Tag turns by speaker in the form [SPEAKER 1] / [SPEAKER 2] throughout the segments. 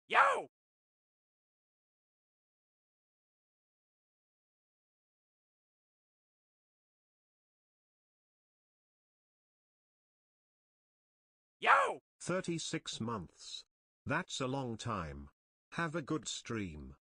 [SPEAKER 1] Yo! Yo!
[SPEAKER 2] 36 months. That's a long time. Have a good stream.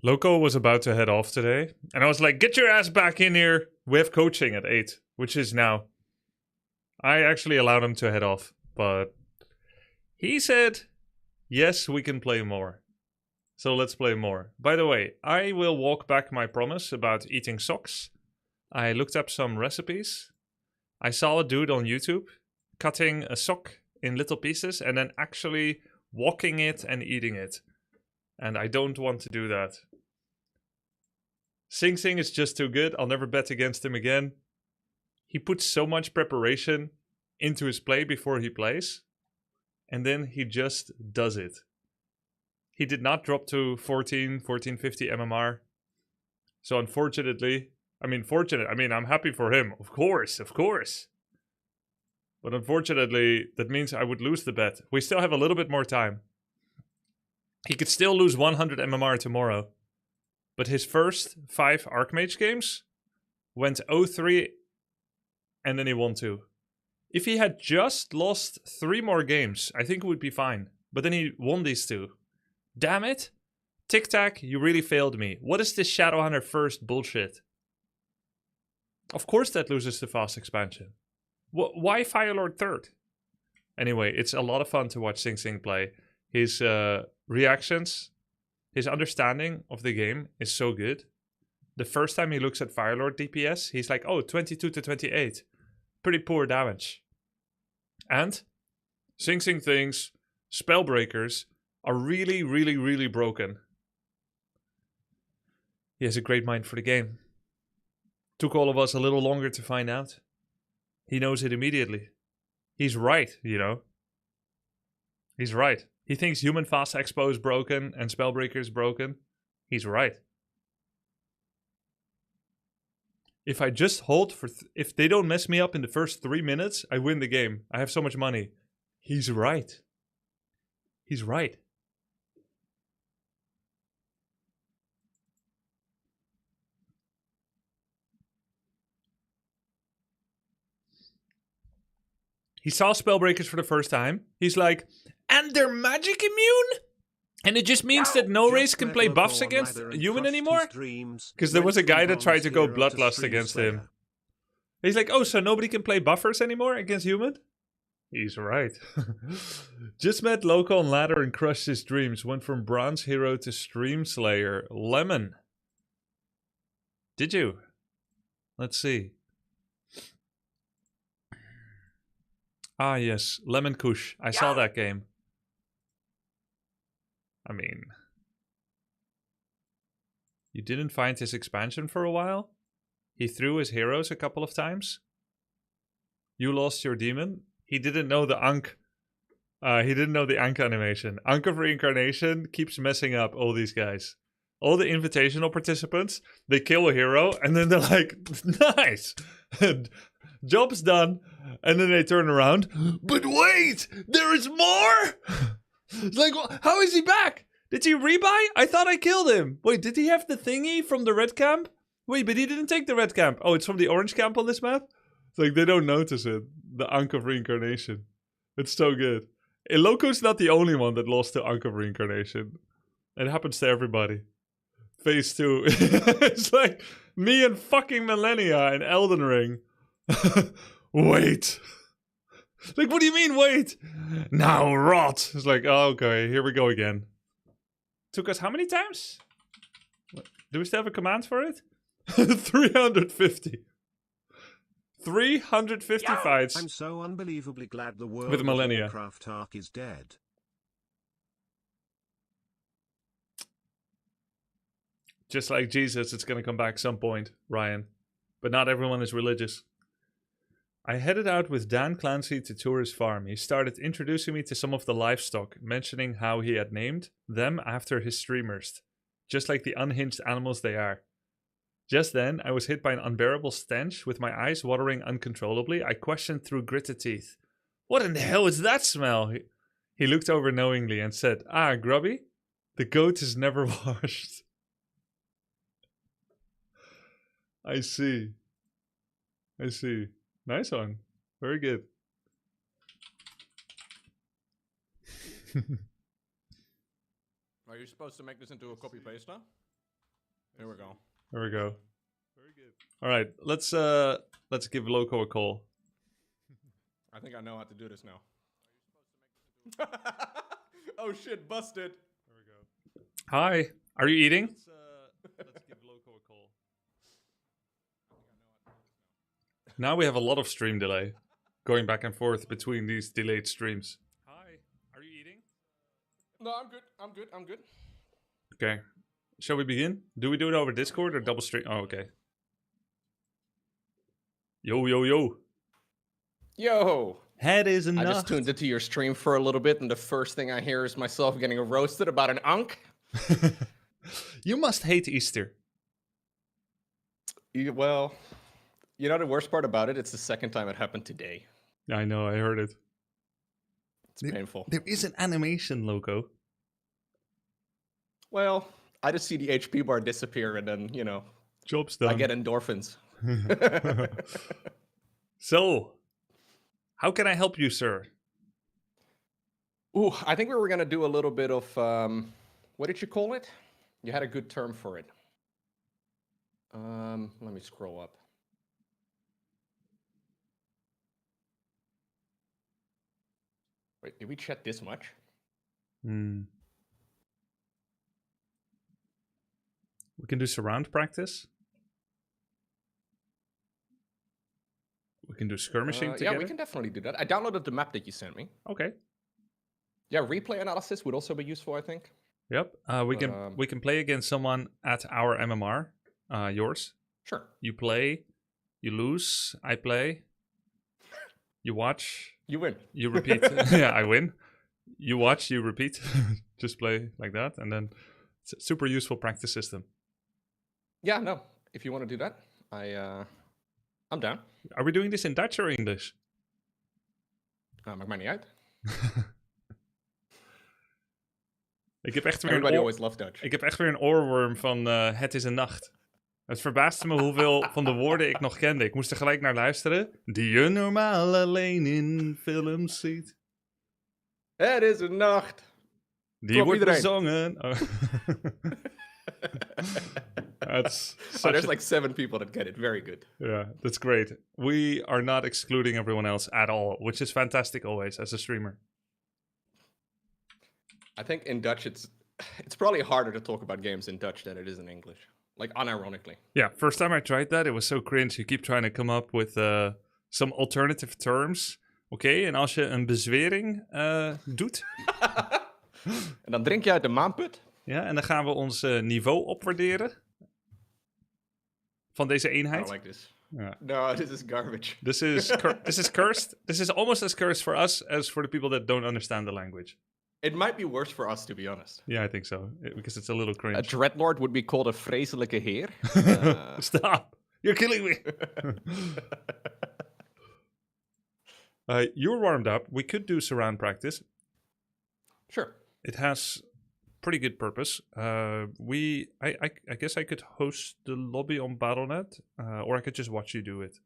[SPEAKER 3] Loco was about to head off today, and I was like, get your ass back in here. We have coaching at 8, which is now. I actually allowed him to head off, but he said, yes, we can play more. So let's play more. By the way, I will walk back my promise about eating socks. I looked up some recipes. I saw a dude on YouTube cutting a sock in little pieces and then actually walking it and eating it. And I don't want to do that. Sing Sing is just too good. I'll never bet against him again. He puts so much preparation into his play before he plays. And then he just does it. He did not drop to 1450 MMR. So unfortunately, I'm happy for him. Of course. But unfortunately, that means I would lose the bet. We still have a little bit more time. He could still lose 100 MMR tomorrow. But his first 5 Archmage games went 0-3 and then he won 2. If he had just lost 3 more games, I think it would be fine. But then he won these 2. Damn it! Tic Tac, you really failed me. What is this Shadowhunter first bullshit? Of course that loses the fast expansion. Why Firelord third? Anyway, it's a lot of fun to watch Sing Sing play. His reactions, his understanding of the game is so good. The first time he looks at Firelord DPS, he's like, oh, 22 to 28. Pretty poor damage. And Sing Sing things, Spellbreakers are really, really, really broken. He has a great mind for the game. Took all of us a little longer to find out. He knows it immediately. He's right, you know. He's right. He thinks Human Fast Expo is broken and Spellbreaker is broken. He's right. If I just hold for... if they don't mess me up in the first 3 minutes, I win the game. I have so much money. He's right. He's right. He saw Spellbreakers for the first time. He's like, and they're magic immune? And it just means that no race can play buffs against human anymore? Because there was a guy that tried to go Bloodlust against him. He's like, oh, so nobody can play buffers anymore against human? He's right. Just met Loco on ladder and crushed his dreams. Went from bronze hero to stream slayer. Lemon. Did you? Let's see. Ah, yes. Lemon Kush. I saw that game. I mean... You didn't find his expansion for a while? He threw his heroes a couple of times? You lost your demon? He didn't know the Ankh. He didn't know the Ankh animation. Ankh of Reincarnation keeps messing up all these guys. All the invitational participants, they kill a hero, and then they're like, nice! Job's done. And then they turn around. But wait! There is more! It's like, how is he back? Did he rebuy? I thought I killed him. Wait, did he have the thingy from the red camp? Wait, but he didn't take the red camp. Oh, it's from the orange camp on this map? It's like they don't notice it. The Ankh of Reincarnation. It's so good. Loco's not the only one that lost to Ankh of Reincarnation. It happens to everybody. Phase 2. It's like me and fucking Millennia in Elden Ring. Wait. Like, what do you mean, wait? Now rot. It's like, oh, okay, here we go again. Took us how many times? Do we still have a command for it? 350. 350 fights.
[SPEAKER 2] I'm so unbelievably glad the world
[SPEAKER 3] with
[SPEAKER 2] of
[SPEAKER 3] Millennia.
[SPEAKER 2] Warcraft arc is dead.
[SPEAKER 3] Just like Jesus, it's going to come back some point, Ryan. But not everyone is religious. I headed out with Dan Clancy to tour his farm. He started introducing me to some of the livestock, mentioning how he had named them after his streamers, just like the unhinged animals they are. Just then, I was hit by an unbearable stench, with my eyes watering uncontrollably. I questioned through gritted teeth. What in the hell is that smell? He looked over knowingly and said, ah, Grubby, the goat is never washed. I see. I see. Nice one. Very good.
[SPEAKER 1] Are you supposed to make this into a copy-paste now? Here we go.
[SPEAKER 3] There we go. Very good. All right, let's give Loco a call.
[SPEAKER 1] I think I know how to do this now. Oh shit, busted.
[SPEAKER 3] There we go. Hi, are you eating? Let's give Loco a call. Now we have a lot of stream delay, going back and forth between these delayed streams. Hi, are you eating?
[SPEAKER 1] No, I'm good. I'm good. I'm good.
[SPEAKER 3] Okay. Shall we begin? Do we do it over Discord or double stream? Oh, okay. Yo, yo, yo.
[SPEAKER 1] Yo.
[SPEAKER 3] Head is enough.
[SPEAKER 1] I just tuned into your stream for a little bit, and the first thing I hear is myself getting roasted about an Ankh.
[SPEAKER 3] You must hate Easter.
[SPEAKER 1] Well, you know the worst part about it? It's the second time it happened today.
[SPEAKER 3] I know, I heard it.
[SPEAKER 1] It's painful.
[SPEAKER 3] There is an animation, Loco.
[SPEAKER 1] Well, I just see the HP bar disappear, and then, you know,
[SPEAKER 3] job's done.
[SPEAKER 1] I get endorphins.
[SPEAKER 3] So, how can I help you, sir?
[SPEAKER 1] Ooh, I think we were going to do a little bit of, what did you call it? You had a good term for it. Let me scroll up. Wait, did we chat this much?
[SPEAKER 3] We can do surround practice. We can do skirmishing together.
[SPEAKER 1] Yeah, we can definitely do that. I downloaded the map that you sent me.
[SPEAKER 3] Okay.
[SPEAKER 1] Yeah, replay analysis would also be useful, I think.
[SPEAKER 3] Yep. We can play against someone at our MMR. Yours.
[SPEAKER 1] Sure.
[SPEAKER 3] You play. You lose. I play. You watch.
[SPEAKER 1] You win.
[SPEAKER 3] You repeat. Yeah, I win. You watch. You repeat. Just play like that, and then it's a super useful practice system.
[SPEAKER 1] Yeah, no. If you want to do that, I'm down.
[SPEAKER 3] Are we doing this in Dutch or English?
[SPEAKER 1] Maakt mij niet uit.
[SPEAKER 3] Ik heb echt weer
[SPEAKER 1] Everybody always loves Dutch.
[SPEAKER 3] Ik heb echt weer een oorworm van Het is een nacht. Het verbaasde me hoeveel van de woorden ik nog kende. Ik moest er gelijk naar luisteren. Die je normaal alleen in films ziet.
[SPEAKER 1] Het is een nacht.
[SPEAKER 3] Die
[SPEAKER 1] Klopt
[SPEAKER 3] wordt
[SPEAKER 1] iedereen.
[SPEAKER 3] bezongen. Oh.
[SPEAKER 1] There's like 7 people that get it. Very good.
[SPEAKER 3] Yeah, that's great. We are not excluding everyone else at all, which is fantastic always as a streamer.
[SPEAKER 1] I think in Dutch it's probably harder to talk about games in Dutch than it is in English. Like unironically.
[SPEAKER 3] Yeah, first time I tried that, it was so cringe. You keep trying to come up with some alternative terms. Oké, en als je een bezwering doet...
[SPEAKER 1] En dan drink je uit de maanput.
[SPEAKER 3] Ja, en dan gaan we ons niveau opwaarderen. Van deze
[SPEAKER 1] I
[SPEAKER 3] eenheid.
[SPEAKER 1] don't like this.
[SPEAKER 3] Yeah.
[SPEAKER 1] No, this is garbage.
[SPEAKER 3] This is cursed. This is almost as cursed for us as for the people that don't understand the language.
[SPEAKER 1] It might be worse for us, to be honest.
[SPEAKER 3] Yeah, I think so. Because it's a little cringe.
[SPEAKER 1] A dreadlord would be called a vreselijke heer.
[SPEAKER 3] Stop. You're killing me. You're warmed up. We could do surround practice.
[SPEAKER 1] Sure.
[SPEAKER 3] It has pretty good purpose. I guess I could host the lobby on Battle.net, or I could just watch you do it.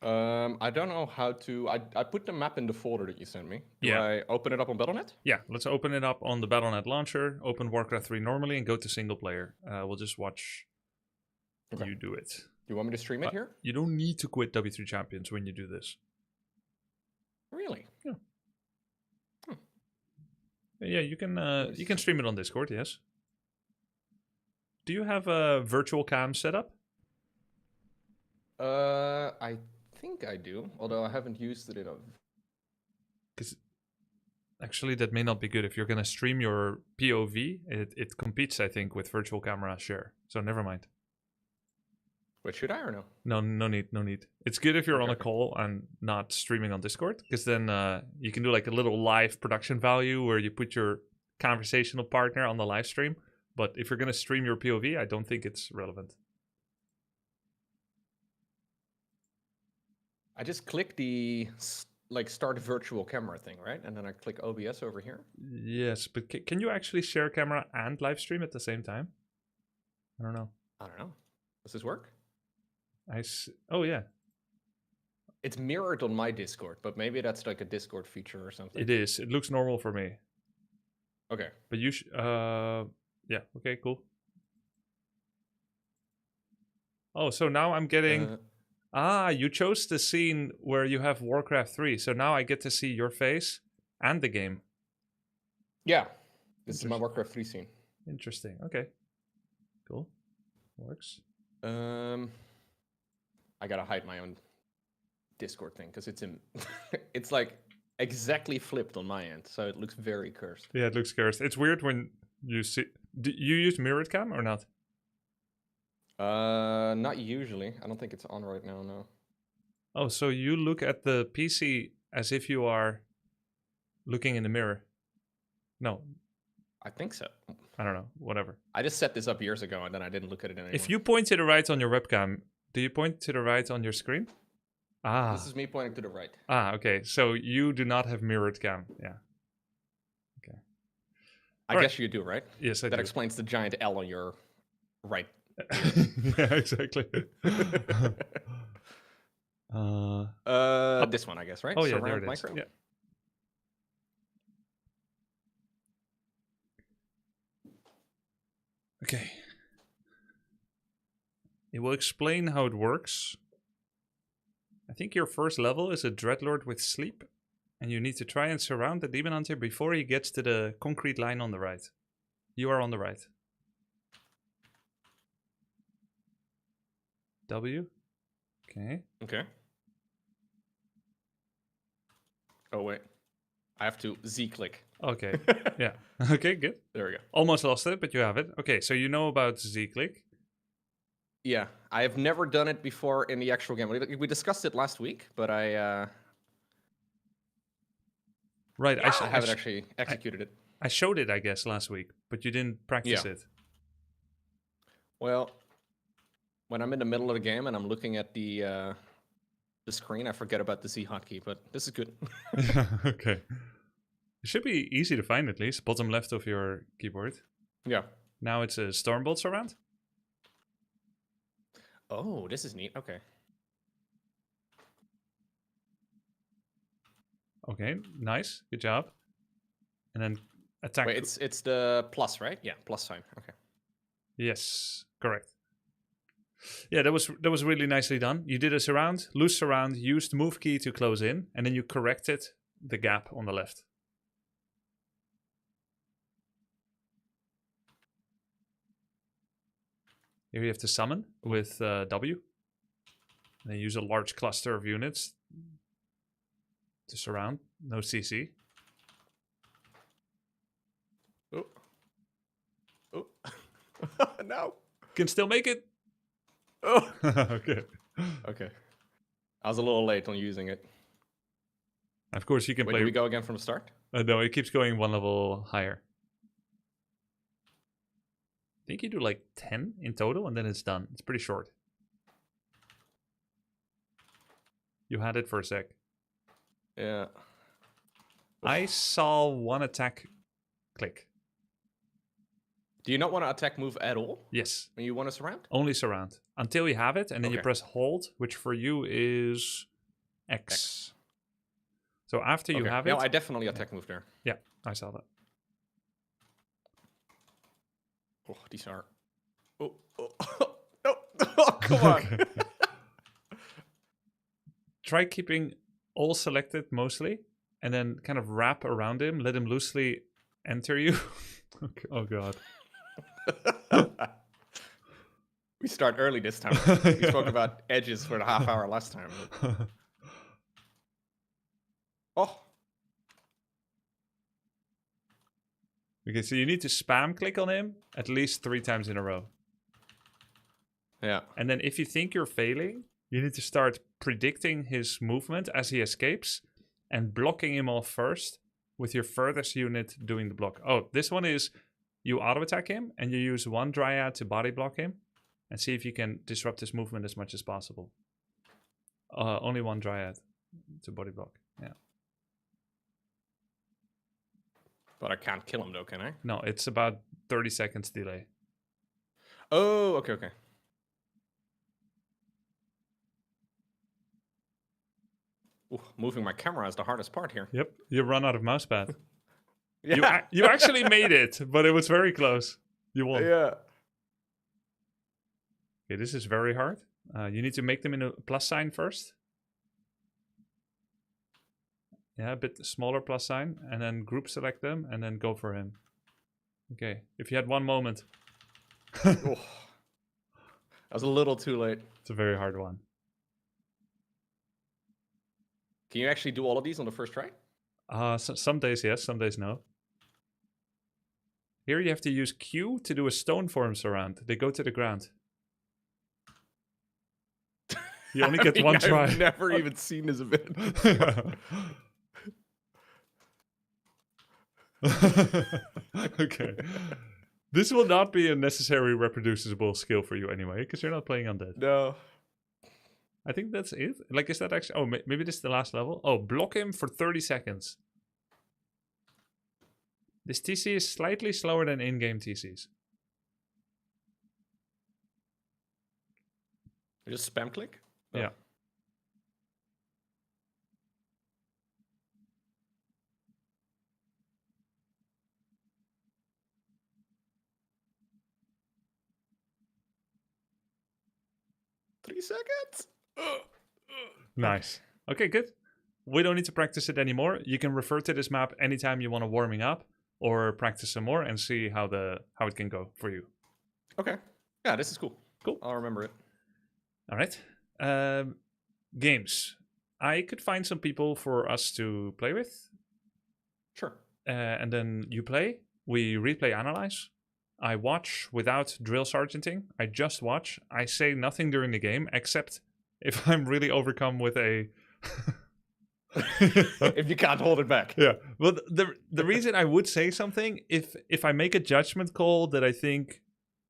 [SPEAKER 1] I don't know how to... I put the map in the folder that you sent me. Do
[SPEAKER 3] Yeah.
[SPEAKER 1] I open it up on Battle.net?
[SPEAKER 3] Yeah, let's open it up on the Battle.net launcher, open Warcraft 3 normally, and go to single player. We'll just watch you do it.
[SPEAKER 1] Do you want me to stream it here?
[SPEAKER 3] You don't need to quit W3 Champions when you do this.
[SPEAKER 1] Really?
[SPEAKER 3] Yeah. Yeah, you can stream it on Discord, yes. Do you have a virtual cam set up?
[SPEAKER 1] I think I do, although I haven't used it enough.
[SPEAKER 3] Because actually, that may not be good. If you're going to stream your POV, it competes, I think, with virtual camera share. So never mind.
[SPEAKER 1] Wait, should I or no?
[SPEAKER 3] No need. It's good if you're on a
[SPEAKER 1] Okay.
[SPEAKER 3] call and not streaming on Discord, because then you can do like a little live production value where you put your conversational partner on the live stream. But if you're going to stream your POV, I don't think it's relevant.
[SPEAKER 1] I just click the start virtual camera thing, right? And then I click OBS over here.
[SPEAKER 3] Yes, but can you actually share camera and live stream at the same time? I don't know.
[SPEAKER 1] I don't know. Does this work?
[SPEAKER 3] Oh, yeah.
[SPEAKER 1] It's mirrored on my Discord, but maybe that's like a Discord feature or something.
[SPEAKER 3] It is. It looks normal for me.
[SPEAKER 1] Okay.
[SPEAKER 3] But you yeah, okay, cool. Oh, so now I'm getting... you chose the scene where you have Warcraft 3, so now I get to see your face and the game.
[SPEAKER 1] Yeah. This is my Warcraft 3 scene.
[SPEAKER 3] Interesting. Okay. Cool. Works.
[SPEAKER 1] I gotta hide my own Discord thing because it's like exactly flipped on my end, so it looks very cursed.
[SPEAKER 3] Yeah, it looks cursed. It's weird when you see... Do you use mirrored cam or not?
[SPEAKER 1] Not usually. I don't think it's on right now, no.
[SPEAKER 3] Oh, so you look at the PC as if you are looking in the mirror? No.
[SPEAKER 1] I think so.
[SPEAKER 3] I don't know. Whatever.
[SPEAKER 1] I just set this up years ago and then I didn't look at it anymore.
[SPEAKER 3] If you point to the right on your webcam, do you point to the right on your screen? Ah.
[SPEAKER 1] This is me pointing to the right.
[SPEAKER 3] Ah, okay. So you do not have mirrored cam. Yeah. Okay.
[SPEAKER 1] I guess you do, right?
[SPEAKER 3] Yes, I do.
[SPEAKER 1] That explains the giant L on your right.
[SPEAKER 3] Yeah, exactly.
[SPEAKER 1] This one, I guess, right?
[SPEAKER 3] Oh, yeah,
[SPEAKER 1] Surround
[SPEAKER 3] there it is.
[SPEAKER 1] micro?
[SPEAKER 3] Yeah. Okay. It will explain how it works. I think your first level is a Dreadlord with sleep. And you need to try and surround the demon hunter before he gets to the concrete line on the right. You are on the right. W. Okay.
[SPEAKER 1] Okay. Oh, wait. I have to Z-click.
[SPEAKER 3] Okay. Yeah. Okay, good.
[SPEAKER 1] There we go.
[SPEAKER 3] Almost lost it, but you have it. Okay, so you know about Z-click.
[SPEAKER 1] Yeah, I have never done it before in the actual game. We discussed it last week, but I
[SPEAKER 3] Right.
[SPEAKER 1] I haven't actually executed it.
[SPEAKER 3] I showed it, I guess, last week, but you didn't practice it.
[SPEAKER 1] Well, when I'm in the middle of the game and I'm looking at the screen, I forget about the Z hotkey, but this is good.
[SPEAKER 3] Okay. It should be easy to find at least. Bottom left of your keyboard.
[SPEAKER 1] Yeah.
[SPEAKER 3] Now it's a Stormbolt surround.
[SPEAKER 1] Oh, this is neat. Okay.
[SPEAKER 3] Okay, nice. Good job. And then attack.
[SPEAKER 1] Wait, it's the plus, right? Yeah, plus sign. Okay.
[SPEAKER 3] Yes, correct. Yeah, that was really nicely done. You did a surround, loose surround, used move key to close in, and then you corrected the gap on the left. Here you have to summon with W. And then use a large cluster of units to surround. No CC.
[SPEAKER 1] Oh. Oh. No.
[SPEAKER 3] Can still make it.
[SPEAKER 1] Oh.
[SPEAKER 3] Okay.
[SPEAKER 1] Okay. I was a little late on using it.
[SPEAKER 3] Of course, you can
[SPEAKER 1] Wait,
[SPEAKER 3] play.
[SPEAKER 1] do we go again from the start?
[SPEAKER 3] No, it keeps going one level higher. I think you do like 10 in total, and then it's done. It's pretty short. You had it for a sec.
[SPEAKER 1] Yeah.
[SPEAKER 3] I saw one attack click.
[SPEAKER 1] Do you not want to attack move at all
[SPEAKER 3] Yes.
[SPEAKER 1] when you want to surround?
[SPEAKER 3] Only surround. Until you have it, and then you
[SPEAKER 1] Okay.
[SPEAKER 3] press hold, which for you is X. So after you
[SPEAKER 1] Okay.
[SPEAKER 3] have it...
[SPEAKER 1] No, I definitely attack move there.
[SPEAKER 3] Yeah, I saw that.
[SPEAKER 1] Oh, these are... Oh, oh, no. Oh, come on.
[SPEAKER 3] Okay. Try keeping all selected mostly, and then kind of wrap around him, let him loosely enter you. Oh god.
[SPEAKER 1] We start early this time. We spoke about edges for the half hour last time. Oh.
[SPEAKER 3] Okay, so you need to spam click on him at least 3 times in a row.
[SPEAKER 1] Yeah.
[SPEAKER 3] And then if you think you're failing, you need to start predicting his movement as he escapes and blocking him off first with your furthest unit doing the block. Oh, this one is you auto-attack him and you use one Dryad to body block him and see if you can disrupt his movement as much as possible. Only one Dryad to body block, yeah.
[SPEAKER 1] But I can't kill him though, can I?
[SPEAKER 3] No, it's about 30 seconds delay.
[SPEAKER 1] Oh, okay, okay. Ooh, moving my camera is the hardest part here.
[SPEAKER 3] Yep, you run out of mousepad.
[SPEAKER 1] Yeah.
[SPEAKER 3] You actually made it, but it was very close. You won.
[SPEAKER 1] Yeah.
[SPEAKER 3] Okay, this is very hard. You need to make them in a plus sign first. Yeah, a bit smaller plus sign, and then group select them, and then go for him. Okay, if you had one moment.
[SPEAKER 1] Oh. I was a little too late.
[SPEAKER 3] It's a very hard one.
[SPEAKER 1] Can you actually do all of these on the first try?
[SPEAKER 3] Some days yes, some days no. Here you have to use Q to do a stone form surround. They go to the ground. You only get one try.
[SPEAKER 1] I've never even seen this event.
[SPEAKER 3] Okay. This will not be a necessary reproducible skill for you anyway, because you're not playing undead.
[SPEAKER 1] No.
[SPEAKER 3] I think that's it. Like, is that actually... Oh, maybe this is the last level. Oh, block him for 30 seconds. This TC is slightly slower than in-game TCs.
[SPEAKER 1] Just spam click? Oh.
[SPEAKER 3] Yeah.
[SPEAKER 1] Three seconds?
[SPEAKER 3] Nice. Okay, good. we don't need to practice it anymore. You can refer to this map anytime you want to warming up or practice some more and see how it can go for you.
[SPEAKER 1] Okay. Yeah, this is cool.
[SPEAKER 3] Cool.
[SPEAKER 1] I'll remember it.
[SPEAKER 3] All right. Games. I could find some people for us to play with.
[SPEAKER 1] Sure.
[SPEAKER 3] And then you play. We replay analyze. I watch without drill sergeanting. I just watch. I say nothing during the game except if I'm really overcome with a...
[SPEAKER 1] If you can't hold it back.
[SPEAKER 3] Yeah. Well, the reason I would say something, if I make a judgment call that I think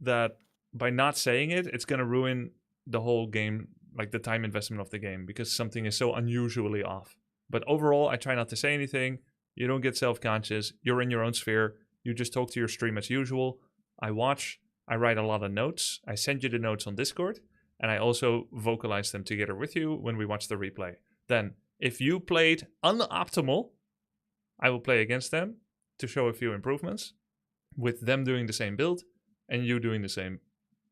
[SPEAKER 3] that by not saying it, it's going to ruin the whole game, like the time investment of the game, because something is so unusually off. But overall, I try not to say anything. You don't get self-conscious. You're in your own sphere. You just talk to your stream as usual. I watch. I write a lot of notes. I send you the notes on Discord. And I also vocalize them together with you when we watch the replay. Then, if you played unoptimal, I will play against them to show a few improvements, with them doing the same build and you doing the same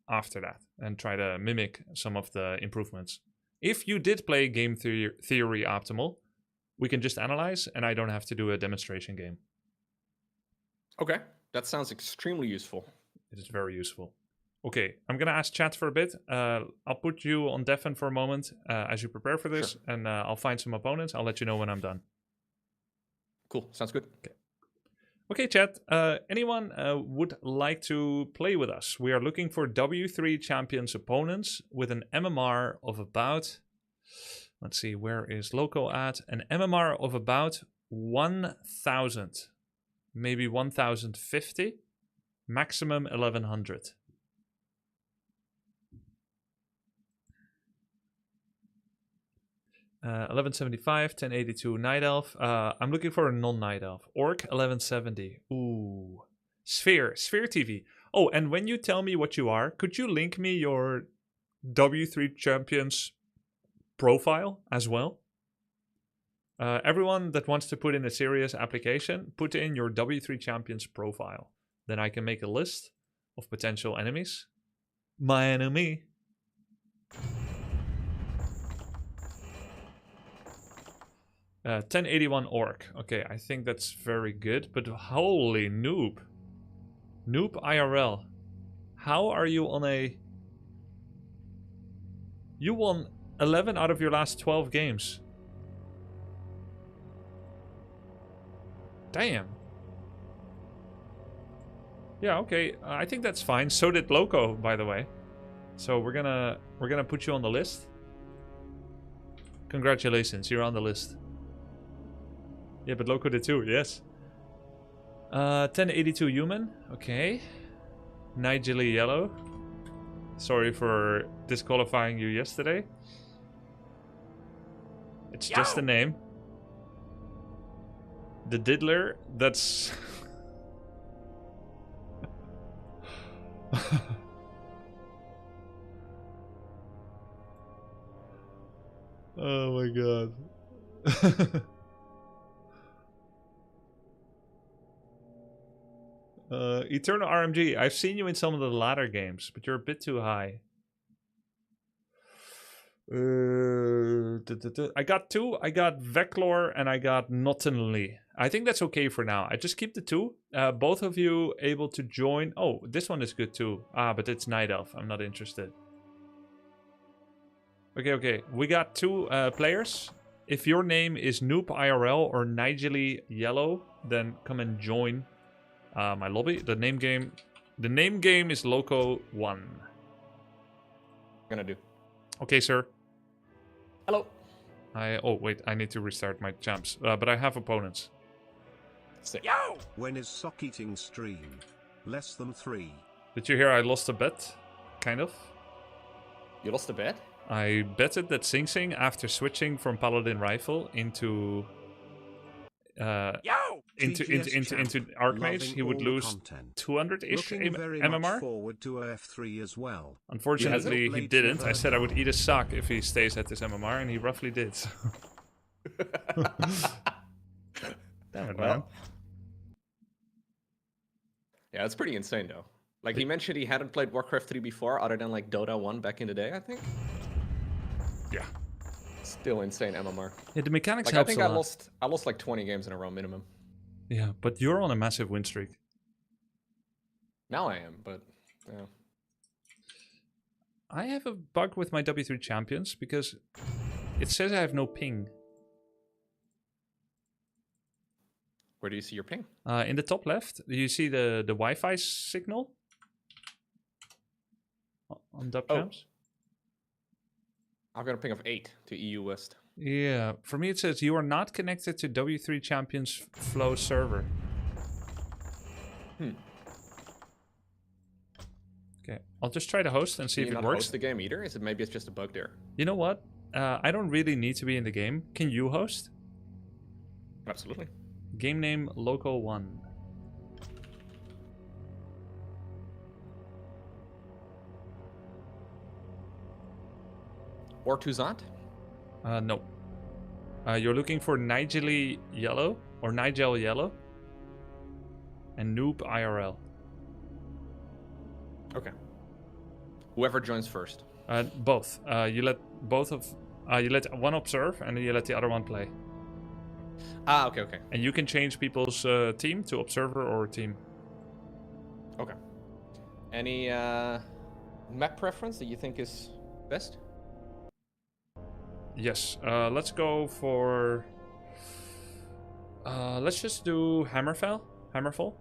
[SPEAKER 3] after that, and try to mimic some of the improvements. If you did play game theory optimal, we can just analyze and I don't have to do a demonstration game.
[SPEAKER 1] Okay. That sounds extremely useful.
[SPEAKER 3] It is very useful. Okay, I'm going to ask chat for a bit. I'll put you on deafen for a moment as you prepare for this,
[SPEAKER 1] Sure.
[SPEAKER 3] and I'll find some opponents. I'll let you know when I'm done.
[SPEAKER 1] Cool. Sounds good.
[SPEAKER 3] Okay, chat. Anyone would like to play with us? We are looking for W3 champions opponents with an MMR of about... Let's see, where is Loco at? An MMR of about 1,000. Maybe 1,050. Maximum 1,100. Uh, 1175, 1082 Night Elf. I'm looking for a non-Night Elf. Orc 1170. Ooh. Sphere TV. Oh, and when you tell me what you are, could you link me your W3 Champions profile as well? Everyone that wants to put in a serious application, put in your W3 Champions profile. Then I can make a list of potential enemies. My enemy. Uh, 1081 Orc. Okay, I think that's very good, but holy noob. Noob IRL. How are you on a... You won 11 out of your last 12 games. Damn. Yeah, okay. I think that's fine. So did Loco, by the way. So we're gonna put you on the list. Congratulations, you're on the list. Yeah, but Loco did too, yes. 1082 human, okay. Nigeli yellow. Sorry for disqualifying you yesterday. It's just a name. The Diddler, that's... Oh my god. Eternal RMG, I've seen you in some of the latter games, but you're a bit too high. I got two. I got Veclor and I got Nottinly. I think that's okay for now. I just keep the two. Both of you able to join. Oh, this one is good too. Ah, but it's Night Elf. I'm not interested. Okay. We got two players. If your name is Noob IRL or Nigeli Yellow, then come and join my lobby. The name game is Loco 1.
[SPEAKER 1] Gonna do.
[SPEAKER 3] Okay, sir.
[SPEAKER 1] Hello.
[SPEAKER 3] Oh wait, I need to restart my champs. But I have opponents.
[SPEAKER 1] Sick. Yo!
[SPEAKER 2] When is sock eating stream? Less than 3.
[SPEAKER 3] Did you hear I lost a bet? Kind of.
[SPEAKER 1] You lost a bet?
[SPEAKER 3] I betted that Sing Sing, after switching from Paladin Rifle into into Archmage, he would lose 200-ish MMR.
[SPEAKER 2] Forward to F3 as well.
[SPEAKER 3] Unfortunately, he didn't. I said I would eat a sock if he stays at this MMR, and he roughly did. So. Damn it, man.
[SPEAKER 1] Yeah, it's pretty insane though. Like he mentioned he hadn't played Warcraft 3 before, other than like Dota 1 back in the day, I think.
[SPEAKER 3] Yeah.
[SPEAKER 1] Still insane MMR.
[SPEAKER 3] Yeah, the mechanics
[SPEAKER 1] Like I
[SPEAKER 3] helps
[SPEAKER 1] think
[SPEAKER 3] a
[SPEAKER 1] I
[SPEAKER 3] lot.
[SPEAKER 1] lost like 20 games in a row minimum.
[SPEAKER 3] Yeah, but you're on a massive win streak.
[SPEAKER 1] Now I am, but yeah.
[SPEAKER 3] I have a bug with my W3 champions because it says I have no ping.
[SPEAKER 1] Where do you see your ping?
[SPEAKER 3] In the top left, do you see the Wi-Fi signal on dub
[SPEAKER 1] Oh.
[SPEAKER 3] champs?
[SPEAKER 1] I've got a ping of 8 to EU West.
[SPEAKER 3] Yeah, for me it says you are not connected to W3 Champions Flow server. Okay, I'll just try to host and see
[SPEAKER 1] Can
[SPEAKER 3] if
[SPEAKER 1] you
[SPEAKER 3] it
[SPEAKER 1] not
[SPEAKER 3] works.
[SPEAKER 1] host the game either? Is it maybe it's just a bug there?
[SPEAKER 3] You know what? I don't really need to be in the game. Can you host?
[SPEAKER 1] Absolutely.
[SPEAKER 3] Game name Loco1.
[SPEAKER 1] Or Tuzant?
[SPEAKER 3] No. You're looking for Nigel Yellow or Nigel Yellow and Noob IRL.
[SPEAKER 1] Okay. Whoever joins first.
[SPEAKER 3] Both. You let both of you let one observe and then you let the other one play.
[SPEAKER 1] Ah, okay, okay.
[SPEAKER 3] And you can change people's team to observer or team.
[SPEAKER 1] Okay. Any map preference that you think is best?
[SPEAKER 3] Yes. Let's go for. Let's just do Hammerfell. Hammerfall.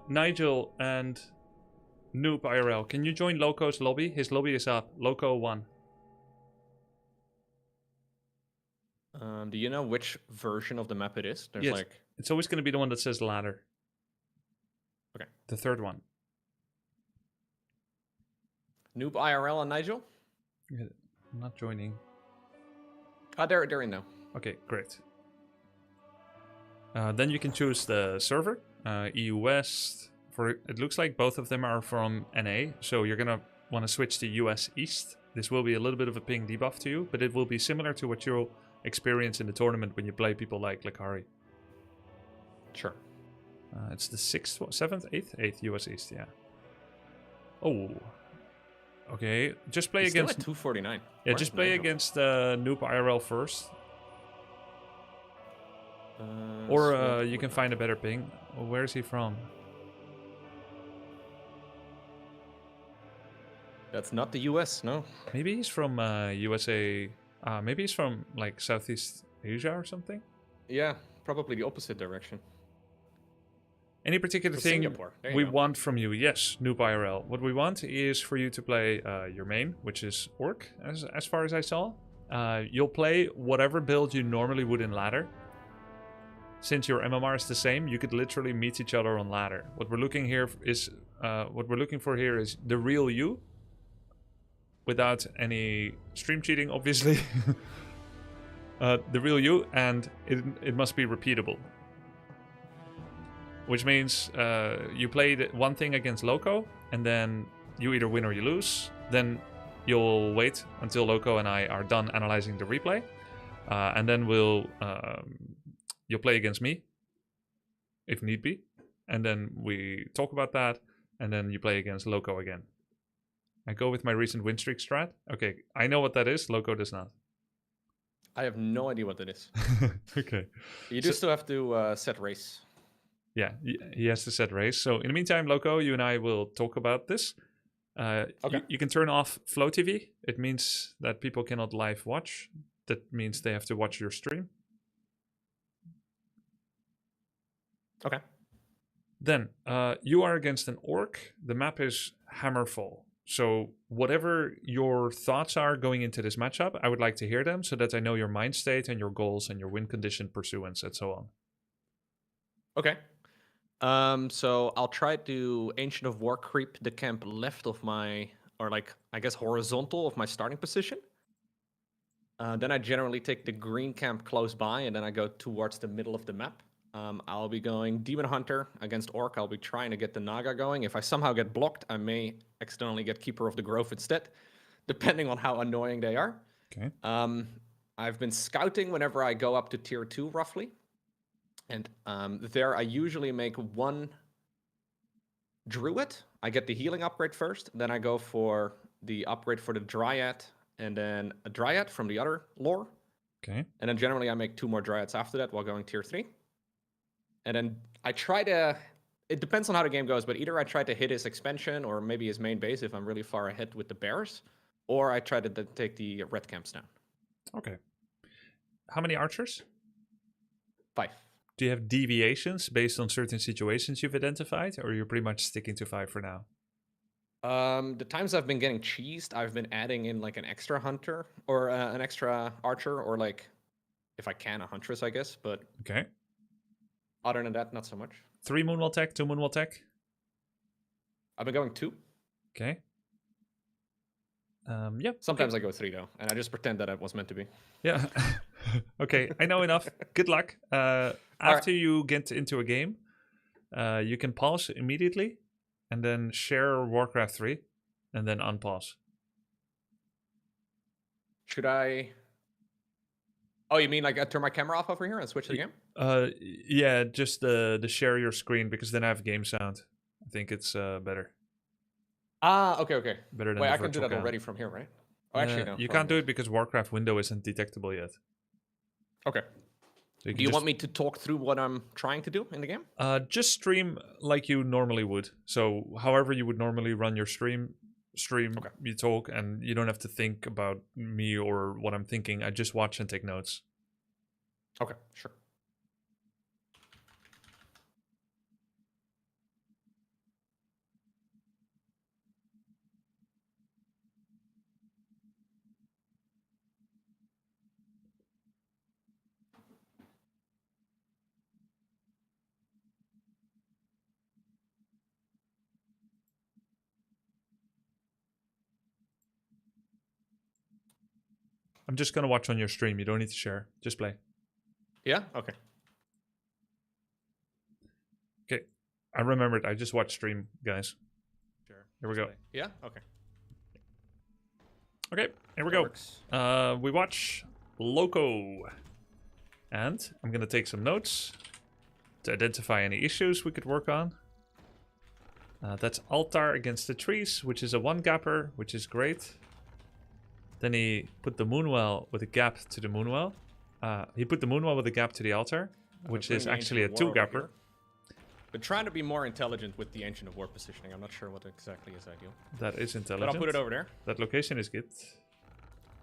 [SPEAKER 3] Nigel and Noob IRL. Can you join Loco's lobby? His lobby is up. Loco1.
[SPEAKER 1] Do you know which version of the map it is? There's
[SPEAKER 3] Yes.
[SPEAKER 1] like...
[SPEAKER 3] It's always going to be the one that says ladder.
[SPEAKER 1] Okay.
[SPEAKER 3] The third one.
[SPEAKER 1] Noob IRL and Nigel?
[SPEAKER 3] Yeah, I'm not joining.
[SPEAKER 1] Ah, they're in now.
[SPEAKER 3] Okay, great. Then you can choose the server, EU West. For it looks like both of them are from NA, so you're gonna want to switch to US East. This will be a little bit of a ping debuff to you, but it will be similar to what you'll experience in the tournament when you play people like Lakari.
[SPEAKER 1] Sure.
[SPEAKER 3] It's the 6th, 7th, 8th? 8th US East, yeah. Oh. Okay, just play
[SPEAKER 1] He's
[SPEAKER 3] against...
[SPEAKER 1] still at 249.
[SPEAKER 3] Yeah,
[SPEAKER 1] Where's
[SPEAKER 3] just play
[SPEAKER 1] Nigel?
[SPEAKER 3] against Noob IRL first. Or you can find a better ping. Where is he from?
[SPEAKER 1] That's not the US, no.
[SPEAKER 3] Maybe he's from USA. Maybe he's from like Southeast Asia or something.
[SPEAKER 1] Yeah, probably the opposite direction.
[SPEAKER 3] Any particular
[SPEAKER 1] So
[SPEAKER 3] thing
[SPEAKER 1] Singapore. There you
[SPEAKER 3] we
[SPEAKER 1] go.
[SPEAKER 3] want from you? Yes, Noob IRL. What we want is for you to play your main, which is Orc, as far as I saw. You'll play whatever build you normally would in ladder. Since your MMR is the same, you could literally meet each other on ladder. What we're looking for here is the real you, without any stream cheating, obviously. The real you, and it must be repeatable. Which means you played one thing against Loco, and then you either win or you lose. Then you'll wait until Loco and I are done analyzing the replay, and then you'll play against me, if need be, and then we talk about that, and then you play against Loco again. I go with my recent win streak strat. Okay, I know what that is. Loco does not.
[SPEAKER 1] I have no idea what that is.
[SPEAKER 3] Okay.
[SPEAKER 1] You do still have to set race.
[SPEAKER 3] Yeah, he has to set race. So in the meantime, Loco, you and I will talk about this.
[SPEAKER 1] Okay.
[SPEAKER 3] You can turn off Flow TV. It means that people cannot live watch. That means they have to watch your stream.
[SPEAKER 1] Okay.
[SPEAKER 3] Then, you are against an orc. The map is Hammerfall. So whatever your thoughts are going into this matchup, I would like to hear them so that I know your mind state and your goals and your win condition pursuance and so on.
[SPEAKER 1] Okay. So I'll try to Ancient of War creep the camp left of my, or like, I guess horizontal of my starting position. Then I generally take the green camp close by, and then I go towards the middle of the map. I'll be going Demon Hunter against Orc. I'll be trying to get the Naga going. If I somehow get blocked, I may accidentally get Keeper of the Grove instead, depending on how annoying they are.
[SPEAKER 3] Okay.
[SPEAKER 1] I've been scouting whenever I go up to tier 2, roughly. And there I usually make one Druid. I get the healing upgrade first. Then I go for the upgrade for the Dryad and then a Dryad from the other lore.
[SPEAKER 3] Okay.
[SPEAKER 1] And then generally I make 2 more Dryads after that while going tier 3. And then I try to... It depends on how the game goes, but either I try to hit his expansion or maybe his main base if I'm really far ahead with the bears, or I try to take the red camps down.
[SPEAKER 3] Okay. How many archers?
[SPEAKER 1] 5.
[SPEAKER 3] Do you have deviations based on certain situations you've identified, or you're pretty much sticking to 5 for now?
[SPEAKER 1] The times I've been getting cheesed, I've been adding in like an extra hunter or an extra archer, or like, if I can, a huntress, I guess. But
[SPEAKER 3] Okay.
[SPEAKER 1] other than that, not so much.
[SPEAKER 3] 3 Moonwell Tech, 2 Moonwell Tech.
[SPEAKER 1] I've been going 2.
[SPEAKER 3] Okay. Yep.
[SPEAKER 1] Sometimes I go 3 though, and I just pretend that it was meant to be.
[SPEAKER 3] Yeah. Okay, I know enough. Good luck. After you get into a game, you can pause immediately, and then share Warcraft 3, and then unpause.
[SPEAKER 1] Should I... Oh, you mean like I turn my camera off over here and switch to the game?
[SPEAKER 3] Yeah, just the share your screen, because then I have game sound. I think it's better.
[SPEAKER 1] Ah, okay.
[SPEAKER 3] Better than
[SPEAKER 1] Wait,
[SPEAKER 3] the
[SPEAKER 1] I can do
[SPEAKER 3] virtual
[SPEAKER 1] that
[SPEAKER 3] cam.
[SPEAKER 1] already from here, right? Oh, actually, no.
[SPEAKER 3] You can't do it because Warcraft window isn't detectable yet.
[SPEAKER 1] Okay.
[SPEAKER 3] So
[SPEAKER 1] Do you want me to talk through what I'm trying to do in the game?
[SPEAKER 3] Just stream like you normally would. So however you would normally run your stream,
[SPEAKER 1] Okay.
[SPEAKER 3] you talk, and you don't have to think about me or what I'm thinking. I just watch and take notes.
[SPEAKER 1] Okay, sure.
[SPEAKER 3] I'm just gonna watch on your stream. You don't need to share. Just play.
[SPEAKER 1] Yeah? Okay.
[SPEAKER 3] Okay. I remembered. I just watched stream, guys.
[SPEAKER 1] Sure.
[SPEAKER 3] Here we go.
[SPEAKER 1] Yeah? Okay.
[SPEAKER 3] Okay, here we
[SPEAKER 1] That
[SPEAKER 3] go.
[SPEAKER 1] works.
[SPEAKER 3] We watch Loco. And I'm going to take some notes to identify any issues we could work on. That's Altar against the trees, which is a 1-gapper, which is great. Then he put the Moonwell with a gap to the Moonwell. He put the Moonwell with a gap to the Altar, which is actually a 2-gapper.
[SPEAKER 1] But trying to be more intelligent with the Ancient of War positioning. I'm not sure what exactly is ideal.
[SPEAKER 3] That is intelligent.
[SPEAKER 1] But I'll put it over there.
[SPEAKER 3] That location is good.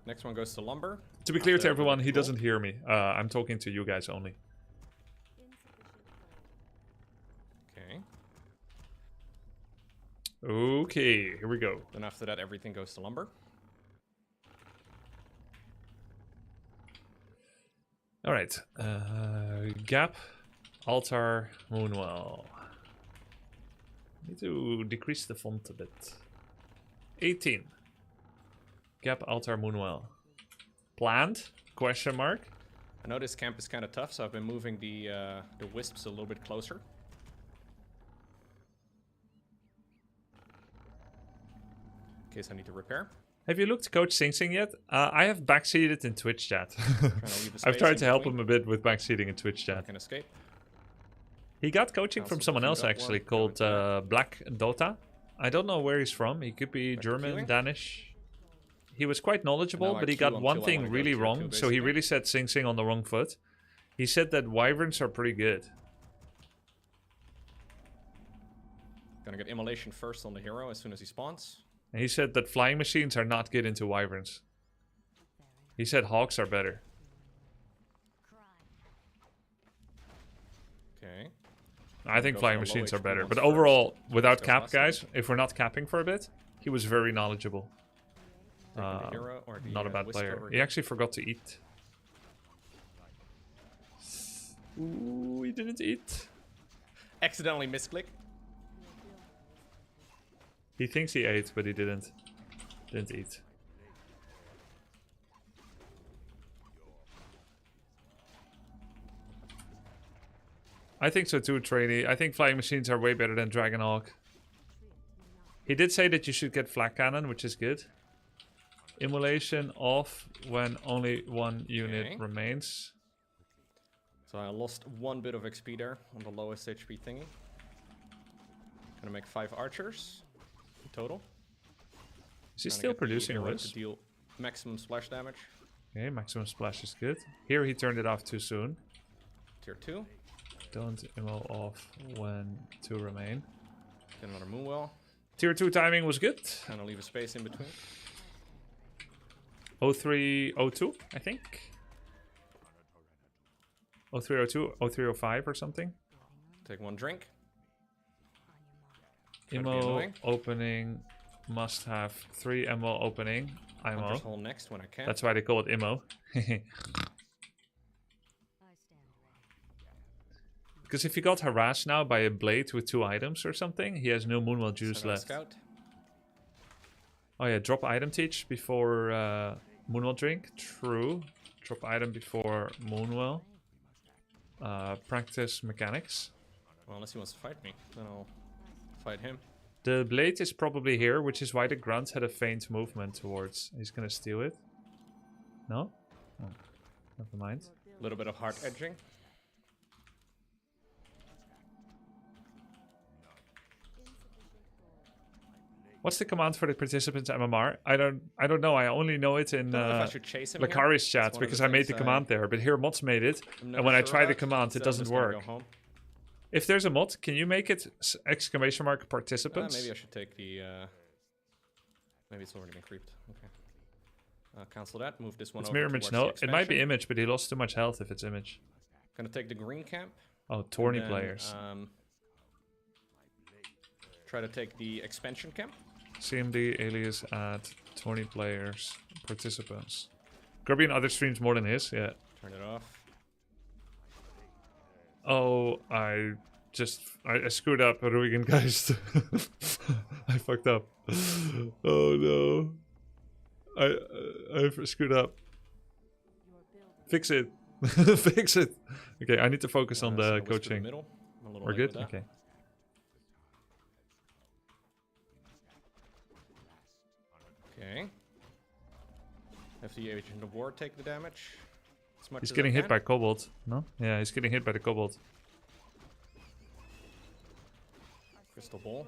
[SPEAKER 1] Next one goes to lumber.
[SPEAKER 3] To be clear to
[SPEAKER 1] After
[SPEAKER 3] everyone,
[SPEAKER 1] the
[SPEAKER 3] he
[SPEAKER 1] gold.
[SPEAKER 3] doesn't hear me. I'm talking to you guys only.
[SPEAKER 1] Okay.
[SPEAKER 3] Okay, here we go.
[SPEAKER 1] Then after that, everything goes to lumber.
[SPEAKER 3] All right. Gap, Altar, Moonwell. Need to decrease the font a bit. 18. Gap, Altar, Moonwell. Planned? Question mark.
[SPEAKER 1] I know this camp is kind of tough, so I've been moving the wisps a little bit closer. In case I need to repair.
[SPEAKER 3] Have you looked Coach Sing Sing yet? I have backseated in Twitch chat.
[SPEAKER 1] Trying to leave a
[SPEAKER 3] I've
[SPEAKER 1] space
[SPEAKER 3] tried
[SPEAKER 1] in
[SPEAKER 3] to help
[SPEAKER 1] between.
[SPEAKER 3] him a bit with backseating in Twitch
[SPEAKER 1] I
[SPEAKER 3] chat.
[SPEAKER 1] can escape.
[SPEAKER 3] He got coaching
[SPEAKER 1] Also
[SPEAKER 3] from someone
[SPEAKER 1] buffing
[SPEAKER 3] else
[SPEAKER 1] up
[SPEAKER 3] actually
[SPEAKER 1] one,
[SPEAKER 3] called
[SPEAKER 1] going to
[SPEAKER 3] Black Dota. I don't know where he's from. He could be
[SPEAKER 1] Back to
[SPEAKER 3] German,
[SPEAKER 1] queuing.
[SPEAKER 3] Danish. He was quite knowledgeable,
[SPEAKER 1] I
[SPEAKER 3] but he
[SPEAKER 1] queue
[SPEAKER 3] got one
[SPEAKER 1] until I
[SPEAKER 3] thing
[SPEAKER 1] wanna go
[SPEAKER 3] really
[SPEAKER 1] tier
[SPEAKER 3] wrong.
[SPEAKER 1] two,
[SPEAKER 3] So he
[SPEAKER 1] basically.
[SPEAKER 3] really set Sing Sing on the wrong foot. He said that wyverns are pretty good.
[SPEAKER 1] Gonna get immolation first on the hero as soon as he spawns.
[SPEAKER 3] And he said that flying machines are not good into wyverns. He said hawks are better.
[SPEAKER 1] Okay.
[SPEAKER 3] I think
[SPEAKER 1] Go
[SPEAKER 3] flying
[SPEAKER 1] for the low
[SPEAKER 3] machines are
[SPEAKER 1] HP
[SPEAKER 3] better.
[SPEAKER 1] ones
[SPEAKER 3] But
[SPEAKER 1] first.
[SPEAKER 3] overall, without
[SPEAKER 1] Goes
[SPEAKER 3] cap,
[SPEAKER 1] last
[SPEAKER 3] guys,
[SPEAKER 1] stage.
[SPEAKER 3] if we're not capping for a bit, he was very knowledgeable.
[SPEAKER 1] Taking the hero or the,
[SPEAKER 3] Not a bad
[SPEAKER 1] wisp
[SPEAKER 3] player.
[SPEAKER 1] over
[SPEAKER 3] He
[SPEAKER 1] here.
[SPEAKER 3] actually forgot to eat. Ooh, he didn't eat.
[SPEAKER 1] Accidentally misclick.
[SPEAKER 3] He thinks he ate, but he didn't. Didn't eat. I think so too, Trainee. I think flying machines are way better than Dragonhawk. He did say that you should get flak cannon, which is good. Immolation off when only one unit
[SPEAKER 1] Okay.
[SPEAKER 3] remains.
[SPEAKER 1] So I lost one bit of XP there on the lowest HP thingy. Gonna make 5 archers in total.
[SPEAKER 3] Is he
[SPEAKER 1] Trying to
[SPEAKER 3] still
[SPEAKER 1] get the
[SPEAKER 3] producing
[SPEAKER 1] hero to
[SPEAKER 3] wisps?
[SPEAKER 1] deal maximum splash damage.
[SPEAKER 3] Okay, maximum splash is good. Here he turned it off too soon.
[SPEAKER 1] Tier 2.
[SPEAKER 3] Don't immo off when 2 remain.
[SPEAKER 1] Get another Moonwell.
[SPEAKER 3] Tier 2 timing was good.
[SPEAKER 1] Kind of leave a space in between.
[SPEAKER 3] 0302, I think. 0302, 0305 or something.
[SPEAKER 1] Take one drink.
[SPEAKER 3] Immo opening must have 3 ammo opening.
[SPEAKER 1] Hunter's
[SPEAKER 3] IMO.
[SPEAKER 1] Hole next when I can.
[SPEAKER 3] That's why they call it immo. Because if he got harassed now by a blade with 2 items or something, he has no Moonwell juice left.
[SPEAKER 1] Scout.
[SPEAKER 3] Oh yeah, drop item teach before Moonwell drink. True. Drop item before Moonwell. Practice mechanics.
[SPEAKER 1] Well, unless he wants to fight me, then I'll fight him.
[SPEAKER 3] The blade is probably here, which is why the grunt had a faint movement towards. He's gonna steal it. No? Oh, never mind.
[SPEAKER 1] A little bit of hard edging.
[SPEAKER 3] What's the command for the participants MMR? I don't know. I only know it in
[SPEAKER 1] I don't know if I should chase him
[SPEAKER 3] Lakari's
[SPEAKER 1] here.
[SPEAKER 3] chat
[SPEAKER 1] That's one of
[SPEAKER 3] because
[SPEAKER 1] the
[SPEAKER 3] I made the
[SPEAKER 1] things
[SPEAKER 3] command there. But here mods made it,
[SPEAKER 1] I'm
[SPEAKER 3] and when I
[SPEAKER 1] sure
[SPEAKER 3] try the
[SPEAKER 1] about,
[SPEAKER 3] command,
[SPEAKER 1] so
[SPEAKER 3] it
[SPEAKER 1] I'm
[SPEAKER 3] doesn't
[SPEAKER 1] just gonna
[SPEAKER 3] work.
[SPEAKER 1] go home.
[SPEAKER 3] If there's a mod, can you make it exclamation mark participants?
[SPEAKER 1] Maybe I should take the... maybe it's already been creeped. Okay. Cancel that. Move this one
[SPEAKER 3] It's
[SPEAKER 1] over
[SPEAKER 3] mirror image.
[SPEAKER 1] towards
[SPEAKER 3] No,
[SPEAKER 1] the
[SPEAKER 3] it might be
[SPEAKER 1] expansion.
[SPEAKER 3] image, but he lost too much health if it's image.
[SPEAKER 1] Gonna take the green camp.
[SPEAKER 3] Oh, tourney
[SPEAKER 1] then,
[SPEAKER 3] players.
[SPEAKER 1] Try to take the expansion camp.
[SPEAKER 3] CMD alias at tourney players participants. Grubby in other streams more than his, yeah.
[SPEAKER 1] Turn it off.
[SPEAKER 3] Oh, I screwed up, Ruigan guys. I fucked up. Oh no. I screwed up. Fix it. Fix it. Okay, I need to focus on the coaching.
[SPEAKER 1] Middle. I'm a little
[SPEAKER 3] We're
[SPEAKER 1] late
[SPEAKER 3] good?
[SPEAKER 1] with that.
[SPEAKER 3] Okay.
[SPEAKER 1] Okay. Have the Agent of War take the damage. As much
[SPEAKER 3] He's
[SPEAKER 1] as
[SPEAKER 3] getting
[SPEAKER 1] I
[SPEAKER 3] hit
[SPEAKER 1] can.
[SPEAKER 3] by Kobold. No? Yeah, he's getting hit by the Kobold.
[SPEAKER 1] Crystal Ball.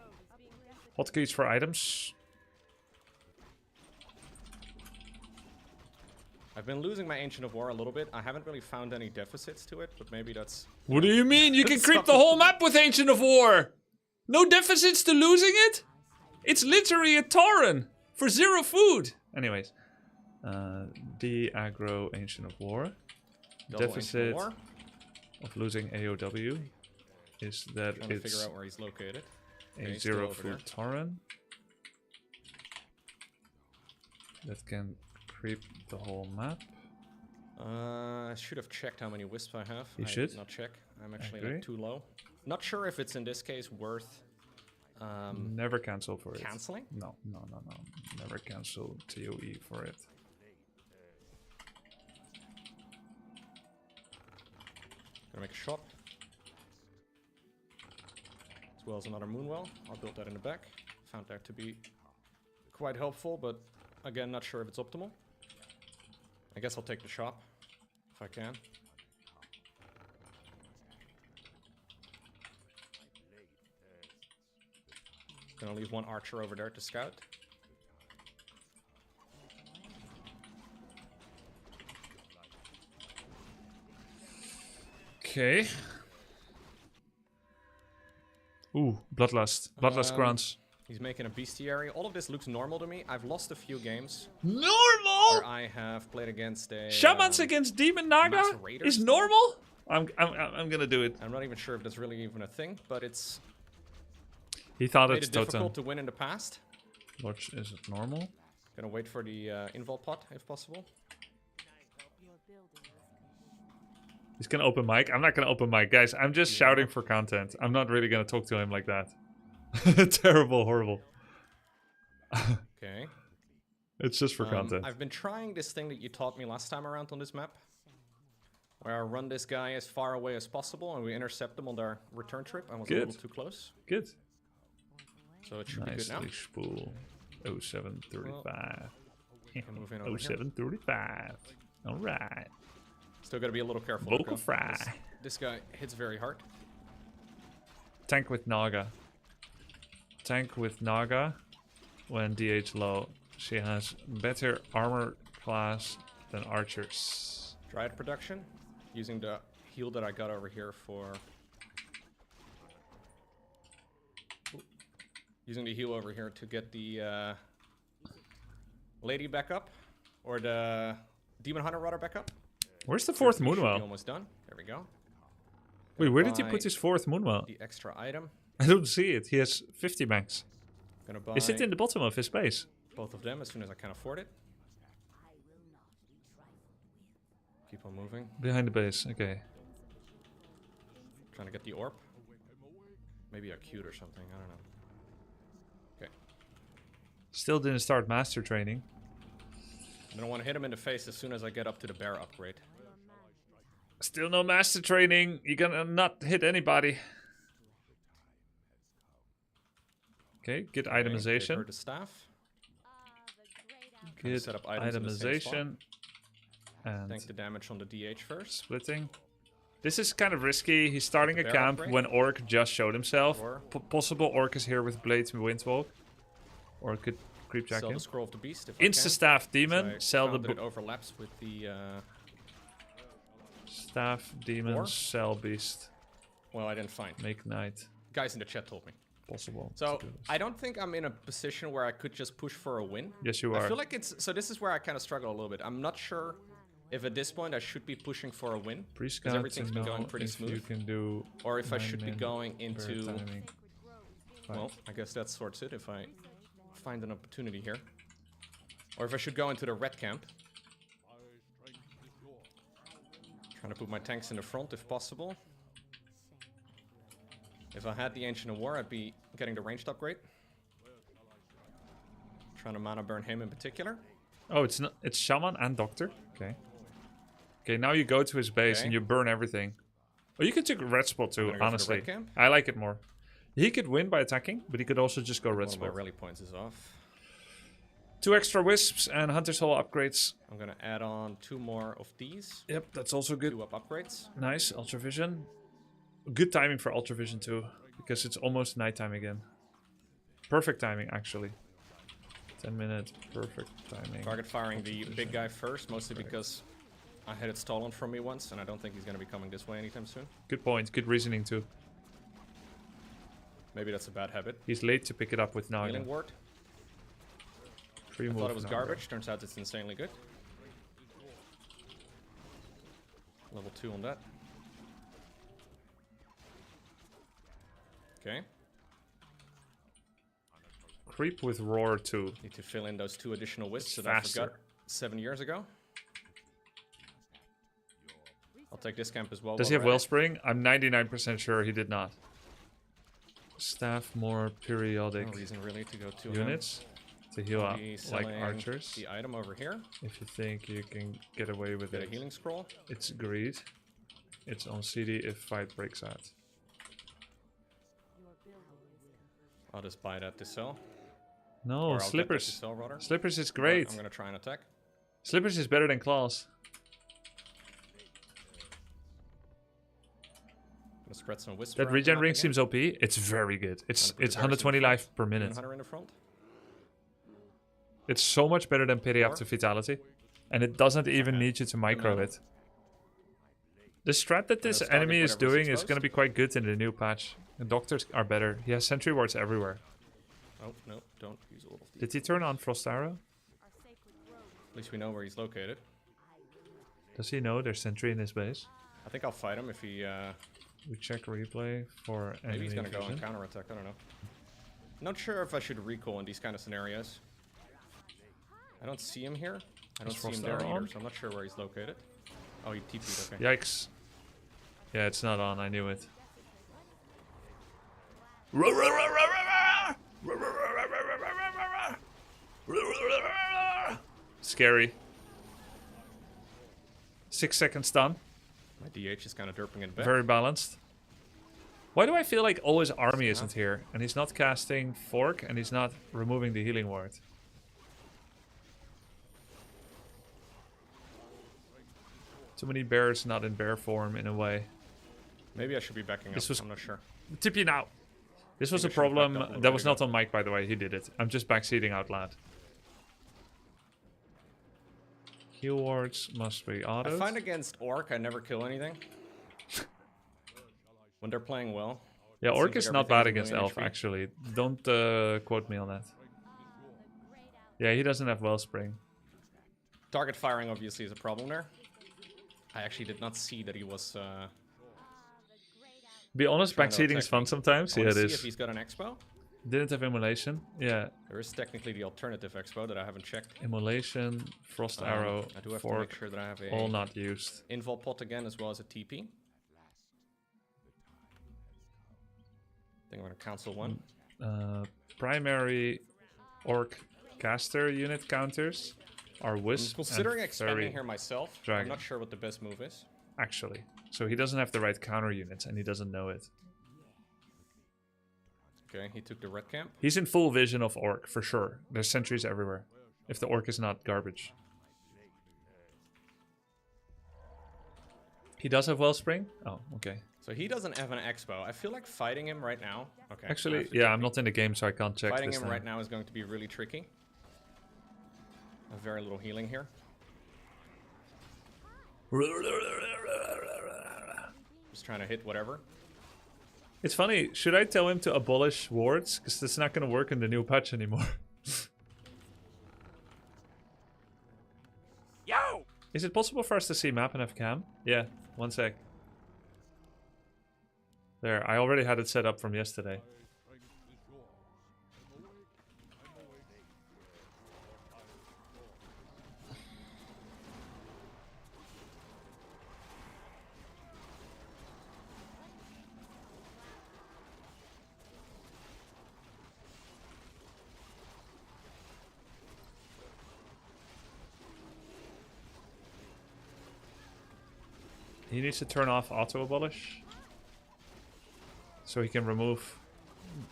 [SPEAKER 3] Hotkeys for items.
[SPEAKER 1] I've been losing my Ancient of War a little bit. I haven't really found any deficits to it, but maybe that's...
[SPEAKER 3] What do you mean? You can creep the whole map with Ancient of War! No deficits to losing it? It's literally a Tauren for 0 food! Anyways. De-aggro Ancient of War.
[SPEAKER 1] Double
[SPEAKER 3] Deficit
[SPEAKER 1] Ancient of War.
[SPEAKER 3] of losing AOW is that
[SPEAKER 1] Trying to
[SPEAKER 3] it's
[SPEAKER 1] figure out where he's located.
[SPEAKER 3] a
[SPEAKER 1] Okay, he's still
[SPEAKER 3] 0
[SPEAKER 1] over
[SPEAKER 3] food
[SPEAKER 1] there.
[SPEAKER 3] Tauren. That can creep the whole map.
[SPEAKER 1] I should have checked how many wisps I have.
[SPEAKER 3] You
[SPEAKER 1] I
[SPEAKER 3] should.
[SPEAKER 1] did not check. I'm actually
[SPEAKER 3] Agree.
[SPEAKER 1] like too low. Not sure if it's in this case worth
[SPEAKER 3] Never cancel for it.
[SPEAKER 1] canceling.
[SPEAKER 3] No. Never cancel TOE for it.
[SPEAKER 1] Gonna make a shop. As well as another Moonwell. I'll build that in the back. Found that to be quite helpful, but again, not sure if it's optimal. I guess I'll take the shop if I can. Gonna leave one archer over there to scout.
[SPEAKER 3] Okay. Ooh, Bloodlust. Bloodlust grunts.
[SPEAKER 1] He's making a bestiary. All of this looks normal to me. I've lost a few games
[SPEAKER 3] Normal?
[SPEAKER 1] where I have played against a
[SPEAKER 3] Shamans against Demon Naga
[SPEAKER 1] Mass Raiders?
[SPEAKER 3] is normal? I'm gonna do it.
[SPEAKER 1] I'm not even sure if that's really even a thing, but it's
[SPEAKER 3] He thought
[SPEAKER 1] made
[SPEAKER 3] it's
[SPEAKER 1] it
[SPEAKER 3] totem.
[SPEAKER 1] difficult to win in the past.
[SPEAKER 3] Watch, is it normal?
[SPEAKER 1] Gonna wait for the invul pot if possible.
[SPEAKER 3] He's gonna open mic. I'm not gonna open mic, guys. I'm just shouting for content. I'm not really gonna talk to him like that. Terrible, horrible.
[SPEAKER 1] Okay.
[SPEAKER 3] It's just for content.
[SPEAKER 1] I've been trying this thing that you taught me last time around on this map, where I run this guy as far away as possible and we intercept them on their return trip. I was a little too close,
[SPEAKER 3] Good.
[SPEAKER 1] so it should be good now.
[SPEAKER 3] Nicely spool. 0735.
[SPEAKER 1] Can move in over here.
[SPEAKER 3] 0735. Alright.
[SPEAKER 1] Still gotta be a little careful.
[SPEAKER 3] Vocal
[SPEAKER 1] Loco,
[SPEAKER 3] fry.
[SPEAKER 1] because This guy hits very hard.
[SPEAKER 3] Tank with Naga. Tank with Naga when DH low She has better armor class than archers.
[SPEAKER 1] Dryad production. Using the heal that I got over here for... Using the heal over here to get the lady back up. Or the demon hunter rather back up.
[SPEAKER 3] Where's the fourth
[SPEAKER 1] Should be
[SPEAKER 3] moonwell?
[SPEAKER 1] almost done. There we go.
[SPEAKER 3] Wait, where did he
[SPEAKER 1] Buy
[SPEAKER 3] put his fourth moonwell?
[SPEAKER 1] the extra item.
[SPEAKER 3] I don't see it. He has 50 banks.
[SPEAKER 1] Gonna buy
[SPEAKER 3] Is it in the bottom of his base?
[SPEAKER 1] both of them as soon as I can afford it. Keep on moving.
[SPEAKER 3] Behind the base, okay.
[SPEAKER 1] Trying to get the orb. Maybe a cute or something, I don't know. Okay.
[SPEAKER 3] Still didn't start master training.
[SPEAKER 1] I'm gonna want to hit him in the face as soon as I get up to the bear upgrade.
[SPEAKER 3] Still no master training. You're gonna not hit anybody. Okay, good
[SPEAKER 1] Okay,
[SPEAKER 3] itemization.
[SPEAKER 1] gave her the staff. Trying to
[SPEAKER 3] Good
[SPEAKER 1] set up items in the same spot.
[SPEAKER 3] itemization. And
[SPEAKER 1] Tank the damage on the DH first.
[SPEAKER 3] splitting. This is kind of risky. He's starting a
[SPEAKER 1] Bear
[SPEAKER 3] camp
[SPEAKER 1] upgrade.
[SPEAKER 3] when Orc just showed himself.
[SPEAKER 1] Or-
[SPEAKER 3] Possible Orc is here with Blades and Windwalk. Or could creepjack
[SPEAKER 1] Sell
[SPEAKER 3] him.
[SPEAKER 1] the scroll of the beast if I
[SPEAKER 3] Insta
[SPEAKER 1] can.
[SPEAKER 3] staff
[SPEAKER 1] So
[SPEAKER 3] demon.
[SPEAKER 1] I
[SPEAKER 3] Sell the
[SPEAKER 1] found that it
[SPEAKER 3] bo-
[SPEAKER 1] overlaps with the.
[SPEAKER 3] staff demon.
[SPEAKER 1] Or-
[SPEAKER 3] Sell beast.
[SPEAKER 1] Well, I didn't find.
[SPEAKER 3] Make knight.
[SPEAKER 1] Guys in the chat told me.
[SPEAKER 3] Possible.
[SPEAKER 1] So
[SPEAKER 3] to do this.
[SPEAKER 1] I don't think I'm in a position where I could just push for a win.
[SPEAKER 3] Yes, you
[SPEAKER 1] I
[SPEAKER 3] are.
[SPEAKER 1] feel like it's so. This is where I kind of struggle a little bit. I'm not sure if at this point I should be pushing for a win,
[SPEAKER 3] Pre-scout
[SPEAKER 1] everything's
[SPEAKER 3] to
[SPEAKER 1] been going
[SPEAKER 3] know
[SPEAKER 1] pretty
[SPEAKER 3] if
[SPEAKER 1] smooth.
[SPEAKER 3] You can do
[SPEAKER 1] or if I should be
[SPEAKER 3] 9 min
[SPEAKER 1] going
[SPEAKER 3] per
[SPEAKER 1] into.
[SPEAKER 3] timing.
[SPEAKER 1] Well, I guess that sorts it if I find an opportunity here, or if I should go into the red camp. Trying to put my tanks in the front if possible. If I had the Ancient of War, I'd be getting the ranged upgrade. Trying to mana burn him in particular.
[SPEAKER 3] Oh, it's not. It's shaman and doctor. Okay. Okay, now you go to his base
[SPEAKER 1] Okay.
[SPEAKER 3] and you burn everything. Oh, you could take red spot too.
[SPEAKER 1] gonna go for the
[SPEAKER 3] Honestly,
[SPEAKER 1] red camp.
[SPEAKER 3] I like it more. He could win by attacking, but he could also just go red
[SPEAKER 1] One of my
[SPEAKER 3] spot.
[SPEAKER 1] rally points is off.
[SPEAKER 3] 2 extra wisps and hunter's hall upgrades.
[SPEAKER 1] I'm gonna add on 2 more of these.
[SPEAKER 3] Yep, that's also good.
[SPEAKER 1] 2 up upgrades.
[SPEAKER 3] Nice ultra vision. Good timing for ultra vision too, because it's almost nighttime again. Perfect timing actually. 10 minutes, perfect timing.
[SPEAKER 1] Target firing the big guy first, mostly because I had it stolen from me once, and I don't think he's gonna be coming this way anytime soon.
[SPEAKER 3] Good point. Good reasoning too.
[SPEAKER 1] Maybe that's a bad habit.
[SPEAKER 3] He's late to pick it up with
[SPEAKER 1] Healing
[SPEAKER 3] Naga.
[SPEAKER 1] ward.
[SPEAKER 3] Free
[SPEAKER 1] I
[SPEAKER 3] move
[SPEAKER 1] thought it was
[SPEAKER 3] Naga.
[SPEAKER 1] garbage. Turns out it's insanely good. Level 2 on that. Okay.
[SPEAKER 3] Creep with roar too.
[SPEAKER 1] Need to fill in those 2 additional wisps
[SPEAKER 3] It's
[SPEAKER 1] that I forgot
[SPEAKER 3] faster.
[SPEAKER 1] 7 years ago. I'll take this camp as well.
[SPEAKER 3] Does he
[SPEAKER 1] while
[SPEAKER 3] have
[SPEAKER 1] we're at it.
[SPEAKER 3] Wellspring? I'm 99% sure he did not. Staff more periodic
[SPEAKER 1] No reason really to go to
[SPEAKER 3] units to heal
[SPEAKER 1] I'll
[SPEAKER 3] up
[SPEAKER 1] be
[SPEAKER 3] like
[SPEAKER 1] selling
[SPEAKER 3] archers.
[SPEAKER 1] The item over here.
[SPEAKER 3] If you think you can get away with
[SPEAKER 1] Get a
[SPEAKER 3] it.
[SPEAKER 1] healing scroll.
[SPEAKER 3] It's greed. It's on CD if fight breaks out.
[SPEAKER 1] I'll just buy that to sell.
[SPEAKER 3] No,
[SPEAKER 1] Or I'll get that to
[SPEAKER 3] Slippers.
[SPEAKER 1] sell, rather.
[SPEAKER 3] Slippers is
[SPEAKER 1] But
[SPEAKER 3] great.
[SPEAKER 1] I'm gonna try and attack.
[SPEAKER 3] Slippers is better than claws.
[SPEAKER 1] Gonna spread some wisps.
[SPEAKER 3] That
[SPEAKER 1] around the
[SPEAKER 3] regen
[SPEAKER 1] map
[SPEAKER 3] ring
[SPEAKER 1] again.
[SPEAKER 3] seems OP. It's very good. It's
[SPEAKER 1] Gonna put the
[SPEAKER 3] 120
[SPEAKER 1] Bears in
[SPEAKER 3] life per
[SPEAKER 1] Demon
[SPEAKER 3] minute.
[SPEAKER 1] Hunter in the front.
[SPEAKER 3] It's so much better than pity up
[SPEAKER 1] Or-
[SPEAKER 3] to vitality. And it doesn't even
[SPEAKER 1] Okay.
[SPEAKER 3] need you to micro
[SPEAKER 1] mana.
[SPEAKER 3] it. The strat that this
[SPEAKER 1] start
[SPEAKER 3] enemy
[SPEAKER 1] with
[SPEAKER 3] is
[SPEAKER 1] whatever's
[SPEAKER 3] doing is
[SPEAKER 1] exposed.
[SPEAKER 3] going to be quite good in the new patch. The doctors are better. He has sentry wards everywhere.
[SPEAKER 1] Oh no! Don't use all of these.
[SPEAKER 3] Did he turn on Frost Arrow?
[SPEAKER 1] At least we know where he's located.
[SPEAKER 3] Does he know there's sentry in his base?
[SPEAKER 1] I think I'll fight him if he.
[SPEAKER 3] We check replay for
[SPEAKER 1] Maybe
[SPEAKER 3] enemy
[SPEAKER 1] he's gonna go
[SPEAKER 3] vision.
[SPEAKER 1] on counterattack. I don't know. Not sure if I should recall in these kind of scenarios. I don't see him here. I don't
[SPEAKER 3] Is
[SPEAKER 1] see him
[SPEAKER 3] Frost
[SPEAKER 1] there
[SPEAKER 3] Arrow
[SPEAKER 1] either,
[SPEAKER 3] on?
[SPEAKER 1] so I'm not sure where he's located. Oh, he TP'd. Okay.
[SPEAKER 3] Yikes. Yeah, it's not on. I knew it. Scary. 6 second stun.
[SPEAKER 1] My DH is kind of derping it back.
[SPEAKER 3] Very balanced. Why do I feel like all his army isn't here? And he's not casting Fork and he's not removing the healing ward. Too many bears not in bear form in a way.
[SPEAKER 1] Maybe I should be backing
[SPEAKER 3] This
[SPEAKER 1] up.
[SPEAKER 3] was-
[SPEAKER 1] I'm not sure.
[SPEAKER 3] Tip you now. This was a
[SPEAKER 1] I should have backed up a
[SPEAKER 3] problem.
[SPEAKER 1] little
[SPEAKER 3] That
[SPEAKER 1] bit
[SPEAKER 3] was
[SPEAKER 1] ago.
[SPEAKER 3] not on mic, by the way. He did it. I'm just backseating out loud. Heal wards must be
[SPEAKER 1] I
[SPEAKER 3] autoed.
[SPEAKER 1] find against Orc, I never kill anything. When they're playing well.
[SPEAKER 3] Yeah,
[SPEAKER 1] It
[SPEAKER 3] Orc
[SPEAKER 1] seems
[SPEAKER 3] is
[SPEAKER 1] like
[SPEAKER 3] not bad
[SPEAKER 1] everything's
[SPEAKER 3] against
[SPEAKER 1] a million
[SPEAKER 3] Elf,
[SPEAKER 1] HP.
[SPEAKER 3] actually. Don't quote me on that. Yeah, he doesn't have Wellspring.
[SPEAKER 1] Target firing obviously is a problem there. I actually did not see that he was
[SPEAKER 3] Be honest,
[SPEAKER 1] trying to
[SPEAKER 3] backseating
[SPEAKER 1] attack
[SPEAKER 3] is fun
[SPEAKER 1] me.
[SPEAKER 3] sometimes.
[SPEAKER 1] I
[SPEAKER 3] Yeah,
[SPEAKER 1] want
[SPEAKER 3] it
[SPEAKER 1] to see if
[SPEAKER 3] is.
[SPEAKER 1] he's got an expo.
[SPEAKER 3] Didn't have Immolation. Yeah.
[SPEAKER 1] There is technically the alternative expo that I haven't checked.
[SPEAKER 3] Immolation, Frost Arrow,
[SPEAKER 1] I do have to
[SPEAKER 3] Fork,
[SPEAKER 1] make sure that I have a
[SPEAKER 3] all not used.
[SPEAKER 1] invul pot again as well as a TP. I think I'm gonna cancel one.
[SPEAKER 3] Primary Orc caster unit counters are
[SPEAKER 1] I'm
[SPEAKER 3] Wisp
[SPEAKER 1] considering
[SPEAKER 3] and
[SPEAKER 1] expanding
[SPEAKER 3] Fairy
[SPEAKER 1] here myself. I'm
[SPEAKER 3] Dragon.
[SPEAKER 1] not sure what the best move is.
[SPEAKER 3] Actually. So he doesn't have the right counter units and he doesn't know it.
[SPEAKER 1] Okay, he took the red camp.
[SPEAKER 3] He's in full vision of Orc, for sure. There's sentries everywhere. If the Orc is not garbage. He does have Wellspring? Oh, okay.
[SPEAKER 1] So he doesn't have an expo. I feel like fighting him right now. Okay. I
[SPEAKER 3] Actually,
[SPEAKER 1] have to
[SPEAKER 3] yeah,
[SPEAKER 1] check
[SPEAKER 3] I'm
[SPEAKER 1] me.
[SPEAKER 3] not in the game, so I can't check
[SPEAKER 1] Fighting
[SPEAKER 3] this
[SPEAKER 1] him
[SPEAKER 3] time.
[SPEAKER 1] right now is going to be really tricky. I have very little healing here. Just trying to hit whatever.
[SPEAKER 3] It's funny, should I tell him to abolish wards? Because that's not going to work in the new patch anymore.
[SPEAKER 4] Yo!
[SPEAKER 3] Is it possible for us to see map and have cam? Yeah, one sec. There, I already had it set up from yesterday. He needs to turn off auto abolish so he can remove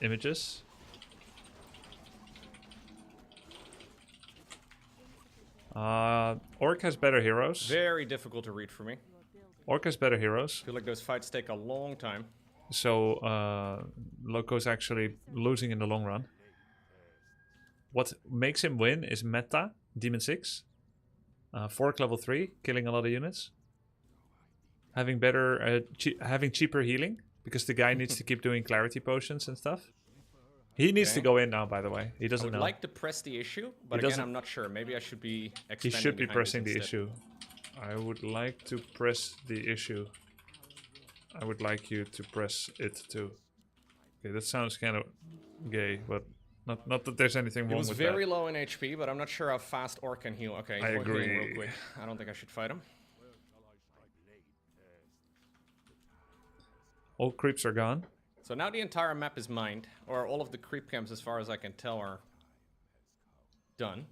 [SPEAKER 3] images. Orc has better heroes.
[SPEAKER 1] Very difficult to read for me.
[SPEAKER 3] Orc has better heroes.
[SPEAKER 1] I feel like those fights take a long time.
[SPEAKER 3] So Loco's actually losing in the long run. What makes him win is meta, Demon 6. Fork level 3, killing a lot of units. Having better, having cheaper healing, because the guy needs to keep doing clarity potions and stuff. He needs to go in now, by the way. He
[SPEAKER 1] I
[SPEAKER 3] doesn't
[SPEAKER 1] would
[SPEAKER 3] know.
[SPEAKER 1] like to press the issue, but again, I'm not sure. Maybe I should be
[SPEAKER 3] He
[SPEAKER 1] expanding
[SPEAKER 3] should be
[SPEAKER 1] behind
[SPEAKER 3] pressing
[SPEAKER 1] this
[SPEAKER 3] the
[SPEAKER 1] instead.
[SPEAKER 3] issue. I would like to press the issue. I would like you to press it too. Okay, that sounds kind of gay, but not that there's anything
[SPEAKER 1] He
[SPEAKER 3] wrong
[SPEAKER 1] was
[SPEAKER 3] with
[SPEAKER 1] very
[SPEAKER 3] that.
[SPEAKER 1] low in HP, but I'm not sure how fast Orc can heal. Okay, he's
[SPEAKER 3] I
[SPEAKER 1] healing
[SPEAKER 3] agree.
[SPEAKER 1] real quick. I don't think I should fight him.
[SPEAKER 3] All creeps are gone.
[SPEAKER 1] So now the entire map is mined, or all of the creep camps, as far as I can tell, are done.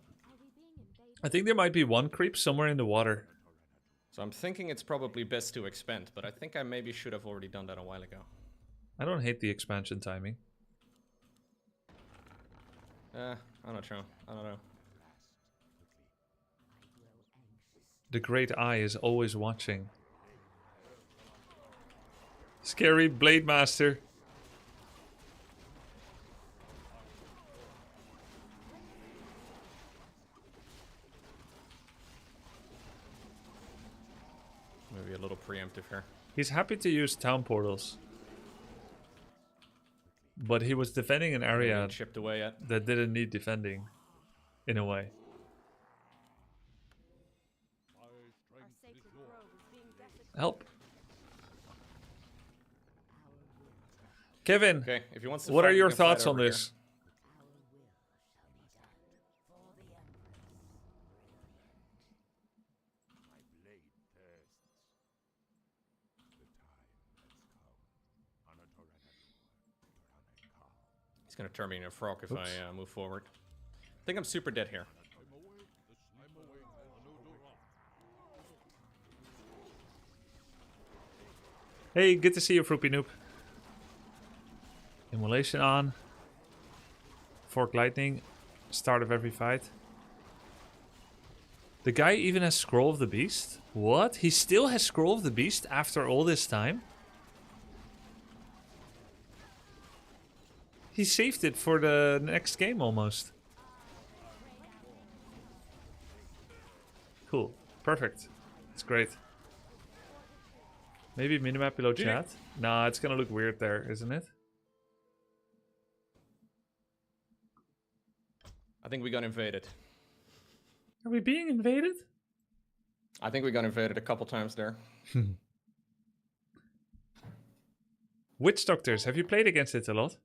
[SPEAKER 3] I think there might be one creep somewhere in the water.
[SPEAKER 1] So I'm thinking it's probably best to expand, but I think I maybe should have already done that a while ago.
[SPEAKER 3] I don't hate the expansion timing.
[SPEAKER 1] I'm not sure. I don't know.
[SPEAKER 3] The Great Eye is always watching. Scary Blade Master.
[SPEAKER 1] Maybe a little preemptive here.
[SPEAKER 3] He's happy to use town portals. But he was defending an area
[SPEAKER 1] Haven't chipped away yet.
[SPEAKER 3] that didn't need defending, in a way. Help. Kevin,
[SPEAKER 1] Okay, if he wants to
[SPEAKER 3] what
[SPEAKER 1] fight,
[SPEAKER 3] are
[SPEAKER 1] we
[SPEAKER 3] your
[SPEAKER 1] can fight
[SPEAKER 3] thoughts on
[SPEAKER 1] over here.
[SPEAKER 3] this?
[SPEAKER 1] He's gonna turn me into a frog if
[SPEAKER 3] Oops.
[SPEAKER 1] I move forward. I think I'm super dead here.
[SPEAKER 3] Hey, good to see you, Froopy Noob. Immolation on. Fork Lightning. Start of every fight. The guy even has Scroll of the Beast? What? He still has Scroll of the Beast after all this time? He saved it for the next game almost. Cool. Perfect. It's great. Maybe minimap below chat? Nah, it's gonna look weird there, isn't it?
[SPEAKER 1] I think we got invaded.
[SPEAKER 3] Are we being invaded?
[SPEAKER 1] I think we got invaded a couple times there.
[SPEAKER 3] Witch Doctors, have you played against it a lot?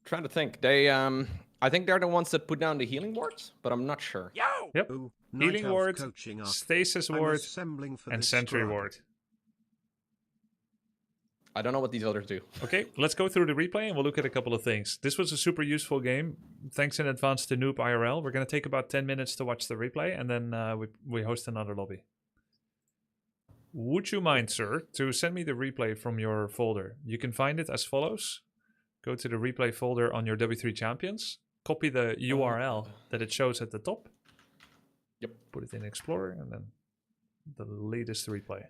[SPEAKER 1] Trying to think. They I think they're the ones that put down the healing wards, but I'm not sure.
[SPEAKER 3] Yep.
[SPEAKER 2] Ooh,
[SPEAKER 3] Healing
[SPEAKER 2] Night Elf
[SPEAKER 3] ward,
[SPEAKER 2] coaching up.
[SPEAKER 3] Stasis
[SPEAKER 2] I'm
[SPEAKER 3] ward,
[SPEAKER 2] assembling for
[SPEAKER 3] and
[SPEAKER 2] this
[SPEAKER 3] Sentry
[SPEAKER 2] scrub.
[SPEAKER 3] ward.
[SPEAKER 1] I don't know what these others do.
[SPEAKER 3] Okay, let's go through the replay and we'll look at a couple of things. This was a super useful game. Thanks in advance to Noob IRL. We're going to take about 10 minutes to watch the replay and then we host another lobby. Would you mind, sir, to send me the replay from your folder? You can find it as follows. Go to the replay folder on your W3 Champions. Copy the URL that it shows at the top.
[SPEAKER 1] Yep.
[SPEAKER 3] Put it in Explorer and then the latest replay.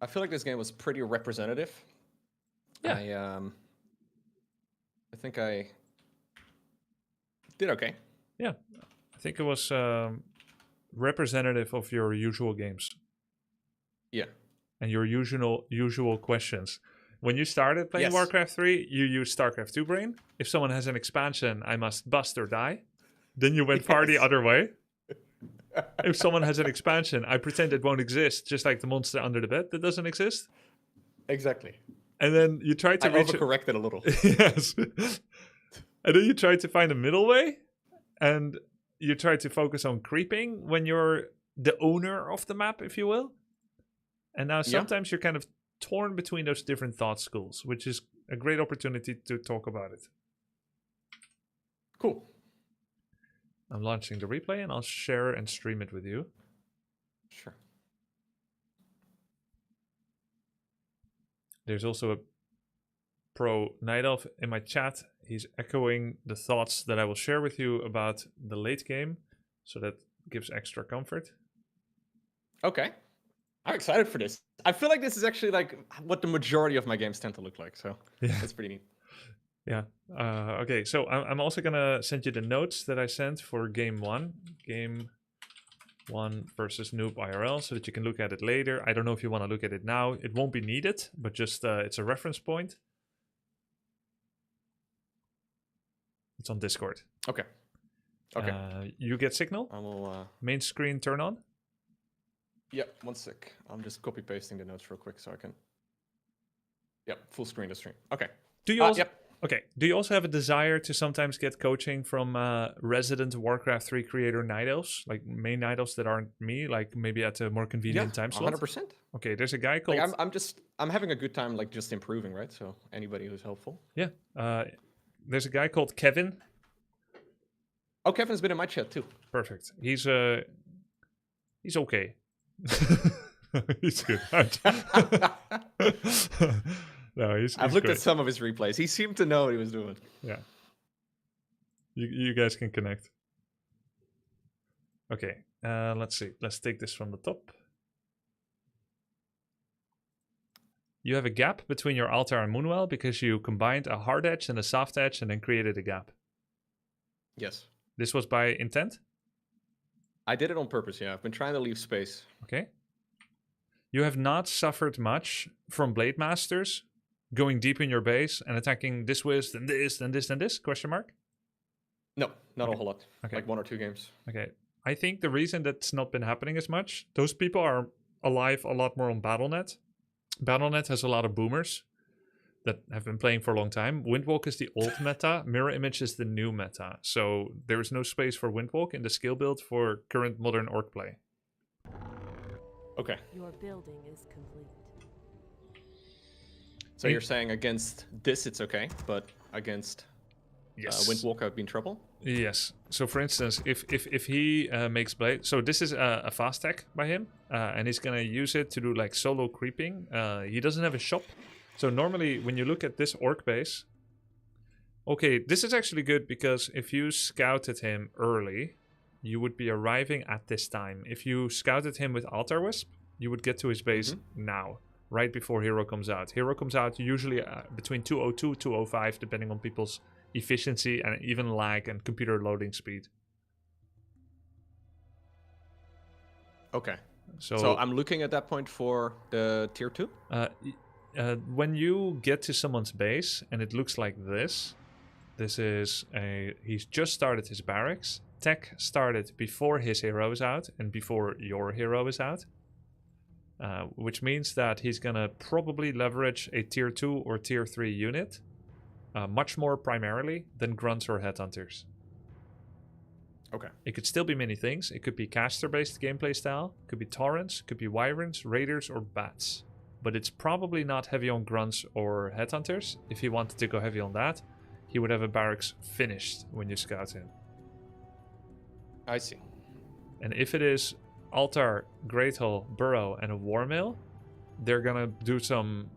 [SPEAKER 1] I feel like this game was pretty representative.
[SPEAKER 3] Yeah.
[SPEAKER 1] I think I did okay.
[SPEAKER 3] Yeah. I think it was representative of your usual games.
[SPEAKER 1] Yeah.
[SPEAKER 3] And your usual questions. When you started playing Warcraft 3, you used StarCraft 2 brain. If someone has an expansion, I must bust or die. Then you went far the other way. If someone has an expansion, I pretend it won't exist, just like the monster under the bed that doesn't exist.
[SPEAKER 1] Exactly.
[SPEAKER 3] And then you try to
[SPEAKER 1] overcorrected a little.
[SPEAKER 3] Yes. And then you try to find a middle way, and you try to focus on creeping when you're the owner of the map, if you will. And now sometimes you're kind of torn between those different thought schools, which is a great opportunity to talk about it.
[SPEAKER 1] Cool.
[SPEAKER 3] I'm launching the replay and I'll share and stream it with you.
[SPEAKER 1] Sure.
[SPEAKER 3] There's also a pro Night Elf in my chat. He's echoing the thoughts that I will share with you about the late game, so that gives extra comfort.
[SPEAKER 1] Okay. I'm excited for this. I feel like this is actually like what the majority of my games tend to look like, so that's pretty neat.
[SPEAKER 3] Yeah. Okay, so I'm also going to send you the notes that I sent for Game 1. Game 1 versus Noob IRL, so that you can look at it later. I don't know if you want to look at it now. It won't be needed, but just it's a reference point. It's on Discord.
[SPEAKER 1] Okay. Okay.
[SPEAKER 3] You get signal?
[SPEAKER 1] I will...
[SPEAKER 3] Main screen turn on?
[SPEAKER 1] Yep, one sec. I'm just copy-pasting the notes real quick so I can... Yep, full screen to stream. Okay.
[SPEAKER 3] Do you also...
[SPEAKER 1] Yep.
[SPEAKER 3] Okay. Do you also have a desire to sometimes get coaching from resident Warcraft 3 creator Night Elves? Like main Night Elves that aren't me? Like maybe at a more convenient time slot?
[SPEAKER 1] 100%.
[SPEAKER 3] Okay, there's a guy called...
[SPEAKER 1] Like I'm having a good time like just improving, right? So anybody who's helpful.
[SPEAKER 3] Yeah. There's a guy called Kevin.
[SPEAKER 1] Oh, Kevin's been in my chat too.
[SPEAKER 3] Perfect. He's okay. He's good. No,
[SPEAKER 1] I've looked
[SPEAKER 3] great.
[SPEAKER 1] at some of his replays. He seemed to know what he was doing.
[SPEAKER 3] Yeah. You guys can connect. Okay. Let's see. Let's take this from the top. You have a gap between your altar and Moonwell because you combined a hard edge and a soft edge and then created a gap.
[SPEAKER 1] Yes.
[SPEAKER 3] This was by intent?
[SPEAKER 1] I did it on purpose, yeah. I've been trying to leave space.
[SPEAKER 3] Okay. You have not suffered much from Blade Masters going deep in your base and attacking this wiz, then this, then this, then this? Question mark?
[SPEAKER 1] No, not a whole lot.
[SPEAKER 3] Okay.
[SPEAKER 1] Like 1 or 2 games.
[SPEAKER 3] Okay. I think the reason that's not been happening as much, those people are alive a lot more on Battle.net. Battle.net has a lot of boomers that have been playing for a long time. Windwalk is the old meta. Mirror Image is the new meta. So there is no space for Windwalk in the skill build for current modern orc play.
[SPEAKER 1] Okay.
[SPEAKER 4] Your building is complete.
[SPEAKER 1] So you're saying against this it's okay, but against Windwalk I'd be in trouble?
[SPEAKER 3] Yes. So for instance, if he makes Blade... So this is a fast tech by him, and he's going to use it to do like solo creeping. He doesn't have a shop. So normally when you look at this orc base... Okay, this is actually good because if you scouted him early, you would be arriving at this time. If you scouted him with Altar Wisp, you would get to his base now, right before Hero comes out. Hero comes out usually between 2:02, 2:05, depending on people's efficiency and even lag and computer loading speed.
[SPEAKER 1] Okay.
[SPEAKER 3] So,
[SPEAKER 1] So I'm looking at that point for the tier 2?
[SPEAKER 3] when you get to someone's base and it looks like this, he's just started his barracks. Tech started before his hero is out and before your hero is out. Which means that he's gonna probably leverage a tier 2 or tier 3 unit much more primarily than grunts or headhunters.
[SPEAKER 1] Okay.
[SPEAKER 3] It could still be many things. It could be caster-based gameplay style, could be torrents, could be wyverns, raiders, or bats. But it's probably not heavy on grunts or headhunters. If he wanted to go heavy on that, he would have a barracks finished when you scout him.
[SPEAKER 1] I see.
[SPEAKER 3] And if it is altar, great hall, burrow, and a war mill, they're gonna do some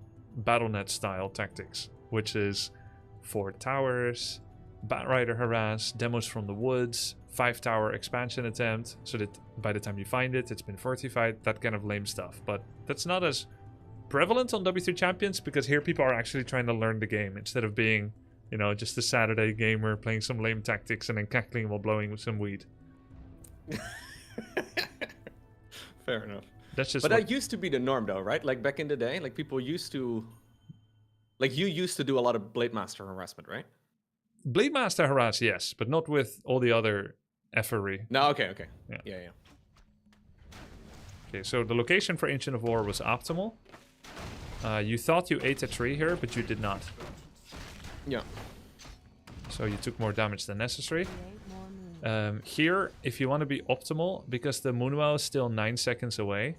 [SPEAKER 3] BattleNet style tactics, which is 4 towers, bat rider harass, demos from the woods, 5 tower expansion attempt, so that by the time you find it, it's been fortified, that kind of lame stuff. But that's not as prevalent on W3 Champions because here people are actually trying to learn the game instead of being, you know, just a Saturday gamer playing some lame tactics and then cackling while blowing with some weed.
[SPEAKER 1] Fair enough.
[SPEAKER 3] That's just.
[SPEAKER 1] But that used to be the norm, though, right? Like back in the day, like people used to, like you used to do a lot of Blade Master harassment, right?
[SPEAKER 3] Blade Master harass, yes, but not with all the other effery.
[SPEAKER 1] No, okay.
[SPEAKER 3] Yeah.
[SPEAKER 1] Yeah.
[SPEAKER 3] Okay, so the location for Ancient of War was optimal. You thought you ate a tree here, but you did not.
[SPEAKER 1] Yeah.
[SPEAKER 3] So you took more damage than necessary.
[SPEAKER 4] Create more moon.
[SPEAKER 3] Here, if you want to be optimal, because the Moonwell is still 9 seconds away,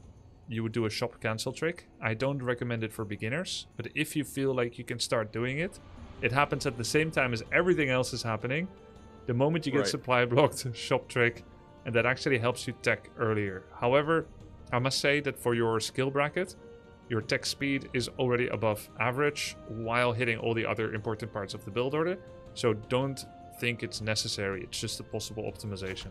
[SPEAKER 3] you would do a shop cancel trick. I don't recommend it for beginners, but if you feel like you can start doing it, it happens at the same time as everything else is happening. The moment you get supply blocked, shop trick, and that actually helps you tech earlier. However, I must say that for your skill bracket, your tech speed is already above average while hitting all the other important parts of the build order. So don't think it's necessary. It's just a possible optimization.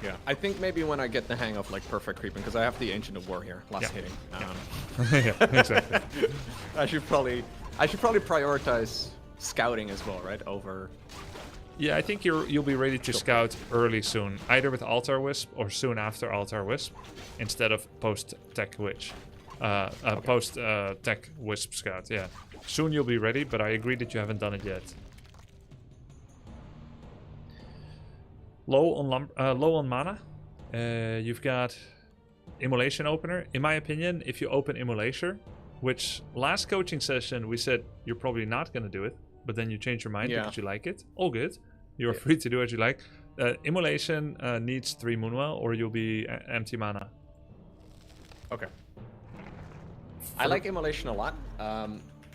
[SPEAKER 1] Yeah. I think maybe when I get the hang of like perfect creeping, because I have the Ancient of War here, last hitting.
[SPEAKER 3] Yeah, exactly.
[SPEAKER 1] I should probably prioritize scouting as well, right? Over.
[SPEAKER 3] Yeah, I think you'll be ready to scout early soon, either with Altar Wisp or soon after Altar Wisp, instead of post Tech Witch, post Tech Wisp Scout. Yeah, soon you'll be ready, but I agree that you haven't done it yet. Low on mana. You've got Immolation Opener. In my opinion, if you open Immolation, which last coaching session we said you're probably not going to do it, but then you change your mind because you like it. All good. You're free to do as you like. Immolation needs 3 Moonwell or you'll be empty mana.
[SPEAKER 1] Okay. I like Immolation a lot.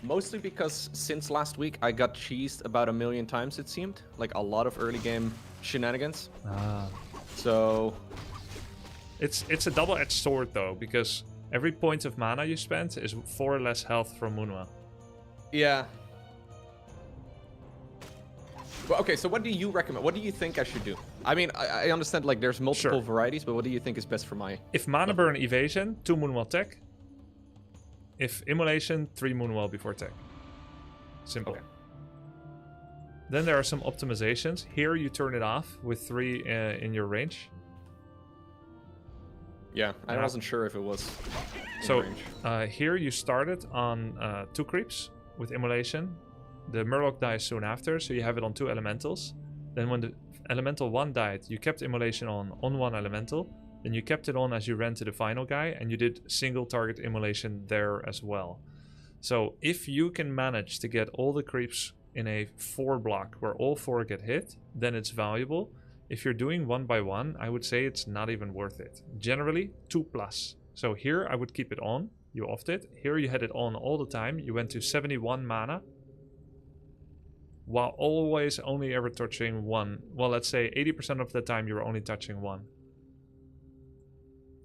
[SPEAKER 1] Mostly because since last week I got cheesed about 1 million times, it seemed. Like a lot of early game shenanigans. So
[SPEAKER 3] it's a double-edged sword though, because every point of mana you spend is 4 less health from Moonwell.
[SPEAKER 1] Yeah. Well, okay, so what do you recommend? What do you think I should do? I mean, I understand like there's multiple varieties, but what do you think is best for my...
[SPEAKER 3] If mana burn evasion, 2 Moonwell tech. If immolation, 3 Moonwell before tech. Simple.
[SPEAKER 1] Okay.
[SPEAKER 3] Then there are some optimizations. Here you turn it off with 3 in your range.
[SPEAKER 1] Yeah, I wasn't sure if it was in
[SPEAKER 3] so
[SPEAKER 1] range.
[SPEAKER 3] Here you started on 2 creeps with immolation. The Murloc dies soon after, so you have it on 2 elementals. Then when the elemental 1 died, you kept immolation on 1 elemental. Then you kept it on as you ran to the final guy, and you did single target immolation there as well. So if you can manage to get all the creeps in a 4 block where all 4 get hit, then it's valuable. If you're doing 1 by 1, I would say it's not even worth it. Generally, 2+. So here I would keep it on. You offed it. Here you had it on all the time. You went to 71 mana. While always only ever touching 1. Well, let's say 80% of the time you were only touching 1.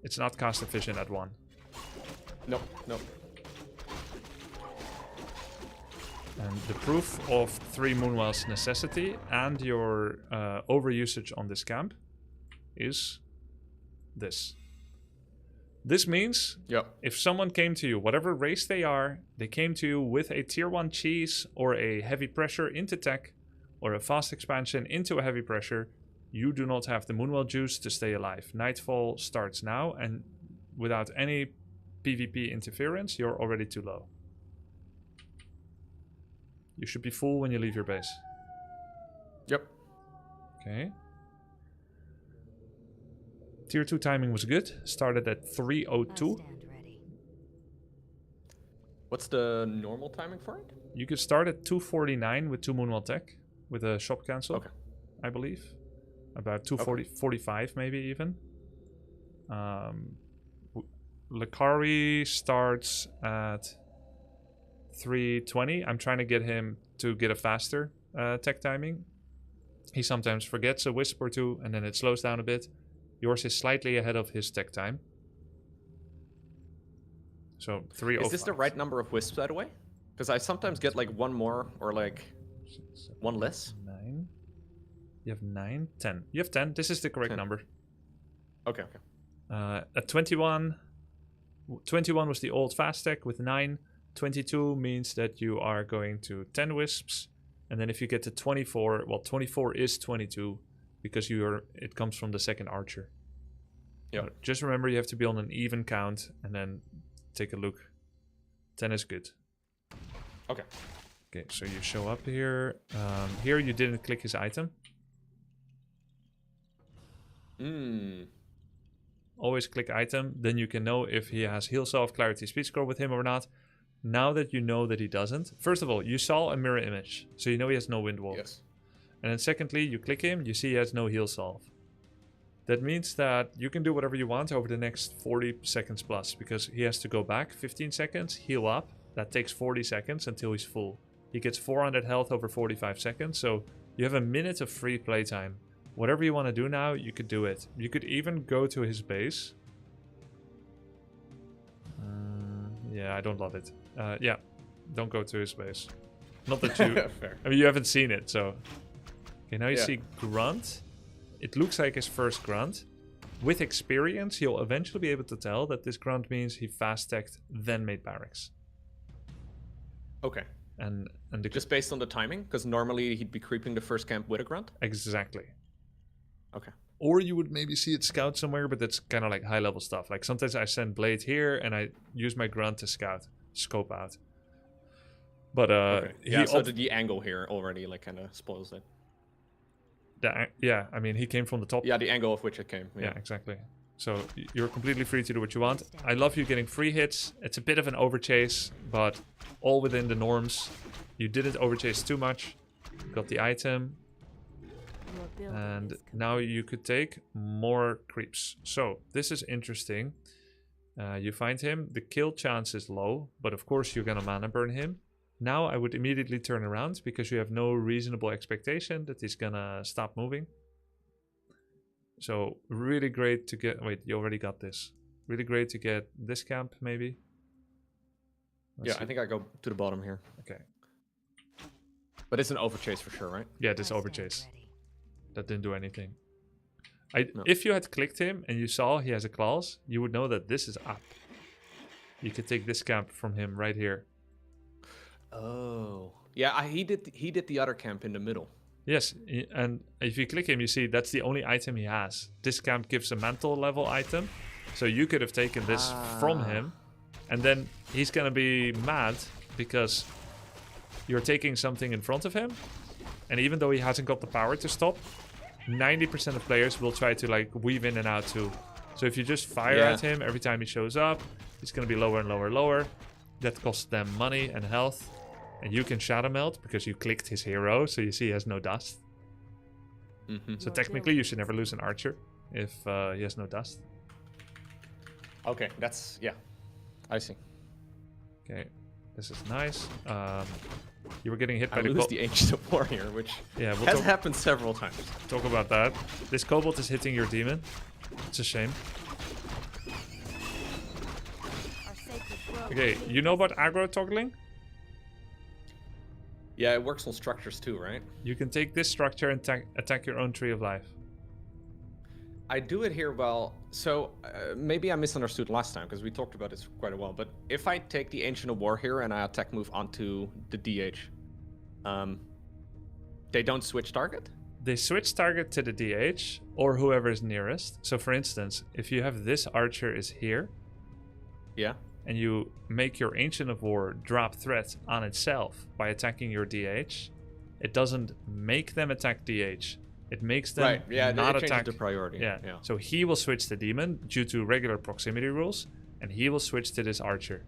[SPEAKER 3] It's not cost efficient at 1.
[SPEAKER 1] Nope.
[SPEAKER 3] And the proof of 3 Moonwell's necessity and your overusage on this camp is this. This means
[SPEAKER 1] Yep.
[SPEAKER 3] if someone came to you, whatever race they are, they came to you with a tier 1 cheese or a heavy pressure into tech or a fast expansion into a heavy pressure, you do not have the Moonwell juice to stay alive. Nightfall starts now, and without any PvP interference, you're already too low. You should be full when you leave your base.
[SPEAKER 1] Yep.
[SPEAKER 3] Okay. Tier 2 timing was good. Started at 3:02.
[SPEAKER 4] Stand ready.
[SPEAKER 1] What's the normal timing for it?
[SPEAKER 3] You could start at 2:49 with 2 Moonwell tech with a shop cancel.
[SPEAKER 1] Okay.
[SPEAKER 3] I believe. About 2:45 maybe even. Lakari starts at 3:20. I'm trying to get him to get a faster tech timing. He sometimes forgets a wisp or two and then it slows down a bit. Yours is slightly ahead of his tech time. So 3:05.
[SPEAKER 1] Is this the right number of wisps, by the way? Because I sometimes get like one more or like one less.
[SPEAKER 3] 9. You have 9, 10. You have 10. This is the correct
[SPEAKER 1] 10.
[SPEAKER 3] number.
[SPEAKER 1] Okay, okay.
[SPEAKER 3] At 21, 21 was the old fast tech with 9. 22 means that you are going to 10 wisps. And then if you get to 24, well, 24 is 22 because it comes from the second archer.
[SPEAKER 1] Yeah.
[SPEAKER 3] Just remember you have to be on an even count and then take a look. 10 is good.
[SPEAKER 1] Okay.
[SPEAKER 3] Okay, so you show up here. Here you didn't click his item. Always click item, then you can know if he has heal self, clarity, speed scroll with him or not. Now that you know that he doesn't, first of all, you saw a mirror image, so you know he has no wind wall.
[SPEAKER 1] Yes.
[SPEAKER 3] And then secondly, you click him, you see he has no heal salve. That means that you can do whatever you want over the next 40 seconds plus, because he has to go back 15 seconds, heal up. That takes 40 seconds until he's full. He gets 400 health over 45 seconds, so you have a minute of free playtime. Whatever you want to do now, you could do it. You could even go to his base. Yeah, I don't love it. Yeah, don't go to his base. Not that you...
[SPEAKER 1] Fair.
[SPEAKER 3] I mean, you haven't seen it, so... Okay, now you
[SPEAKER 1] Yeah.
[SPEAKER 3] see Grunt. It looks like his first Grunt. With experience, you'll eventually be able to tell that this Grunt means he fast-teched, then made barracks.
[SPEAKER 1] Okay.
[SPEAKER 3] And the...
[SPEAKER 1] Just based on the timing? Because normally he'd be creeping the first camp with a grunt?
[SPEAKER 3] Exactly.
[SPEAKER 1] Okay.
[SPEAKER 3] Or you would maybe see it scout somewhere, but that's kind of like high-level stuff. Like sometimes I send Blade here, and I use my Grunt to scope out. But
[SPEAKER 1] Okay. Yeah, so the angle here already like kind of spoils it.
[SPEAKER 3] yeah, I mean, he came from the top.
[SPEAKER 1] Yeah, the angle of which it came.
[SPEAKER 3] Yeah, exactly. So you're completely free to do what you want. I love you getting free hits. It's a bit of an overchase, but all within the norms. You didn't overchase too much. You got the item.
[SPEAKER 4] Your building
[SPEAKER 3] And
[SPEAKER 4] is
[SPEAKER 3] now you could take more creeps. So this is interesting. You find him. The kill chance is low, but of course you're gonna mana burn him. Now I would immediately turn around because you have no reasonable expectation that he's gonna stop moving. So really great to get... Wait, you already got this. Really great to get this camp, maybe. Let's
[SPEAKER 1] Yeah,
[SPEAKER 3] see.
[SPEAKER 1] I think I go to the bottom here.
[SPEAKER 3] Okay.
[SPEAKER 1] But it's an overchase for sure, right?
[SPEAKER 3] Yeah, this
[SPEAKER 4] stand
[SPEAKER 3] overchase.
[SPEAKER 4] ready.
[SPEAKER 3] That didn't do anything.
[SPEAKER 1] No.
[SPEAKER 3] If you had clicked him and you saw he has a clause, you would know that this is up. You could take this camp from him right here.
[SPEAKER 1] Oh. Yeah, he did the other camp in the middle.
[SPEAKER 3] Yes, and if you click him, you see that's the only item he has. This camp gives a mantle level item. So you could have taken this from him. And then he's going to be mad because you're taking something in front of him. And even though he hasn't got the power to stop, 90% of players will try to like weave in and out too. So if you just fire at him every time he shows up, it's going to be lower and lower and lower. That costs them money and health. And you can shadow melt because you clicked his hero, so you see he has no dust. So technically you should never lose an archer if he has no dust.
[SPEAKER 1] Okay, that's... Yeah. I see.
[SPEAKER 3] Okay, this is nice. You were getting hit
[SPEAKER 1] I
[SPEAKER 3] by the
[SPEAKER 1] lose the Ancient of Warrior, which
[SPEAKER 3] Yeah, we'll
[SPEAKER 1] has happened several times.
[SPEAKER 3] talk about that. This kobold is hitting your demon. It's a shame.
[SPEAKER 4] Our sacred grove
[SPEAKER 3] Okay,
[SPEAKER 4] is
[SPEAKER 3] you know about aggro toggling?
[SPEAKER 1] Yeah, it works on structures too, right?
[SPEAKER 3] You can take this structure and attack your own tree of life.
[SPEAKER 1] I do it here well. So maybe I misunderstood last time because we talked about this quite a while. But if I take the Ancient of War here and I attack move onto the DH, they don't switch target?
[SPEAKER 3] They switch target to the DH or whoever is nearest. So for instance, if you have this archer is here,
[SPEAKER 1] Yeah.
[SPEAKER 3] and you make your Ancient of War drop threat on itself by attacking your DH, it doesn't make them attack DH. It makes them
[SPEAKER 1] Right. Yeah.
[SPEAKER 3] not
[SPEAKER 1] it changes
[SPEAKER 3] attack
[SPEAKER 1] the priority.
[SPEAKER 3] Yeah.
[SPEAKER 1] Yeah.
[SPEAKER 3] So he will switch to demon due to regular proximity rules, and he will switch to this archer.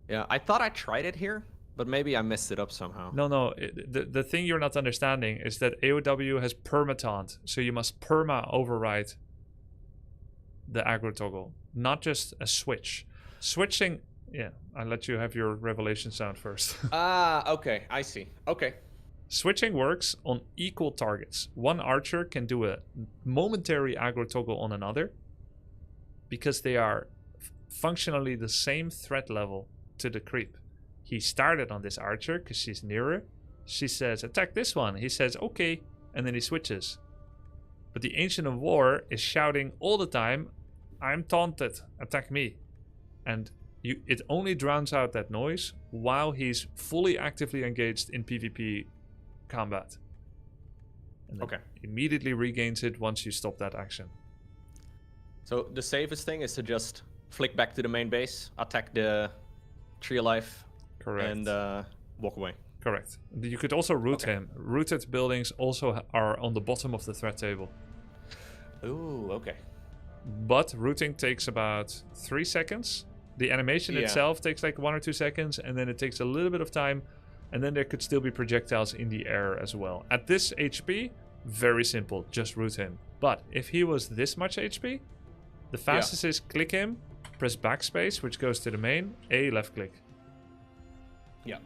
[SPEAKER 1] Yeah. I thought I tried it here, but maybe I messed it up somehow.
[SPEAKER 3] No. The thing you're not understanding is that AOW has permataunt, so you must perma override the aggro toggle, not just a switch. Switching. Yeah, I'll let you have your revelation sound first.
[SPEAKER 1] Ah. Okay. I see. Okay.
[SPEAKER 3] Switching works on equal targets. One archer can do a momentary aggro toggle on another because they are functionally the same threat level to the creep. He started on this archer because she's nearer. She says, attack this one. He says, okay, and then he switches. But the Ancient of War is shouting all the time, I'm taunted, attack me. And it only drowns out that noise while he's fully actively engaged in PvP combat. And then
[SPEAKER 1] Okay.
[SPEAKER 3] immediately regains it once you stop that action.
[SPEAKER 1] So the safest thing is to just flick back to the main base, attack the tree alive,
[SPEAKER 3] Correct.
[SPEAKER 1] and walk away.
[SPEAKER 3] Correct. You could also root
[SPEAKER 1] Okay.
[SPEAKER 3] him. Rooted buildings also are on the bottom of the threat table.
[SPEAKER 1] Ooh, okay.
[SPEAKER 3] But rooting takes about 3 seconds. The animation
[SPEAKER 1] Yeah.
[SPEAKER 3] itself takes like 1 or 2 seconds, and then it takes a little bit of time, and then there could still be projectiles in the air as well. At this HP, very simple, just root him. But if he was this much HP, the fastest is click him, press backspace, which goes to the main, A left click.
[SPEAKER 1] Yeah.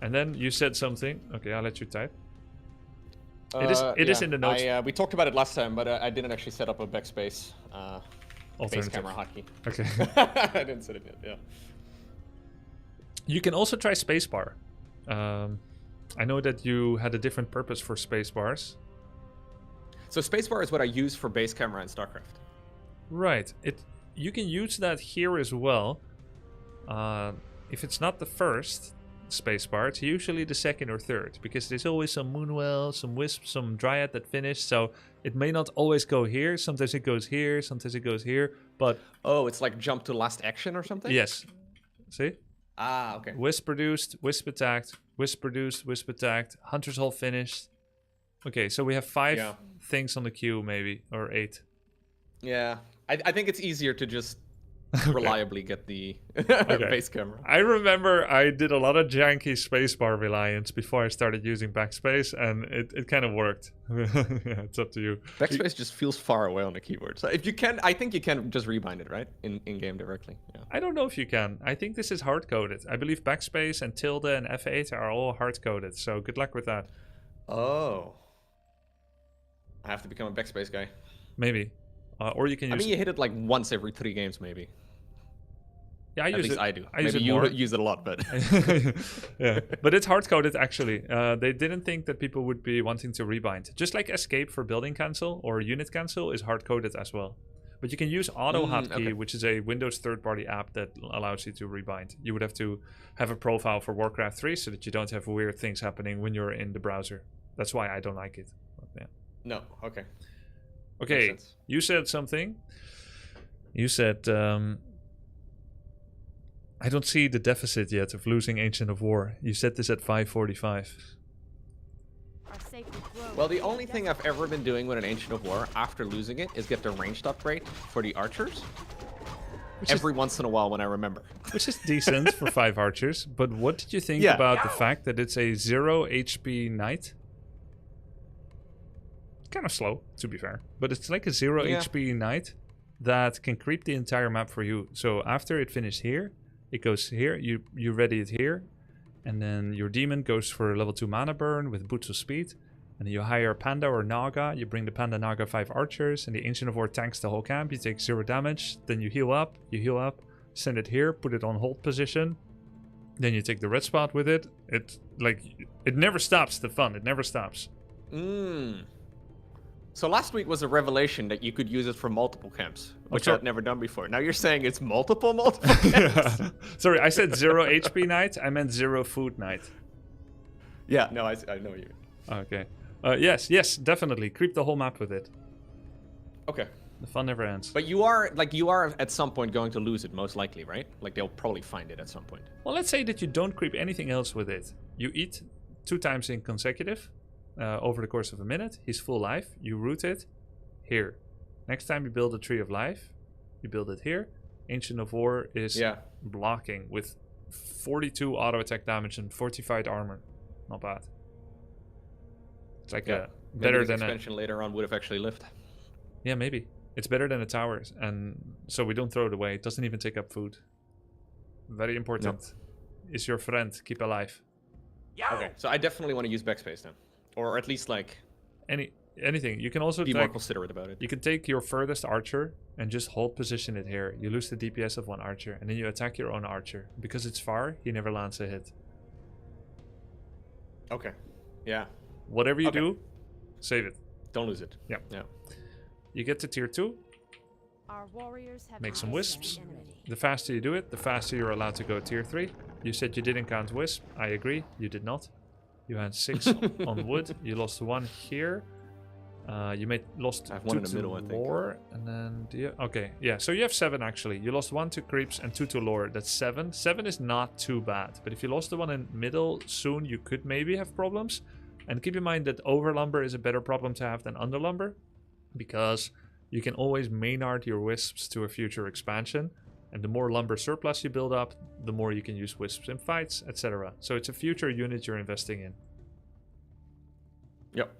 [SPEAKER 3] And then you said something. Okay, I'll let you type. It is in the notes.
[SPEAKER 1] We talked about it last time, but I didn't actually set up a backspace base
[SPEAKER 3] Alternative.
[SPEAKER 1] camera hotkey.
[SPEAKER 3] Okay.
[SPEAKER 1] I didn't set it yet. Yeah.
[SPEAKER 3] You can also try spacebar. I know that you had a different purpose for spacebars.
[SPEAKER 1] So spacebar is what I use for base camera in StarCraft.
[SPEAKER 3] Right. You can use that here as well. If it's not the first spacebar, it's usually the second or third, because there's always some Moonwell, some Wisp, some Dryad that finish, so it may not always go here. Sometimes it goes here, sometimes it goes here, but...
[SPEAKER 1] Oh, it's like jump to last action or something?
[SPEAKER 3] Yes. See?
[SPEAKER 1] Ah, okay.
[SPEAKER 3] Wisp produced, Wisp attacked, Wisp produced, Wisp attacked, Hunter's Hall finished. Okay, so we have 5 things on the queue, maybe, or 8.
[SPEAKER 1] Yeah. I think it's easier to just reliably get the base camera.
[SPEAKER 3] I remember I did a lot of janky spacebar reliance before I started using backspace, and it kind of worked. Yeah, it's up to you.
[SPEAKER 1] Backspace just feels far away on the keyboard. So if you can, I think you can just rebind it, right? In game directly. Yeah.
[SPEAKER 3] I don't know if you can. I think this is hard-coded. I believe backspace and tilde and F8 are all hard-coded, so good luck with that.
[SPEAKER 1] Oh. I have to become a backspace guy.
[SPEAKER 3] Maybe. Or you can use...
[SPEAKER 1] I mean, you hit it like once every 3 games, maybe.
[SPEAKER 3] Yeah, I
[SPEAKER 1] At
[SPEAKER 3] use
[SPEAKER 1] least
[SPEAKER 3] it.
[SPEAKER 1] I do.
[SPEAKER 3] I use
[SPEAKER 1] Maybe
[SPEAKER 3] it
[SPEAKER 1] you
[SPEAKER 3] more.
[SPEAKER 1] use it a lot, but...
[SPEAKER 3] Yeah, but it's hard-coded, actually. They didn't think that people would be wanting to rebind. Just like escape for building cancel or unit cancel is hard-coded as well. But you can use auto hotkey,
[SPEAKER 1] okay.
[SPEAKER 3] which is a Windows third-party app that allows you to rebind. You would have to have a profile for Warcraft 3 so that you don't have weird things happening when you're in the browser. That's why I don't like it. But, yeah.
[SPEAKER 1] No, okay.
[SPEAKER 3] Okay,
[SPEAKER 1] Makes sense.
[SPEAKER 3] you said something. You said, I don't see the deficit yet of losing Ancient of War. You said this at 5:45.
[SPEAKER 4] Our sacred grove.
[SPEAKER 1] Well, the only thing I've ever been doing with an Ancient of War after losing it is get the ranged upgrade for the archers. Every once in a while when I remember.
[SPEAKER 3] Which is decent for 5 archers, but what did you think
[SPEAKER 1] Yeah.
[SPEAKER 3] about the fact that it's a 0 HP knight? Kind of slow, to be fair, but it's like a 0
[SPEAKER 1] Yeah.
[SPEAKER 3] HP knight that can creep the entire map for you. So after it finishes here, it goes here, you ready it here, and then your demon goes for a level 2 mana burn with boots of speed, and then you hire Panda or Naga, you bring the Panda Naga 5 archers, and the Ancient of War tanks the whole camp, you take 0 damage, then you heal up, send it here, put it on hold position, then you take the red spot with it. It never stops, the fun, it never stops.
[SPEAKER 1] So last week was a revelation that you could use it for multiple camps, which
[SPEAKER 3] sure.
[SPEAKER 1] I'd never done before. Now you're saying it's multiple camps?
[SPEAKER 3] Sorry, I said 0 HP night. I meant 0 food night.
[SPEAKER 1] Yeah, no, I know what you mean.
[SPEAKER 3] Okay. Yes, definitely. Creep the whole map with it.
[SPEAKER 1] Okay.
[SPEAKER 3] The fun never ends.
[SPEAKER 1] But you are at some point going to lose it, most likely, right? Like they'll probably find it at some point.
[SPEAKER 3] Well, let's say that you don't creep anything else with it. You eat 2 times in consecutive over the course of a minute. He's full life. You root it here. Next time you build a Tree of Life, you build it here. Ancient of War is blocking with 42 auto attack damage and fortified armor. Not bad. It's like better than
[SPEAKER 1] expansion later on would have actually lived.
[SPEAKER 3] Yeah, maybe. It's better than the towers, and so we don't throw it away. It doesn't even take up food. Very important. Is your friend. Keep alive.
[SPEAKER 1] Okay, so I definitely want to use backspace then. Or at least like
[SPEAKER 3] anything. You can also
[SPEAKER 1] be more considerate about it.
[SPEAKER 3] You can take your furthest archer and just hold position it here. You lose the DPS of one archer, and then you attack your own archer. Because it's far, he never lands a hit.
[SPEAKER 1] Okay. Yeah.
[SPEAKER 3] Whatever you do, save it.
[SPEAKER 1] Don't lose it.
[SPEAKER 3] Yeah.
[SPEAKER 1] Yeah.
[SPEAKER 3] You get to tier 2.
[SPEAKER 4] Our warriors have
[SPEAKER 3] Make some
[SPEAKER 4] defeated
[SPEAKER 3] wisps.
[SPEAKER 4] the enemy.
[SPEAKER 3] The faster you do it, the faster you're allowed to go tier 3. You said you didn't count wisp. I agree. You did not. You had 6 on wood. You lost 1 here. You lost
[SPEAKER 1] I have
[SPEAKER 3] 2
[SPEAKER 1] one in the
[SPEAKER 3] to
[SPEAKER 1] middle, I think.
[SPEAKER 3] lore. And then okay. Yeah, so you have 7 actually. You lost 1 to creeps and 2 to lore. That's 7. 7 is not too bad. But if you lost the one in middle soon, you could maybe have problems. And keep in mind that overlumber is a better problem to have than underlumber, because you can always Maynard your wisps to a future expansion, and the more lumber surplus you build up, the more you can use wisps in fights, etc. So it's a future unit you're investing in.
[SPEAKER 1] Yep.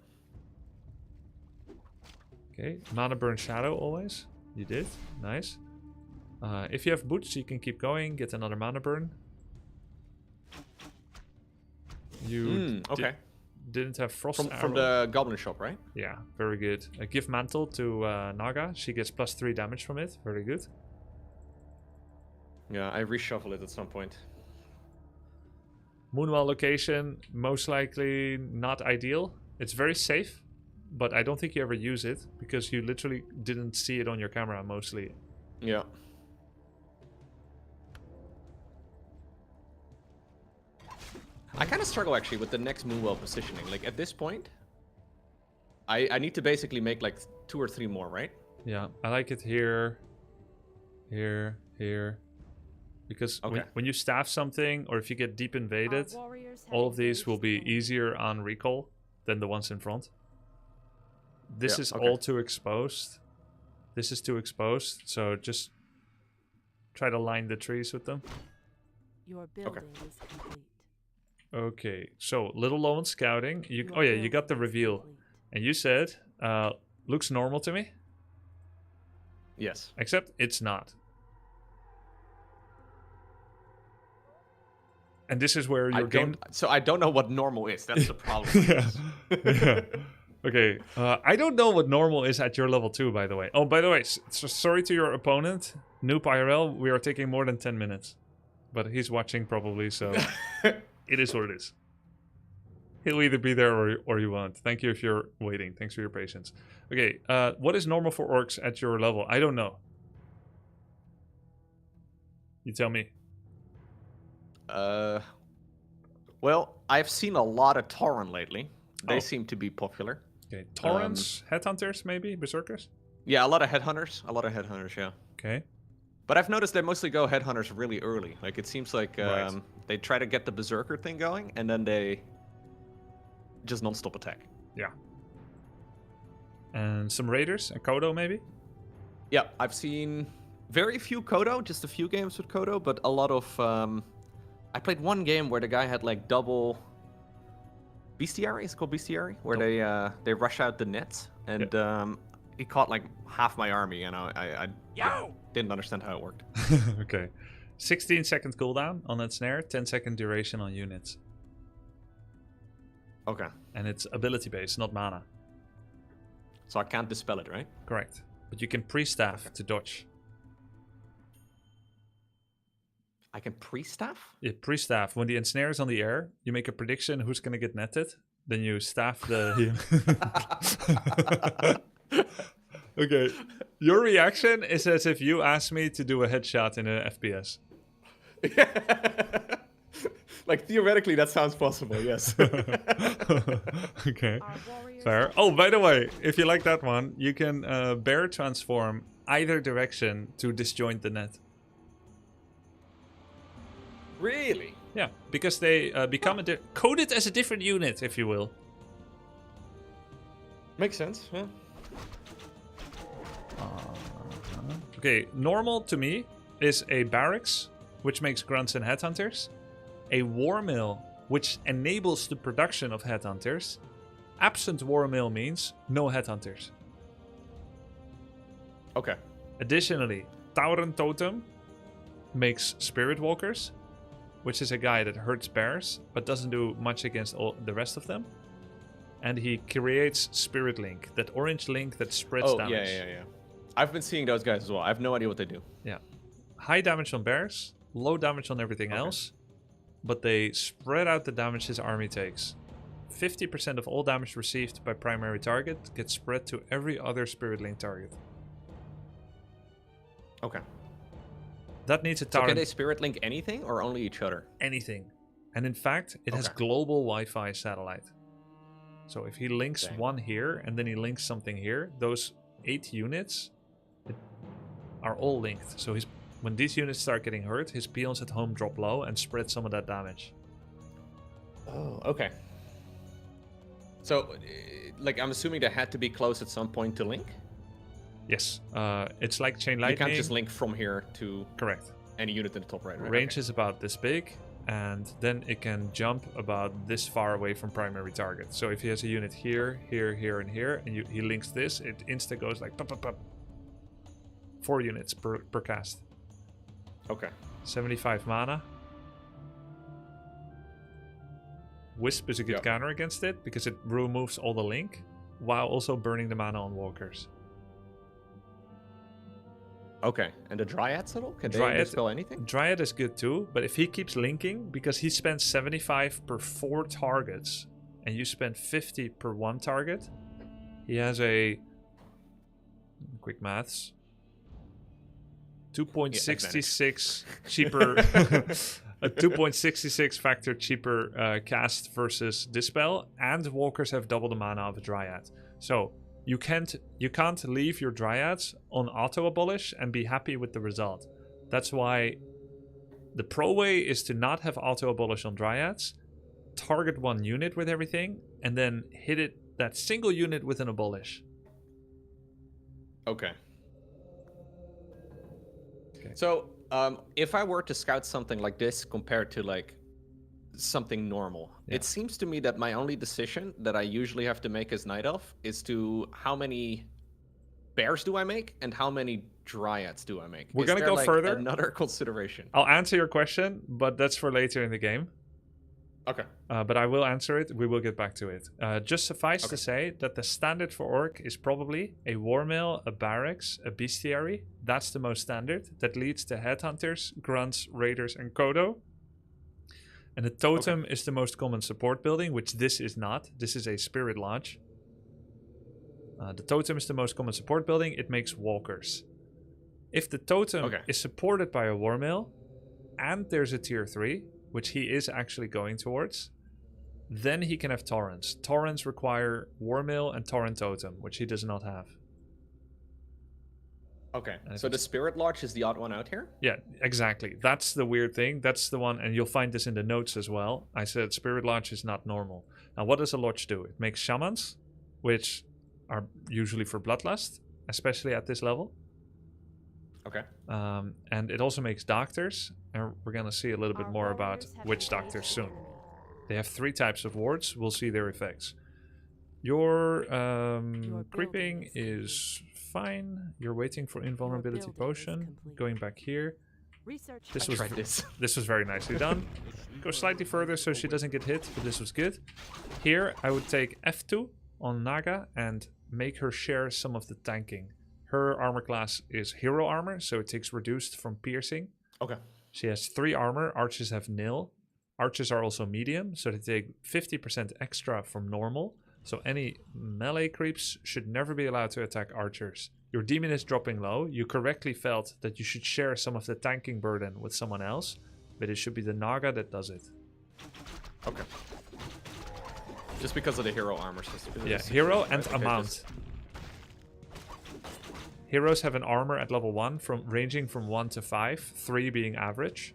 [SPEAKER 3] Okay, mana burn shadow always. You did, nice. If you have boots, you can keep going, get another mana burn. You didn't have frost arrow.
[SPEAKER 1] From the goblin shop, right?
[SPEAKER 3] Yeah, very good. Give mantle to Naga. She gets +3 damage from it. Very good.
[SPEAKER 1] Yeah, I reshuffle it at some point.
[SPEAKER 3] Moonwell location, most likely not ideal. It's very safe, but I don't think you ever use it because you literally didn't see it on your camera mostly.
[SPEAKER 1] Yeah. I kind of struggle actually with the next Moonwell positioning. Like at this point, I need to basically make like 2 or 3 more, right?
[SPEAKER 3] Yeah, I like it here, here, here. Because when you staff something, or if you get deep invaded, all of these will be easier on recall than the ones in front. This is all too exposed. This is too exposed, so just try to line the trees with them.
[SPEAKER 4] Your building is complete.
[SPEAKER 3] Okay, so little low on scouting. You got the reveal. And you said, looks normal to me.
[SPEAKER 1] Yes.
[SPEAKER 3] Except it's not. And this is where your game...
[SPEAKER 1] So I don't know what normal is. That's the problem.
[SPEAKER 3] Yeah. Okay. I don't know what normal is at your level 2, by the way. Oh, by the way, sorry to your opponent, Noob IRL. We are taking more than 10 minutes. But he's watching probably, so it is what it is. He'll either be there or you won't. Thank you if you're waiting. Thanks for your patience. Okay, what is normal for orcs at your level? I don't know. You tell me.
[SPEAKER 1] Well, I've seen a lot of Tauren lately. They seem to be popular.
[SPEAKER 3] Okay, Taurens, headhunters maybe, berserkers?
[SPEAKER 1] Yeah, a lot of headhunters. Yeah.
[SPEAKER 3] Okay.
[SPEAKER 1] But I've noticed they mostly go headhunters really early. Like it seems like they try to get the berserker thing going, and then they just non-stop attack.
[SPEAKER 3] Yeah. And some raiders, a Kodo maybe?
[SPEAKER 1] Yeah, I've seen very few Kodo, just a few games with Kodo, but a lot of... I played one game where the guy had like double bestiary. It's called bestiary, where they rush out the nets, and he caught like half my army, and I didn't understand how it worked.
[SPEAKER 3] Okay, 16-second cooldown on that snare, 10-second duration on units.
[SPEAKER 1] Okay.
[SPEAKER 3] And it's ability based, not mana.
[SPEAKER 1] So I can't dispel it, right?
[SPEAKER 3] Correct, but you can pre-staff to dodge.
[SPEAKER 1] I can pre-staff?
[SPEAKER 3] Yeah, pre-staff. When the ensnare is on the air, you make a prediction who's going to get netted. Then you staff the... Okay. Your reaction is as if you asked me to do a headshot in an FPS.
[SPEAKER 1] Like, theoretically, that sounds possible, yes.
[SPEAKER 3] Okay.
[SPEAKER 4] Our warriors
[SPEAKER 3] Fair.
[SPEAKER 4] have
[SPEAKER 3] Oh, by the way, if you like that one, you can bear transform either direction to disjoint the net.
[SPEAKER 1] Really?
[SPEAKER 3] Yeah, because they become coded as a different unit, if you will.
[SPEAKER 1] Makes sense, yeah.
[SPEAKER 3] Okay, normal to me is a barracks, which makes grunts and headhunters. A war mill, which enables the production of headhunters. Absent war mill means no headhunters.
[SPEAKER 1] Okay.
[SPEAKER 3] Additionally, Tauren Totem makes spirit walkers, which is a guy that hurts bears, but doesn't do much against all the rest of them. And he creates Spirit Link, that orange link that spreads damage.
[SPEAKER 1] Yeah. I've been seeing those guys as well. I have no idea what they do.
[SPEAKER 3] Yeah. High damage on bears, low damage on everything else, but they spread out the damage his army takes. 50% of all damage received by primary target gets spread to every other Spirit Link target.
[SPEAKER 1] Okay.
[SPEAKER 3] That needs a
[SPEAKER 1] So
[SPEAKER 3] Tauren.
[SPEAKER 1] can they spirit link anything or only each other?
[SPEAKER 3] Anything. And in fact, it has
[SPEAKER 1] Okay.
[SPEAKER 3] global Wi-Fi satellite. So if he links
[SPEAKER 1] Dang.
[SPEAKER 3] one here and then he links something here, those 8 units are all linked. So when these units start getting hurt, his peons at home drop low and spread some of that damage.
[SPEAKER 1] Oh, okay. So, like, I'm assuming they had to be close at some point to link?
[SPEAKER 3] Yes, it's like chain
[SPEAKER 1] You
[SPEAKER 3] lightning.
[SPEAKER 1] can't just link from here to
[SPEAKER 3] Correct.
[SPEAKER 1] any unit in the top right?
[SPEAKER 3] Range
[SPEAKER 1] Okay.
[SPEAKER 3] is about this big, and then it can jump about this far away from primary target. So if he has a unit here, here, here, and here, and he links this, it insta goes like pop, pop, pop. 4 units per cast.
[SPEAKER 1] Okay.
[SPEAKER 3] 75 mana. Wisp is a good
[SPEAKER 1] Yep.
[SPEAKER 3] counter against it because it removes all the link while also burning the mana on walkers.
[SPEAKER 1] Okay. And the Dryads at all? Can
[SPEAKER 3] Dryad-
[SPEAKER 1] they dispel anything?
[SPEAKER 3] Dryad is good too, but if he keeps linking, because he spends 75 per 4 targets and you spend 50 per 1 target, he has a quick maths 2.66 cheaper a 2.66 factor cheaper cast versus Dispel, and walkers have double the mana of a Dryad. So you can't leave your Dryads on auto abolish and be happy with the result. That's why the pro way is to not have auto abolish on Dryads, target one unit with everything, and then hit that single unit with an abolish.
[SPEAKER 1] Okay. So, if I were to scout something like this compared to like something normal,
[SPEAKER 3] Yeah.
[SPEAKER 1] it seems to me that my only decision that I usually have to make as Night Elf is to how many bears do I make and how many Dryads do I make.
[SPEAKER 3] We're
[SPEAKER 1] Is
[SPEAKER 3] gonna
[SPEAKER 1] there,
[SPEAKER 3] go
[SPEAKER 1] like,
[SPEAKER 3] further.
[SPEAKER 1] Another consideration.
[SPEAKER 3] I'll answer your question, but that's for later in the game.
[SPEAKER 1] Okay.
[SPEAKER 3] But I will answer it. We will get back to it. Just suffice
[SPEAKER 1] Okay.
[SPEAKER 3] to say that the standard for Orc is probably a War Mill, a Barracks, a Bestiary. That's the most standard. That leads to Headhunters, Grunts, Raiders, and Kodo. And the Totem is the most common support building, which this is not. This is a Spirit Lodge. The Totem is the most common support building. It makes Walkers. If the Totem is supported by a War Mill, and there's a Tier 3, which he is actually going towards, then he can have Torrents. Torrents require War Mill and Torrent Totem, which he does not have.
[SPEAKER 1] Okay.
[SPEAKER 3] And
[SPEAKER 1] So the Spirit Lodge is the odd one out here?
[SPEAKER 3] Yeah, exactly. That's the weird thing. That's the one, and you'll find this in the notes as well. I said Spirit Lodge is not normal. Now, what does a Lodge do? It makes Shamans, which are usually for Bloodlust, especially at this level.
[SPEAKER 1] Okay.
[SPEAKER 3] And it also makes Doctors, and we're going to see a little bit more about witch Doctors soon. They have 3 types of wards. We'll see their effects. Your creeping is fine. You're waiting for invulnerability
[SPEAKER 4] building is
[SPEAKER 3] potion.
[SPEAKER 4] complete.
[SPEAKER 3] Going back here.
[SPEAKER 4] Research
[SPEAKER 3] This
[SPEAKER 1] I
[SPEAKER 3] was
[SPEAKER 1] tried this.
[SPEAKER 3] this was very nicely done. Go slightly further so she doesn't get hit, but this was good. Here, I would take F2 on Naga and make her share some of the tanking. Her armor class is hero armor, so it takes reduced from piercing.
[SPEAKER 1] Okay.
[SPEAKER 3] She has 3 armor. Archers have nil. Archers are also medium, so they take 50% extra from normal. So any melee creeps should never be allowed to attack archers. Your demon is dropping low. You correctly felt that you should share some of the tanking burden with someone else, but it should be the Naga that does it.
[SPEAKER 1] Okay. Just because of the hero armor system.
[SPEAKER 3] Yeah, hero and
[SPEAKER 1] Okay,
[SPEAKER 3] amount. Heroes have an armor at level 1 ranging from 1 to 5, 3 being average.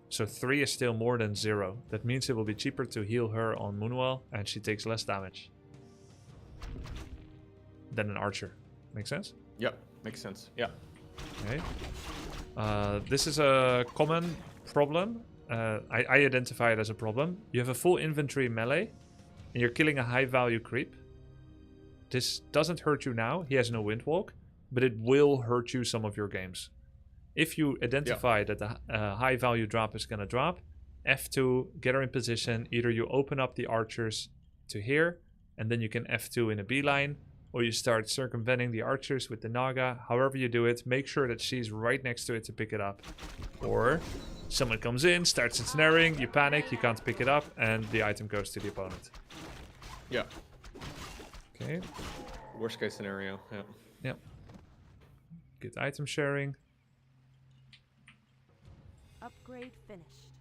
[SPEAKER 3] So 3 is still more than 0. That means it will be cheaper to heal her on Moonwell, and she takes less damage than an archer. Make sense?
[SPEAKER 1] Yep, makes sense. Yeah.
[SPEAKER 3] Okay. This is a common problem. I identify it as a problem. You have a full inventory melee, and you're killing a high value creep. This doesn't hurt you now. He has no windwalk, but it will hurt you some of your games. If you identify that the high value drop is going to drop, F2, get her in position. Either you open up the archers to here, and then you can F2 in a beeline, or you start circumventing the archers with the Naga. However you do it, make sure that she's right next to it to pick it up. Or someone comes in, starts ensnaring, you panic, you can't pick it up, and the item goes to the opponent.
[SPEAKER 1] Yeah.
[SPEAKER 3] Okay.
[SPEAKER 1] Worst case scenario. Yeah.
[SPEAKER 3] Yep. Good item sharing.
[SPEAKER 4] Upgrade finished.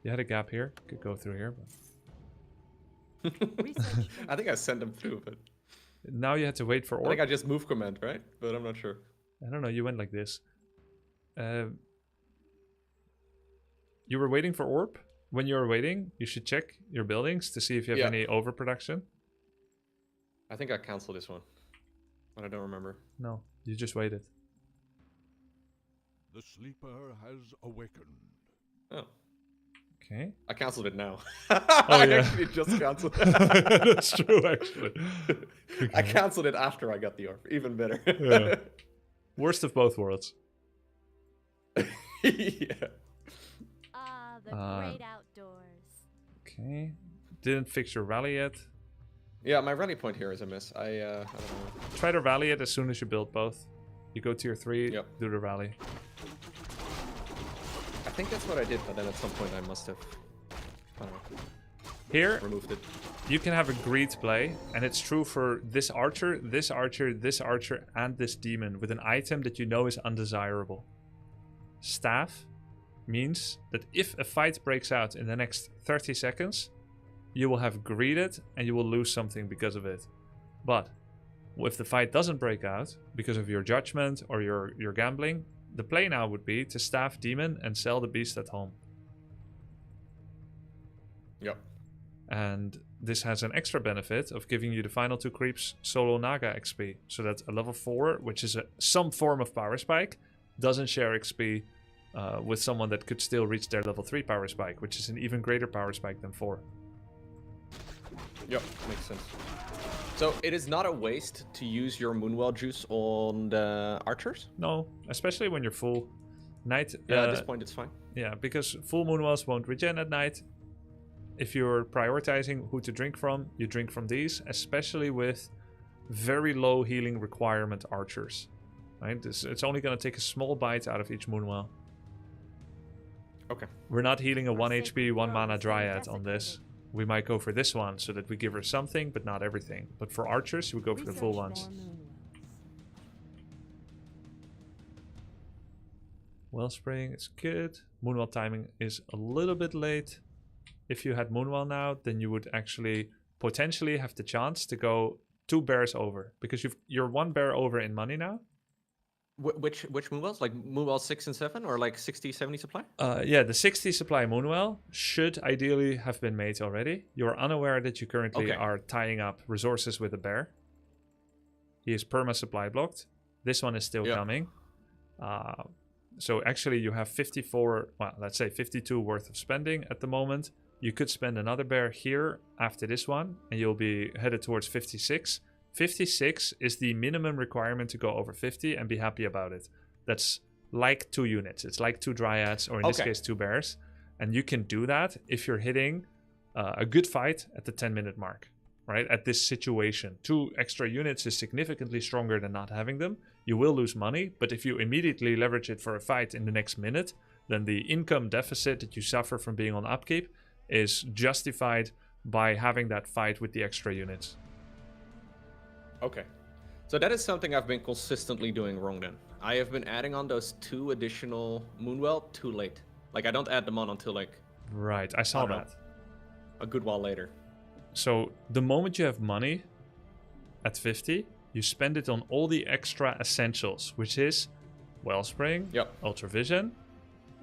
[SPEAKER 3] You had a gap here. Could go through here. But
[SPEAKER 4] Research
[SPEAKER 1] I think I sent them through, but
[SPEAKER 3] now you had to wait for
[SPEAKER 1] I
[SPEAKER 3] orb.
[SPEAKER 1] think I just move command, right? But I'm not sure.
[SPEAKER 3] I don't know. You went like this. You were waiting for orb. When you were waiting, you should check your buildings to see if you have any overproduction.
[SPEAKER 1] I think I canceled this one, but I don't remember.
[SPEAKER 3] No, you just waited.
[SPEAKER 5] The sleeper has awakened.
[SPEAKER 1] Oh.
[SPEAKER 3] Okay.
[SPEAKER 1] I canceled it now.
[SPEAKER 3] Oh,
[SPEAKER 1] I
[SPEAKER 3] yeah.
[SPEAKER 1] actually just canceled
[SPEAKER 3] That's true, actually.
[SPEAKER 1] I canceled it after I got the orb. Even better.
[SPEAKER 3] Yeah. Worst of both worlds.
[SPEAKER 1] Yeah.
[SPEAKER 4] Ah, the great outdoors.
[SPEAKER 3] Okay. Didn't fix your rally yet.
[SPEAKER 1] Yeah, my rally point here is a miss. I don't know.
[SPEAKER 3] Try to rally it as soon as you build both. You go tier 3,
[SPEAKER 1] Yep.
[SPEAKER 3] do the rally.
[SPEAKER 1] I think that's what I did, but then at some point I must have, I don't know,
[SPEAKER 3] Here,
[SPEAKER 1] removed it.
[SPEAKER 3] you can have a greed play, and it's true for this archer, this archer, this archer, and this demon with an item that you know is undesirable. Staff means that if a fight breaks out in the next 30 seconds, you will have greeded and you will lose something because of it. But if the fight doesn't break out because of your judgment or your gambling, the play now would be to staff demon and sell the beast at home.
[SPEAKER 1] Yep.
[SPEAKER 3] And this has an extra benefit of giving you the final 2 creeps solo Naga XP. So that a level 4, which is some form of power spike, doesn't share XP with someone that could still reach their level 3 power spike, which is an even greater power spike than 4.
[SPEAKER 1] Yep, makes sense. So it is not a waste to use your Moonwell juice on the archers?
[SPEAKER 3] No, especially when you're full. Night.
[SPEAKER 1] Yeah, at this point it's fine.
[SPEAKER 3] Yeah, because full Moonwells won't regen at night. If you're prioritizing who to drink from, you drink from these, especially with very low healing requirement archers. Right? It's only going to take a small bite out of each Moonwell.
[SPEAKER 1] Okay.
[SPEAKER 3] We're not healing a
[SPEAKER 4] Our
[SPEAKER 3] 1
[SPEAKER 4] sacred
[SPEAKER 3] HP, 1
[SPEAKER 4] grove
[SPEAKER 3] mana
[SPEAKER 4] is
[SPEAKER 3] dryad on this.
[SPEAKER 4] desecrated.
[SPEAKER 3] We might go for this one so that we give her something, but not everything. But for archers, we go for the full
[SPEAKER 4] Research
[SPEAKER 3] ones.
[SPEAKER 4] more moonwells.
[SPEAKER 3] Wellspring is good. Moonwell timing is a little bit late. If you had Moonwell now, then you would actually potentially have the chance to go 2 bears over. Because you're 1 bear over in money now.
[SPEAKER 1] Which Moonwells? Like Moonwell 6 and 7 or like 60, 70 supply?
[SPEAKER 3] Yeah, the 60 supply Moonwell should ideally have been made already. You're unaware that you currently are tying up resources with a bear. He is perma supply blocked. This one is still coming. So actually you have 54, well, let's say 52 worth of spending at the moment. You could spend another bear here after this one, and you'll be headed towards 56. 56 is the minimum requirement to go over 50 and be happy about it. That's like 2 units. It's like 2 dryads, or in this case 2 bears. And you can do that if you're hitting a good fight at the 10-minute mark, right? At this situation. 2 extra units is significantly stronger than not having them. You will lose money, but if you immediately leverage it for a fight in the next minute, then the income deficit that you suffer from being on upkeep is justified by having that fight with the extra units.
[SPEAKER 1] Okay. So that is something I've been consistently doing wrong then. I have been adding on those 2 additional Moonwell too late. Like, I don't add them on until, like,
[SPEAKER 3] Right, I saw
[SPEAKER 1] I don't know.
[SPEAKER 3] that.
[SPEAKER 1] a good while later.
[SPEAKER 3] So the moment you have money at 50, you spend it on all the extra essentials, which is Wellspring,
[SPEAKER 1] Yep.
[SPEAKER 3] Ultra Vision.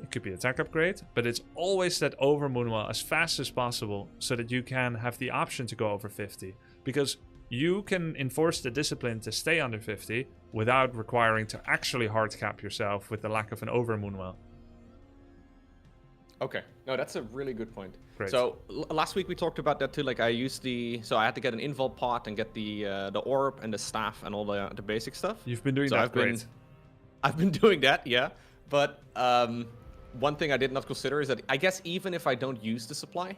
[SPEAKER 3] It could be attack upgrade, but it's always that over Moonwell as fast as possible so that you can have the option to go over 50. Because you can enforce the discipline to stay under 50 without requiring to actually hard cap yourself with the lack of an over Moonwell.
[SPEAKER 1] Okay. No, that's a really good point.
[SPEAKER 3] Great.
[SPEAKER 1] So last week we talked about that too. Like, I used so I had to get an invul pot and get the orb and the staff and all the basic stuff.
[SPEAKER 3] You've been doing
[SPEAKER 1] So
[SPEAKER 3] that great.
[SPEAKER 1] I've been doing that, yeah. But one thing I did not consider is that I guess even if I don't use the supply,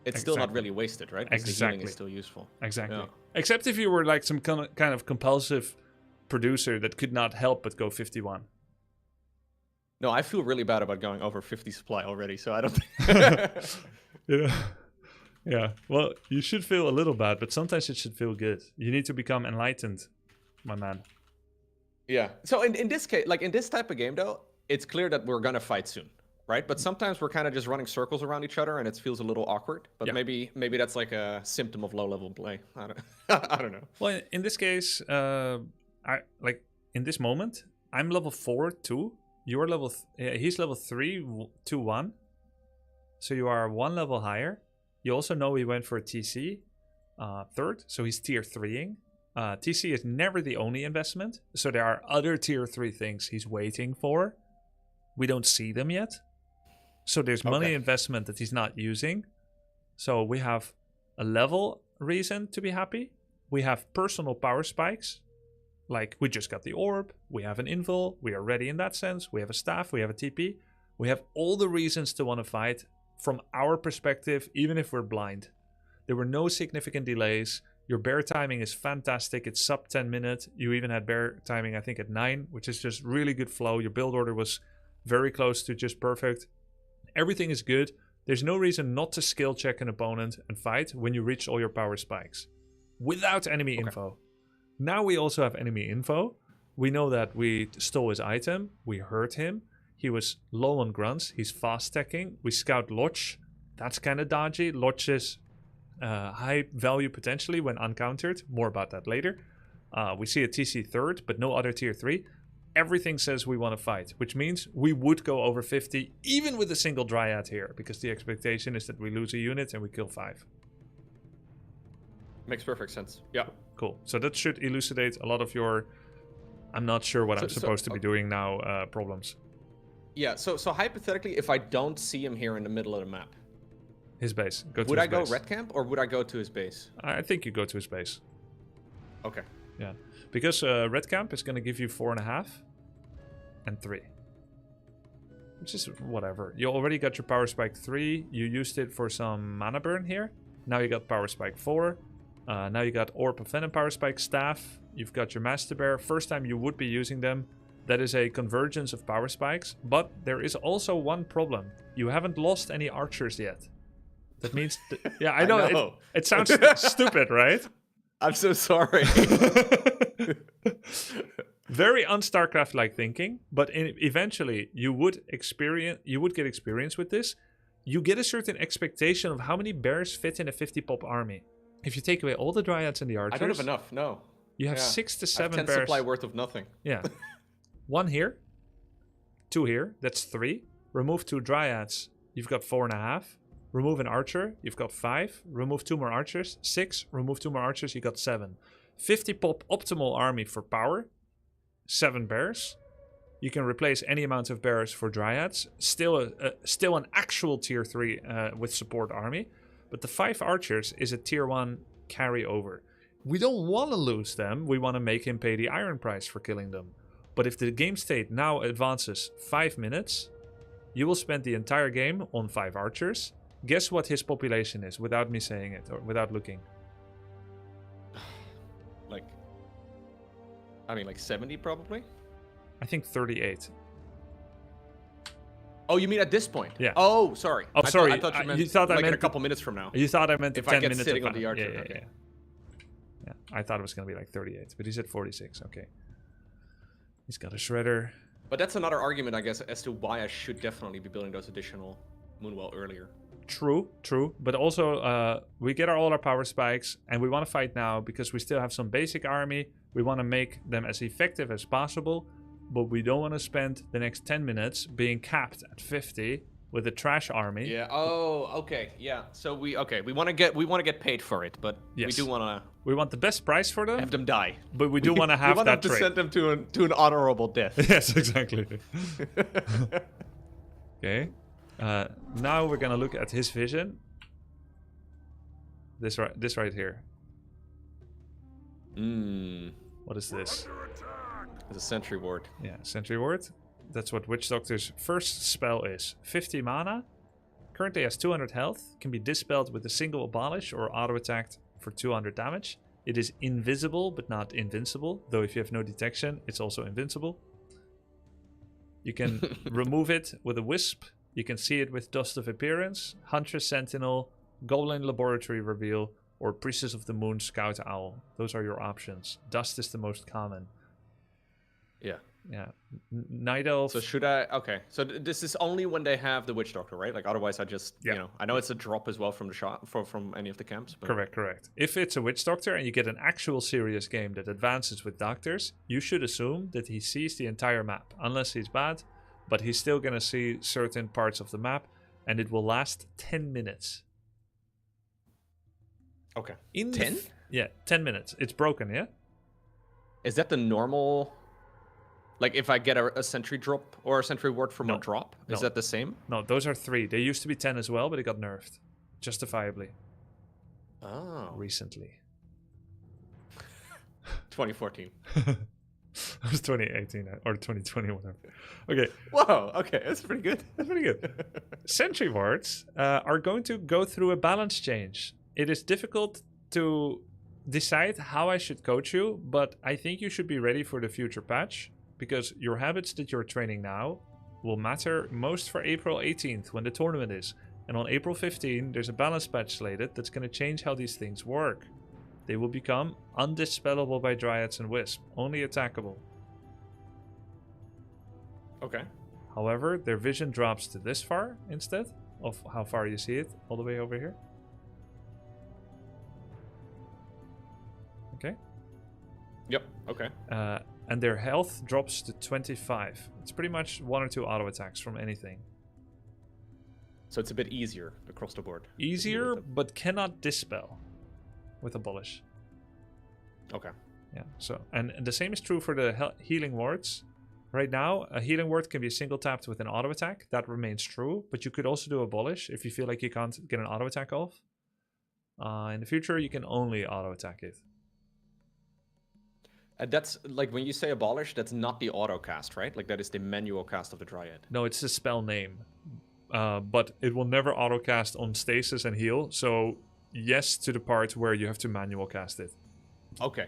[SPEAKER 1] it's still not
[SPEAKER 3] Exactly.
[SPEAKER 1] really wasted, right? Because the
[SPEAKER 3] Exactly.
[SPEAKER 1] healing is still useful.
[SPEAKER 3] Exactly.
[SPEAKER 1] Yeah.
[SPEAKER 3] Except if you were like some kind of compulsive producer that could not help but go 51.
[SPEAKER 1] No, I feel really bad about going over 50 supply already, so I don't think...
[SPEAKER 3] Yeah. Yeah. Well, you should feel a little bad, but sometimes it should feel good. You need to become enlightened, my man.
[SPEAKER 1] Yeah. So in this case, like in this type of game though, it's clear that we're gonna fight soon, right? But sometimes we're kind of just running circles around each other and it feels a little awkward. But
[SPEAKER 3] Yeah.
[SPEAKER 1] maybe that's like a symptom of low level play. I don't I don't know.
[SPEAKER 3] Well, in this case, in this moment, I'm level 4, 2. You're level... he's level 3, 2, 1. So you are 1 level higher. You also know he went for a TC, 3rd. So he's tier 3ing. TC is never the only investment. So there are other tier 3 things he's waiting for. We don't see them yet. So there's money
[SPEAKER 1] Okay.
[SPEAKER 3] investment that he's not using. So we have a level reason to be happy. We have personal power spikes. Like, we just got the orb. We have an invul. We are ready in that sense. We have a staff. We have a TP. We have all the reasons to want to fight from our perspective, even if we're blind. There were no significant delays. Your bear timing is fantastic. It's sub 10 minutes. You even had bear timing, I think, at 9, which is just really good flow. Your build order was very close to just perfect. Everything is good. There's no reason not to skill check an opponent and fight when you reach all your power spikes without enemy info. Now we also have enemy info. We know that we stole his item. We hurt him. He was low on grunts. He's fast stacking. We scout Lodge. That's kind of dodgy. Lodge is high value potentially when uncountered. More about that later. We see a TC 3rd, but no other tier 3. Everything says we want to fight, which means we would go over 50 even with a single Dryad here, because the expectation is that we lose a unit and we kill 5.
[SPEAKER 1] Makes perfect sense. Yeah.
[SPEAKER 3] Cool. So that should elucidate a lot of your I'm not sure what I'm supposed to be doing now problems.
[SPEAKER 1] Yeah, so hypothetically, if I don't see him here in the middle of the map,
[SPEAKER 3] His base. Go to
[SPEAKER 1] would
[SPEAKER 3] his
[SPEAKER 1] I go
[SPEAKER 3] base.
[SPEAKER 1] red camp or would I go to his base?
[SPEAKER 3] I think you go to his base.
[SPEAKER 1] Okay.
[SPEAKER 3] Yeah. Because red camp is going to give you 4.5 and 3. Which is whatever. You already got your power spike 3. You used it for some mana burn here. Now you got power spike 4. Now you got Orb of Venom power spike staff. You've got your Master Bear. First time you would be using them. That is a convergence of power spikes. But there is also one problem. You haven't lost any archers yet. That means... yeah, I know.
[SPEAKER 1] know.
[SPEAKER 3] It sounds stupid, right?
[SPEAKER 1] I'm so sorry.
[SPEAKER 3] Very un-StarCraft-like thinking, but eventually you would get experience with this. You get a certain expectation of how many bears fit in a 50-pop army. If you take away all the dryads and the archers,
[SPEAKER 1] I don't have enough, no.
[SPEAKER 3] you have
[SPEAKER 1] Yeah.
[SPEAKER 3] 6 to
[SPEAKER 1] I have
[SPEAKER 3] 7
[SPEAKER 1] 10
[SPEAKER 3] bears.
[SPEAKER 1] supply worth of nothing.
[SPEAKER 3] Yeah. 1 here, 2 here, that's 3. Remove 2 dryads, you've got 4.5. Remove an archer, you've got 5. Remove 2 more archers, 6. Remove 2 more archers, you got 7. 50 pop optimal army for power, 7 bears. You can replace any amount of bears for dryads. Still an actual tier 3 with support army. But the 5 archers is a tier 1 carryover. We don't want to lose them. We want to make him pay the iron price for killing them. But if the game state now advances 5 minutes, you will spend the entire game on 5 archers. Guess what his population is without me saying it or without looking.
[SPEAKER 1] Like 70 probably?
[SPEAKER 3] I think 38.
[SPEAKER 1] Oh, you mean at this point?
[SPEAKER 3] Yeah.
[SPEAKER 1] Oh, sorry.
[SPEAKER 3] Oh, sorry.
[SPEAKER 1] I thought you meant
[SPEAKER 3] you thought I
[SPEAKER 1] like in
[SPEAKER 3] meant
[SPEAKER 1] a couple minutes from now.
[SPEAKER 3] You thought I meant the
[SPEAKER 1] If
[SPEAKER 3] 10
[SPEAKER 1] I get
[SPEAKER 3] minutes
[SPEAKER 1] sitting
[SPEAKER 3] of
[SPEAKER 1] on the archer, okay.
[SPEAKER 3] Yeah. I thought it was going to be like 38, but he said 46. Okay. He's got a shredder.
[SPEAKER 1] But that's another argument, I guess, as to why I should definitely be building those additional Moonwell earlier.
[SPEAKER 3] True. But also, we get all our power spikes, and we want to fight now because we still have some basic army. We want to make them as effective as possible, but we don't want to spend the next 10 minutes being capped at 50 with a trash army.
[SPEAKER 1] Yeah. Oh, okay. Yeah. So we want to get paid for it, but
[SPEAKER 3] Yes.
[SPEAKER 1] we do want to
[SPEAKER 3] We want the best price for them,
[SPEAKER 1] have them die.
[SPEAKER 3] but we do want to have
[SPEAKER 1] we want
[SPEAKER 3] that
[SPEAKER 1] them to
[SPEAKER 3] trait.
[SPEAKER 1] send them to an honorable death.
[SPEAKER 3] Yes, exactly. Okay. Now we're gonna look at his vision. This right here. What is this?
[SPEAKER 1] It's a sentry ward.
[SPEAKER 3] Yeah, Sentry Ward. That's what Witch Doctor's first spell is. 50 mana. Currently has 200 health. Can be dispelled with a single abolish or auto-attacked for 200 damage. It is invisible, but not invincible. Though if you have no detection, it's also invincible. You can remove it with a Wisp. You can see it with Dust of Appearance, Huntress Sentinel, Goblin Laboratory Reveal, or Priestess of the Moon Scout Owl. Those are your options. Dust is the most common.
[SPEAKER 1] Yeah.
[SPEAKER 3] Yeah. Night Elf.
[SPEAKER 1] So should I? Okay. So this is only when they have the Witch Doctor, right? Like otherwise, I just
[SPEAKER 3] Yeah.
[SPEAKER 1] I know it's a drop as well from the shot from any of the camps. But...
[SPEAKER 3] Correct. If it's a Witch Doctor and you get an actual serious game that advances with doctors, you should assume that he sees the entire map, unless he's bad, but he's still going to see certain parts of the map, and it will last 10 minutes.
[SPEAKER 1] Okay.
[SPEAKER 3] In
[SPEAKER 1] 10?
[SPEAKER 3] Yeah, 10 minutes. It's broken, yeah?
[SPEAKER 1] Is that the normal? Like if I get a sentry drop or a sentry ward from
[SPEAKER 3] No.
[SPEAKER 1] a drop,
[SPEAKER 3] No.
[SPEAKER 1] is that the same?
[SPEAKER 3] No, those are 3. They used to be 10 as well, but it got nerfed. Justifiably.
[SPEAKER 1] Oh.
[SPEAKER 3] Recently.
[SPEAKER 1] 2014.
[SPEAKER 3] It was 2018 or 2020, whatever. Okay.
[SPEAKER 1] Whoa. Okay, that's pretty good.
[SPEAKER 3] That's pretty good. Sentry wards are going to go through a balance change. It is difficult to decide how I should coach you, but I think you should be ready for the future patch because your habits that you're training now will matter most for April 18th when the tournament is. And on April 15, there's a balance patch slated that's going to change how these things work. They will become undispellable by Dryads and Wisp, only attackable.
[SPEAKER 1] Okay.
[SPEAKER 3] However, their vision drops to this far instead of how far you see it, all the way over here. Okay.
[SPEAKER 1] Yep. Okay.
[SPEAKER 3] And their health drops to 25. It's pretty much 1 or 2 auto attacks from anything.
[SPEAKER 1] So it's a bit easier across the board.
[SPEAKER 3] Easier, but cannot dispel with Abolish.
[SPEAKER 1] Okay.
[SPEAKER 3] Yeah. So, and the same is true for the healing wards. Right now, a healing ward can be single tapped with an auto attack. That remains true, but you could also do Abolish if you feel like you can't get an auto attack off. In the future, you can only auto attack it.
[SPEAKER 1] That's like when you say abolish, that's not the auto cast, right? Like that is the manual cast of the Dryad.
[SPEAKER 3] No, it's the spell name. But it will never auto cast on stasis and heal. So yes to the part where you have to manual cast it.
[SPEAKER 1] Okay.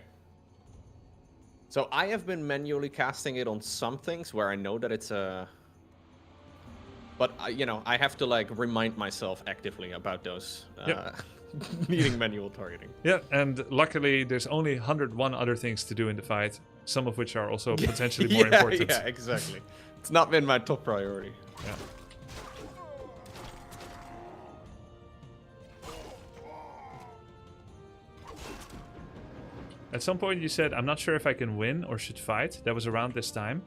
[SPEAKER 1] So I have been manually casting it on some things where I know that it's a... But, I have to, like, remind myself actively about those needing manual targeting.
[SPEAKER 3] Yeah, and luckily there's only 101 other things to do in the fight, some of which are also potentially more important.
[SPEAKER 1] Yeah, exactly. It's not been my top priority.
[SPEAKER 3] Yeah. At some point you said, I'm not sure if I can win or should fight. That was around this time.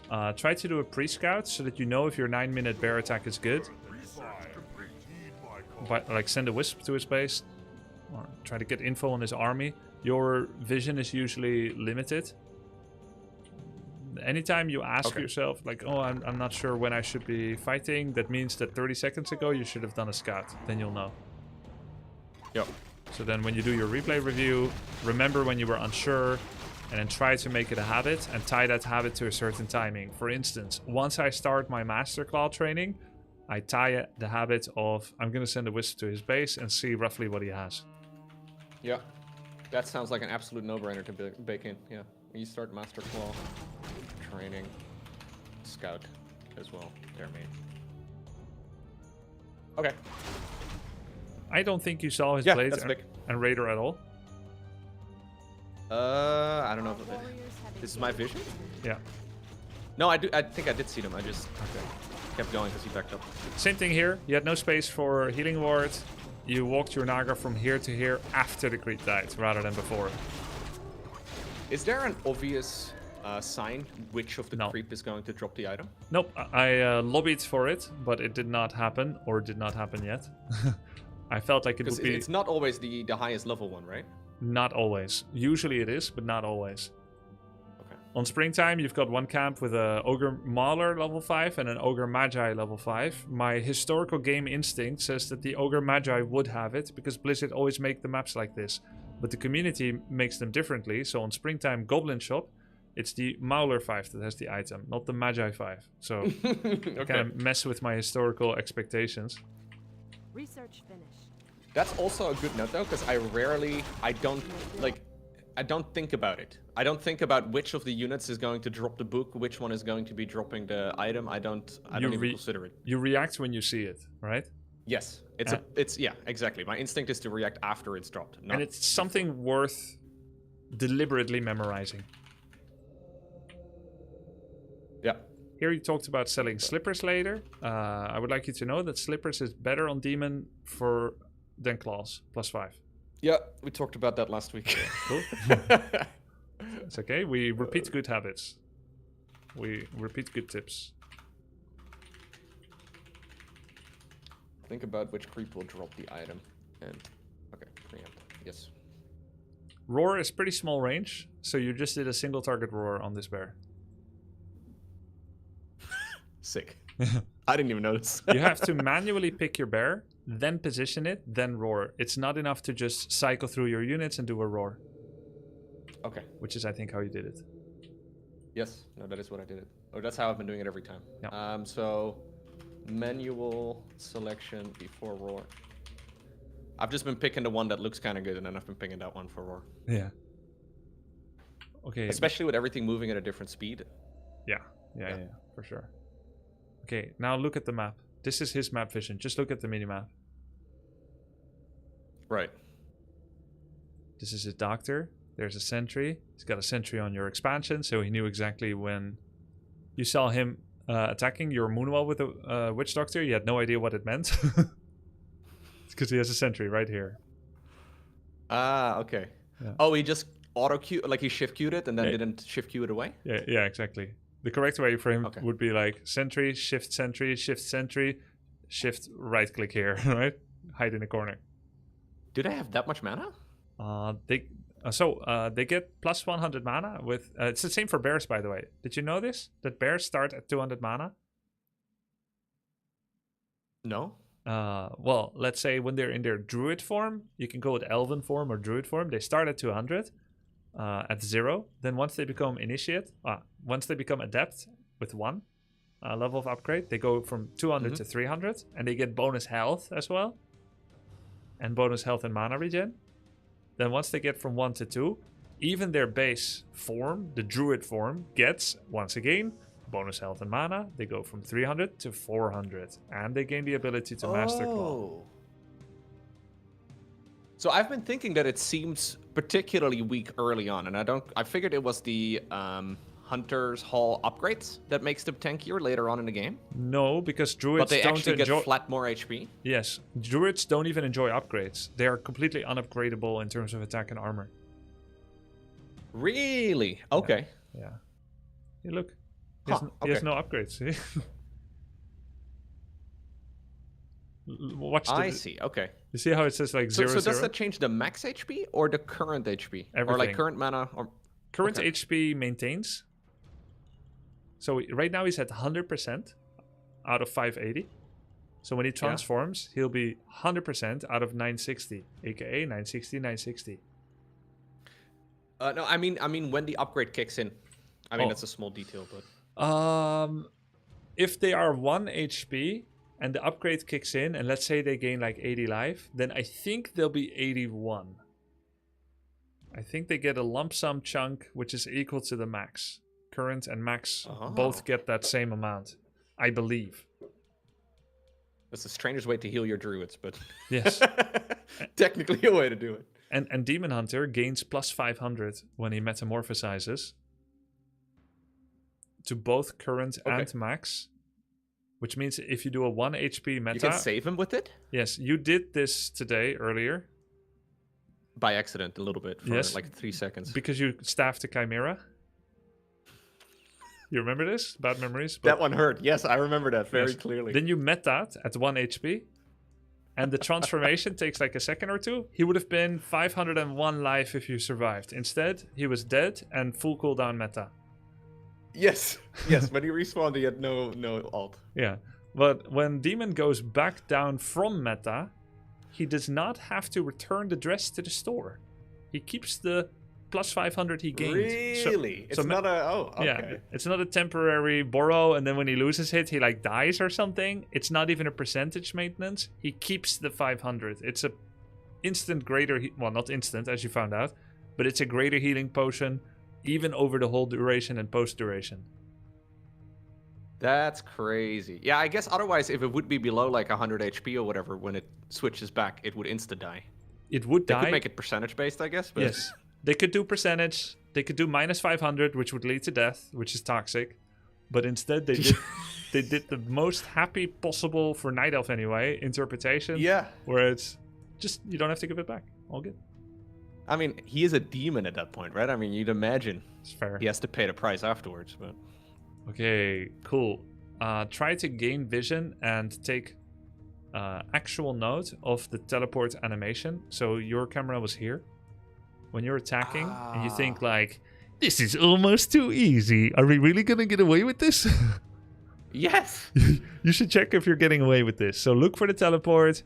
[SPEAKER 3] Try to do a pre-scout so that you know if your 9-minute bear attack is good. But, like, send a wisp to his base. Or try to get info on his army. Your vision is usually limited. Anytime you ask yourself, like, oh, I'm not sure when I should be fighting, that means that 30 seconds ago you should have done a scout. Then you'll know.
[SPEAKER 1] Yep.
[SPEAKER 3] So then when you do your replay review, remember when you were unsure, and then try to make it a habit and tie that habit to a certain timing. For instance, once I start my Master Claw training, I tie the habit of, I'm going to send a wisp to his base and see roughly what he has.
[SPEAKER 1] Yeah. That sounds like an absolute no-brainer to bake in. Yeah. You start Master Claw training, Scout as well. Their main. Okay.
[SPEAKER 3] I don't think you saw his
[SPEAKER 1] Yeah,
[SPEAKER 3] blades
[SPEAKER 1] that's big.
[SPEAKER 3] and Raider at all.
[SPEAKER 1] I don't know.
[SPEAKER 4] Our
[SPEAKER 1] If
[SPEAKER 4] warriors have
[SPEAKER 1] this is my
[SPEAKER 4] engaged
[SPEAKER 1] vision.
[SPEAKER 3] Yeah.
[SPEAKER 1] No, I do. I think I did see them. I just kept going because he backed up.
[SPEAKER 3] Same thing here. You had no space for healing ward. You walked your Naga from here to here after the creep died, rather than before.
[SPEAKER 1] Is there an obvious sign which of the
[SPEAKER 3] No.
[SPEAKER 1] creep is going to drop the item?
[SPEAKER 3] Nope, I lobbied for it, but it did not happen, or did not happen yet. I felt like it
[SPEAKER 1] Because
[SPEAKER 3] would be...
[SPEAKER 1] it's not always the highest level one, right?
[SPEAKER 3] Not always. Usually it is, but not always.
[SPEAKER 1] Okay.
[SPEAKER 3] On springtime, you've got one camp with a Ogre Mauler level 5 and an Ogre Magi level 5. My historical game instinct says that the Ogre Magi would have it, because Blizzard always make the maps like this. But the community makes them differently, so on springtime Goblin Shop, it's the Mauler 5 that has the item, not the Magi 5. So
[SPEAKER 1] Okay.
[SPEAKER 3] kind of mess with my historical expectations.
[SPEAKER 4] Research finished.
[SPEAKER 1] That's also a good note though, because I don't think about it. I don't think about which of the units is going to drop the book, which one is going to be dropping the item. I don't even consider it.
[SPEAKER 3] You react when you see it, right?
[SPEAKER 1] Yes, yeah, exactly. My instinct is to react after it's dropped.
[SPEAKER 3] And it's something worth deliberately memorizing.
[SPEAKER 1] Yeah.
[SPEAKER 3] Here you talked about selling slippers later. I would like you to know that slippers is better on demon than claws, +5.
[SPEAKER 1] Yeah, we talked about that last week.
[SPEAKER 3] Cool. It's okay. We repeat good habits. We repeat good tips.
[SPEAKER 1] Think about which creep will drop the item. And okay, preempt. Yes.
[SPEAKER 3] Roar is pretty small range, so you just did a single target roar on this bear.
[SPEAKER 1] Sick. I didn't even notice.
[SPEAKER 3] You have to manually pick your bear, then position it, then roar. It's not enough to just cycle through your units and do a roar.
[SPEAKER 1] Okay.
[SPEAKER 3] Which is, I think, how you did it.
[SPEAKER 1] Yes. No, that is what I did it. Or that's how I've been doing it every time.
[SPEAKER 3] Yeah.
[SPEAKER 1] So manual selection before roar. I've just been picking the one that looks kind of good, and then I've been picking that one for roar.
[SPEAKER 3] Yeah. Okay.
[SPEAKER 1] Especially with everything moving at a different speed.
[SPEAKER 3] Yeah, for sure. Okay, now look at the map. This is his map vision. Just look at the mini-map.
[SPEAKER 1] Right.
[SPEAKER 3] This is his doctor. There's a sentry. He's got a sentry on your expansion, so he knew exactly when you saw him attacking your Moonwell with a witch doctor. You had no idea what it meant. It's because he has a sentry right here.
[SPEAKER 1] Ah, okay.
[SPEAKER 3] Yeah.
[SPEAKER 1] Oh, he just auto-queued, like he shift-queued it and then didn't shift-queue it away?
[SPEAKER 3] Yeah, exactly. The correct way for him
[SPEAKER 1] Okay.
[SPEAKER 3] would be like sentry, shift, shift, right click here, right? Hide in the corner.
[SPEAKER 1] Do they have that much mana?
[SPEAKER 3] They get plus 100 mana with... it's the same for bears, by the way. Did you know this? That bears start at 200 mana?
[SPEAKER 1] No.
[SPEAKER 3] Well, let's say when they're in their druid form, you can go with elven form or druid form. They start at 200 at 0. Then once they become initiate, once they become adept with 1 level of upgrade, they go from 200 to 300, and they get bonus health as well. And bonus health and mana regen. Then once they get from 1 to 2, even their base form, the druid form, gets, once again, bonus health and mana. They go from 300 to 400, and they gain the ability to master claw.
[SPEAKER 1] So I've been thinking that it seems particularly weak early on, and I figured it was the Hunter's Hall upgrades that makes them tankier later on in the game.
[SPEAKER 3] No, because druids
[SPEAKER 1] But they
[SPEAKER 3] don't
[SPEAKER 1] actually
[SPEAKER 3] enjoy...
[SPEAKER 1] get flat more HP.
[SPEAKER 3] Yes, druids don't even enjoy upgrades. They are completely unupgradable in terms of attack and armor.
[SPEAKER 1] Really? Okay.
[SPEAKER 3] Yeah. Hey, look. He has no upgrades, see? Watch the...
[SPEAKER 1] I see, okay.
[SPEAKER 3] You see how it says like 0,
[SPEAKER 1] So
[SPEAKER 3] 0?
[SPEAKER 1] does that change the max HP or the current HP? Or like
[SPEAKER 3] Everything.
[SPEAKER 1] current mana? Or...
[SPEAKER 3] Current
[SPEAKER 1] Okay.
[SPEAKER 3] HP maintains. So right now he's at 100% out of 580. So when he transforms, he'll be 100% out of 960, aka 960, 960.
[SPEAKER 1] No, I mean when the upgrade kicks in. I mean, that's a small detail, but...
[SPEAKER 3] If they are 1 HP and the upgrade kicks in, and let's say they gain like 80 life, then I think they'll be 81. I think they get a lump sum chunk, which is equal to the max. Current and max both get that same amount, I believe.
[SPEAKER 1] That's the strangest way to heal your druids, but...
[SPEAKER 3] Yes.
[SPEAKER 1] Technically a way to do it.
[SPEAKER 3] And Demon Hunter gains plus 500 when he metamorphosizes to both current and max, which means if you do a 1 HP meta...
[SPEAKER 1] You can save him with it?
[SPEAKER 3] Yes, you did this today, earlier.
[SPEAKER 1] By accident, a little bit, for like 3 seconds.
[SPEAKER 3] Because you staffed the Chimera. You remember this? Bad memories?
[SPEAKER 1] That one hurt. Yes, I remember that very clearly.
[SPEAKER 3] Then you met that at 1 HP. And the transformation takes like a second or two. He would have been 501 life if you survived. Instead, he was dead and full cooldown meta.
[SPEAKER 1] Yes. Yes, when he respawned, he had no ult.
[SPEAKER 3] Yeah. But when Demon goes back down from meta, he does not have to return the dress to the store. He keeps the plus 500 he gained.
[SPEAKER 1] Really? It's not a... Oh, okay.
[SPEAKER 3] Yeah, it's not a temporary borrow, and then when he loses it, he like dies or something. It's not even a percentage maintenance. He keeps the 500. It's a instant greater... well, not instant, as you found out. But it's a greater healing potion, even over the whole duration and post-duration.
[SPEAKER 1] That's crazy. Yeah, I guess otherwise, if it would be below like 100 HP or whatever, when it switches back, it would insta-die.
[SPEAKER 3] It would die.
[SPEAKER 1] They could make it percentage-based, I guess. But...
[SPEAKER 3] Yes. They could do percentage. They could do minus 500, which would lead to death, which is toxic. But instead, they did the most happy possible, for Night Elf anyway, interpretation.
[SPEAKER 1] Yeah.
[SPEAKER 3] Where it's just, you don't have to give it back. All good.
[SPEAKER 1] I mean, he is a demon at that point, right? I mean, you'd imagine
[SPEAKER 3] it's fair.
[SPEAKER 1] He has to pay the price afterwards. But
[SPEAKER 3] okay, cool. Try to gain vision and take actual note of the teleport animation. So your camera was here. When you're attacking and you think like, this is almost too easy. Are we really going to get away with this?
[SPEAKER 1] Yes.
[SPEAKER 3] You should check if you're getting away with this. So look for the teleport.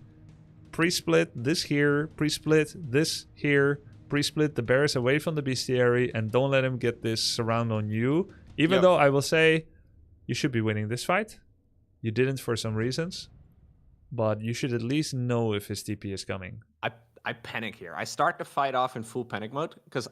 [SPEAKER 3] Pre-split this here. Pre-split this here. Pre-split the bears away from the bestiary. And don't let him get this surround on you. Even though I will say, you should be winning this fight. You didn't for some reasons. But you should at least know if his TP is coming.
[SPEAKER 1] I panic here. I start the fight off in full panic mode because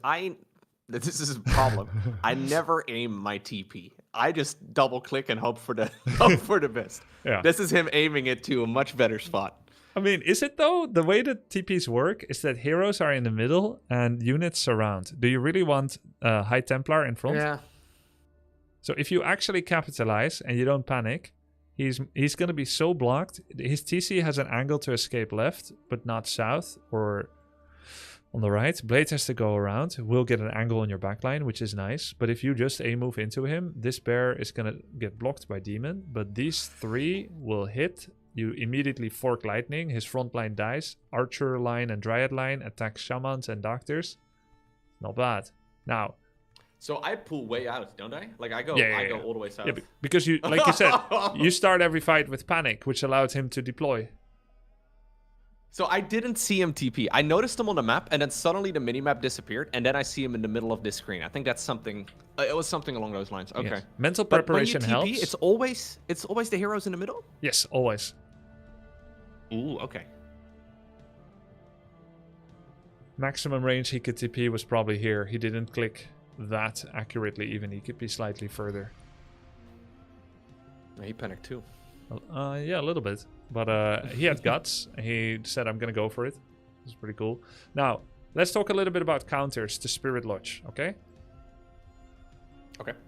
[SPEAKER 1] this is a problem. I never aim my TP. I just double click and hope for the best.
[SPEAKER 3] Yeah.
[SPEAKER 1] This is him aiming it to a much better spot.
[SPEAKER 3] I mean, is it though? The way that TPs work is that heroes are in the middle and units surround. Do you really want High Templar in front?
[SPEAKER 1] Yeah.
[SPEAKER 3] So if you actually capitalize and you don't panic, he's going to be so blocked. His TC has an angle to escape left, but not south or on the right. Blade has to go around. Will get an angle on your backline, which is nice. But if you just A-move into him, this bear is going to get blocked by Demon. But these three will hit. You immediately fork lightning. His front line dies. Archer line and Dryad line attacks shamans and doctors. Not bad. Now...
[SPEAKER 1] So I pull way out, don't I? Like I go all the way south.
[SPEAKER 3] Yeah, because you, like you said, you start every fight with panic, which allowed him to deploy.
[SPEAKER 1] So I didn't see him TP. I noticed him on the map, and then suddenly the minimap disappeared, and then I see him in the middle of this screen. I think that's something. It was something along those lines. Okay.
[SPEAKER 3] Yes. Mental preparation
[SPEAKER 1] but when you TP,
[SPEAKER 3] helps.
[SPEAKER 1] It's always the heroes in the middle.
[SPEAKER 3] Yes, always.
[SPEAKER 1] Ooh, okay.
[SPEAKER 3] Maximum range he could TP was probably here. He didn't click that accurately. Even he could be slightly further.
[SPEAKER 1] He panicked too.
[SPEAKER 3] Yeah, a little bit, but he had guts. He said, I'm gonna go for it. It's pretty cool. Now let's talk a little bit about counters to Spirit Lodge. Okay,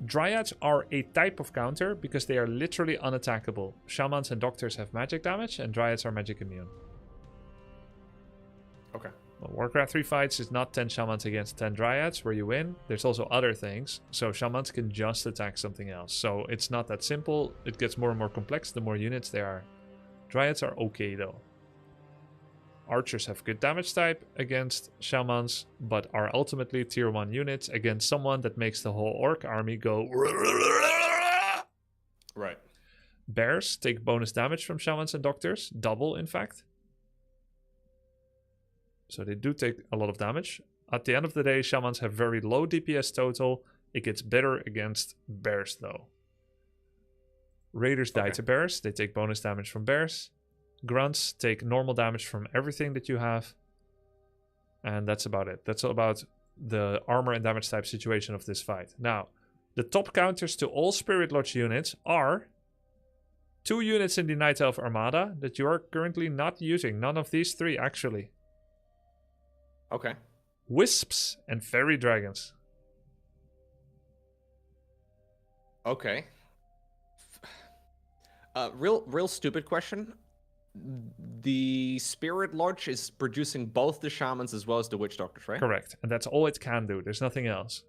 [SPEAKER 3] Dryads are a type of counter because they are literally unattackable. Shamans and doctors have magic damage and Dryads are magic immune.
[SPEAKER 1] Okay.
[SPEAKER 3] Well, Warcraft 3 fights is not 10 Shamans against 10 Dryads where you win. There's also other things. So Shamans can just attack something else. So it's not that simple. It gets more and more complex the more units there are. Dryads are okay though. Archers have good damage type against Shamans, but are ultimately tier 1 units against someone that makes the whole Orc army go...
[SPEAKER 1] Right.
[SPEAKER 3] Bears take bonus damage from Shamans and Doctors. Double, in fact. So they do take a lot of damage. At the end of the day, Shamans have very low DPS total. It gets better against Bears, though. Raiders die to Bears. They take bonus damage from Bears. Grunts take normal damage from everything that you have. And that's about it. That's all about the armor and damage type situation of this fight. Now, the top counters to all Spirit Lodge units are 2 units in the Night Elf Armada that you are currently not using. None of these 3, actually.
[SPEAKER 1] Okay.
[SPEAKER 3] Wisps and fairy dragons.
[SPEAKER 1] Okay. Real stupid question. The Spirit Lodge is producing both the shamans as well as the witch doctors, right?
[SPEAKER 3] Correct. And that's all it can do. There's nothing else.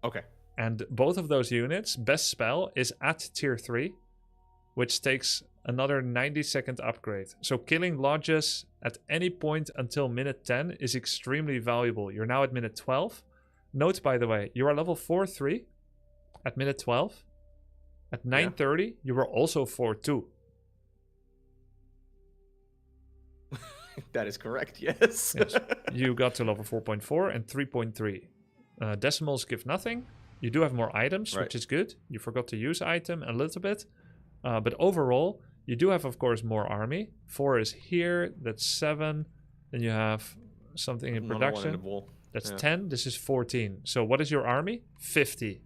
[SPEAKER 1] Okay.
[SPEAKER 3] And both of those units, best spell is at tier 3, which takes another 90-second upgrade. So killing lodges at any point until minute 10 is extremely valuable. You're now at minute 12. Note, by the way, you are level 4-3 at minute 12. At 9:30, you were also 4-2.
[SPEAKER 1] That is correct, yes.
[SPEAKER 3] Yes. You got to level 4.4 and 3.3. Decimals give nothing. You do have more items,
[SPEAKER 1] Right.
[SPEAKER 3] which is good. You forgot to use item a little bit. But overall, you do have, of course, more army. 4 is here. That's 7. Then you have something in
[SPEAKER 1] Another one
[SPEAKER 3] production.
[SPEAKER 1] in the wall.
[SPEAKER 3] That's
[SPEAKER 1] Yeah.
[SPEAKER 3] 10. This is 14. So what is your army? 50.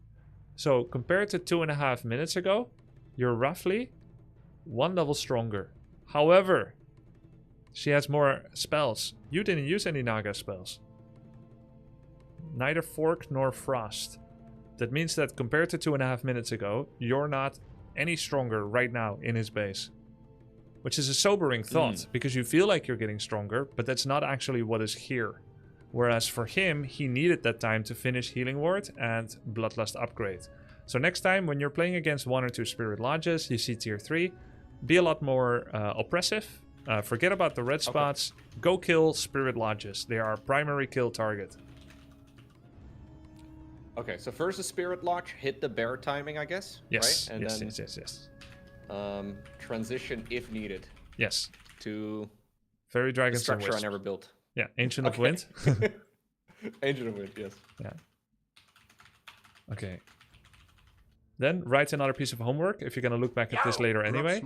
[SPEAKER 3] So compared to 2.5 minutes ago, you're roughly 1 level stronger. However, she has more spells. You didn't use any Naga spells. Neither Fork nor Frost. That means that compared to 2.5 minutes ago, you're not any stronger right now in his base. Which is a sobering thought, because you feel like you're getting stronger, but that's not actually what is here. Whereas for him, he needed that time to finish Healing Word and Bloodlust upgrade. So next time, when you're playing against 1 or 2 Spirit Lodges, you see tier 3, be a lot more oppressive. Forget about the red spots. Go kill Spirit Lodges. They are our primary kill target.
[SPEAKER 1] Okay, so first the Spirit Lodge, hit the bear timing, I guess.
[SPEAKER 3] Yes,
[SPEAKER 1] Right? And
[SPEAKER 3] yes,
[SPEAKER 1] then
[SPEAKER 3] yes.
[SPEAKER 1] transition if needed
[SPEAKER 3] Yes.
[SPEAKER 1] to
[SPEAKER 3] Fairy
[SPEAKER 1] the
[SPEAKER 3] Dragons and
[SPEAKER 1] structure I
[SPEAKER 3] Wisps.
[SPEAKER 1] never built.
[SPEAKER 3] Yeah, Ancient of
[SPEAKER 1] Okay.
[SPEAKER 3] Wind.
[SPEAKER 1] Ancient of Wind, yes.
[SPEAKER 3] Yeah. Okay. Then write another piece of homework if you're going to look back at this later anyway.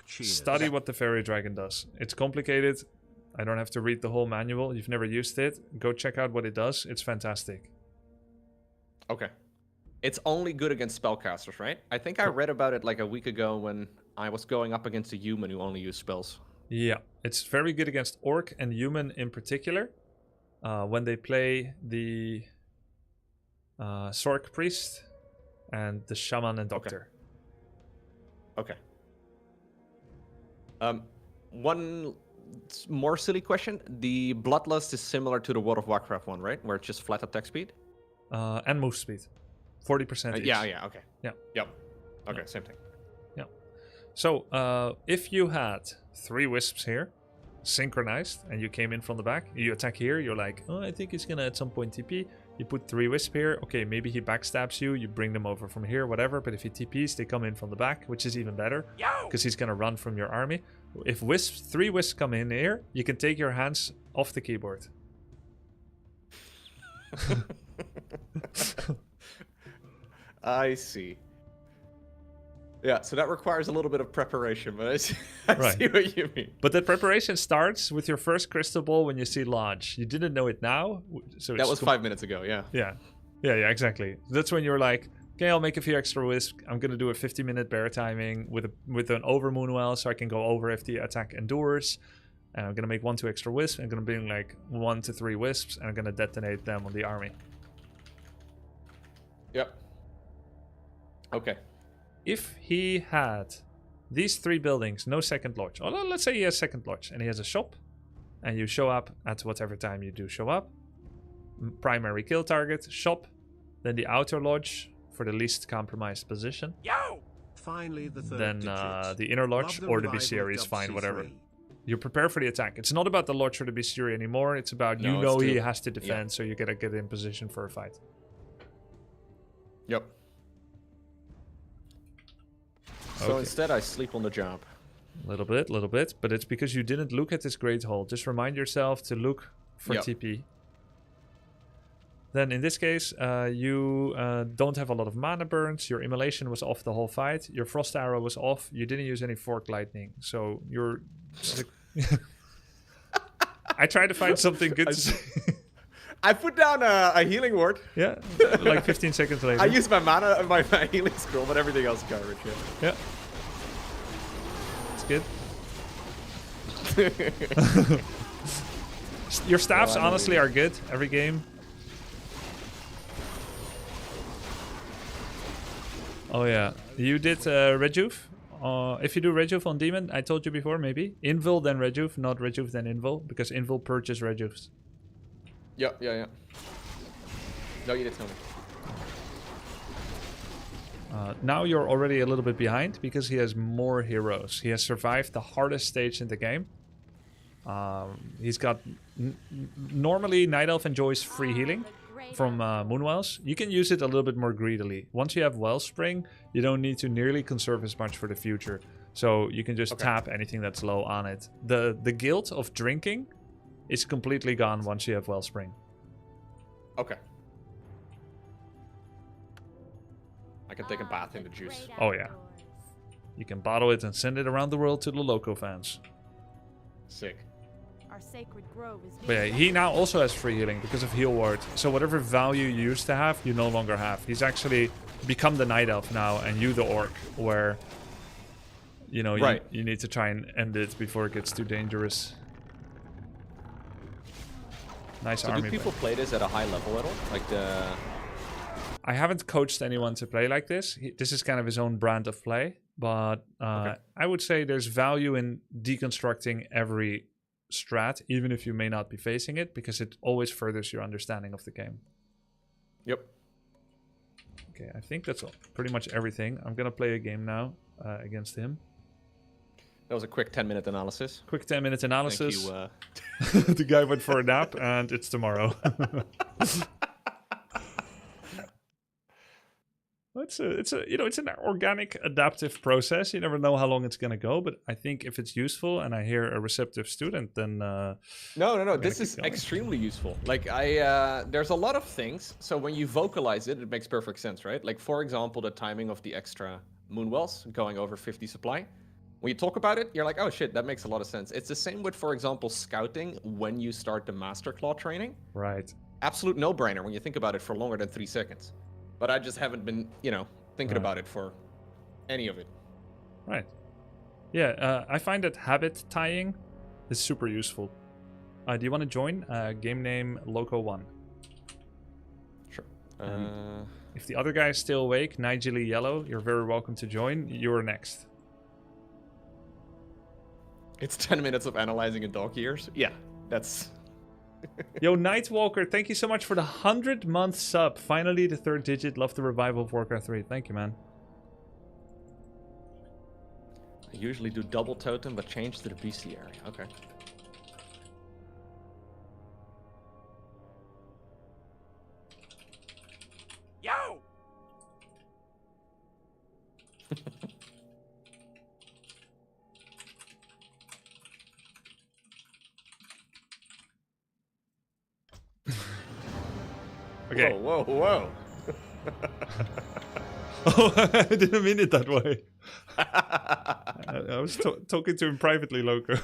[SPEAKER 3] Study what the Fairy Dragon does. It's complicated. I don't have to read the whole manual. You've never used it. Go check out what it does. It's fantastic.
[SPEAKER 1] Okay. It's only good against spellcasters, right? I think I read about it like a week ago when I was going up against a human who only used spells.
[SPEAKER 3] Yeah, it's very good against Orc and Human in particular. When they play the Sork Priest and the Shaman and Doctor.
[SPEAKER 1] Okay. One more silly question. The Bloodlust is similar to the World of Warcraft one, right? Where it's just flat attack speed?
[SPEAKER 3] And move speed. 40% each.
[SPEAKER 1] Yeah, okay.
[SPEAKER 3] Yeah.
[SPEAKER 1] Yep. Okay, same thing.
[SPEAKER 3] Yeah. So, if you had 3 Wisps here, synchronized, and you came in from the back, you attack here, you're like, oh, I think he's gonna at some point TP. You put 3 Wisp here, okay, maybe he backstabs you, you bring them over from here, whatever, but if he TPs, they come in from the back, which is even better, because he's gonna run from your army. If 3 Wisps come in here, you can take your hands off the keyboard.
[SPEAKER 1] I see. Yeah, so that requires a little bit of preparation, but I see what you mean.
[SPEAKER 3] But that preparation starts with your first crystal ball when you see launch. You didn't know it now, so
[SPEAKER 1] That was 5 minutes ago, yeah.
[SPEAKER 3] Yeah, exactly. That's when you're like, okay, I'll make a few extra wisps. I'm gonna do a 50-minute bear timing with an overmoon well, so I can go over if the attack endures. And I'm gonna make 1-2 extra wisps. I'm gonna bring like 1 to 3 wisps, and I'm gonna detonate them on the army.
[SPEAKER 1] Yep. Okay.
[SPEAKER 3] If he had these 3 buildings, no second lodge. Or let's say he has second lodge and he has a shop, and you show up at whatever time you do show up. Primary kill target, shop, then the outer lodge for the least compromised position.
[SPEAKER 2] Finally, the third
[SPEAKER 3] Then
[SPEAKER 2] digit.
[SPEAKER 3] the inner lodge
[SPEAKER 2] Love the
[SPEAKER 3] or the
[SPEAKER 2] revival
[SPEAKER 3] bestiary is
[SPEAKER 2] of
[SPEAKER 3] fine, whatever.
[SPEAKER 2] WC3.
[SPEAKER 3] You prepare for the attack. It's not about the lodge or the bestiary anymore. It's about
[SPEAKER 1] No,
[SPEAKER 3] you know
[SPEAKER 1] it's
[SPEAKER 3] he
[SPEAKER 1] two.
[SPEAKER 3] has to defend, so you gotta get in position for a fight.
[SPEAKER 1] Yep. So
[SPEAKER 3] Okay.
[SPEAKER 1] instead, I sleep on the job.
[SPEAKER 3] Little bit, but it's because you didn't look at this Great Hall. Just remind yourself to look for
[SPEAKER 1] Yep.
[SPEAKER 3] TP. Then in this case, you don't have a lot of mana burns. Your immolation was off the whole fight. Your frost arrow was off. You didn't use any fork lightning, so you're. I tried to find something good to say.
[SPEAKER 1] I put down a healing word.
[SPEAKER 3] Yeah, like 15 seconds later.
[SPEAKER 1] I used my mana, my healing scroll, but everything else is garbage.
[SPEAKER 3] Yeah. It's good. Your staffs
[SPEAKER 1] I know
[SPEAKER 3] honestly
[SPEAKER 1] you-
[SPEAKER 3] are good every game. Oh yeah, you did Rejuve. If you do Rejuve on Demon, I told you before, maybe Invul then Rejuve, not Rejuve then Invul, because Invul purges Rejuves.
[SPEAKER 1] Yeah. No, you did tell me.
[SPEAKER 3] Now you're already a little bit behind because he has more heroes. He has survived the hardest stage in the game. He's got... normally, Night Elf enjoys free healing from Moonwells. You can use it a little bit more greedily. Once you have Wellspring, you don't need to nearly conserve as much for the future. So you can just tap anything that's low on it. The guilt of drinking is completely gone once you have Wellspring.
[SPEAKER 1] Okay. I can take a bath in the juice.
[SPEAKER 3] Oh yeah. You can bottle it and send it around the world to the Loco fans.
[SPEAKER 1] Sick.
[SPEAKER 4] Our sacred grove is
[SPEAKER 3] But yeah, he now also has free healing because of Heal Ward. So whatever value you used to have, you no longer have. He's actually become the Night Elf now, and you the Orc, where you know you need to try and end it before it gets too dangerous. Nice
[SPEAKER 1] So
[SPEAKER 3] army.
[SPEAKER 1] do people play this at a high level at all? Like the...
[SPEAKER 3] I haven't coached anyone to play like this. This is kind of his own brand of play. But I would say there's value in deconstructing every strat, even if you may not be facing it, because it always furthers your understanding of the game.
[SPEAKER 1] Yep.
[SPEAKER 3] Okay, I think that's pretty much everything. I'm going to play a game now against him.
[SPEAKER 1] That was a quick 10-minute analysis.
[SPEAKER 3] Quick 10-minute analysis.
[SPEAKER 1] Thank you.
[SPEAKER 3] The guy went for a nap, and it's tomorrow. It's an organic adaptive process. You never know how long it's gonna go, but I think if it's useful and I hear a receptive student, then
[SPEAKER 1] No. This is extremely useful. Like there's a lot of things. So when you vocalize it, it makes perfect sense, right? Like for example, the timing of the extra Moonwells going over 50 supply. When you talk about it, you're like, oh shit, that makes a lot of sense. It's the same with, for example, scouting when you start the Master Claw training.
[SPEAKER 3] Right.
[SPEAKER 1] Absolute no-brainer when you think about it for longer than 3 seconds. But I just haven't been, thinking about it for any of it.
[SPEAKER 3] Right. Yeah, I find that habit tying is super useful. Do you want to join? Game name Loco1.
[SPEAKER 1] Sure.
[SPEAKER 3] If the other guy is still awake, Nigeli Yellow, you're very welcome to join. You're next.
[SPEAKER 1] It's 10 minutes of analyzing in dog years. Yeah, that's...
[SPEAKER 3] Yo, Nightwalker, thank you so much for the 100-month sub. Finally, the 3rd digit. Love the revival of Warcraft 3. Thank you, man.
[SPEAKER 1] I usually do double totem, but change to the BC area. Okay.
[SPEAKER 5] Yo!
[SPEAKER 3] Okay.
[SPEAKER 1] Whoa.
[SPEAKER 3] Oh, I didn't mean it that way. I was talking to him privately, Loco.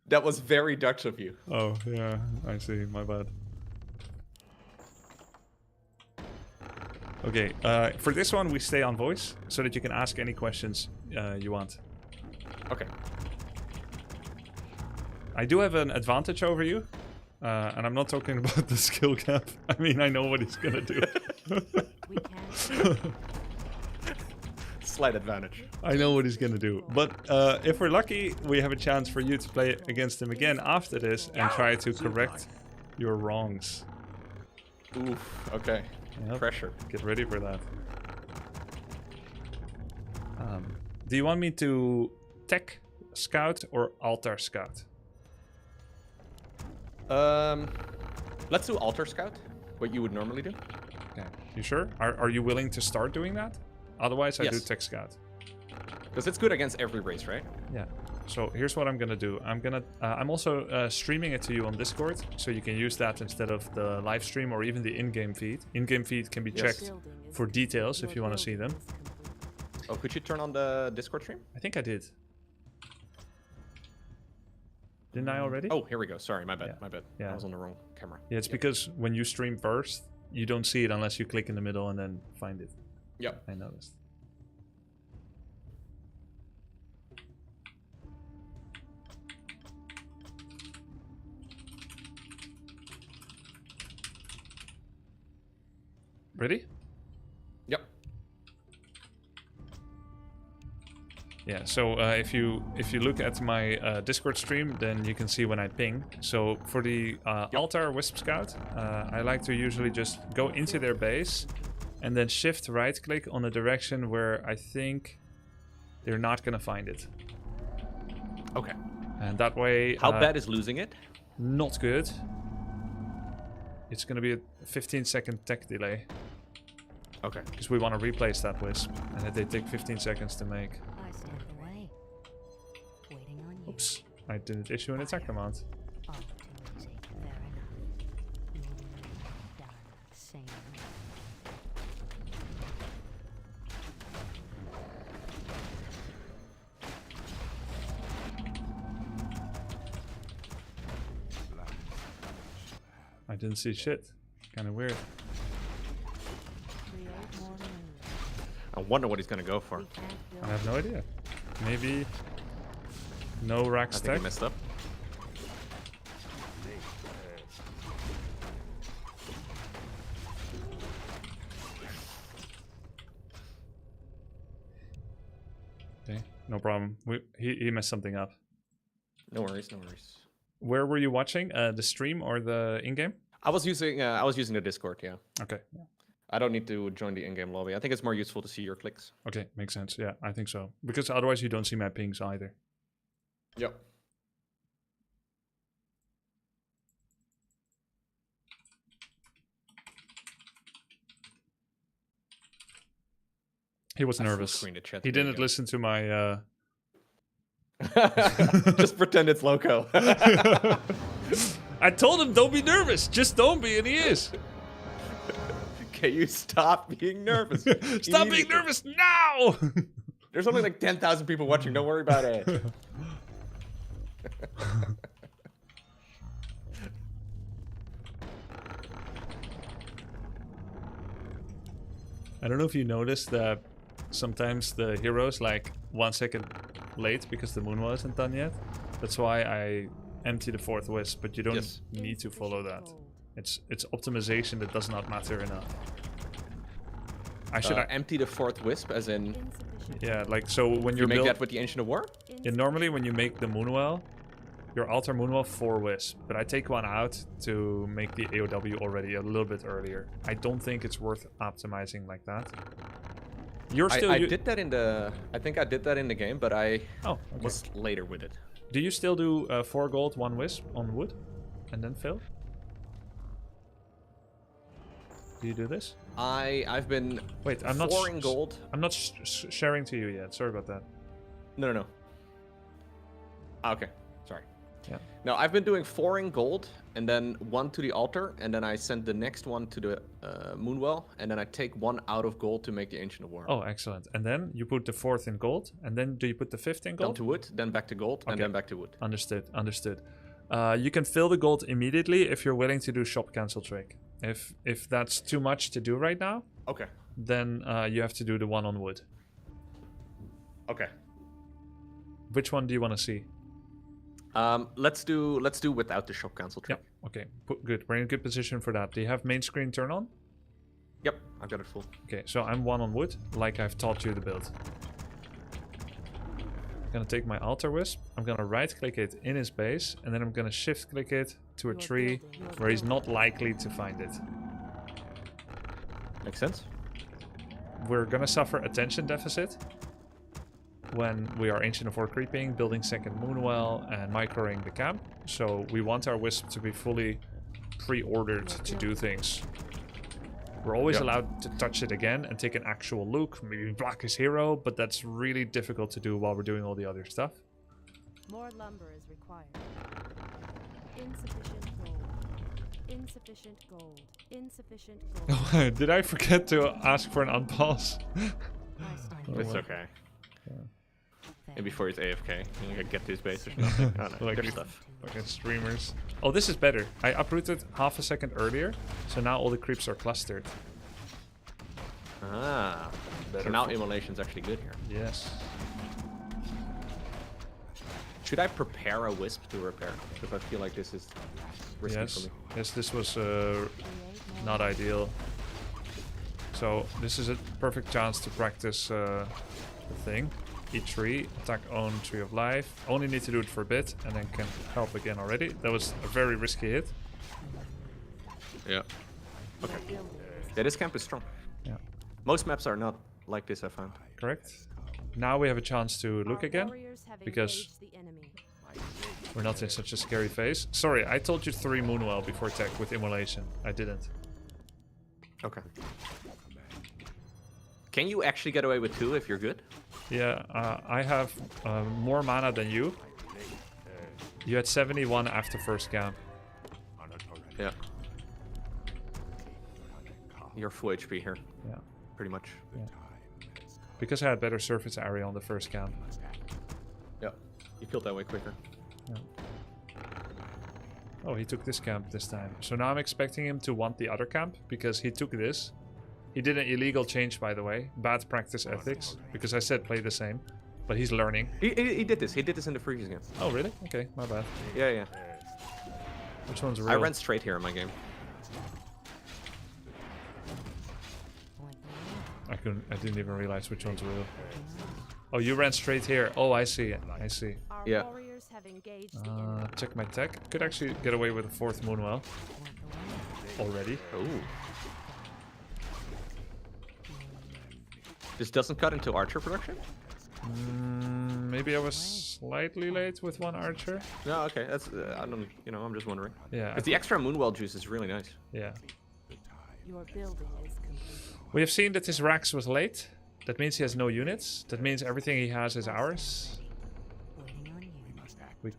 [SPEAKER 1] That was very Dutch of you.
[SPEAKER 3] Oh, yeah, I see. My bad. Okay, for this one, we stay on voice so that you can ask any questions you want.
[SPEAKER 1] Okay.
[SPEAKER 3] I do have an advantage over you, and I'm not talking about the skill gap. I mean, I know what he's gonna do.
[SPEAKER 4] We can.
[SPEAKER 1] Slight advantage.
[SPEAKER 3] I know what he's gonna do. But if we're lucky, we have a chance for you to play against him again after this and try to correct your wrongs.
[SPEAKER 1] Oof. Okay.
[SPEAKER 3] Yep.
[SPEAKER 1] Pressure.
[SPEAKER 3] Get ready for that. Do you want me to tech scout or altar scout?
[SPEAKER 1] Let's do altar scout. What you would normally do.
[SPEAKER 3] Okay. You sure? Are you willing to start doing that? Otherwise, I do
[SPEAKER 1] Yes.
[SPEAKER 3] tech scout.
[SPEAKER 1] Because it's good against every race, right?
[SPEAKER 3] Yeah. So here's what I'm gonna do. I'm also streaming it to you on Discord, so you can use that instead of the live stream or even the in-game feed. In-game feed can be checked for details if you want to see them.
[SPEAKER 1] Oh, could you turn on the Discord stream?
[SPEAKER 3] I think I did. Didn't I already?
[SPEAKER 1] Oh, here we go. Sorry, my bad.
[SPEAKER 3] Yeah.
[SPEAKER 1] My bad.
[SPEAKER 3] Yeah.
[SPEAKER 1] I was on the wrong camera.
[SPEAKER 3] Yeah, it's
[SPEAKER 1] Yep.
[SPEAKER 3] because when you stream first, you don't see it unless you click in the middle and then find it.
[SPEAKER 1] Yep.
[SPEAKER 3] I noticed. Ready?
[SPEAKER 1] Yep.
[SPEAKER 3] Yeah, so if you look at my Discord stream, then you can see when I ping. So for the Altar Wisp Scout, I like to usually just go into their base and then shift right click on the direction where I think they're not gonna find it.
[SPEAKER 1] Okay.
[SPEAKER 3] And that way...
[SPEAKER 1] How bad is losing it?
[SPEAKER 3] Not good. It's gonna be a 15-second tech delay.
[SPEAKER 1] Okay.
[SPEAKER 3] Because we want to replace that Wisp, and they take 15 seconds to make.
[SPEAKER 4] I stand away, waiting on you.
[SPEAKER 3] Oops, I didn't issue an attack command.
[SPEAKER 4] Oh, easy. Fair enough. Done. Same.
[SPEAKER 3] I didn't see shit. Kind of weird.
[SPEAKER 4] Create more moves.
[SPEAKER 1] I wonder what he's gonna go for.
[SPEAKER 4] We can't build
[SPEAKER 3] I have no idea. Maybe no rack
[SPEAKER 1] I think
[SPEAKER 3] stack.
[SPEAKER 1] I messed up.
[SPEAKER 3] Okay, no problem. He messed something up.
[SPEAKER 1] No worries, no worries.
[SPEAKER 3] Where were you watching? The stream or the in-game?
[SPEAKER 1] I was using the Discord. Yeah.
[SPEAKER 3] Okay.
[SPEAKER 1] I don't need to join the in-game lobby. I think it's more useful to see your clicks.
[SPEAKER 3] Okay, makes sense. Yeah, I think so. Because otherwise you don't see my pings either.
[SPEAKER 1] Yep.
[SPEAKER 3] He was
[SPEAKER 1] I full
[SPEAKER 3] nervous.
[SPEAKER 1] screened the chat.
[SPEAKER 3] He
[SPEAKER 1] There you
[SPEAKER 3] didn't
[SPEAKER 1] go.
[SPEAKER 3] listen to my...
[SPEAKER 1] Just pretend it's Loco.
[SPEAKER 3] I told him don't be nervous. Just don't be, and he is.
[SPEAKER 1] Can you stop being nervous?
[SPEAKER 3] Stop being
[SPEAKER 1] Immediately.
[SPEAKER 3] nervous now!
[SPEAKER 1] There's only like 10,000 people watching. Don't worry about it.
[SPEAKER 3] I don't know if you noticed that sometimes the hero's like 1 second late because the moon wasn't done yet. That's why I empty the fourth wisp, but you don't
[SPEAKER 1] Yes.
[SPEAKER 3] need to follow that.
[SPEAKER 4] gold.
[SPEAKER 3] It's optimization that does not matter enough. I should
[SPEAKER 1] Empty the fourth wisp, as in
[SPEAKER 4] Insufficient.
[SPEAKER 3] yeah, like so when
[SPEAKER 1] you
[SPEAKER 3] you're
[SPEAKER 1] make
[SPEAKER 3] build,
[SPEAKER 1] that with the Ancient of War.
[SPEAKER 3] yeah, normally when you make the moonwell, your altar moonwell 4 wisp, but I take one out to make the AOW already a little bit earlier. I don't think it's worth optimizing like that. You're still
[SPEAKER 1] I did that in the. I think I did that in the game, but I
[SPEAKER 3] oh, okay.
[SPEAKER 1] was later with it.
[SPEAKER 3] Do you still do 4 gold, 1 wisp on wood, and then fill? Do you do this?
[SPEAKER 1] I've been
[SPEAKER 3] Wait, I'm not.
[SPEAKER 1] 4 in gold.
[SPEAKER 3] I'm not sharing to you yet. Sorry about that.
[SPEAKER 1] No. Okay, sorry.
[SPEAKER 3] Yeah.
[SPEAKER 1] No, I've been doing 4 in gold, and then 1 to the altar, and then I send the next one to the moonwell, and then I take 1 out of gold to make the Ancient of War.
[SPEAKER 3] Oh, excellent. And then you put the 4th in gold, and then do you put the 5th in
[SPEAKER 1] Down
[SPEAKER 3] gold?
[SPEAKER 1] to wood, then back to gold, and
[SPEAKER 3] Okay.
[SPEAKER 1] then back to wood.
[SPEAKER 3] Understood. Understood. You can fill the gold immediately if you're willing to do shop cancel trick. If that's too much to do right now,
[SPEAKER 1] Okay.
[SPEAKER 3] then you have to do the one on wood.
[SPEAKER 1] Okay.
[SPEAKER 3] Which one do you want to see?
[SPEAKER 1] Let's do without the shop cancel trick.
[SPEAKER 3] Yep. Okay. Good. We're in a good position for that. Do you have main screen turn on?
[SPEAKER 1] Yep, I've got it full.
[SPEAKER 3] Okay. So I'm 1 on wood, like I've taught you the build. I'm gonna take my altar wisp. I'm gonna right click it in his base, and then I'm gonna shift click it to a
[SPEAKER 4] You're
[SPEAKER 3] tree
[SPEAKER 4] building, you're
[SPEAKER 3] where he's not
[SPEAKER 4] building.
[SPEAKER 3] likely to find it.
[SPEAKER 1] Makes sense.
[SPEAKER 3] We're gonna suffer attention deficit when we are Ancient of War creeping, building second moonwell, and microing the camp. So we want our wisp to be fully pre-ordered to do things. We're always
[SPEAKER 1] Yeah.
[SPEAKER 3] allowed to touch it again and take an actual look, maybe block his hero, but that's really difficult to do while we're doing all the other stuff.
[SPEAKER 4] More lumber is required. Insufficient gold. Insufficient gold. Insufficient gold.
[SPEAKER 3] Did I forget to ask for an unpause?
[SPEAKER 4] I stand
[SPEAKER 1] It's
[SPEAKER 4] away.
[SPEAKER 1] okay.
[SPEAKER 4] Fair.
[SPEAKER 1] And before he's AFK, you can get to his base or something. Oh, no,
[SPEAKER 3] Like
[SPEAKER 1] good
[SPEAKER 3] we-
[SPEAKER 1] stuff.
[SPEAKER 3] Fucking streamers. Oh, this is better. I uprooted half a second earlier, so now all the creeps are clustered.
[SPEAKER 1] Ah. So now immolation's actually good here.
[SPEAKER 3] Yes.
[SPEAKER 1] Should I prepare a wisp to repair? Because I feel like this is risky for
[SPEAKER 3] Yes.
[SPEAKER 1] me.
[SPEAKER 3] Yes, this was
[SPEAKER 4] Create more
[SPEAKER 3] not ideal. So this is a perfect chance to practice the thing. E3, attack on Tree of Life. Only need to do it for a bit and then can help again already. That was a very risky hit.
[SPEAKER 1] Yeah. Okay. Yeah, this camp is strong.
[SPEAKER 3] Yeah.
[SPEAKER 1] Most maps are not like this, I found.
[SPEAKER 3] Correct. Now we have a chance to look again, because we're not in such a scary phase. Sorry, I told you 3 Moonwell before tech with Immolation. I didn't.
[SPEAKER 1] Okay. Can you actually get away with 2 if you're good?
[SPEAKER 3] Yeah, I have more mana than you. You had 71 after first camp.
[SPEAKER 1] Yeah. You're full HP here.
[SPEAKER 3] Yeah.
[SPEAKER 1] Pretty much.
[SPEAKER 3] Yeah. Because I had better surface area on the first camp.
[SPEAKER 1] Yeah. You killed that way quicker.
[SPEAKER 3] Yeah. Oh, he took this camp this time. So now I'm expecting him to want the other camp, because he took this. He did an illegal change, by the way. Bad practice ethics. Because I said play the same. But he's learning.
[SPEAKER 1] He did this. He did this in the previous game.
[SPEAKER 3] Oh, really? Okay, my bad.
[SPEAKER 1] Yeah, yeah.
[SPEAKER 3] Which one's real?
[SPEAKER 1] I ran straight here in my game.
[SPEAKER 3] I didn't even realize which one's real. Oh, you ran straight here. Oh, I see it. I see.
[SPEAKER 1] Yeah.
[SPEAKER 3] Check my tech. Could actually get away with a 4th Moonwell. Already.
[SPEAKER 1] Oh. This doesn't cut into archer production?
[SPEAKER 3] Maybe I was slightly late with 1 archer.
[SPEAKER 1] No, okay. That's I don't. You know, I'm just wondering.
[SPEAKER 3] Yeah.
[SPEAKER 1] Because the extra Moonwell juice is really nice.
[SPEAKER 3] Yeah.
[SPEAKER 4] Your building is complete.
[SPEAKER 3] We have seen that his Rax was late. That means he has no units. That means everything he has is ours.
[SPEAKER 4] Waiting on you.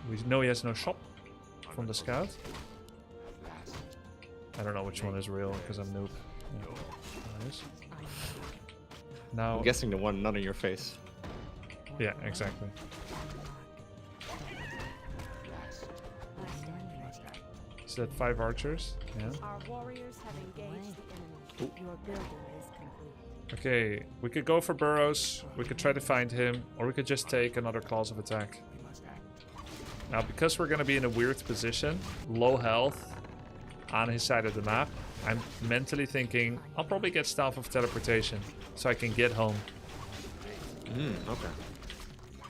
[SPEAKER 3] We know he has no shop from the scout. I don't know which one is real because I'm noob. Yeah. Nice. Now,
[SPEAKER 1] I'm guessing the one not in your face.
[SPEAKER 3] yeah, exactly. Is that 5 archers? Yeah.
[SPEAKER 4] Our warriors have engaged the enemy. Your building is complete.
[SPEAKER 3] Okay, we could go for burrows. We could try to find him, or we could just take another clause of attack. Now, because we're going to be in a weird position, low health, on his side of the map, I'm mentally thinking I'll probably get Staff of Teleportation so I can get home.
[SPEAKER 1] Okay.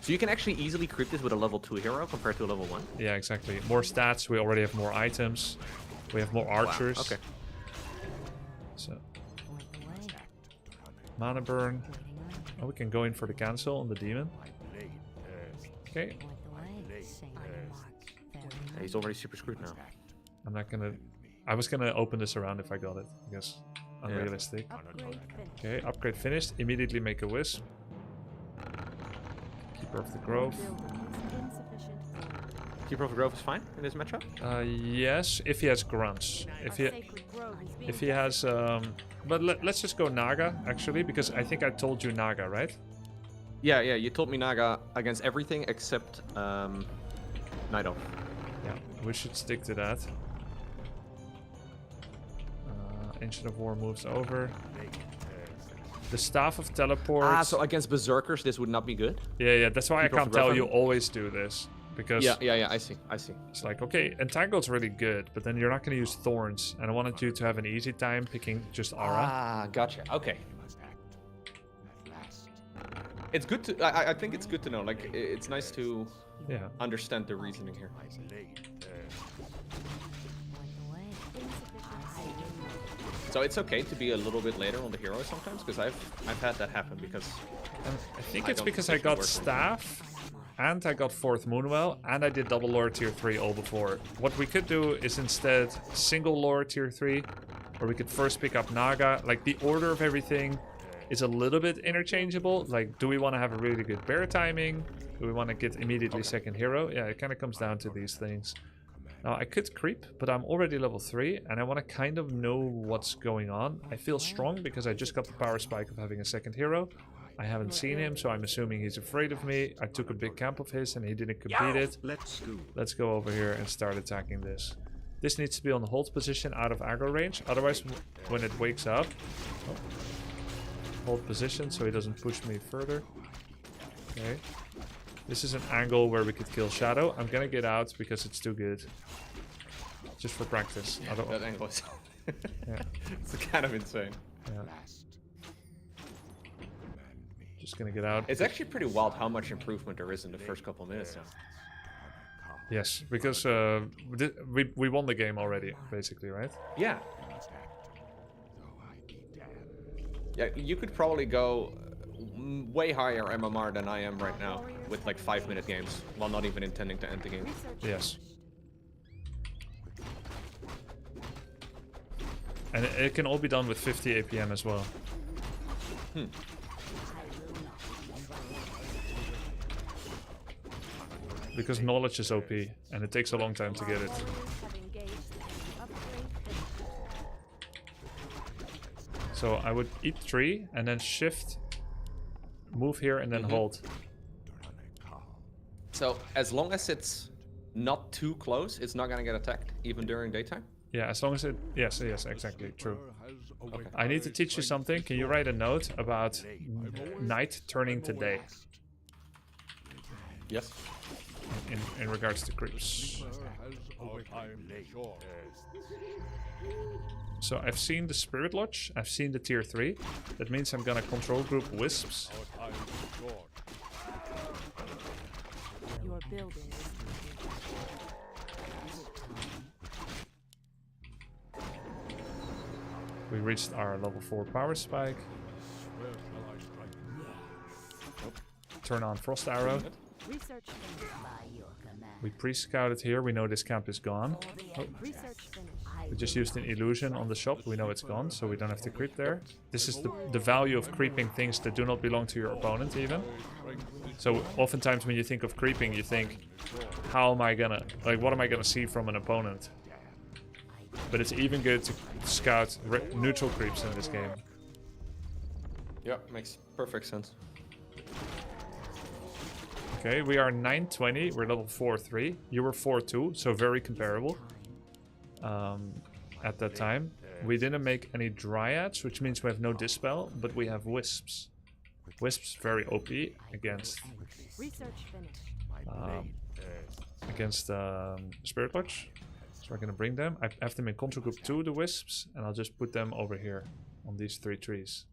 [SPEAKER 1] So you can actually easily creep this with a level 2 hero compared to a level 1?
[SPEAKER 3] Yeah, exactly. More stats, we already have more items. We have more archers.
[SPEAKER 1] Wow. Okay.
[SPEAKER 3] So,
[SPEAKER 4] Point the way.
[SPEAKER 3] mana burn.
[SPEAKER 4] Waiting on you.
[SPEAKER 3] Oh, we can go in for the cancel on the demon. Okay,
[SPEAKER 4] Point the way. Say no more. Very
[SPEAKER 1] Yeah, he's already super screwed now.
[SPEAKER 3] I'm not gonna... I was gonna open this around if I got it. I guess unrealistic.
[SPEAKER 4] upgrade finished.
[SPEAKER 3] Okay, upgrade finished. Immediately make a wisp. Keeper of the Grove.
[SPEAKER 4] Building is insufficient.
[SPEAKER 1] Keeper of the Grove is fine in this matchup?
[SPEAKER 3] Yes, if he has grunts. If he
[SPEAKER 4] Sacred grove is being
[SPEAKER 3] if he has but let's just go Naga actually, because I think I told you Naga, right?
[SPEAKER 1] Yeah, you told me Naga against everything except Night Elf.
[SPEAKER 3] Yeah, we should stick to that. Ancient of War moves over. The Staff of Teleport.
[SPEAKER 1] Ah, so against Berserkers this would not be good?
[SPEAKER 3] Yeah, that's why
[SPEAKER 1] Keeper
[SPEAKER 3] I
[SPEAKER 1] of
[SPEAKER 3] can't
[SPEAKER 1] the
[SPEAKER 3] tell
[SPEAKER 1] Grove,
[SPEAKER 3] you
[SPEAKER 1] I mean?
[SPEAKER 3] always do this. Because
[SPEAKER 1] Yeah, I see.
[SPEAKER 3] it's like, okay, Entangled's really good, but then you're not going to use Thorns. And I wanted you to have an easy time picking just Aura.
[SPEAKER 1] Ah, gotcha. Okay. It's good to... I think it's good to know. Like, it's nice to
[SPEAKER 3] Yeah.
[SPEAKER 1] understand the reasoning here.
[SPEAKER 4] point the way.
[SPEAKER 1] So it's okay to be a little bit later on the hero sometimes, because I've had that happen because
[SPEAKER 3] And I think
[SPEAKER 1] I
[SPEAKER 3] it's
[SPEAKER 1] don't
[SPEAKER 3] because I
[SPEAKER 1] think it
[SPEAKER 3] got
[SPEAKER 1] works.
[SPEAKER 3] Staff, and I got 4th Moonwell, and I did double lore tier 3 all before. What we could do is instead single lore tier 3, or we could first pick up Naga. Like, the order of everything is a little bit interchangeable. Like, do we want to have a really good bear timing? Do we want to get immediately second hero? Yeah, it kind of comes down to these things. Now, I could creep, but I'm already level 3, and I want to kind of know what's going on. I feel strong because I just got the power spike of having a second hero. I haven't seen him, so I'm assuming he's afraid of me. I took a big camp of his, and he didn't complete it.
[SPEAKER 2] Let's go.
[SPEAKER 3] Let's go over here and start attacking this. This needs to be on the hold position out of aggro range. Otherwise, when it wakes up... Oh, hold position so he doesn't push me further. Okay. This is an angle where we could kill Shadow. I'm gonna get out because it's too good. Just for practice.
[SPEAKER 1] that angle is
[SPEAKER 3] Yeah.
[SPEAKER 1] It's kind of insane.
[SPEAKER 3] Yeah.
[SPEAKER 5] Last. Command me.
[SPEAKER 3] Just gonna get out.
[SPEAKER 1] It's actually pretty wild how much improvement there is in the first couple of minutes now.
[SPEAKER 3] Yes, because we won the game already, basically, right?
[SPEAKER 1] Yeah.
[SPEAKER 5] You must act, though I be damned.
[SPEAKER 1] Yeah, you could probably go way higher MMR than I am right now with like 5-minute games while not even intending to end the game.
[SPEAKER 4] Research
[SPEAKER 3] Yes.
[SPEAKER 4] finished.
[SPEAKER 3] And it can all be done with 50 APM as well. Because knowledge is OP, and it takes a long time to get it.
[SPEAKER 4] Warriors have engaged the upgrade finished.
[SPEAKER 3] So I would eat 3, and then shift, move here, and then hold.
[SPEAKER 1] So as long as it's not too close, it's not gonna get attacked, even during daytime.
[SPEAKER 3] Yeah, as long as it... Yes, exactly, true.
[SPEAKER 5] Has awakened.
[SPEAKER 3] I need to teach you something. Can you write a note about night turning to day
[SPEAKER 1] Yes.
[SPEAKER 3] in regards to creeps?
[SPEAKER 5] Has awakened. Sure.
[SPEAKER 3] So I've seen the Spirit Lodge, I've seen the tier 3. That means I'm gonna control group Wisps.
[SPEAKER 5] Our time is short.
[SPEAKER 4] Your building is complete.
[SPEAKER 3] We reached our level 4 power spike.
[SPEAKER 5] Where shall I strike?
[SPEAKER 3] Turn on Frost Arrow.
[SPEAKER 4] Research finished.
[SPEAKER 3] We pre-scouted here, we know this camp is gone.
[SPEAKER 4] Research finished.
[SPEAKER 3] We just used an illusion on the shop, we know it's gone, so we don't have to creep there. This is the value of creeping things that do not belong to your opponent even. So oftentimes when you think of creeping, you think, how am I gonna, like what am I gonna see from an opponent? But it's even good to scout neutral creeps in this game.
[SPEAKER 1] Yeah, makes perfect sense.
[SPEAKER 3] Okay, we are 920, we're level 4-3. You were 4-2, so very comparable. At that time. We didn't make any Dryads, which means we have no Dispel, but we have Wisps. Wisps very OP against
[SPEAKER 4] Research finished.
[SPEAKER 3] Spirit Lodge. So we're gonna bring them. I have them in control group 2, the Wisps, and I'll just put them over here on these 3 trees.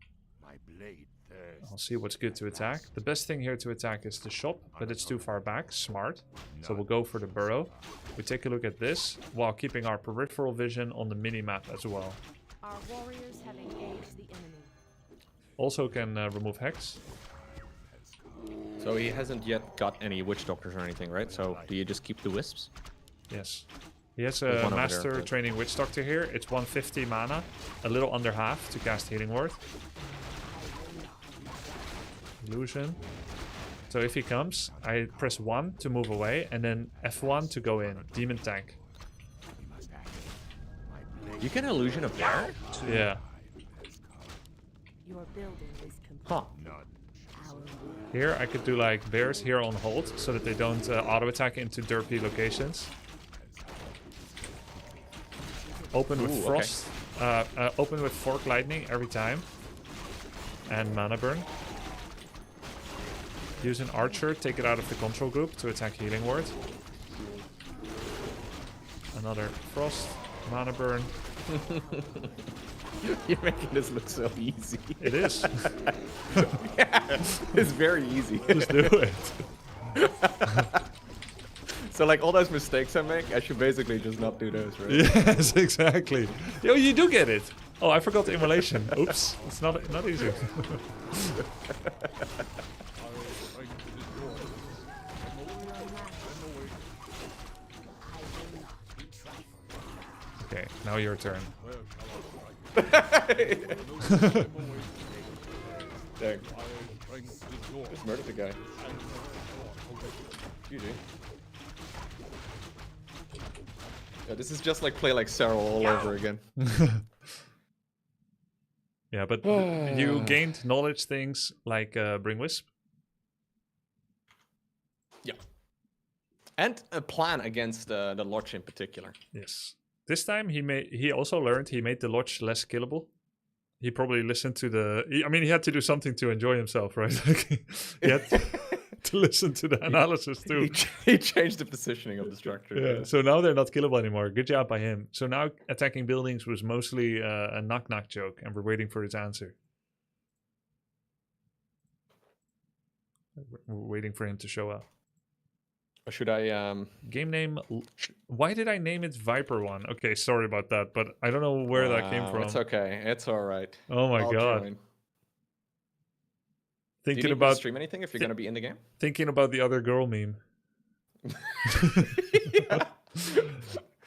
[SPEAKER 5] My blade thirsts.
[SPEAKER 3] I'll see what's good to attack. The best thing here to attack is the shop, but it's too far back. Smart. So we'll go for the burrow. We take a look at this while keeping our peripheral vision on the mini-map as well.
[SPEAKER 4] Our warriors have engaged the enemy.
[SPEAKER 3] Also can remove Hex.
[SPEAKER 1] So he hasn't yet got any witch doctors or anything, right? So do you just keep the wisps?
[SPEAKER 3] Yes. He has
[SPEAKER 1] There's
[SPEAKER 3] a
[SPEAKER 1] one over
[SPEAKER 3] Master
[SPEAKER 1] there.
[SPEAKER 3] Training Witch Doctor here. It's 150 mana, a little under half to cast Healing Word. Illusion. So if he comes, I press 1 to move away, and then F1 to go in. Demon Tank.
[SPEAKER 1] You can illusion a bear?
[SPEAKER 3] Yeah.
[SPEAKER 4] Your building is complete.
[SPEAKER 1] Huh.
[SPEAKER 4] Our
[SPEAKER 3] Here I could do like bears here on hold, so that they don't auto-attack into derpy locations. Open with
[SPEAKER 1] Ooh,
[SPEAKER 3] Frost. Open with Fork Lightning every time. And Mana Burn. Use an Archer, take it out of the control group to attack Healing Word. Another Frost. Mana Burn.
[SPEAKER 1] You're making this look so easy.
[SPEAKER 3] It is.
[SPEAKER 1] Yeah, it's very easy.
[SPEAKER 3] Just do it.
[SPEAKER 1] So like all those mistakes I make, I should basically just not do those, right?
[SPEAKER 3] Yes, exactly. Yo, you do get it. Oh, I forgot the immolation. Oops. It's not easy. Okay, now your turn.
[SPEAKER 1] Dang. Just murdered the guy. GG. Yeah, this is just like play like Cyril all over again.
[SPEAKER 3] Yeah, but you gained knowledge things like Bring Wisp.
[SPEAKER 1] Yeah. And a plan against the Lodge in particular.
[SPEAKER 3] Yes. This time he also learned he made the Lodge less killable. He probably listened to the... I mean, he had to do something to enjoy himself, right? Like, he had to listen to the analysis too.
[SPEAKER 1] He changed the positioning of the structure.
[SPEAKER 3] Yeah, so now they're not killable anymore. Good job by him. So now attacking buildings was mostly a knock-knock joke, and we're waiting for his answer. We're waiting for him to show up.
[SPEAKER 1] Or should I
[SPEAKER 3] Game name. Why did I name it Viper 1? Okay, sorry about that, but I don't know where that came from.
[SPEAKER 1] It's okay. It's all right.
[SPEAKER 3] Oh my
[SPEAKER 1] I'll
[SPEAKER 3] god.
[SPEAKER 1] join.
[SPEAKER 3] Thinking
[SPEAKER 1] Do you need me to
[SPEAKER 3] about
[SPEAKER 1] stream anything if you're going to be in the game?
[SPEAKER 3] thinking about the other girl meme.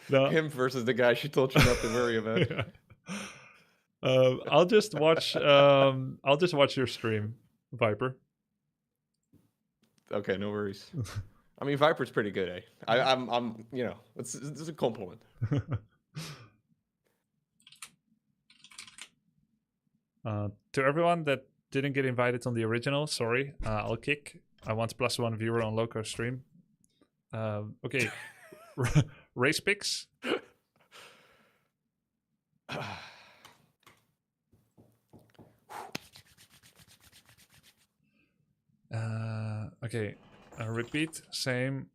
[SPEAKER 3] No.
[SPEAKER 1] Him versus the guy she told you not to worry about.
[SPEAKER 3] I'll just watch your stream, Viper.
[SPEAKER 1] Okay, no worries. I mean, Viper's pretty good, eh? I'm, you know, it's a compliment.
[SPEAKER 3] To everyone that didn't get invited on the original, sorry. I'll kick. I want +1 viewer on Loco stream. Okay. Race picks. Okay. Repeat. Same.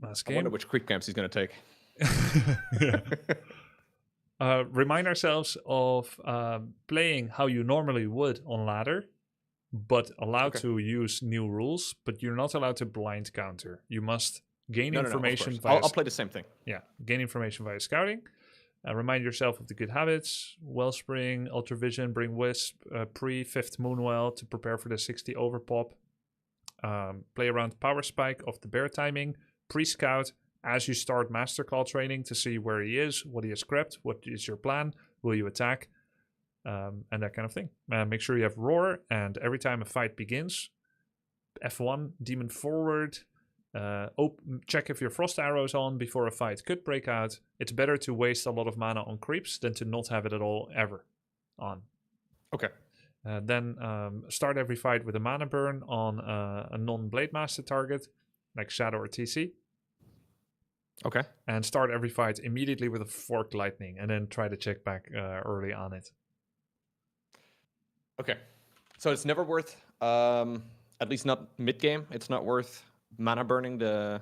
[SPEAKER 3] Last
[SPEAKER 1] I
[SPEAKER 3] game.
[SPEAKER 1] wonder which creep camps he's going to take.
[SPEAKER 3] Remind ourselves of playing how you normally would on ladder, but allowed to use new rules, but you're not allowed to blind counter. You must gain information
[SPEAKER 1] of
[SPEAKER 3] via...
[SPEAKER 1] I'll play the same thing.
[SPEAKER 3] Yeah, gain information via scouting. Remind yourself of the good habits: Wellspring, Ultravision, Bring Wisp, pre-5th Moonwell to prepare for the 60 overpop. Play around Power Spike of the bear timing, pre-scout as you start Master Call training to see where he is, what he has crept, what is your plan, will you attack, and that kind of thing. Make sure you have Roar, and every time a fight begins, F1, Demon Forward, check if your Frost Arrow is on before a fight could break out. It's better to waste a lot of mana on creeps than to not have it at all ever on.
[SPEAKER 1] Okay.
[SPEAKER 3] Then start every fight with a mana burn on a non-Blade Master target, like Shadow or TC.
[SPEAKER 1] Okay.
[SPEAKER 3] And start every fight immediately with a Forked Lightning, and then try to check back early on it.
[SPEAKER 1] Okay. So it's never worth, at least not mid-game, it's not worth mana burning the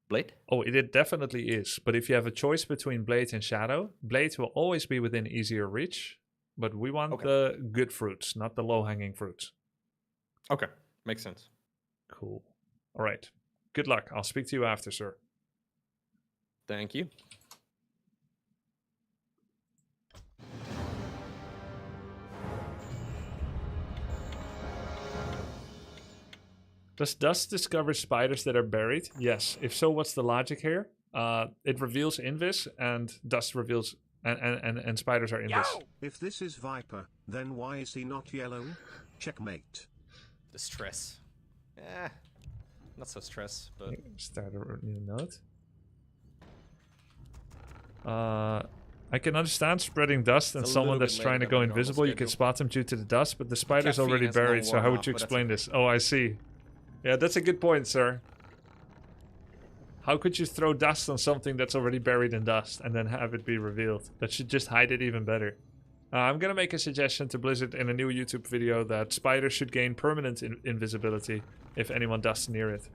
[SPEAKER 1] Blade?
[SPEAKER 3] Oh, it definitely is. But if you have a choice between Blade and Shadow, Blade will always be within easier reach. But we want the good fruits, not the low-hanging fruits.
[SPEAKER 1] Okay. Makes sense.
[SPEAKER 3] Cool. All right. Good luck. I'll speak to you after, sir.
[SPEAKER 1] Thank you.
[SPEAKER 3] Does dust discover spiders that are buried? Yes. If so, what's the logic here? It reveals Invis, and dust reveals... And spiders are Invis.
[SPEAKER 2] If this is Viper, then why is he not yellow? Checkmate.
[SPEAKER 1] The stress. Not so stress, but...
[SPEAKER 3] Start a new note. I can understand spreading dust and someone that's trying to go invisible. You can spot them due to the dust, but the spider's already buried, so how would you explain this? Oh, I see. Yeah, that's a good point, sir. How could you throw dust on something that's already buried in dust and then have it be revealed? That should just hide it even better. I'm gonna make a suggestion to Blizzard in a new YouTube video that spiders should gain permanent invisibility if anyone dusts near it.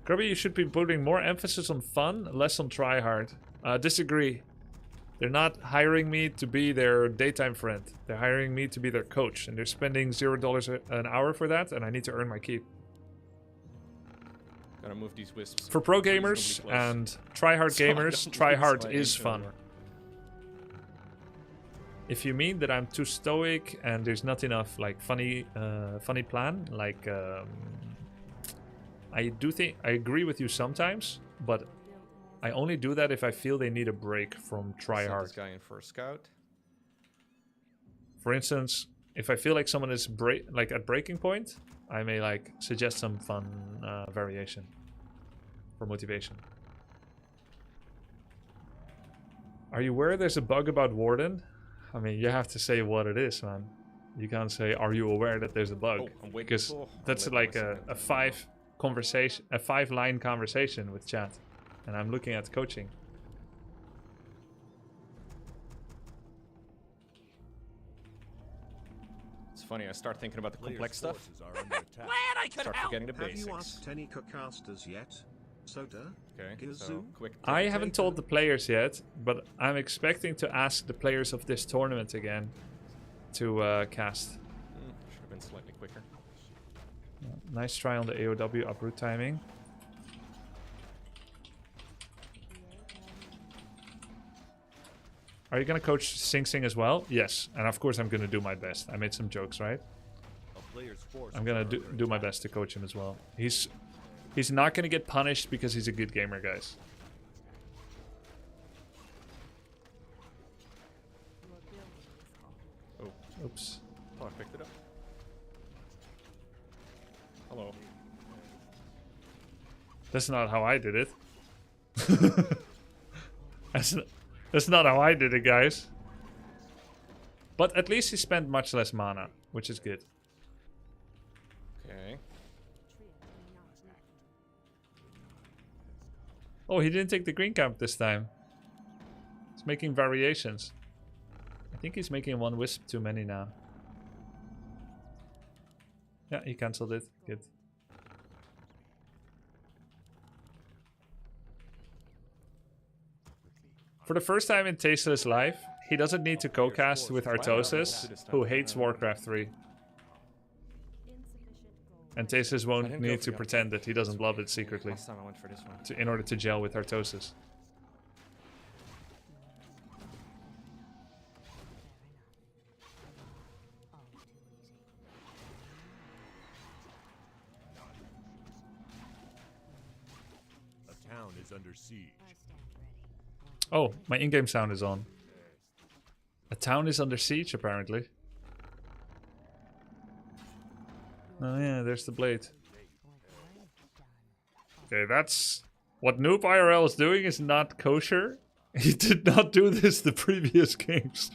[SPEAKER 3] Grubby, you should be putting more emphasis on fun, less on tryhard. Disagree. They're not hiring me to be their daytime friend. They're hiring me to be their coach, and they're spending $0 an hour for that, and I need to earn my keep.
[SPEAKER 1] Gotta move these wisps.
[SPEAKER 3] For pro gamers and tryhard gamers, tryhard is fun. If you mean that I'm too stoic and there's not enough like funny plan, like I agree with you sometimes, but I only do that if I feel they need a break from tryhard.
[SPEAKER 1] This guy in for a scout.
[SPEAKER 3] For instance, if I feel like someone is at breaking point, I may like suggest some fun variation for motivation. Are you aware there's a bug about Warden? I mean, you have to say what it is, man. You can't say, "Are you aware that there's a bug?"
[SPEAKER 1] Oh, I'm waiting.
[SPEAKER 3] Because that's like a 5-line conversation with chat, and I'm looking at coaching.
[SPEAKER 1] It's funny, I start thinking about the
[SPEAKER 5] Players'
[SPEAKER 1] complex stuff.
[SPEAKER 5] forces are under attack.
[SPEAKER 6] Glad I could
[SPEAKER 1] Start
[SPEAKER 6] help.
[SPEAKER 1] forgetting the
[SPEAKER 2] Have
[SPEAKER 1] basics.
[SPEAKER 2] you asked any co-casters yet? Soda?
[SPEAKER 1] Okay, so
[SPEAKER 2] Gazoo?
[SPEAKER 1] quick.
[SPEAKER 3] I
[SPEAKER 1] tip.
[SPEAKER 3] haven't told the players yet, but I'm expecting to ask the players of this tournament again to cast.
[SPEAKER 1] Should have been slightly quicker.
[SPEAKER 3] Nice try on the AOW uproot timing. Are you gonna coach Sing Sing as well? Yes, and of course I'm gonna do my best. I made some jokes, right?
[SPEAKER 5] A player's forces
[SPEAKER 3] I'm gonna
[SPEAKER 5] are
[SPEAKER 3] do
[SPEAKER 5] under
[SPEAKER 3] my
[SPEAKER 5] attack.
[SPEAKER 3] best to coach him as well. He's not gonna get punished because he's a good gamer, guys.
[SPEAKER 4] Your building is
[SPEAKER 1] Oh,
[SPEAKER 3] Oops.
[SPEAKER 1] thought I picked it up. Hello.
[SPEAKER 3] That's not how I did it. That's not how I did it, guys. But at least he spent much less mana, which is good.
[SPEAKER 1] Okay.
[SPEAKER 3] Oh, he didn't take the green camp this time. He's making variations. I think he's making one wisp too many now. Yeah, he cancelled it. Good. For the first time in Tasteless life, he doesn't need to co-cast with Artosis, who hates Warcraft 3. And Tasteless
[SPEAKER 1] I
[SPEAKER 3] won't
[SPEAKER 1] didn't go
[SPEAKER 3] need
[SPEAKER 1] for
[SPEAKER 3] to
[SPEAKER 1] the
[SPEAKER 3] pretend that he doesn't love it secretly
[SPEAKER 1] Last time I went for this one.
[SPEAKER 3] in order to gel with Artosis.
[SPEAKER 5] A town is under siege.
[SPEAKER 3] Oh, my in-game sound is on. A town is under siege, apparently. Oh yeah, there's the blade. Okay, that's... What Noob IRL is doing is not kosher. He did not do this the previous games.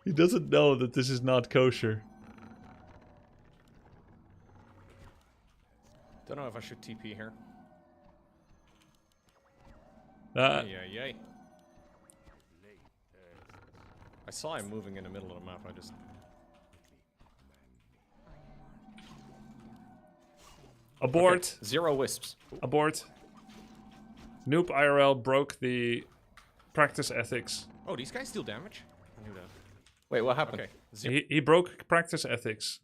[SPEAKER 3] He doesn't know that this is not kosher.
[SPEAKER 1] Don't know if I should TP here.
[SPEAKER 3] Uh,
[SPEAKER 1] Yeah. I saw him moving in the middle of the map. I just.
[SPEAKER 3] abort!
[SPEAKER 1] Okay, 0 wisps.
[SPEAKER 3] Abort. Noob IRL broke the practice ethics.
[SPEAKER 1] Oh, these guys deal damage? I knew that. Wait, what happened? Okay.
[SPEAKER 3] He broke practice ethics.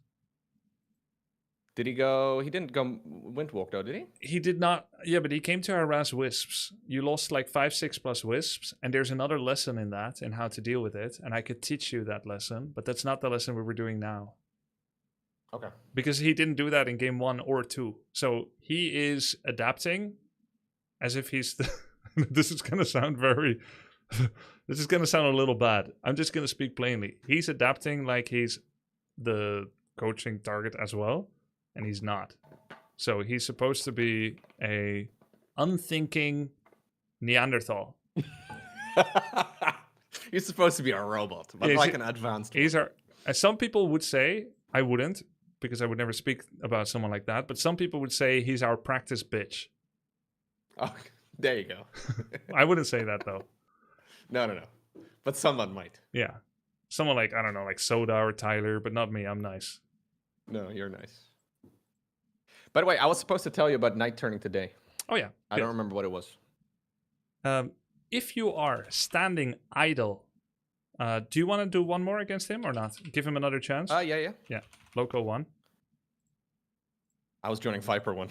[SPEAKER 1] Did he go? He didn't go Windwalk though, did he?
[SPEAKER 3] He did not. Yeah, but he came to harass wisps. You lost like 5-6 plus wisps, and there's another lesson in that and how to deal with it. And I could teach you that lesson, but that's not the lesson we were doing now.
[SPEAKER 1] Okay.
[SPEAKER 3] Because he didn't do that in game 1 or 2. So he is adapting as if he's the this is gonna sound very this is gonna sound a little bad. I'm just gonna speak plainly. He's adapting like he's the coaching target as well, and he's not. So he's supposed to be a unthinking Neanderthal.
[SPEAKER 1] He's supposed to be a robot, but
[SPEAKER 3] Yeah,
[SPEAKER 1] like an advanced one.
[SPEAKER 3] He's our, as some people would say, I wouldn't, because I would never speak about someone like that, but some people would say he's our practice bitch.
[SPEAKER 1] Oh, there you go.
[SPEAKER 3] I wouldn't say that though.
[SPEAKER 1] No. But someone might.
[SPEAKER 3] Yeah. Someone like, I don't know, like Soda or Tyler, but not me. I'm nice.
[SPEAKER 1] No, you're nice. By the way, I was supposed to tell you about night turning today.
[SPEAKER 3] Oh, yeah.
[SPEAKER 1] I don't remember what it was.
[SPEAKER 3] If you are standing idle, do you want to do one more against him or not? Give him another chance?
[SPEAKER 1] Yeah.
[SPEAKER 3] Yeah. Loco 1.
[SPEAKER 1] I was joining Viper one.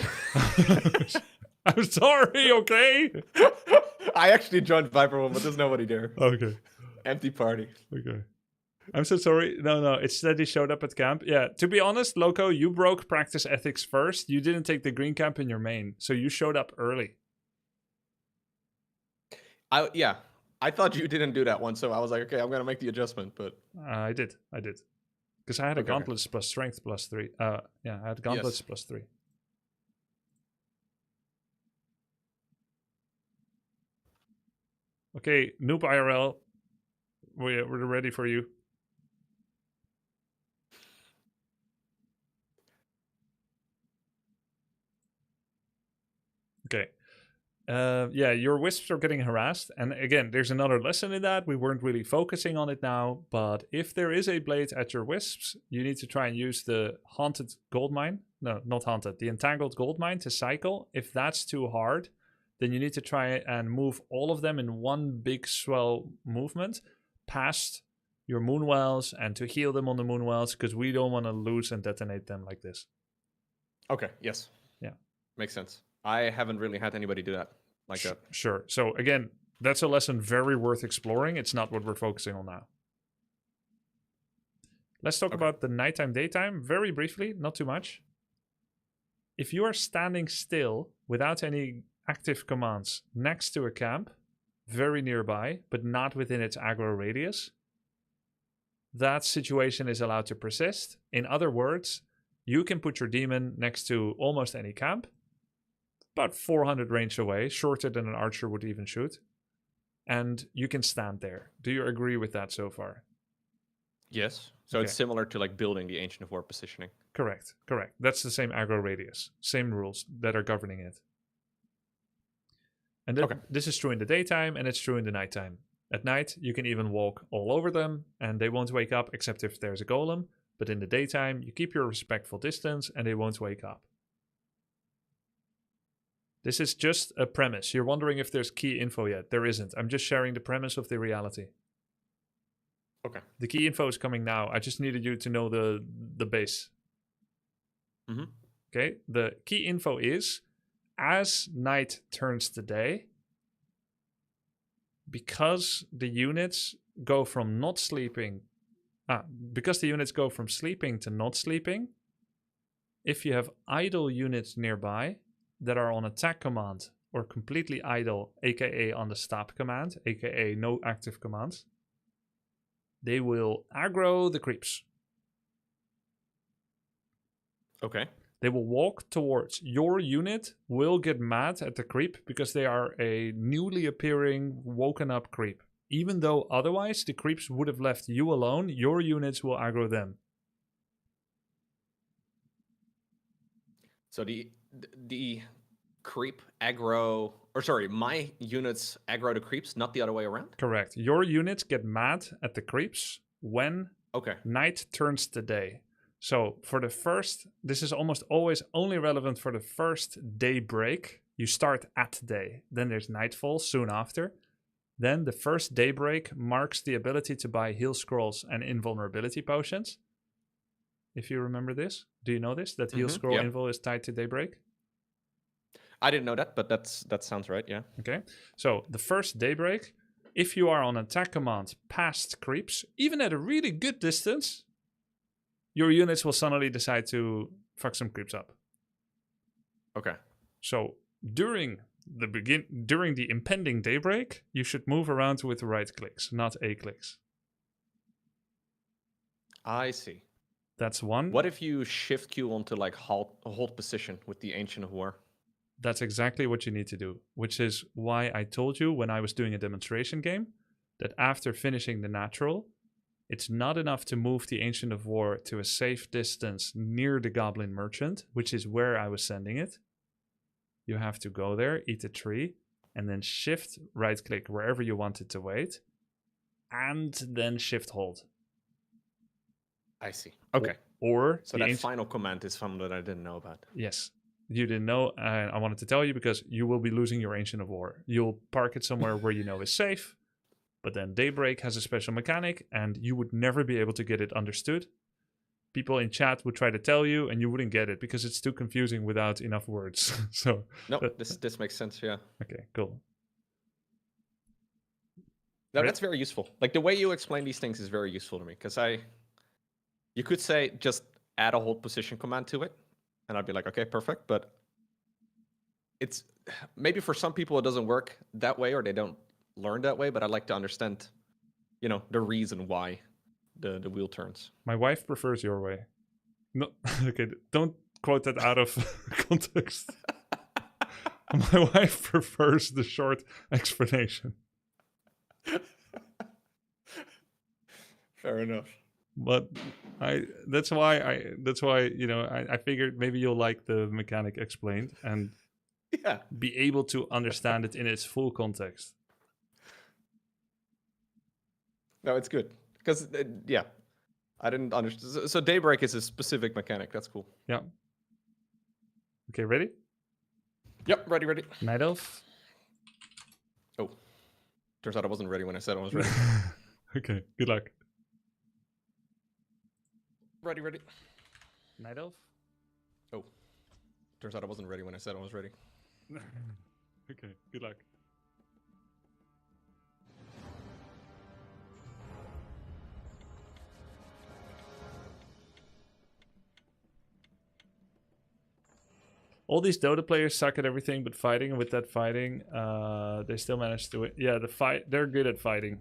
[SPEAKER 3] I'm sorry, okay?
[SPEAKER 1] I actually joined Viper one, but there's nobody there.
[SPEAKER 3] Okay.
[SPEAKER 1] Empty party.
[SPEAKER 3] Okay. I'm so sorry. No, it's that he showed up at camp. Yeah, to be honest, Loco, you broke practice ethics first. You didn't take the green camp in your main, so you showed up early.
[SPEAKER 1] I thought you didn't do that one, so I was like, okay, I'm gonna make the adjustment. But
[SPEAKER 3] I did. Because I had a
[SPEAKER 1] Okay.
[SPEAKER 3] gauntlets plus strength plus 3. Yeah, I had gauntlets plus 3. Okay, Noob IRL, we're ready for you. Okay. Yeah, your wisps are getting harassed. And again, there's another lesson in that. We weren't really focusing on it now. But if there is a blade at your wisps, you need to try and use the haunted gold mine. No, not haunted. The entangled gold mine to cycle. If that's too hard, then you need to try and move all of them in one big swell movement past your moonwells and to heal them on the moonwells, because we don't want to lose and detonate them like this.
[SPEAKER 1] Okay. Yes.
[SPEAKER 3] Yeah.
[SPEAKER 1] Makes sense. I haven't really had anybody do that like that.
[SPEAKER 3] Sure. So again, that's a lesson very worth exploring. It's not what we're focusing on now. Let's talk about the nighttime, daytime very briefly, not too much. If you are standing still without any active commands next to a camp, very nearby, but not within its aggro radius, that situation is allowed to persist. In other words, you can put your demon next to almost any camp, about 400 range away, shorter than an archer would even shoot, and you can stand there. Do you agree with that so far?
[SPEAKER 1] Yes. So it's similar to like building the Ancient of War positioning.
[SPEAKER 3] Correct. That's the same aggro radius, same rules that are governing it. And this is true in the daytime, and it's true in the nighttime. At night, you can even walk all over them, and they won't wake up except if there's a golem. But in the daytime, you keep your respectful distance, and they won't wake up. This is just a premise. You're wondering if there's key info yet. There isn't. I'm just sharing the premise of the reality.
[SPEAKER 1] Okay.
[SPEAKER 3] The key info is coming now. I just needed you to know the base.
[SPEAKER 1] Mm-hmm.
[SPEAKER 3] Okay. The key info is, as night turns to day, because the units go from sleeping to not sleeping, if you have idle units nearby that are on attack command or completely idle, aka on the stop command, aka no active commands, they will aggro the creeps.
[SPEAKER 1] Okay.
[SPEAKER 3] They will walk towards your unit, will get mad at the creep because they are a newly appearing, woken up creep. Even though otherwise the creeps would have left you alone, your units will aggro them.
[SPEAKER 1] So the creep aggro, or sorry, my units aggro the creeps, not the other way around?
[SPEAKER 3] Correct. Your units get mad at the creeps when night turns to day. So for the first, this is almost always only relevant for the first daybreak. You start at day, then there's nightfall soon after. Then the first daybreak marks the ability to buy heal scrolls and invulnerability potions. If you remember this, do you know this? That heal scroll invul is tied to daybreak?
[SPEAKER 1] I didn't know that, but that sounds right, yeah.
[SPEAKER 3] Okay, so the first daybreak, if you are on attack command past creeps, even at a really good distance, your units will suddenly decide to fuck some creeps up.
[SPEAKER 1] Okay.
[SPEAKER 3] So during the impending daybreak, you should move around with right clicks, not A clicks.
[SPEAKER 1] I see.
[SPEAKER 3] That's one.
[SPEAKER 1] What if you shift Q onto like hold position with the Ancient of War?
[SPEAKER 3] That's exactly what you need to do, which is why I told you when I was doing a demonstration game that after finishing the natural, it's not enough to move the Ancient of War to a safe distance near the Goblin Merchant, which is where I was sending it. You have to go there, eat a tree, and then shift right-click wherever you want it to wait, and then shift hold.
[SPEAKER 1] I see. Okay.
[SPEAKER 3] Or
[SPEAKER 1] so that final command is something that I didn't know about.
[SPEAKER 3] Yes. You didn't know, and I wanted to tell you because you will be losing your Ancient of War. You'll park it somewhere where you know is safe, but then Daybreak has a special mechanic, and you would never be able to get it understood. People in chat would try to tell you, and you wouldn't get it because it's too confusing without enough words. So
[SPEAKER 1] no, this makes sense. Yeah.
[SPEAKER 3] Okay. Cool.
[SPEAKER 1] No, that's very useful. Like the way you explain these things is very useful to me because you could say just add a hold position command to it, and I'd be like, okay, perfect. But it's maybe for some people it doesn't work that way, or they don't learn that way. But I'd like to understand, the reason why the wheel turns.
[SPEAKER 3] My wife prefers your way. No, okay, don't quote that out of context. My wife prefers the short explanation.
[SPEAKER 1] Fair enough.
[SPEAKER 3] But that's why I figured maybe you'll like the mechanic explained, and
[SPEAKER 1] Yeah.
[SPEAKER 3] be able to understand it in its full context.
[SPEAKER 1] No, it's good because yeah, I didn't understand. So daybreak is a specific mechanic. That's cool.
[SPEAKER 3] Yeah. Okay, ready?
[SPEAKER 1] Yep, ready, ready.
[SPEAKER 3] Night Elf.
[SPEAKER 1] Oh, turns out I wasn't ready when I said I was ready.
[SPEAKER 3] Okay, good luck.
[SPEAKER 1] Ready, ready.
[SPEAKER 3] Night Elf.
[SPEAKER 1] Oh, turns out I wasn't ready when I said I was ready.
[SPEAKER 3] Okay, good luck. All these Dota players suck at everything but fighting, and with that fighting, they still manage to win. Yeah, they're good at fighting.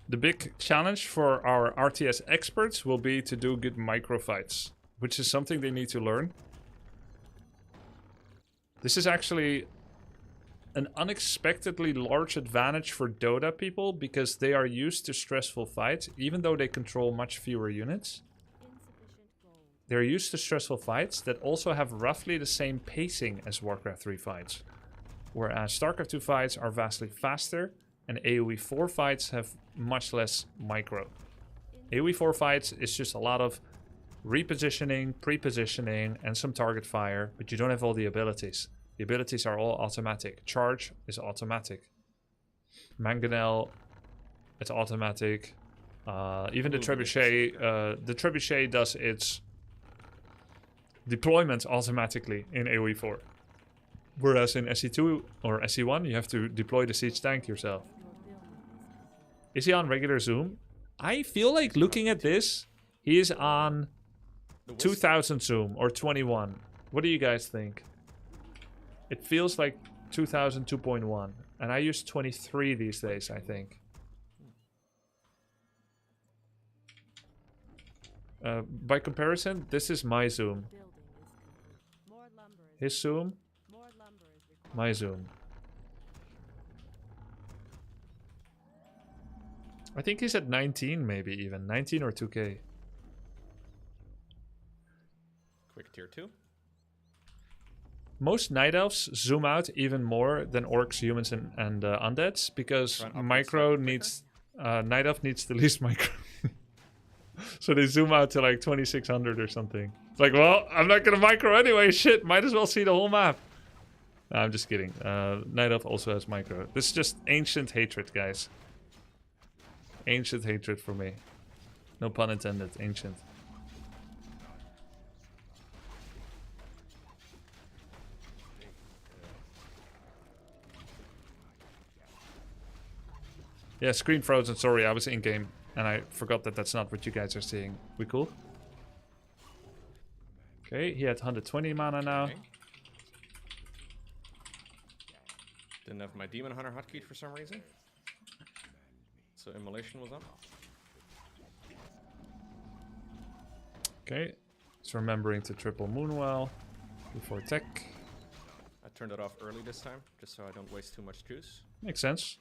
[SPEAKER 3] The big challenge for our RTS experts will be to do good micro fights, which is something they need to learn. This is actually an unexpectedly large advantage for Dota people because they are used to stressful fights, even though they control much fewer units. They're used to stressful fights that also have roughly the same pacing as Warcraft 3 fights. Whereas StarCraft 2 fights are vastly faster and AoE 4 fights have much less micro. AoE 4 fights is just a lot of repositioning, pre-positioning and some target fire, but you don't have all the abilities. The abilities are all automatic. Charge is automatic. Mangonel, it's automatic. Even the Trebuchet does its deployment automatically in AoE 4. Whereas in SE2 or SE1, you have to deploy the siege tank yourself. Is he on regular zoom? I feel like looking at this, he is on 2000 zoom or 21. What do you guys think? It feels like 2000 2.1. And I use 23 these days, I think. By comparison, this is my zoom. His zoom, my zoom. I think he's at 19 maybe even. 19 or 2K.
[SPEAKER 1] Quick tier 2.
[SPEAKER 3] Most night elves zoom out even more than orcs, humans, and undeads because micro needs... night elf needs the least micro. So they zoom out to like 2600 or something. It's like, well, I'm not gonna micro anyway. Shit, might as well see the whole map. No, I'm just kidding. Night Elf also has micro. This is just ancient hatred, guys. Ancient hatred for me. No pun intended. Ancient. Yeah, screen frozen. Sorry, I was in game and I forgot that that's not what you guys are seeing. We cool? Okay, he had 120 mana now.
[SPEAKER 1] Okay. Didn't have my Demon Hunter hotkey for some reason. So Immolation was up.
[SPEAKER 3] Okay, it's remembering to triple Moonwell before tech.
[SPEAKER 1] I turned it off early this time, just so I don't waste too much juice.
[SPEAKER 3] Makes sense.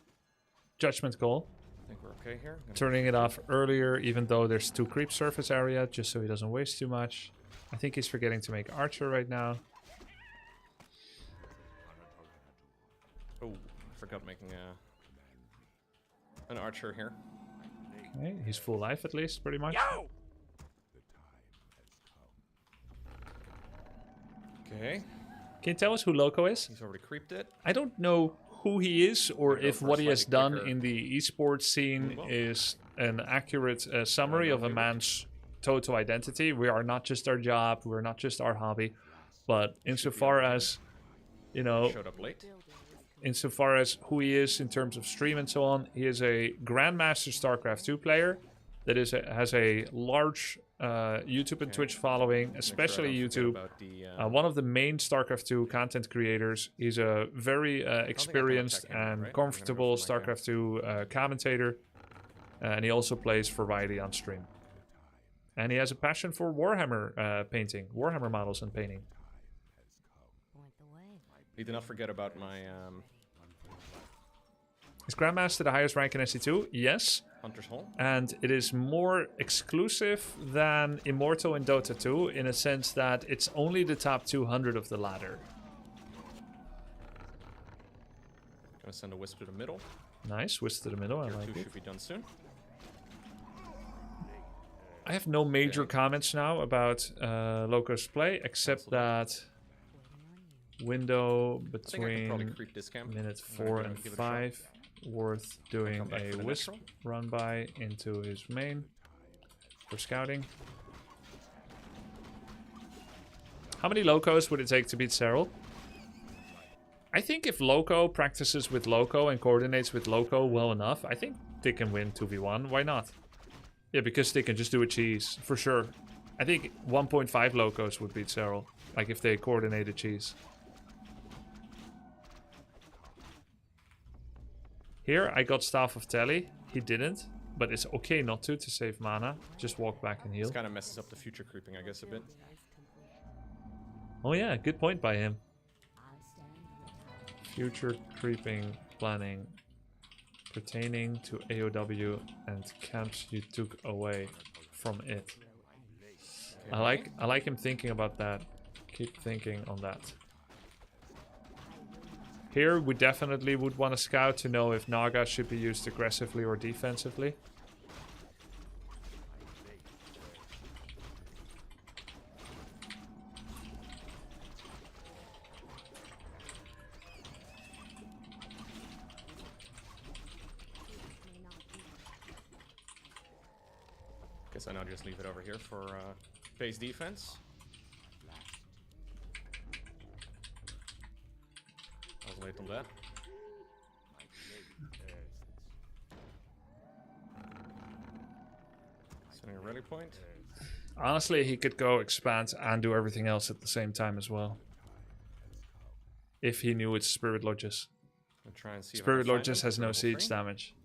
[SPEAKER 3] Judgment call.
[SPEAKER 1] I think we're okay here.
[SPEAKER 3] Turning it off earlier, even though there's 2 creep surface area, just so he doesn't waste too much. I think he's forgetting to make Archer right now.
[SPEAKER 1] Oh, I forgot making an Archer here.
[SPEAKER 3] Okay, he's full life at least, pretty much.
[SPEAKER 1] Okay.
[SPEAKER 3] Can you tell us who Loco is?
[SPEAKER 1] He's already creeped it.
[SPEAKER 3] I don't know who he is or
[SPEAKER 1] Go
[SPEAKER 3] if
[SPEAKER 1] for a
[SPEAKER 3] what he has
[SPEAKER 1] slightly
[SPEAKER 3] done
[SPEAKER 1] quicker
[SPEAKER 3] in the esports scene
[SPEAKER 1] move on.
[SPEAKER 3] is an accurate summary of a man's total identity. We are not just our job, we're not just our hobby, but insofar as, you know,
[SPEAKER 1] Showed up late.
[SPEAKER 3] insofar as who he is in terms of stream and so on, he is a Grandmaster StarCraft 2 player that has a large YouTube and Twitch following, especially YouTube. One of the main StarCraft 2 content creators. He's a very experienced and comfortable StarCraft 2 commentator. And he also plays variety on stream. And he has a passion for Warhammer painting, Warhammer models and painting.
[SPEAKER 1] He did not forget about my...
[SPEAKER 3] Is Grandmaster the highest rank in SC2? Yes.
[SPEAKER 1] Hunter's Hall.
[SPEAKER 3] And it is more exclusive than Immortal in Dota 2 in a sense that it's only the top 200 of the ladder.
[SPEAKER 1] Gonna send a wisp to the middle.
[SPEAKER 3] Nice, whisk to the middle, I
[SPEAKER 1] Tier
[SPEAKER 3] like
[SPEAKER 1] 2
[SPEAKER 3] it.
[SPEAKER 1] should be done soon.
[SPEAKER 3] I have no major comments now about Loco's play, except that window
[SPEAKER 1] I think I can probably
[SPEAKER 3] between
[SPEAKER 1] creep this camp.
[SPEAKER 3] minute
[SPEAKER 1] I'm gonna
[SPEAKER 3] 4
[SPEAKER 1] go
[SPEAKER 3] and
[SPEAKER 1] give it a shot.
[SPEAKER 3] 5 worth doing
[SPEAKER 1] come back
[SPEAKER 3] a
[SPEAKER 1] for the
[SPEAKER 3] wisp
[SPEAKER 1] natural.
[SPEAKER 3] run by into his main for scouting. How many Locos would it take to beat Cyril? I think if Loco practices with Loco and coordinates with Loco well enough, I think they can win 2v1. Why not? Yeah, because they can just do a cheese, for sure. I think 1.5 Locos would beat Cyril, like if they coordinate a cheese. Here, I got Staff of Tele. He didn't, but it's okay not to save mana. Just walk back and heal.
[SPEAKER 1] This kind of messes up the future creeping, I guess, a bit.
[SPEAKER 3] Oh yeah, good point by him. Future creeping planning pertaining to AOW and camps you took away from it.
[SPEAKER 1] Okay.
[SPEAKER 3] I like him thinking about that. Keep thinking on that. Here we definitely would want to scout to know if Naga should be used aggressively or defensively.
[SPEAKER 1] Guess I now just leave it over here for base defense. I was late on that. Setting a rally point.
[SPEAKER 3] Honestly, he could go expand and do everything else at the same time as well. If he knew its Spirit Lodges.
[SPEAKER 1] I'll try and see if I
[SPEAKER 3] Spirit
[SPEAKER 1] can find
[SPEAKER 3] Lodges
[SPEAKER 1] them
[SPEAKER 3] has
[SPEAKER 1] for
[SPEAKER 3] no
[SPEAKER 1] level
[SPEAKER 3] siege
[SPEAKER 1] 3.
[SPEAKER 3] damage.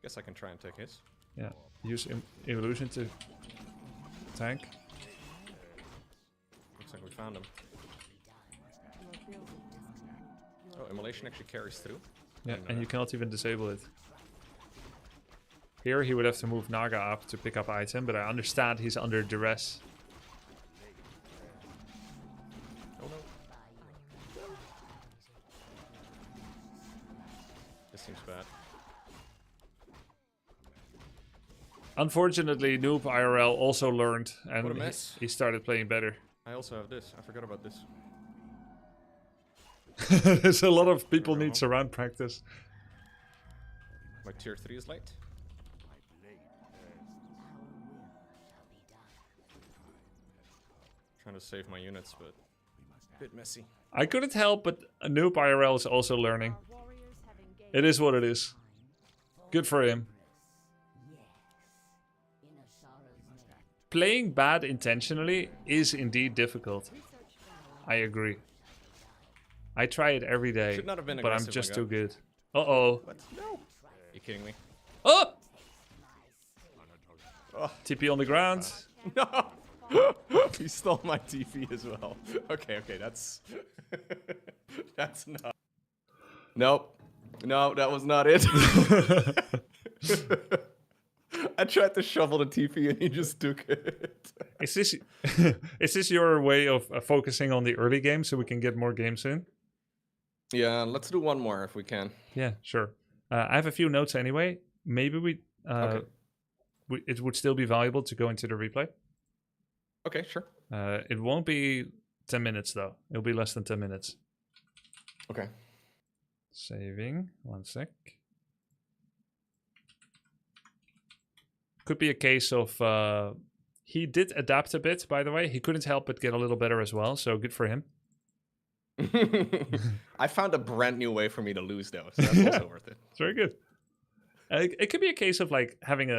[SPEAKER 1] Guess I can try and take his.
[SPEAKER 3] Yeah, use evolution to tank.
[SPEAKER 1] Looks like we found him. Oh, immolation actually carries through.
[SPEAKER 3] Yeah,
[SPEAKER 1] Didn't know
[SPEAKER 3] and you
[SPEAKER 1] that.
[SPEAKER 3] cannot even disable it. Here he would have to move Naga up to pick up item, but I understand he's under duress.
[SPEAKER 1] Oh no. This seems bad.
[SPEAKER 3] Unfortunately, Noob IRL also learned, and
[SPEAKER 1] What a mess.
[SPEAKER 3] he started playing better.
[SPEAKER 1] I also have this. I forgot about this.
[SPEAKER 3] There's a lot of people need surround practice.
[SPEAKER 1] My tier 3 is late. Trying to save my units, but a bit messy.
[SPEAKER 3] I couldn't help, but Noob IRL is also learning. It is what it is. Good for him. Playing bad intentionally is indeed difficult. I agree. I try it every day,
[SPEAKER 1] Should not have been
[SPEAKER 3] but I'm
[SPEAKER 1] aggressive
[SPEAKER 3] just
[SPEAKER 1] like
[SPEAKER 3] too
[SPEAKER 1] that.
[SPEAKER 3] good. Uh-oh.
[SPEAKER 1] What? No. You kidding me?
[SPEAKER 3] Oh!
[SPEAKER 1] Oh.
[SPEAKER 3] TP on the ground.
[SPEAKER 1] No! He stole my TP as well. Okay, that's... that's not... Nope. No, that was not it. I tried to shovel the TP and he just took it.
[SPEAKER 3] Is this is this your way of focusing on the early game so we can get more games in?
[SPEAKER 1] Yeah, let's do one more if we can.
[SPEAKER 3] Yeah, sure. I have a few notes anyway. Maybe
[SPEAKER 1] Okay.
[SPEAKER 3] it would still be valuable to go into the replay.
[SPEAKER 1] Okay, sure.
[SPEAKER 3] It won't be 10 minutes though. It'll be less than 10 minutes.
[SPEAKER 1] Okay.
[SPEAKER 3] Saving. 1 sec. Could be a case of he did adapt a bit, by the way. He couldn't help but get a little better as well, so good for him.
[SPEAKER 1] I found a brand new way for me to lose though, so that's also worth it.
[SPEAKER 3] It's very good. It could be a case of like having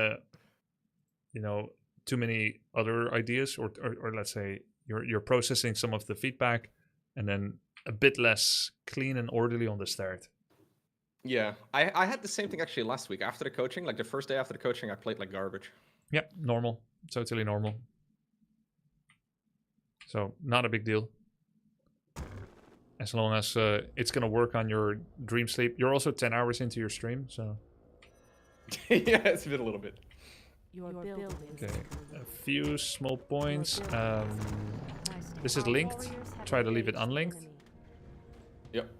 [SPEAKER 3] too many other ideas, or let's say you're processing some of the feedback, and then a bit less clean and orderly on the start.
[SPEAKER 1] Yeah, I had the same thing actually last week after the coaching. Like the first day after the coaching, I played like garbage.
[SPEAKER 3] Yep, normal, totally normal. So not a big deal. As long as it's gonna work on your dream sleep. You're also 10 hours into your stream, so
[SPEAKER 1] Yeah, it's been a little bit.
[SPEAKER 4] Your building is
[SPEAKER 3] okay.
[SPEAKER 4] complete.
[SPEAKER 3] A few small points.
[SPEAKER 4] Your building
[SPEAKER 3] This is
[SPEAKER 4] Our
[SPEAKER 3] linked.
[SPEAKER 4] warriors have
[SPEAKER 3] Try to leave it
[SPEAKER 4] engaged the
[SPEAKER 3] unlinked.
[SPEAKER 4] enemy.
[SPEAKER 1] Yep.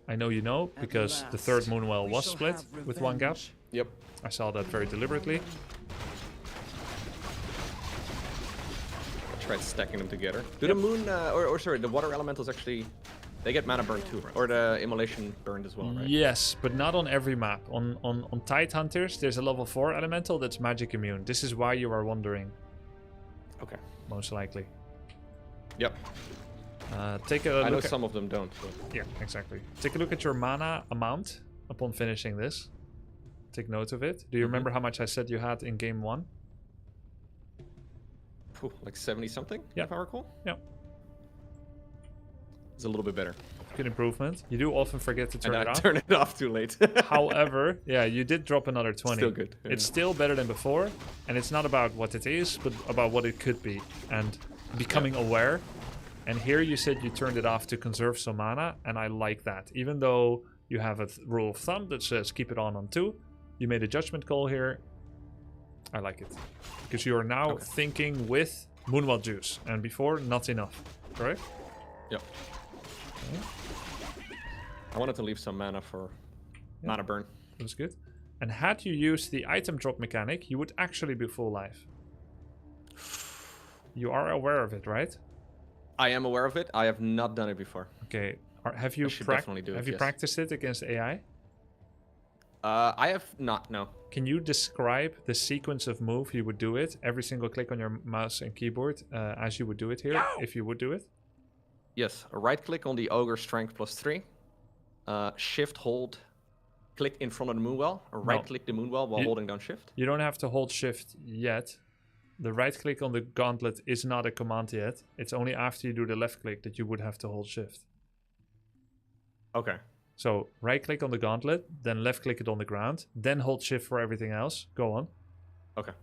[SPEAKER 3] I know you know because the third Moonwell was split with one gap.
[SPEAKER 1] Yep.
[SPEAKER 3] I saw that very deliberately.
[SPEAKER 1] I tried stacking them together. Do the moon, or sorry, the water elementals actually, they get mana burned too, right? Or the immolation burned as well, right?
[SPEAKER 3] Yes, but not on every map. On Tide Hunters, there's a level 4 elemental that's magic immune. This is why you are wondering,
[SPEAKER 1] Okay.
[SPEAKER 3] most likely.
[SPEAKER 1] Yep.
[SPEAKER 3] Take a
[SPEAKER 1] I know
[SPEAKER 3] look at,
[SPEAKER 1] some of them don't. But...
[SPEAKER 3] yeah, exactly. Take a look at your mana amount upon finishing this. Take note of it. Do you remember how much I said you had in game 1?
[SPEAKER 1] Phew, like 70 something,
[SPEAKER 3] Yeah.
[SPEAKER 1] if I recall.
[SPEAKER 3] Yeah.
[SPEAKER 1] It's a little bit better.
[SPEAKER 3] Good improvement. You do often forget to turn
[SPEAKER 1] And
[SPEAKER 3] it
[SPEAKER 1] I
[SPEAKER 3] off.
[SPEAKER 1] turn it off too late.
[SPEAKER 3] However, yeah, you did drop another 20.
[SPEAKER 1] Still good. Yeah.
[SPEAKER 3] It's still better than before, and it's not about what it is, but about what it could be, and becoming aware. And here you said you turned it off to conserve some mana, and I like that. Even though you have a rule of thumb that says keep it on 2, you made a judgment call here. I like it. Because you are now thinking with Moonwell Juice, and before, not enough. Correct?
[SPEAKER 1] Yep. I wanted to leave some mana for mana burn.
[SPEAKER 3] That's good. And had you used the item drop mechanic, you would actually be full life. You are aware of it, right?
[SPEAKER 1] I am aware of it. I have not done it before.
[SPEAKER 3] Okay. Have you
[SPEAKER 1] should definitely do it,
[SPEAKER 3] have you
[SPEAKER 1] yes.
[SPEAKER 3] practiced it against AI?
[SPEAKER 1] I have not, no.
[SPEAKER 3] Can you describe the sequence of move you would do it? Every single click on your mouse and keyboard as you would do it here, if you would do it?
[SPEAKER 1] Yes, right click on the ogre strength +3. Shift hold, click in front of the moonwell, or right click the moonwell while holding down shift.
[SPEAKER 3] You don't have to hold shift yet. The right click on the gauntlet is not a command yet. It's only after you do the left click that you would have to hold shift.
[SPEAKER 1] Okay.
[SPEAKER 3] So right click on the gauntlet, then left click it on the ground, then hold shift for everything else. Go on.
[SPEAKER 1] Okay.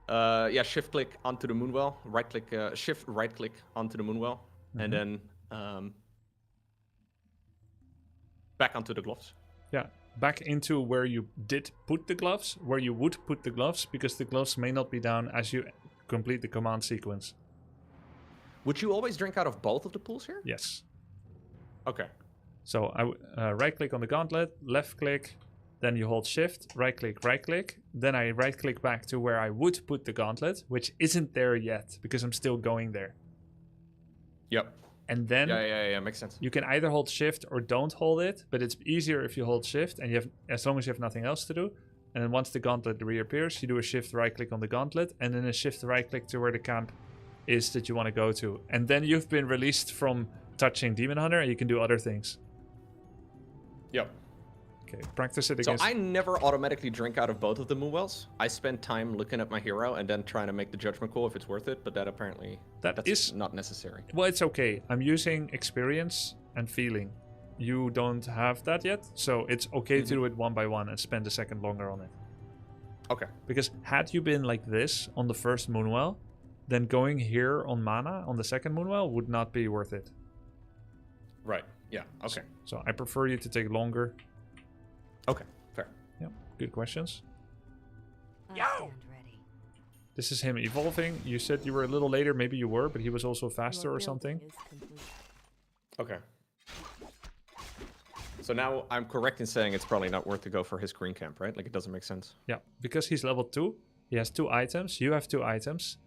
[SPEAKER 1] Yeah, shift click onto the moonwell, right click, shift right click onto the moonwell, and then back onto the gloves.
[SPEAKER 3] Yeah, back into where you did put the gloves, where you would put the gloves, because the gloves may not be down as you complete the command sequence.
[SPEAKER 1] Would you always drink out of both of the pools here?
[SPEAKER 3] Yes.
[SPEAKER 1] Okay.
[SPEAKER 3] So I right click on the gauntlet, left click, then you hold shift, right click, then I right click back to where I would put the gauntlet, which isn't there yet because I'm still going there.
[SPEAKER 1] Yep.
[SPEAKER 3] And then
[SPEAKER 1] Yeah, makes sense.
[SPEAKER 3] you can either hold shift or don't hold it, but it's easier if you hold shift and you have, as long as you have nothing else to do. And then once the gauntlet reappears, you do a shift right click on the gauntlet and then a shift right click to where the camp is that you want to go to. And then you've been released from touching Demon Hunter and you can do other things.
[SPEAKER 1] Yep.
[SPEAKER 3] Okay, practice it
[SPEAKER 1] So
[SPEAKER 3] against...
[SPEAKER 1] I never automatically drink out of both of the moonwells. I spend time looking at my hero and then trying to make the judgment call if it's worth it, but that apparently that's not necessary.
[SPEAKER 3] Well, it's okay. I'm using experience and feeling. You don't have that yet, so it's okay to do it one by one and spend a second longer on it.
[SPEAKER 1] Okay.
[SPEAKER 3] Because had you been like this on the first Moonwell, then going here on mana on the second Moonwell would not be worth it.
[SPEAKER 1] Right. Yeah. Okay.
[SPEAKER 3] So I prefer you to take longer.
[SPEAKER 1] Okay. Fair.
[SPEAKER 3] Yeah, good questions.
[SPEAKER 4] I stand ready.
[SPEAKER 3] This is him evolving. You said you were a little later. Maybe you were, but he was also faster
[SPEAKER 4] Your
[SPEAKER 3] or something.
[SPEAKER 4] building is complete.
[SPEAKER 1] Okay. So now I'm correct in saying it's probably not worth to go for his green camp, right? Like it doesn't make sense.
[SPEAKER 3] Yeah, because he's level 2. He has 2 items. You have 2 items.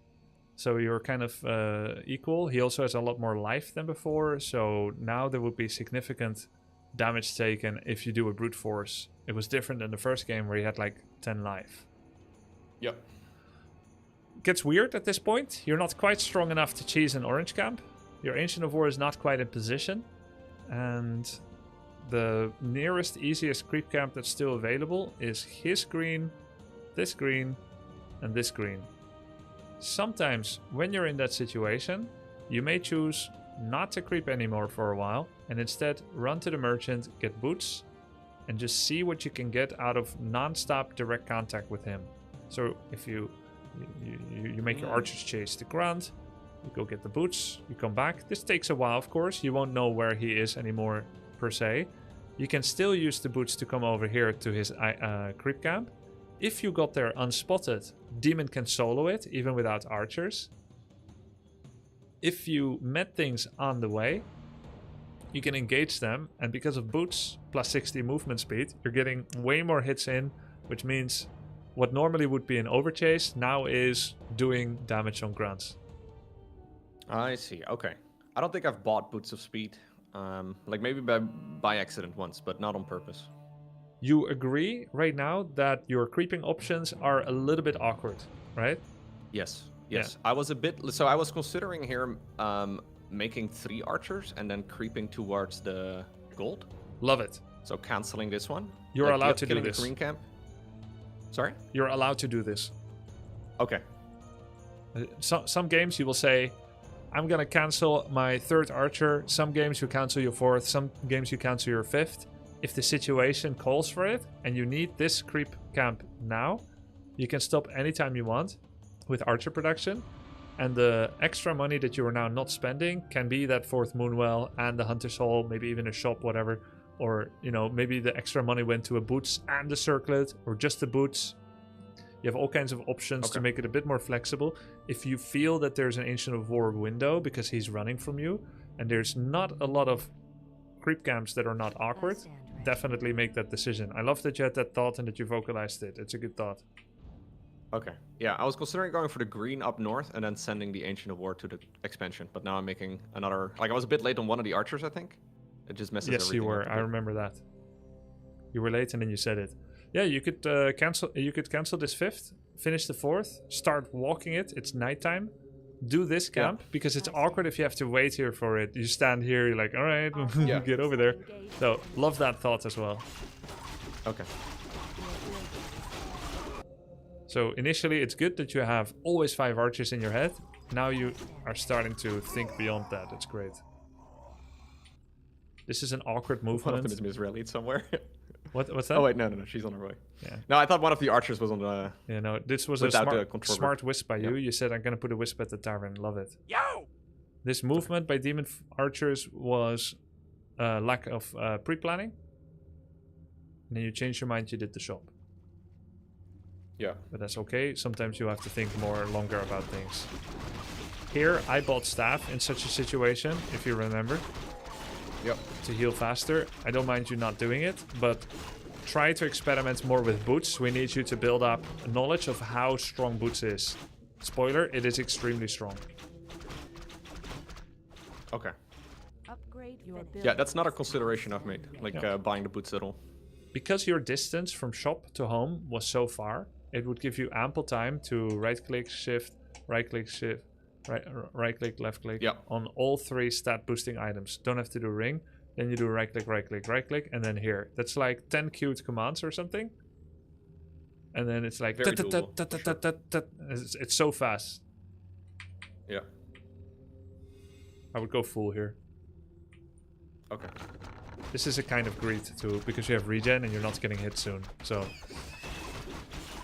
[SPEAKER 3] So you're kind of equal. He also has a lot more life than before. So now there would be significant damage taken if you do a brute force. It was different than the first game where he had like 10 life.
[SPEAKER 1] Yep.
[SPEAKER 3] Gets weird at this point. You're not quite strong enough to cheese an orange camp. Your Ancient of War is not quite in position. And the nearest, easiest creep camp that's still available is his green, this green, and this green. Sometimes when you're in that situation, you may choose not to creep anymore for a while and instead run to the merchant, get boots, and just see what you can get out of non-stop direct contact with him. So if you make your archers chase the grunt, You go get the boots, you come back. This takes a while, of course. You won't know where he is anymore, per se. You can still use the boots to come over here to his creep camp. If you got there unspotted, Demon can solo it, even without archers. If you met things on the way, you can engage them, and because of boots plus 60 movement speed, you're getting way more hits in, which means what normally would be an overchase now is doing damage on grunts.
[SPEAKER 1] I see. Okay. I don't think I've bought Boots of Speed. Like maybe by accident once, but not on purpose.
[SPEAKER 3] You agree right now that your creeping options are a little bit awkward, right?
[SPEAKER 1] Yes. Yes. I was a bit. So I was considering here making 3 archers and then creeping towards the gold.
[SPEAKER 3] Love it.
[SPEAKER 1] So canceling this one.
[SPEAKER 3] You're allowed to do
[SPEAKER 1] killing
[SPEAKER 3] this.
[SPEAKER 1] The green camp. Sorry?
[SPEAKER 3] You're allowed to do this.
[SPEAKER 1] Okay.
[SPEAKER 3] Some games you will say, I'm going to cancel my 3rd archer. Some games you cancel your 4th. Some games you cancel your 5th. If the situation calls for it and you need this creep camp now, you can stop anytime you want with archer production. And the extra money that you are now not spending can be that 4th Moonwell and the Hunter's Hall, maybe even a shop, whatever. Or, you know, maybe the extra money went to a boots and the circlet, or just the boots. You have all kinds of options to make it a bit more flexible. If you feel that there's an Ancient of War window because he's running from you, and there's not a lot of creep camps that are not awkward, definitely make that decision. I love that you had that thought and that you vocalized it. It's a good thought.
[SPEAKER 1] Okay. Yeah, I was considering going for the green up north and then sending the Ancient of War to the expansion. But now I'm making another... Like, I was a bit late on one of the archers, I think. It just messes everything up.
[SPEAKER 3] Yes, you were. I remember that. You were late and then you said it. Yeah, you could cancel. You could cancel this 5th, finish the 4th, start walking it. It's nighttime. Do this camp because it's awkward if you have to wait here for it. You stand here, you're like, all right, get over there. So love that thought as well.
[SPEAKER 1] Okay.
[SPEAKER 3] So initially, it's good that you have always 5 archers in your head. Now you are starting to think beyond that. It's great. This is an awkward movement.
[SPEAKER 1] One of them is misrelied somewhere.
[SPEAKER 3] What's that?
[SPEAKER 1] Oh wait, no, she's on her way.
[SPEAKER 3] Yeah.
[SPEAKER 1] No, I thought one of the archers was on the...
[SPEAKER 3] Yeah, no, this was a
[SPEAKER 1] without the control
[SPEAKER 3] smart
[SPEAKER 1] group.
[SPEAKER 3] wisp by you. You said, I'm going to put a wisp at the tavern. Love it.
[SPEAKER 5] Yo!
[SPEAKER 3] This movement by demon archers was lack of pre-planning. And then you changed your mind, you did the shop.
[SPEAKER 1] Yeah.
[SPEAKER 3] But that's okay. Sometimes you have to think more longer about things. Here, I bought staff in such a situation, if you remember.
[SPEAKER 1] Yep.
[SPEAKER 3] To heal faster. I don't mind you not doing it, but try to experiment more with boots. We need you to build up knowledge of how strong boots is. Spoiler, it is extremely strong.
[SPEAKER 1] Okay.
[SPEAKER 4] Upgrade your
[SPEAKER 1] Yeah, that's not a consideration I've made. Like
[SPEAKER 3] Yeah.
[SPEAKER 1] buying the boots at all.
[SPEAKER 3] Because your distance from shop to home was so far, it would give you ample time to right-click, shift, right-click, shift, right-click, left-click on all 3 stat boosting items. Don't have to do ring. Then you do right-click, right-click, right-click, and then here. That's like 10 queued commands or something. And then it's like...
[SPEAKER 1] Very doable,
[SPEAKER 3] It's so fast.
[SPEAKER 1] Yeah.
[SPEAKER 3] I would go full here.
[SPEAKER 1] Okay.
[SPEAKER 3] This is a kind of greed too, because you have regen and you're not getting hit soon. So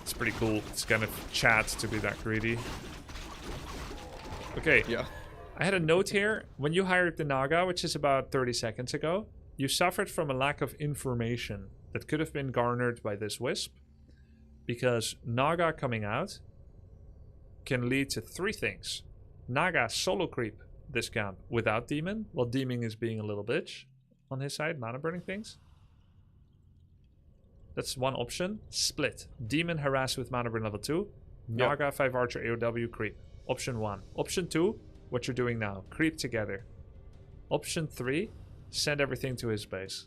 [SPEAKER 3] it's pretty cool. It's kind of chat to be that greedy. Okay.
[SPEAKER 1] Yeah.
[SPEAKER 3] I had a note here. When you hired the Naga, which is about 30 seconds ago, you suffered from a lack of information that could have been garnered by this wisp. Because Naga coming out can lead to 3 things. Naga solo creep this camp without Demon, while Demon is being a little bitch on his side, mana burning things. That's one option. Split. Demon harass with mana burn level 2. Naga 5 archer AOW creep. Option 1. Option 2, what you're doing now. Creep together. Option 3, send everything to his base.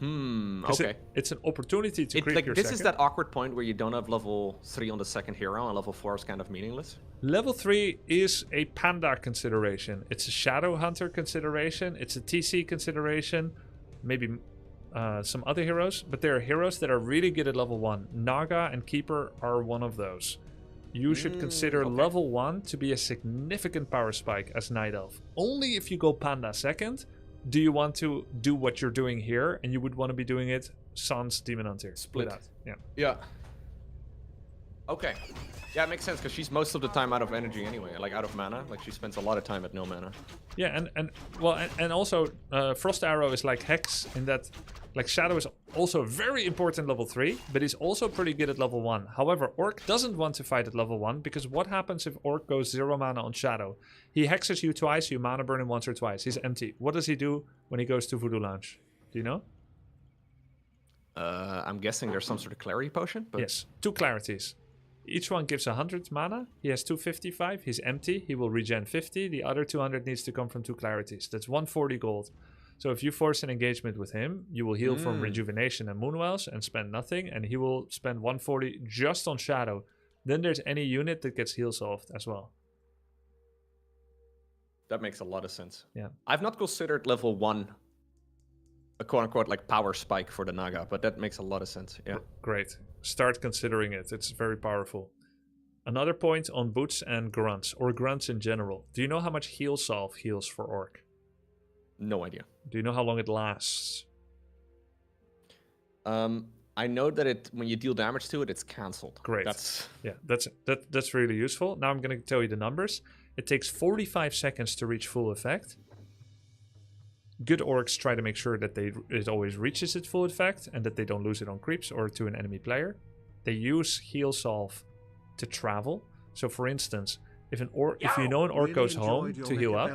[SPEAKER 1] Okay.
[SPEAKER 3] It's an opportunity to creep your
[SPEAKER 1] this
[SPEAKER 3] second.
[SPEAKER 1] is that awkward point where you don't have level 3 on the second hero and level 4 is kind of meaningless.
[SPEAKER 3] Level 3 is a panda consideration. It's a shadow hunter consideration. It's a TC consideration. Maybe some other heroes. But there are heroes that are really good at level 1. Naga and Keeper are one of those. You should consider level 1 to be a significant power spike as Night Elf. Only if you go panda second do you want to do what you're doing here, and you would want to be doing it sans Demon Hunter.
[SPEAKER 1] Split.
[SPEAKER 3] Without. Yeah.
[SPEAKER 1] Yeah. Okay. Yeah, it makes sense because she's most of the time out of energy anyway, like out of mana. Like she spends a lot of time at no mana.
[SPEAKER 3] Yeah, and also Frost Arrow is like Hex in that, like Shadow is also very important level 3, but he's also pretty good at level 1. However, Orc doesn't want to fight at level 1 because what happens if Orc goes 0 mana on Shadow? He hexes you twice, you mana burn him once or twice. He's empty. What does he do when he goes to Voodoo Lounge? Do you know?
[SPEAKER 1] I'm guessing there's some sort of clarity potion. But...
[SPEAKER 3] Yes, 2 clarities. Each one gives 100 mana. He has 255. He's empty. He will regen 50. The other 200 needs to come from 2 clarities. That's 140 gold. So if you force an engagement with him, you will heal from Rejuvenation and Moonwells and spend nothing. And he will spend 140 just on Shadow. Then there's any unit that gets heal solved as well.
[SPEAKER 1] That makes a lot of sense.
[SPEAKER 3] Yeah.
[SPEAKER 1] I've not considered level 1 a quote-unquote like power spike for the Naga, but that makes a lot of sense. Yeah.
[SPEAKER 3] Great. Start considering it. It's very powerful. Another point on boots and grunts, or grunts in general. Do you know how much heal solve heals for Orc?
[SPEAKER 1] No idea.
[SPEAKER 3] Do you know how long it lasts?
[SPEAKER 1] I know that it when you deal damage to it, it's cancelled.
[SPEAKER 3] Great. That's really useful. Now I'm going to tell you the numbers. It takes 45 seconds to reach full effect. Good orcs try to make sure that it always reaches its full effect and that they don't lose it on creeps or to an enemy player. They use heal solve to travel. So for instance, if you know an orc goes home to heal up,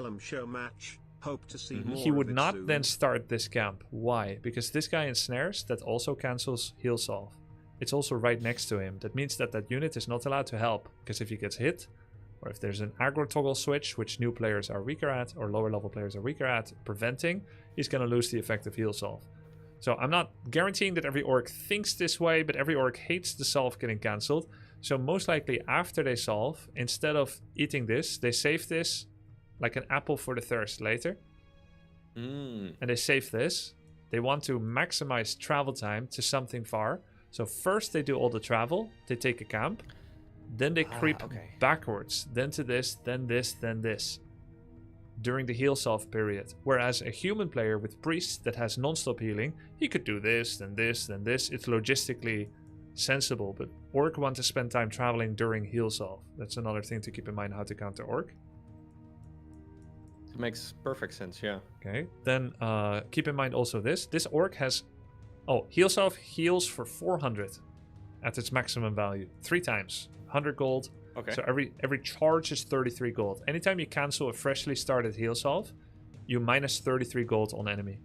[SPEAKER 3] he would not then start this camp. Why? Because this guy ensnares, that also cancels heal solve. It's also right next to him. That means that unit is not allowed to help, because if he gets hit, or if there's an aggro toggle switch, which new players are weaker at, or lower level players are weaker at, preventing, he's going to lose the effect of heal solve. So I'm not guaranteeing that every orc thinks this way, but every orc hates the solve getting cancelled. So most likely after they solve, instead of eating this, they save this like an apple for the thirst later. And they save this. They want to maximize travel time to something far. So first they do all the travel, they take a camp. Then they creep backwards, then to this, then this, then this, during the heal solve period. Whereas a human player with priest that has non-stop healing, he could do this, then this, then this. It's logistically sensible, but orc want to spend time traveling during heal solve. That's another thing to keep in mind how to counter orc.
[SPEAKER 1] It makes perfect sense, yeah.
[SPEAKER 3] Okay, then keep in mind also this. This orc has, heal solve heals for 400 at its maximum value, 3 times. 100 gold.
[SPEAKER 1] Okay.
[SPEAKER 3] So every charge is 33 gold. Anytime you cancel a freshly started heal solve, you minus 33 gold on enemy.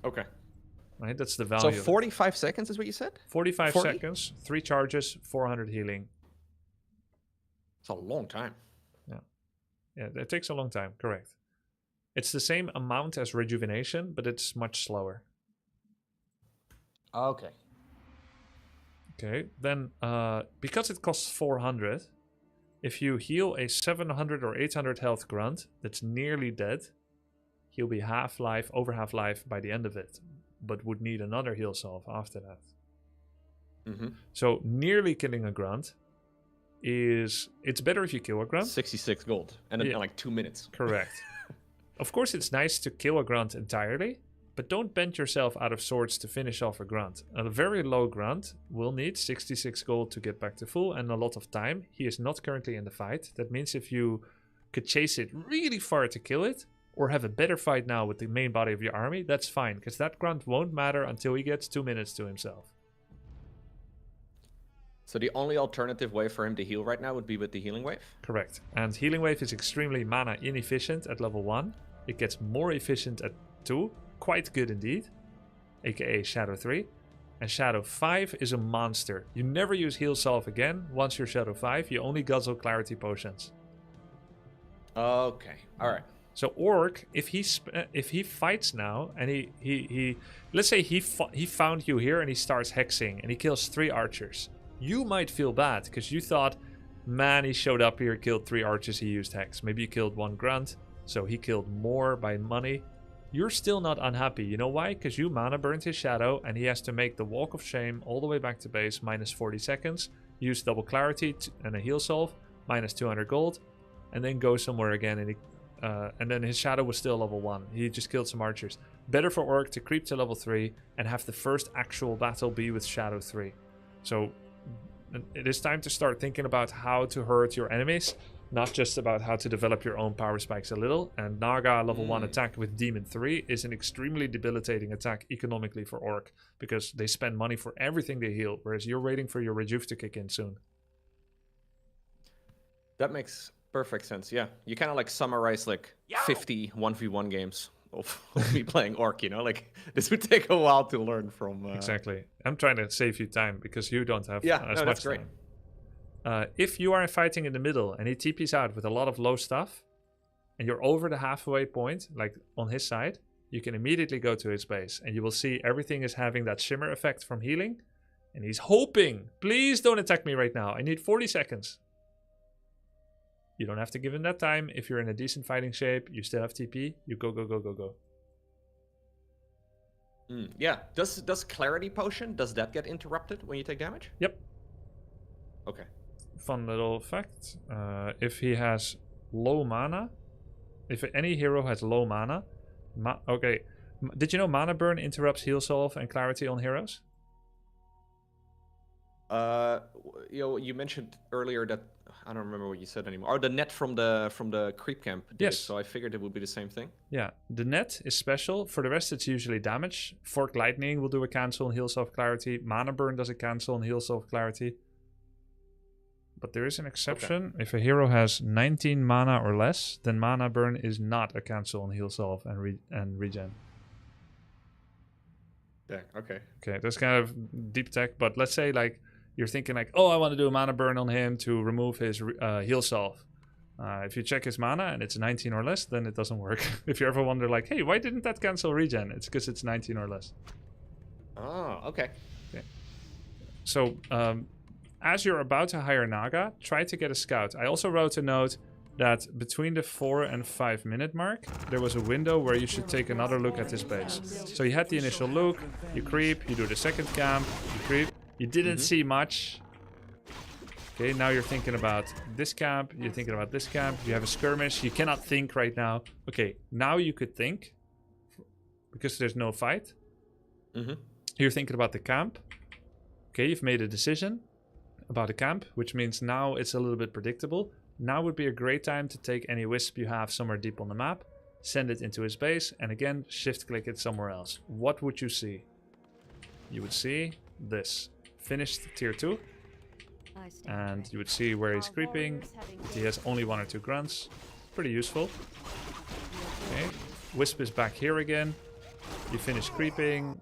[SPEAKER 1] Okay.
[SPEAKER 3] Right, that's the value.
[SPEAKER 1] So 45 seconds is what you said?
[SPEAKER 3] 45 seconds, 3 charges, 400 healing.
[SPEAKER 1] It's a long time.
[SPEAKER 3] Yeah, it takes a long time, correct. It's the same amount as rejuvenation, but it's much slower.
[SPEAKER 1] Okay.
[SPEAKER 3] Okay, then because it costs 400, if you heal a 700 or 800 health grunt that's nearly dead, he'll be half-life, over half-life by the end of it, but would need another heal solve after that. So nearly killing a grunt it's better if you kill a grunt.
[SPEAKER 1] 66 gold, and in like 2 minutes.
[SPEAKER 3] Correct. Of course, it's nice to kill a grunt entirely, but don't bend yourself out of swords to finish off a grunt. A very low grunt will need 66 gold to get back to full and a lot of time. He is not currently in the fight. That means if you could chase it really far to kill it, or have a better fight now with the main body of your army, that's fine, because that grunt won't matter until he gets 2 minutes to himself.
[SPEAKER 1] So the only alternative way for him to heal right now would be with the healing wave?
[SPEAKER 3] Correct. And healing wave is extremely mana inefficient at level 1. It gets more efficient at 2. Quite good indeed, aka Shadow 3, and Shadow 5 is a monster. You never use heal solve again. Once you're Shadow 5, you only guzzle clarity potions.
[SPEAKER 1] Okay, all right.
[SPEAKER 3] So orc, if he fights now and he let's say he found you here and he starts hexing and he kills 3 archers, you might feel bad because you thought, man, he showed up here, killed 3 archers, he used hex. Maybe he killed 1 grunt, so he killed more by money. You're still not unhappy. You know why? Because you mana burned his shadow and he has to make the walk of shame all the way back to base, minus 40 seconds, use double clarity and a heal solve, minus 200 gold, and then go somewhere again and and then his shadow was still level 1. He just killed some archers. Better for Orc to creep to level 3 and have the first actual battle be with Shadow 3. So it is time to start thinking about how to hurt your enemies, not just about how to develop your own power spikes a little. And Naga level 1 attack with Demon 3 is an extremely debilitating attack economically for Orc, because they spend money for everything they heal, whereas you're waiting for your Rejuve to kick in soon.
[SPEAKER 1] That makes perfect sense. Yeah, you kind of like summarize like 50 1v1 games of me playing Orc. You know, like this would take a while to learn from.
[SPEAKER 3] Exactly. I'm trying to save you time because you don't have
[SPEAKER 1] Yeah,
[SPEAKER 3] as
[SPEAKER 1] no,
[SPEAKER 3] much
[SPEAKER 1] that's great.
[SPEAKER 3] time. If you are fighting in the middle and he TPs out with a lot of low stuff, and you're over the halfway point, like on his side, you can immediately go to his base, and you will see everything is having that shimmer effect from healing, and he's hoping, please don't attack me right now. I need 40 seconds. You don't have to give him that time. If you're in a decent fighting shape, you still have TP, you go, go, go, go, go.
[SPEAKER 1] Yeah. Does Clarity Potion, does that get interrupted when you take damage?
[SPEAKER 3] Yep.
[SPEAKER 1] Okay.
[SPEAKER 3] Fun little fact. If he has low mana, if any hero has low mana, did you know Mana Burn interrupts Heal Solve and Clarity on heroes?
[SPEAKER 1] You mentioned earlier that I don't remember what you said anymore. Or the net from the creep camp did
[SPEAKER 3] Yes.
[SPEAKER 1] it, so I figured it would be the same thing.
[SPEAKER 3] Yeah, the net is special. For the rest, it's usually damage. Fork Lightning will do a cancel on Heal Solve Clarity. Mana Burn does a cancel on Heal Solve Clarity. But there is an exception. Okay. If a hero has 19 mana or less, then Mana Burn is not a cancel on Heal Solve and regen.
[SPEAKER 1] Yeah, okay.
[SPEAKER 3] Okay, that's kind of deep tech, but let's say like you're thinking like, oh, I want to do a Mana Burn on him to remove his Heal Solve. If you check his mana and it's 19 or less, then it doesn't work. If you ever wonder like, hey, why didn't that cancel regen? It's because it's 19 or less.
[SPEAKER 1] Oh, okay.
[SPEAKER 3] So, as you're about to hire Naga, try to get a scout. I also wrote a note that between the 4 and 5 minute mark, there was a window where you should take another look at his base. So you had the initial look, you creep, you do the second camp, you creep. You didn't see much. Okay, now you're thinking about this camp, you're thinking about this camp, you have a skirmish, you cannot think right now. Okay, now you could think, because there's no fight. You're thinking about the camp. Okay, you've made a decision about a camp, which means now it's a little bit predictable. Now would be a great time to take any wisp you have somewhere deep on the map, send it into his base, and again, shift click it somewhere else. What would you see? You would see this. Finished tier 2. And you would see where he's creeping. He has only 1 or 2 grunts. Pretty useful. Okay. Wisp is back here again. You finish creeping.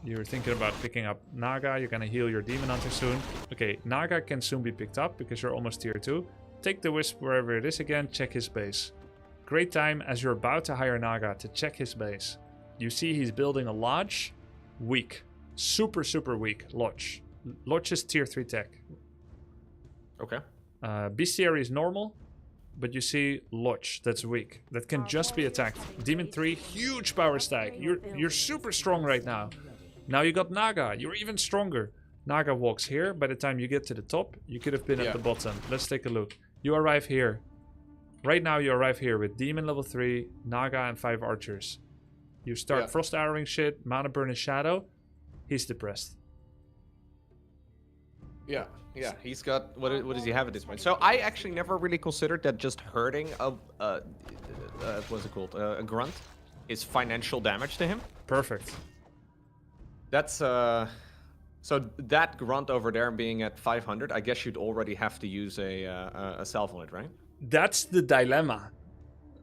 [SPEAKER 3] You're thinking about picking up Naga. You're gonna heal your Demon Hunter soon. Okay, Naga can soon be picked up because you're almost tier 2. Take the Wisp wherever it is again. Check his base. Great time as you're about to hire Naga to check his base. You see he's building a lodge. Weak. Super, super weak. Lodge. Lodge is tier 3 tech.
[SPEAKER 1] Okay.
[SPEAKER 3] Bestiary is normal, but you see Lodge, that's weak. That can just be attacked. Demon 3, huge power stack. You're super strong right now. Now you got Naga, you're even stronger. Naga walks here. By the time you get to the top, you could have been at the bottom. Let's take a look. You arrive here. Right now you arrive here with Demon level 3, Naga and 5 archers. You start Frost Arrowing shit, Mana Burn and Shadow. He's depressed. Yeah.
[SPEAKER 1] He's got what does he have at this point? So I actually never really considered that just hurting what's it called? A grunt is financial damage to him.
[SPEAKER 3] Perfect.
[SPEAKER 1] That's so that grunt over there being at 500, I guess you'd already have to use a salve on it, right?
[SPEAKER 3] That's the dilemma.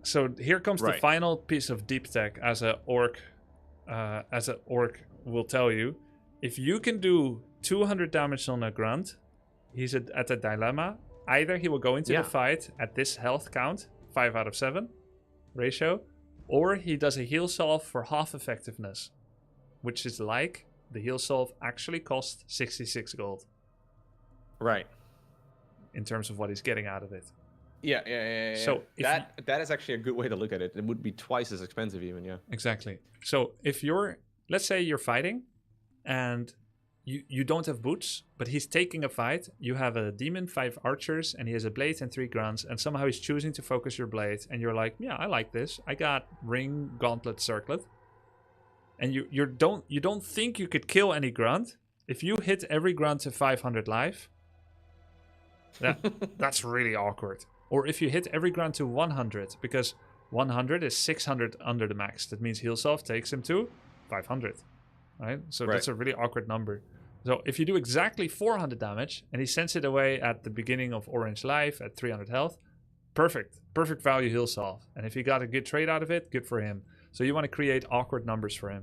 [SPEAKER 3] So here comes the final piece of deep tech as a orc will tell you. If you can do 200 damage on a grunt, he's at a dilemma. Either he will go into the fight at this health count, 5 out of 7 ratio, or he does a heal solve for half effectiveness, which is like the heal solve actually costs 66 gold.
[SPEAKER 1] Right.
[SPEAKER 3] In terms of what he's getting out of it.
[SPEAKER 1] Yeah.
[SPEAKER 3] So
[SPEAKER 1] that is actually a good way to look at it. It would be twice as expensive even,
[SPEAKER 3] Exactly. So if let's say you're fighting and you don't have boots, but he's taking a fight. You have a demon, 5 archers, and he has a blade and 3 grunts, and somehow he's choosing to focus your blade, and you're like, yeah, I like this. I got ring, gauntlet, circlet. And you don't think you could kill any grunt. If you hit every grunt to 500 life, that's really awkward. Or if you hit every grunt to 100, because 100 is 600 under the max. That means heal self takes him to 500. Right? So that's a really awkward number. So if you do exactly 400 damage and he sends it away at the beginning of orange life at 300 health, perfect value heal solve. And if he got a good trade out of it, good for him. So you want to create awkward numbers for him.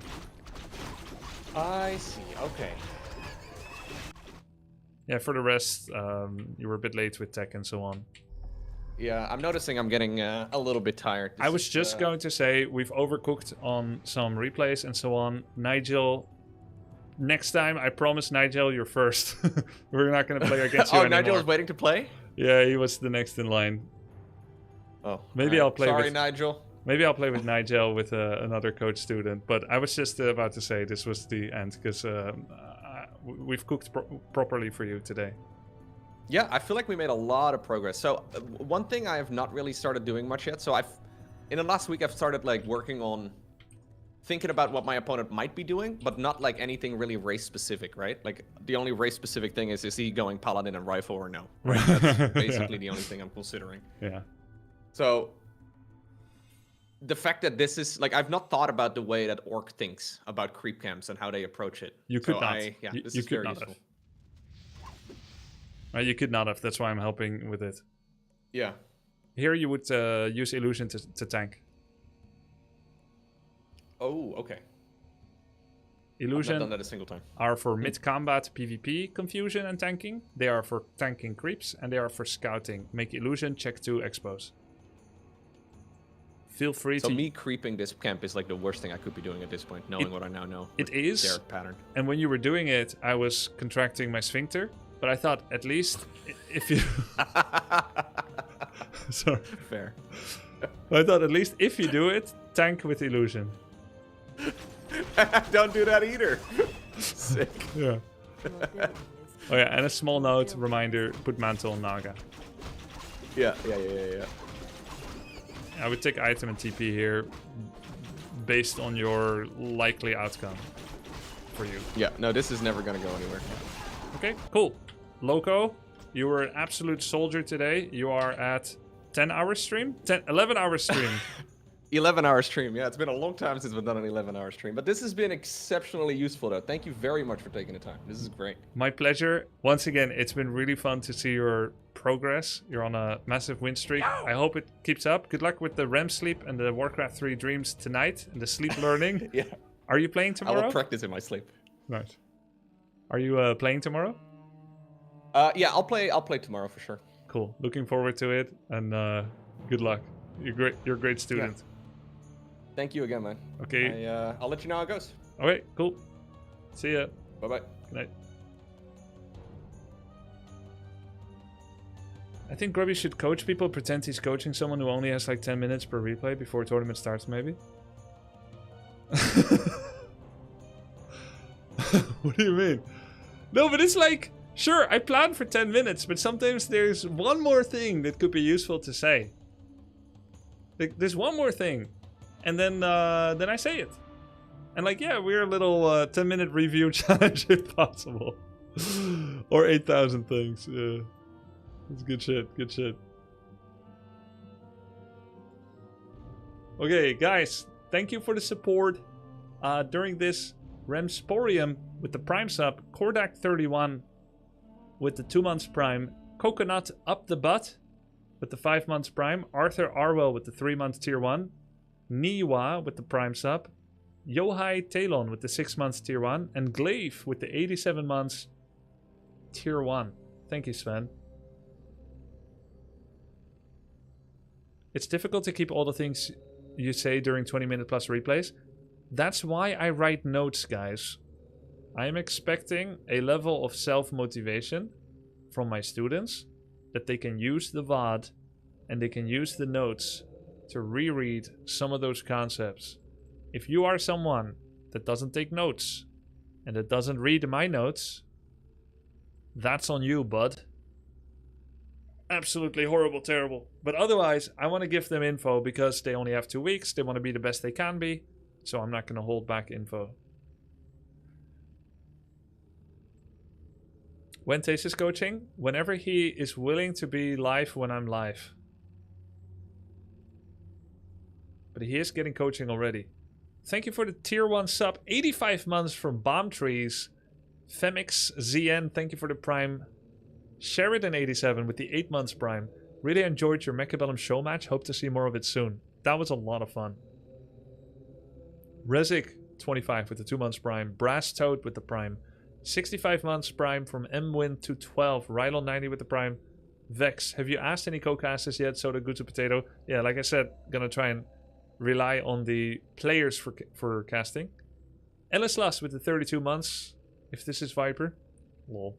[SPEAKER 1] I see. Okay.
[SPEAKER 3] Yeah, for the rest, you were a bit late with tech and so on.
[SPEAKER 1] Yeah, I'm noticing I'm getting a little bit tired.
[SPEAKER 3] I was just going to say we've overcooked on some replays and so on. Nigel, next time, I promise, Nigel, you're first. We're not going to play against you anymore.
[SPEAKER 1] Nigel is waiting to play?
[SPEAKER 3] Yeah, he was the next in line.
[SPEAKER 1] Oh,
[SPEAKER 3] maybe I'll play
[SPEAKER 1] Sorry, Nigel.
[SPEAKER 3] Maybe I'll play with Nigel with another coach student. But I was just about to say this was the end because we've cooked properly for you today.
[SPEAKER 1] Yeah, I feel like we made a lot of progress. So one thing I have not really started doing much yet. So in the last week, I've started like working on thinking about what my opponent might be doing, but not like anything really race specific, right? Like the only race specific thing is he going paladin and rifle or no? Right? That's basically the only thing I'm considering.
[SPEAKER 3] Yeah.
[SPEAKER 1] So the fact that this is like I've not thought about the way that Orc thinks about creep camps and how they approach it.
[SPEAKER 3] You could not.
[SPEAKER 1] This is very useful.
[SPEAKER 3] You could not have. That's why I'm helping with it.
[SPEAKER 1] Yeah.
[SPEAKER 3] Here you would use illusion to tank.
[SPEAKER 1] Oh, okay.
[SPEAKER 3] Illusion
[SPEAKER 1] I've not done that a single time.
[SPEAKER 3] are for mid-combat PvP confusion and tanking. They are for tanking creeps, and they are for scouting. Make illusion, check 2, expose. Feel free to...
[SPEAKER 1] So me creeping this camp is like the worst thing I could be doing at this point, knowing what I now know.
[SPEAKER 3] It is.
[SPEAKER 1] Their pattern.
[SPEAKER 3] And when you were doing it, I was contracting my sphincter. But I thought, at least, if you... Sorry.
[SPEAKER 1] Fair.
[SPEAKER 3] I thought, at least, if you do it, tank with illusion.
[SPEAKER 1] Don't do that either. Sick.
[SPEAKER 3] Yeah. Oh yeah, and a small note, reminder, put mantle on Naga.
[SPEAKER 1] Yeah.
[SPEAKER 3] I would take item and TP here, based on your likely outcome for you.
[SPEAKER 1] Yeah, no, this is never going to go anywhere.
[SPEAKER 3] Okay, cool. Loco, you were an absolute soldier today. You are at 10-hour stream? 11-hour stream.
[SPEAKER 1] 11-hour stream. Yeah, it's been a long time since we've done an 11-hour stream. But this has been exceptionally useful, though. Thank you very much for taking the time. This is great.
[SPEAKER 3] My pleasure. Once again, it's been really fun to see your progress. You're on a massive win streak. I hope it keeps up. Good luck with the REM sleep and the Warcraft 3 dreams tonight and the sleep learning.
[SPEAKER 1] Yeah.
[SPEAKER 3] Are you playing tomorrow?
[SPEAKER 1] I will practice in my sleep.
[SPEAKER 3] Nice. Are you playing tomorrow?
[SPEAKER 1] Yeah, I'll play tomorrow for sure.
[SPEAKER 3] Cool. Looking forward to it, and good luck. You're a great student.
[SPEAKER 1] Yeah. Thank you again, man.
[SPEAKER 3] Okay.
[SPEAKER 1] I'll let you know how it goes.
[SPEAKER 3] Okay, cool. See ya.
[SPEAKER 1] Bye-bye.
[SPEAKER 3] Good night. I think Grubby should coach people, pretend he's coaching someone who only has like 10 minutes per replay before tournament starts, maybe. What do you mean? No, but it's like, sure, I plan for 10 minutes, but sometimes there's one more thing that could be useful to say. Like, there's one more thing. And then I say it. And like, yeah, we're a little 10-minute review challenge if possible. Or 8,000 things. Yeah. That's good shit. Good shit. Okay, guys. Thank you for the support. During this Remsporium with the Prime sub, Kordak31 with the 2 months Prime, Coconut Up the Butt with the 5 months Prime, Arthur Arwell with the 3 months Tier 1, Niwa with the Prime sub, Yohai Talon with the 6 months Tier 1, and Glaive with the 87 months Tier 1. Thank you, Sven. It's difficult to keep all the things you say during 20-minute plus replays. That's why I write notes, guys. I am expecting a level of self-motivation from my students that they can use the VOD and they can use the notes to reread some of those concepts. If you are someone that doesn't take notes and it doesn't read my notes, that's on you, bud. Absolutely horrible, terrible. But otherwise, I want to give them info because they only have 2 weeks. They want to be the best they can be. So I'm not going to hold back info. When Taste is coaching? Whenever he is willing to be live when I'm live. But he is getting coaching already. Thank you for the tier 1 sub. 85 months from Bomb Trees. Femix ZN, thank you for the prime. Sheridan87 with the 8 months prime. Really enjoyed your Mechabellum show match. Hope to see more of it soon. That was a lot of fun. Rezik25 with the 2 months prime. Brass Toad with the prime. 65 months prime from MWin212. Rylon90 with the prime. Vex, have you asked any co-casters yet? Soda Gutsu Potato. Yeah, like I said, gonna try and rely on the players for casting. Ellis Lust with the 32 months. If this is Viper. Lol.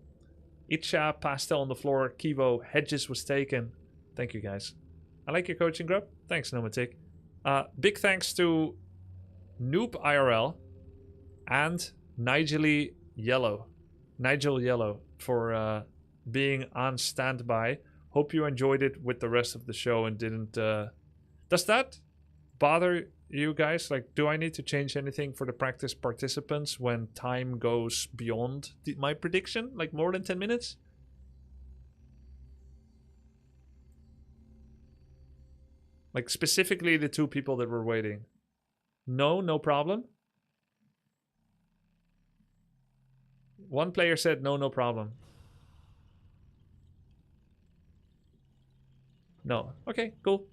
[SPEAKER 3] Itcha, Pastel on the floor, Kivo, Hedges was taken. Thank you guys. I like your coaching, Grub. Thanks, Nomatic. Big thanks to Noob IRL and Nigel Yellow for being on standby. Hope you enjoyed it with the rest of the show and didn't... Does that bother you guys? Like, do I need to change anything for the practice participants when time goes beyond my prediction? Like more than 10 minutes? Like specifically the 2 people that were waiting. No problem. One player said no problem. No. Okay, cool.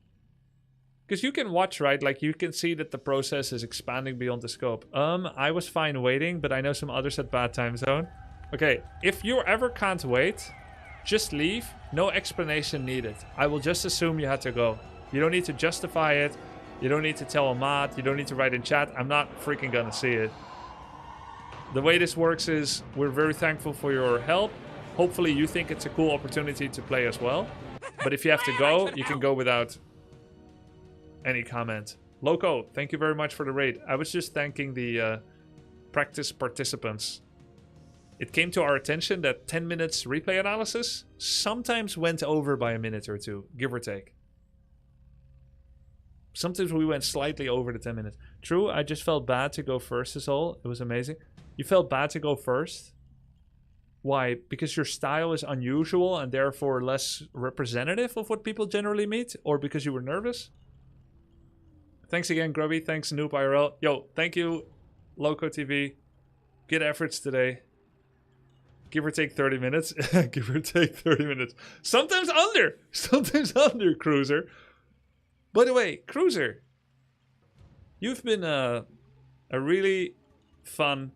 [SPEAKER 3] Because you can watch, right? Like, you can see that the process is expanding beyond the scope. I was fine waiting, but I know some others had bad time zone. Okay, if you ever can't wait, just leave. No explanation needed. I will just assume you had to go. You don't need to justify it. You don't need to tell a mod. You don't need to write in chat. I'm not freaking gonna see it. The way this works is we're very thankful for your help. Hopefully you think it's a cool opportunity to play as well. But if you have to go, you can go without any comment. Loco, thank you very much for the raid. I was just thanking the practice participants. It came to our attention that 10 minutes replay analysis sometimes went over by a minute or 2, give or take. Sometimes we went slightly over the 10 minutes. True, I just felt bad to go first is all. It was amazing. You felt bad to go first? Why? Because your style is unusual and therefore less representative of what people generally meet? Or because you were nervous? Thanks again, Grubby. Thanks, Noob IRL. Yo, thank you, Loco TV. Good efforts today. Give or take 30 minutes. Give or take 30 minutes. Sometimes under. Sometimes under, Cruiser. By the way, Cruiser, you've been a really fun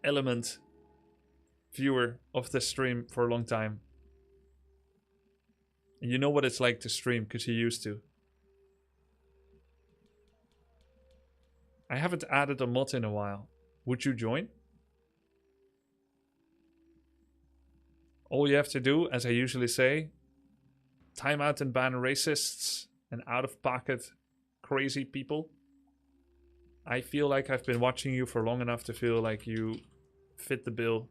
[SPEAKER 3] element viewer of the stream for a long time. And you know what it's like to stream because you used to. I haven't added a mod in a while. Would you join? All you have to do, as I usually say, time out and ban racists and out-of-pocket crazy people. I feel like I've been watching you for long enough to feel like you fit the bill.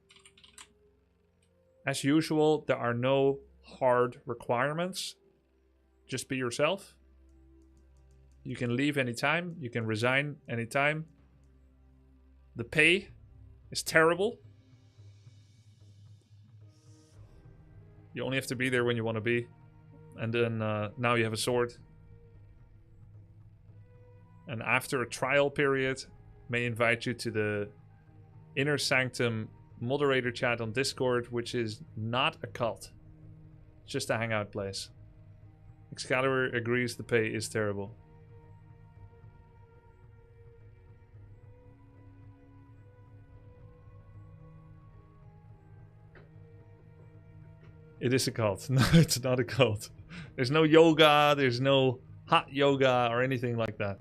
[SPEAKER 3] As usual, there are no hard requirements. Just be yourself. You can leave anytime. You can resign anytime. The pay is terrible. You only have to be there when you want to be. And then now you have a sword. And after a trial period, may invite you to the Inner Sanctum moderator chat on Discord, which is not a cult. It's just a hangout place. Excalibur agrees the pay is terrible. It is a cult. No, it's not a cult. There's no yoga, there's no hot yoga or anything like that.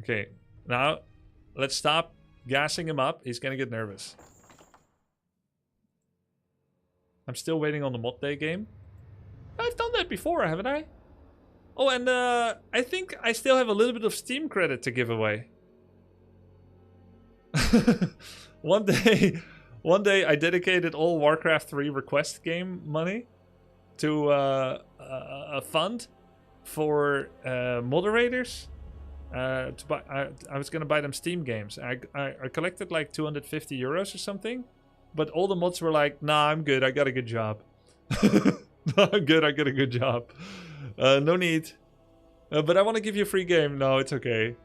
[SPEAKER 3] Okay, now let's stop gassing him up. He's gonna get nervous. I'm still waiting on the mod day game. I've done that before, haven't I? Oh, and I think I still have a little bit of Steam credit to give away. one day I dedicated all Warcraft 3 request game money to a fund for moderators. To buy, I was gonna buy them Steam games. I collected like 250 euros or something, but all the mods were like, "Nah, I'm good. I got a good job. Nah, I'm good. I got a good job. No need. But I want to give you a free game. No, it's okay.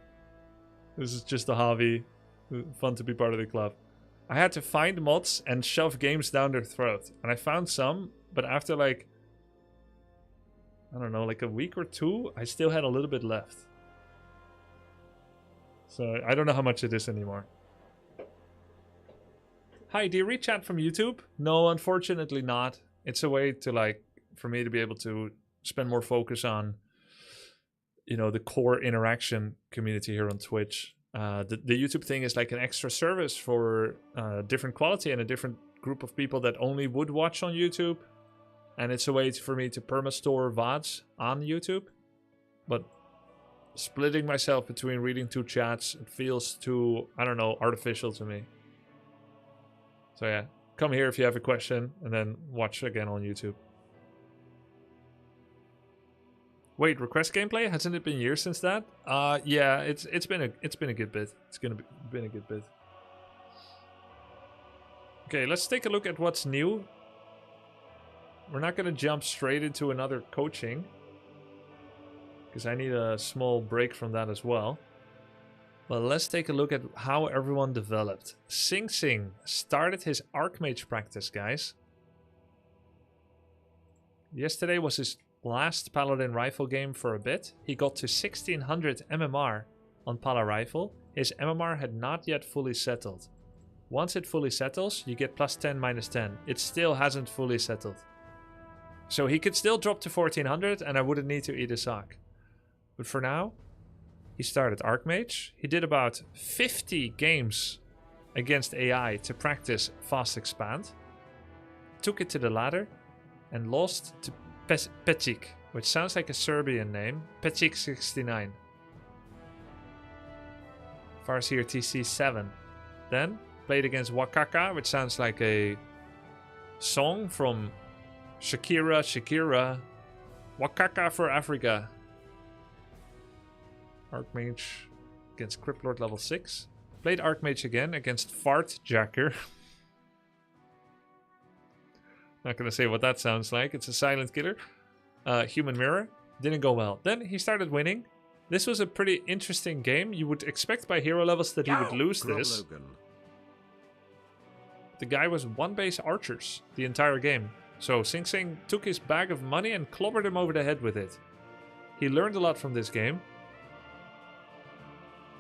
[SPEAKER 3] This is just a hobby. Fun to be part of the club." I had to find mods and shove games down their throat, and I found some. But after like, I don't know, like a week or two, I still had a little bit left. So I don't know how much it is anymore. Hi, do you read chat from YouTube? No, unfortunately not. It's a way to like, for me to be able to spend more focus on, you know, the core interaction community here on Twitch. The YouTube thing is like an extra service for different quality and a different group of people that only would watch on YouTube. And it's a way for me to perma-store VODs on YouTube. But splitting myself between reading two chats, it feels too, I don't know, artificial to me. So yeah, come here if you have a question and then watch again on YouTube. Wait, request gameplay? Hasn't it been years since that? Yeah, it's been a good bit. It's been a good bit. Okay, let's take a look at what's new. We're not gonna jump straight into another coaching, because I need a small break from that as well. But let's take a look at how everyone developed. Sing Sing started his Archmage practice, guys. Yesterday was his last Paladin rifle game for a bit. He got to 1600 MMR on Pala rifle. His MMR had not yet fully settled. Once it fully settles, you get plus 10, minus 10. It still hasn't fully settled. So he could still drop to 1400 and I wouldn't need to eat a sock. But for now, he started Archmage. He did about 50 games against AI to practice Fast Expand. Took it to the ladder and lost to Pecic, which sounds like a Serbian name. Pecic 69. Farseer TC 7. Then played against Wakaka, which sounds like a song from Shakira. Wakaka for Africa. Archmage against Cryptlord level 6. Played Archmage again against Fart Jacker. Not gonna say what that sounds like. It's a silent killer. Human Mirror. Didn't go well. Then he started winning. This was a pretty interesting game. You would expect by hero levels that he would lose this. The guy was one base archers the entire game. So Sing Sing took his bag of money and clobbered him over the head with it. He learned a lot from this game.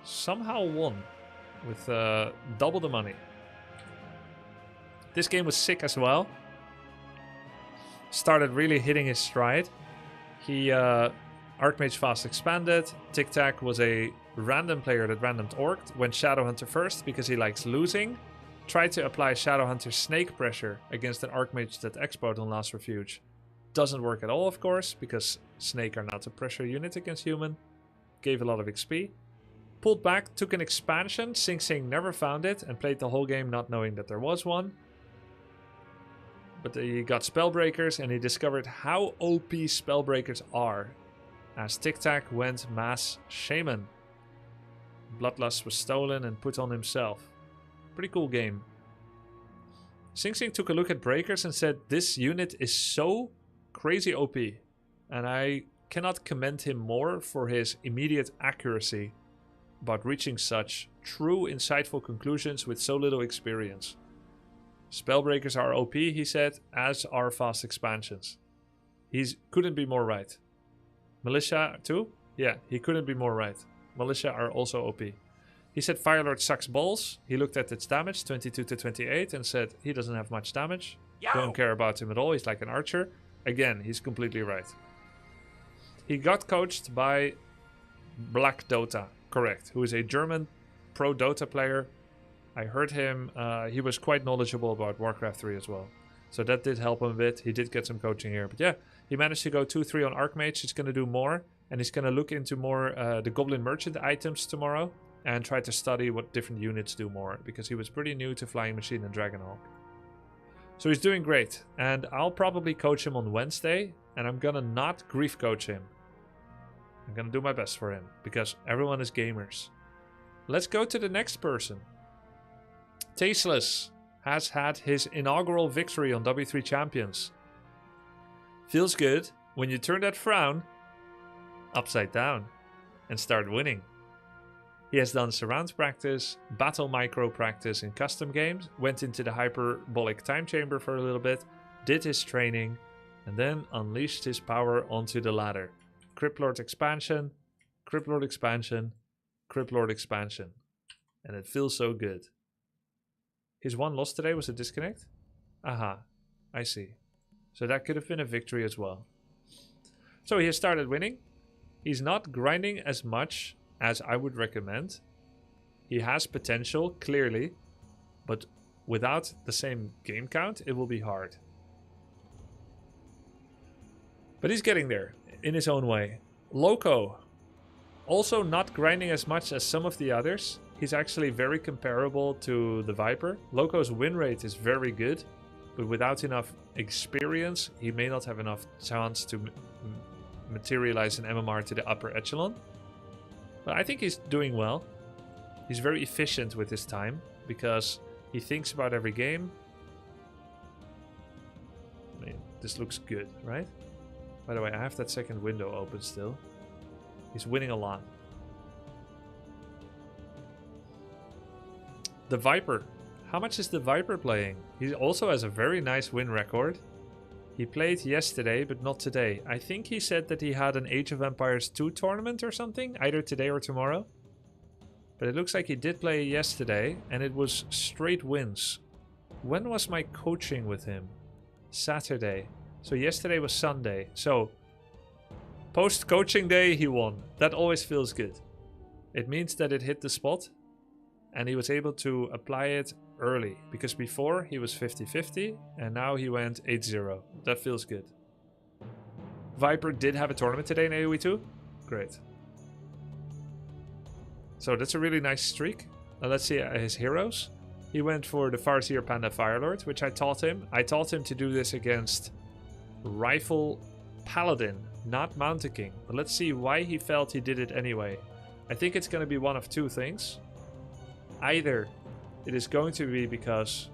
[SPEAKER 3] Somehow won with double the money. This game was sick as well. Started really hitting his stride. He Archmage Fast Expanded. Tic Tac was a random player that randomed orked. Went Shadowhunter first because he likes losing. Tried to apply Shadowhunter snake pressure against an Archmage that exploded on Last Refuge. Doesn't work at all, of course, because snake are not a pressure unit against human. Gave a lot of XP. Pulled back, took an expansion. Sing Sing never found it and played the whole game not knowing that there was one. But he got Spellbreakers and he discovered how OP Spellbreakers are. As Tic Tac went Mass Shaman. Bloodlust was stolen and put on himself. Pretty cool game. Sing Sing took a look at Breakers and said this unit is so crazy OP. And I cannot commend him more for his immediate accuracy about reaching such true insightful conclusions with so little experience. Spellbreakers are OP, he said, as are fast expansions. He couldn't be more right. Militia too? Yeah, he couldn't be more right. Militia are also OP. He said Firelord sucks balls. He looked at its damage, 22 to 28, and said he doesn't have much damage. Don't care about him at all, he's like an archer. Again, he's completely right. He got coached by Black Dota, correct, who is a German pro Dota player. I heard him, he was quite knowledgeable about Warcraft 3 as well. So that did help him a bit. He did get some coaching here. But yeah, he managed to go 2-3 on Archmage. He's going to do more. And he's going to look into more the Goblin Merchant items tomorrow and try to study what different units do more, because he was pretty new to Flying Machine and Dragonhawk. So he's doing great, and I'll probably coach him on Wednesday, and I'm going to not grief coach him. I'm going to do my best for him, because everyone is gamers. Let's go to the next person. Tasteless has had his inaugural victory on W3 Champions. Feels good when you turn that frown upside down and start winning. He has done surround practice, battle micro practice in custom games, went into the hyperbolic time chamber for a little bit, did his training, and then unleashed his power onto the ladder. Cryptlord expansion, Cryptlord expansion, Cryptlord expansion. And it feels so good. His one loss today was a disconnect? Aha, I see. So that could have been a victory as well. So he has started winning. He's not grinding as much as I would recommend. He has potential, clearly, but without the same game count, it will be hard. But he's getting there, in his own way. Loco, also not grinding as much as some of the others. He's actually very comparable to the Viper. Loco's win rate is very good, but without enough experience, he may not have enough chance to materialize an MMR to the upper echelon. But I think he's doing well. He's very efficient with his time because he thinks about every game. I mean, this looks good, right? By the way, I have that second window open still. He's winning a lot. The Viper. How much is the Viper playing? He also has a very nice win record. He played yesterday, but not today. I think he said that he had an Age of Empires 2 tournament or something, either today or tomorrow. But it looks like he did play yesterday, and it was straight wins. When was my coaching with him? Saturday. So yesterday was Sunday. So, post-coaching day, he won. That always feels good. It means that it hit the spot, and he was able to apply it early, because before he was 50-50 and now he went 8-0. That feels good. Viper did have a tournament today in AoE 2. Great. So that's a really nice streak. Now let's see his heroes. He went for the Farseer Panda Firelord, which I taught him. I taught him to do this against Rifle Paladin, not Mountain King. But let's see why he felt he did it anyway. I think it's going to be one of two things. Either it is going to be because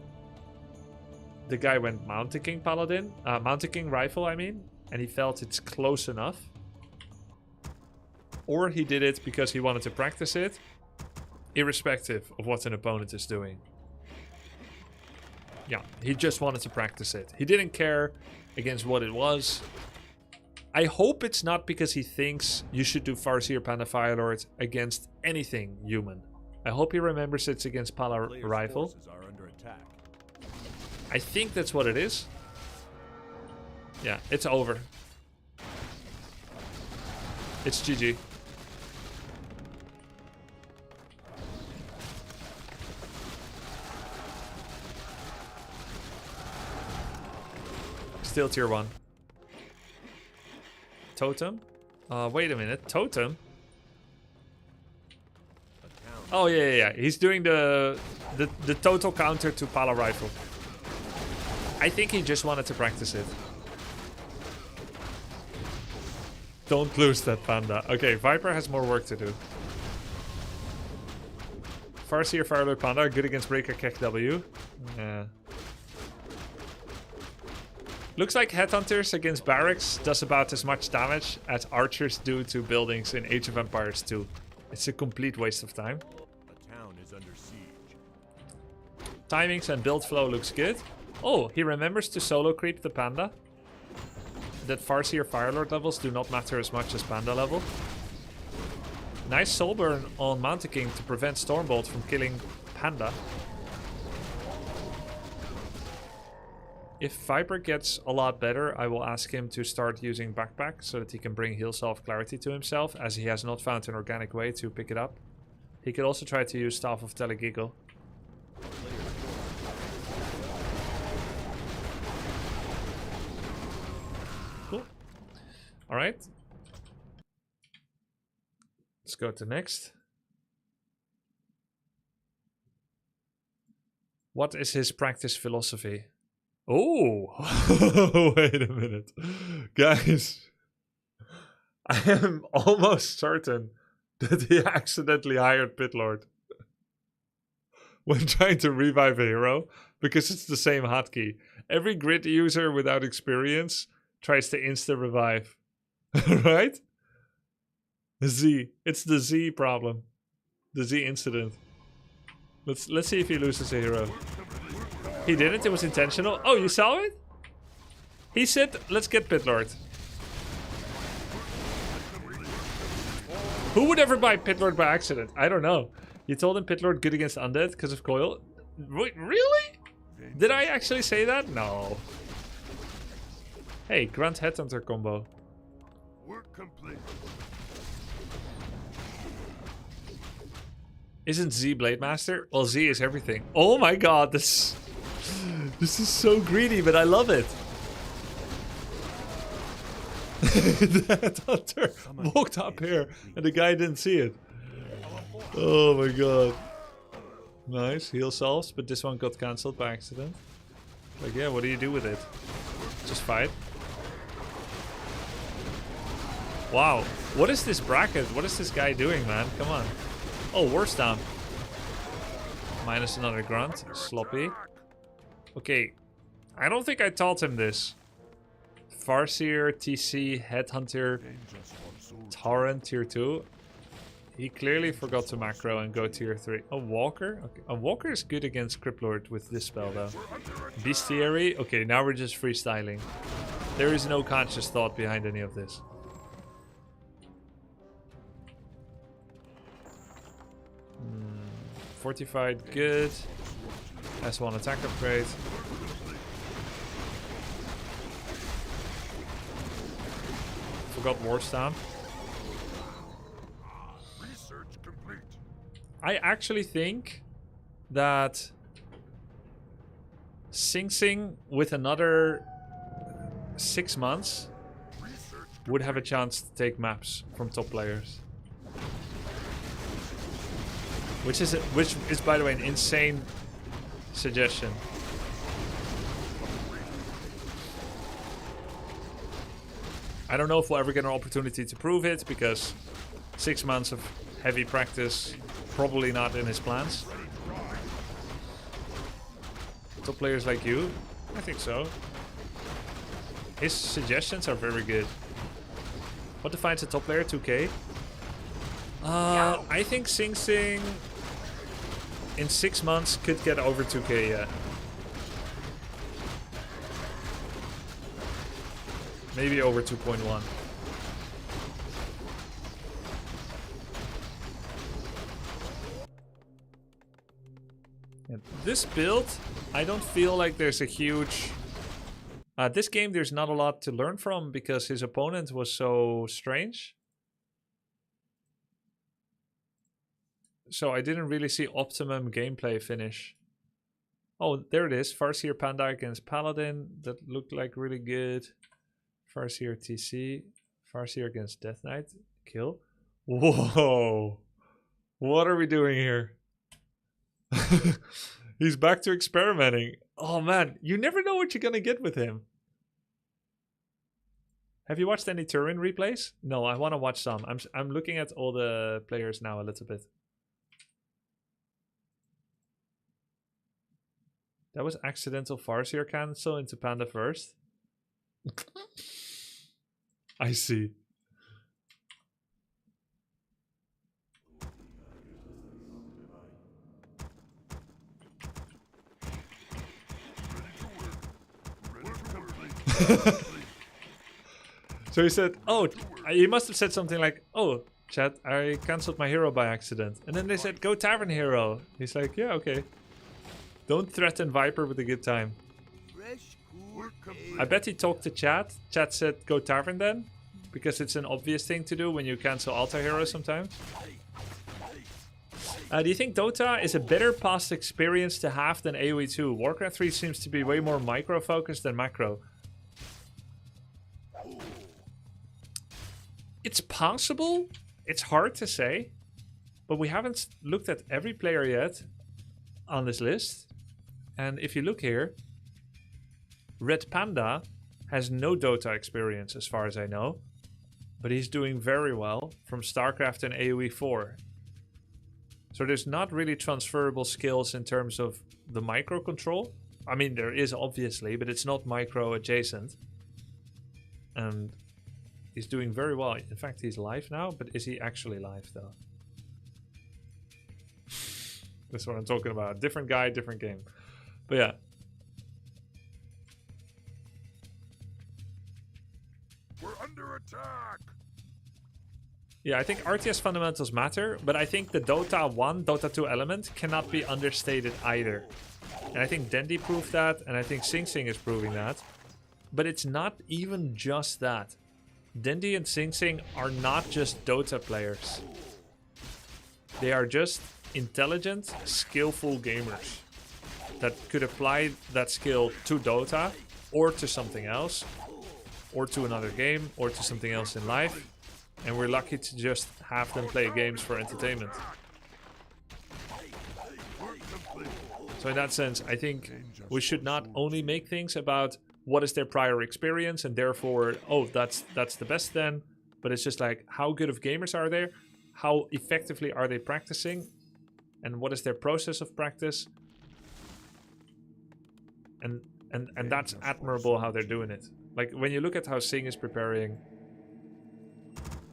[SPEAKER 3] the guy went Mountain King Paladin, Mountain King Rifle, I mean, and he felt it's close enough. Or he did it because he wanted to practice it, irrespective of what an opponent is doing. Yeah, he just wanted to practice it. He didn't care against what it was. I hope it's not because he thinks you should do Farseer Panda Firelord against anything human. I hope he remembers it's against Pala Rifle. I think that's what it is. Yeah, it's over. It's GG. Still tier 1. Totem? Wait a minute. Totem? Oh yeah. He's doing the total counter to Pala Rifle. I think he just wanted to practice it. Don't lose that panda. Okay, Viper has more work to do. Farseer Firelord Panda, good against Breaker Kek W. Yeah. Looks like Headhunters against Barracks does about as much damage as Archers do to buildings in Age of Empires 2. It's a complete waste of time.
[SPEAKER 5] The town is under siege.
[SPEAKER 3] Timings and build flow looks good. Oh, he remembers to solo creep the panda. That Farseer Firelord levels do not matter as much as panda level. Nice soul burn on Mountain King to prevent Stormbolt from killing panda. If Viper gets a lot better, I will ask him to start using Backpack so that he can bring Heal Self Clarity to himself, as he has not found an organic way to pick it up. He could also try to use Staff of Telegiggle. Cool. Alright. go to next. What is his practice philosophy? Oh, wait a minute. Guys, I am almost certain that he accidentally hired Pitlord when trying to revive a hero, because it's the same hotkey. Every grid user without experience tries to insta-revive. Right? Z. It's the Z problem. The Z incident. Let's see if he loses a hero. He didn't, it was intentional. Oh, you saw it? He said, let's get Pitlord. Who would ever buy Pitlord by accident? I don't know. You told him Pitlord good against undead because of coil. Wait, really? Did I actually say that? No. Hey, Grunt Headhunter combo.
[SPEAKER 5] Work complete.
[SPEAKER 3] Isn't Z Blade Master? Well, Z is everything. Oh my god, this is so greedy, but I love it. The Headhunter walked up here and the guy didn't see it. Oh my god. Nice, heal solves, but this one got cancelled by accident. Like, yeah, what do you do with it? Just fight? Wow, what is this bracket? What is this guy doing, man? Come on. Oh, worst down. Minus another grunt. Sloppy. Okay, I don't think I taught him this. Farseer, TC, Headhunter, Torrent tier 2. He clearly forgot to macro and go tier 3. A Walker? Okay. A Walker is good against Criplord with this spell though. Bestiary? Okay, now we're just freestyling. There is no conscious thought behind any of this. Fortified, good. S1 attack upgrade. Forgot War Stamp.
[SPEAKER 5] Research complete.
[SPEAKER 3] I actually think that Sing Sing with another 6 months would have a chance to take maps from top players. Which is by the way an insane suggestion. I don't know if we'll ever get an opportunity to prove it because 6 months of heavy practice probably not in his plans. Top players like you, I think so. His suggestions are very good. What defines a top player? 2K? I think Sing Sing in 6 months could get over 2K, yeah. Maybe over 2.1. This build, I don't feel like there's a huge... this game there's not a lot to learn from because his opponent was so strange. So I didn't really see optimum gameplay finish. Oh, there it is. Farseer Panda against Paladin. That looked like really good. Farseer TC. Farseer against Death Knight. Kill. Whoa. What are we doing here? He's back to experimenting. Oh man, you never know what you're gonna get with him. Have you watched any Turin replays? No, I want to watch some. I'm looking at all the players now a little bit. That was accidental Farseer cancel into Panda first. I see. So he said, oh, he must have said something like, oh, chat, I cancelled my hero by accident. And then they said, go Tavern Hero. He's like, yeah, okay. Don't threaten Viper with a good time. I bet he talked to chat. Chat said, go Tavern then. Because it's an obvious thing to do when you cancel Altar Hero sometimes. Do you think Dota is a better past experience to have than AoE 2? Warcraft 3 seems to be way more micro-focused than macro. It's possible. it's hard to say, but we haven't looked at every player yet on this list. And if you look here, Red Panda has no Dota experience as far as I know, but he's doing very well from StarCraft and AoE 4. So there's not really transferable skills in terms of the micro control. I mean, there is obviously, but it's not micro adjacent. And he's doing very well. In fact, he's live now, but is he actually live though? That's what I'm talking about. Different guy, different game. But yeah.
[SPEAKER 5] We're under attack.
[SPEAKER 3] Yeah, I think RTS fundamentals matter, but I think the Dota 1, Dota 2 element cannot be understated either. And I think Dendy proved that, and I think Sing Sing is proving that. But it's not even just that. Dendy and Sing Sing are not just Dota players. They are just intelligent, skillful gamers that could apply that skill to Dota, or to something else, or to another game, or to something else in life. And we're lucky to just have them play games for entertainment. So in that sense, I think we should not only make things about what is their prior experience and therefore, oh, that's the best then. But it's just like, how good of gamers are there? How effectively are they practicing? And what is their process of practice? And that's admirable how they're doing it. Like when you look at how Sing is preparing,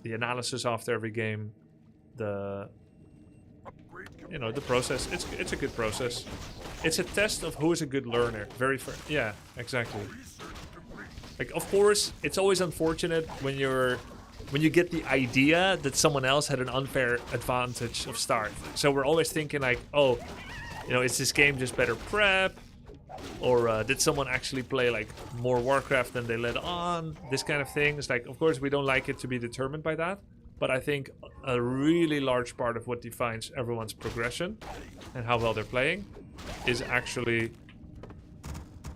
[SPEAKER 3] the analysis after every game, the process. It's a good process. It's a test of who is a good learner. Yeah, exactly. Like of course, it's always unfortunate when you get the idea that someone else had an unfair advantage of start. So we're always thinking like, oh, is this game just better prep? Or did someone actually play like more Warcraft than they let on? This kind of thing. It's like, of course, we don't like it to be determined by that. But I think a really large part of what defines everyone's progression and how well they're playing is actually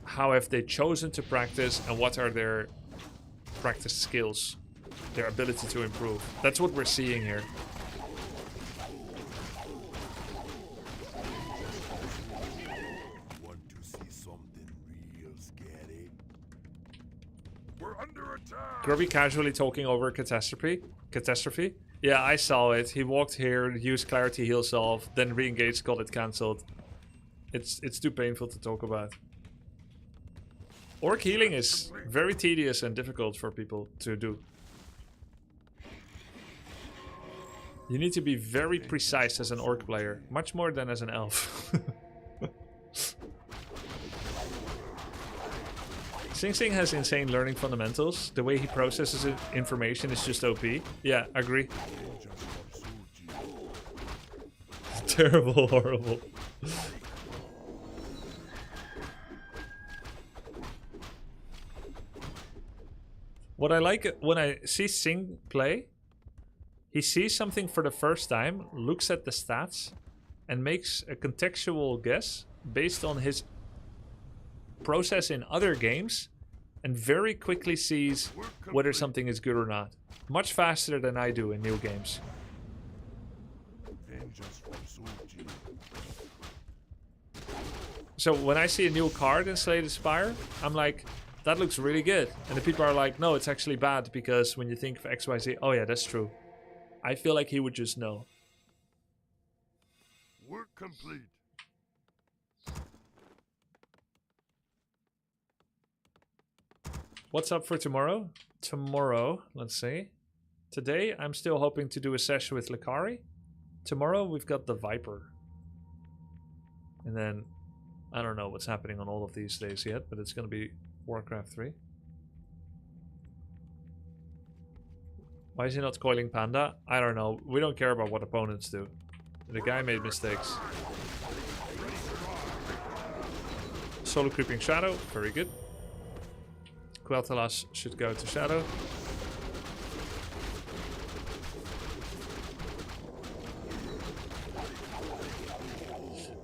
[SPEAKER 3] how have they chosen to practice and what are their practice skills, their ability to improve. That's what we're seeing here. Grubby casually talking over Catastrophe. Yeah, I saw it. He walked here, used Clarity Heal Solve, then re-engaged, got it cancelled. It's too painful to talk about. Orc healing is very tedious and difficult for people to do. You need to be very precise as an orc player, much more than as an elf. Sing Sing has insane learning fundamentals. The way he processes information is just OP. Yeah, agree. Terrible, horrible. What I like when I see Sing play, he sees something for the first time, looks at the stats, and makes a contextual guess based on his process in other games, and very quickly sees whether something is good or not. Much faster than I do in new games. So when I see a new card in Slay the Spire, I'm like, that looks really good. And the people are like, no, it's actually bad because when you think of XYZ, oh yeah, that's true. I feel like he would just know.
[SPEAKER 5] Work complete.
[SPEAKER 3] What's up for tomorrow? Tomorrow, let's see. Today, I'm still hoping to do a session with Lakari. Tomorrow, we've got the Viper. And then, I don't know what's happening on all of these days yet, but it's going to be Warcraft 3. Why is he not coiling Panda? I don't know. We don't care about what opponents do. The guy made mistakes. Solo creeping Shadow, very good. Quel'Thalas should go to Shadow.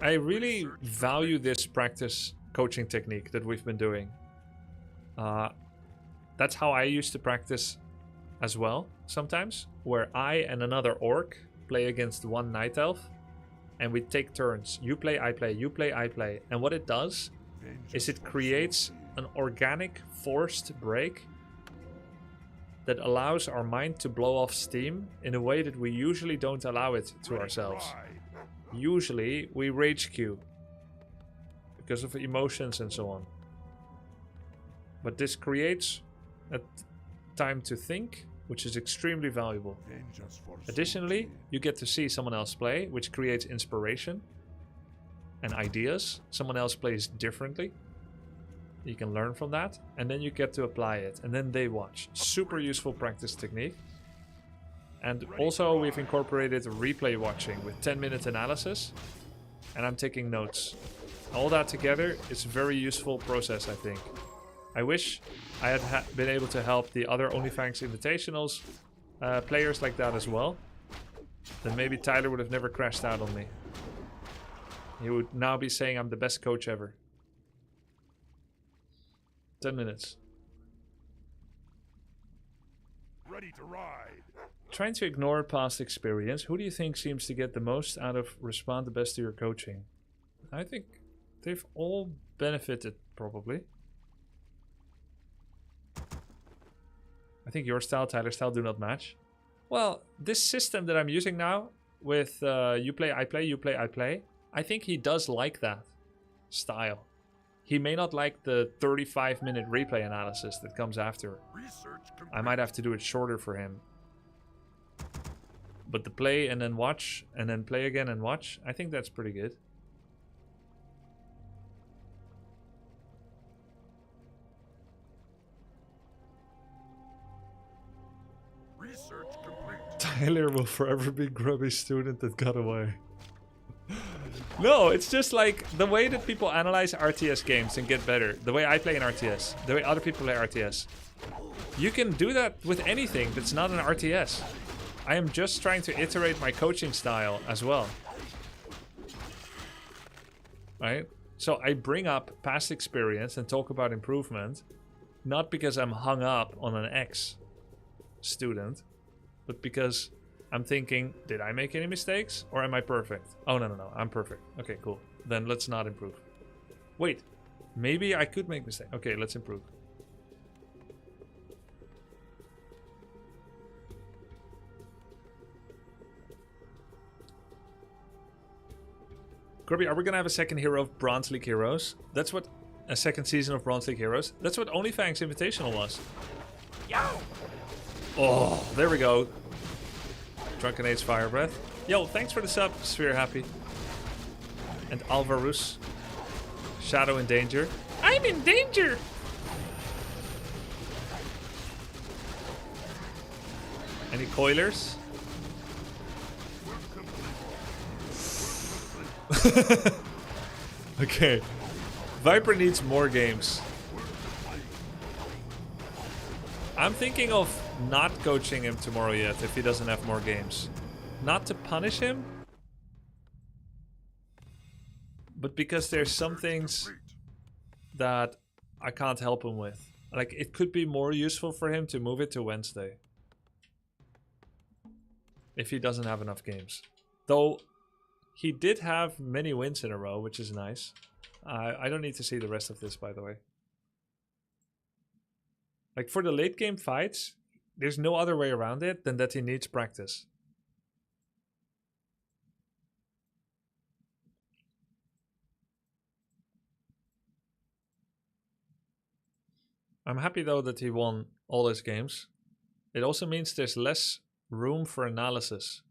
[SPEAKER 3] I really value this practice coaching technique that we've been doing. That's how I used to practice as well. sometimes where I and another orc play against one night elf, and we take turns. You play, I play, you play, I play. And what it does is it creates an organic forced break that allows our mind to blow off steam in a way that we usually don't allow it to ourselves. Usually we rage queue because of emotions and so on. But this creates a time to think, which is extremely valuable. Additionally, you get to see someone else play, which creates inspiration and ideas. Someone else plays differently. You can learn from that, and then you get to apply it, and then they watch. Super useful practice technique. And also we've incorporated replay watching with 10-minute analysis, and I'm taking notes. All that together is a very useful process, I think. I wish I had been able to help the other OnlyFans Invitationals players like that as well. Then maybe Tyler would have never crashed out on me. He would now be saying I'm the best coach ever. 10 minutes.
[SPEAKER 5] Ready to ride.
[SPEAKER 3] Trying to ignore past experience. Who do you think seems to get the most out of respond the best to your coaching? I think they've all benefited, probably. I think your style, Tyler's style do not match. Well, this system that I'm using now with you play, I play, you play, I play. I think he does like that style. He may not like the 35-minute replay analysis that comes after. I might have to do it shorter for him. But the play and then watch and then play again and watch, I think that's pretty good.
[SPEAKER 5] Research complete.
[SPEAKER 3] Tyler will forever be Grubby's student that got away. No, it's just like the way that people analyze RTS games and get better. The way I play in RTS. The way other people play RTS. You can do that with anything that's not an RTS. I am just trying to iterate my coaching style as well. Right? So I bring up past experience and talk about improvement. Not because I'm hung up on an ex-student. But because I'm thinking, did I make any mistakes? Or am I perfect? Oh, no, I'm perfect. Okay, cool. Then let's not improve. Wait, maybe I could make mistakes. Okay, let's improve. Grubby, are we gonna have a second hero of Bronze League Heroes? That's what a second season of Bronze League Heroes. That's what OnlyFans Invitational was. Yo! Oh, there we go. Drunken Age Fire Breath. Yo, thanks for the sub, Sphere Happy. And Alvarus. Shadow in danger. I'm in danger! Any coilers? Okay. Viper needs more games. I'm thinking of not coaching him tomorrow yet if he doesn't have more games. Not to punish him, but because there's some things that I can't help him with. Like, it could be more useful for him to move it to Wednesday. If he doesn't have enough games. Though, he did have many wins in a row, which is nice. I don't need to see the rest of this, by the way. Like, for the late game fights, there's no other way around it than that he needs practice. I'm happy though that he won all his games. It also means there's less room for analysis.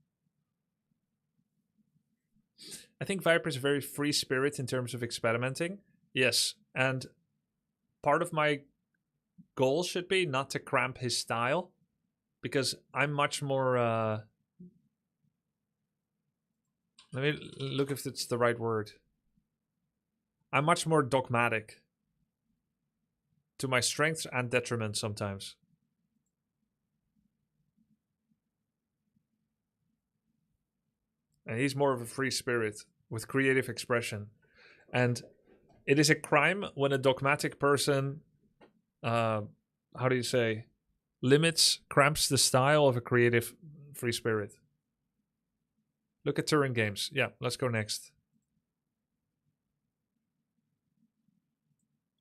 [SPEAKER 3] I think Viper's a very free spirit in terms of experimenting. Yes, and part of my goal should be not to cramp his style, because I'm much more let me look if it's the right word. I'm much more dogmatic, to my strengths and detriment sometimes. And he's more of a free spirit with creative expression. And it is a crime when a dogmatic person, how do you say, limits, cramps the style of a creative free spirit. Look at Turing games. Yeah, let's go next.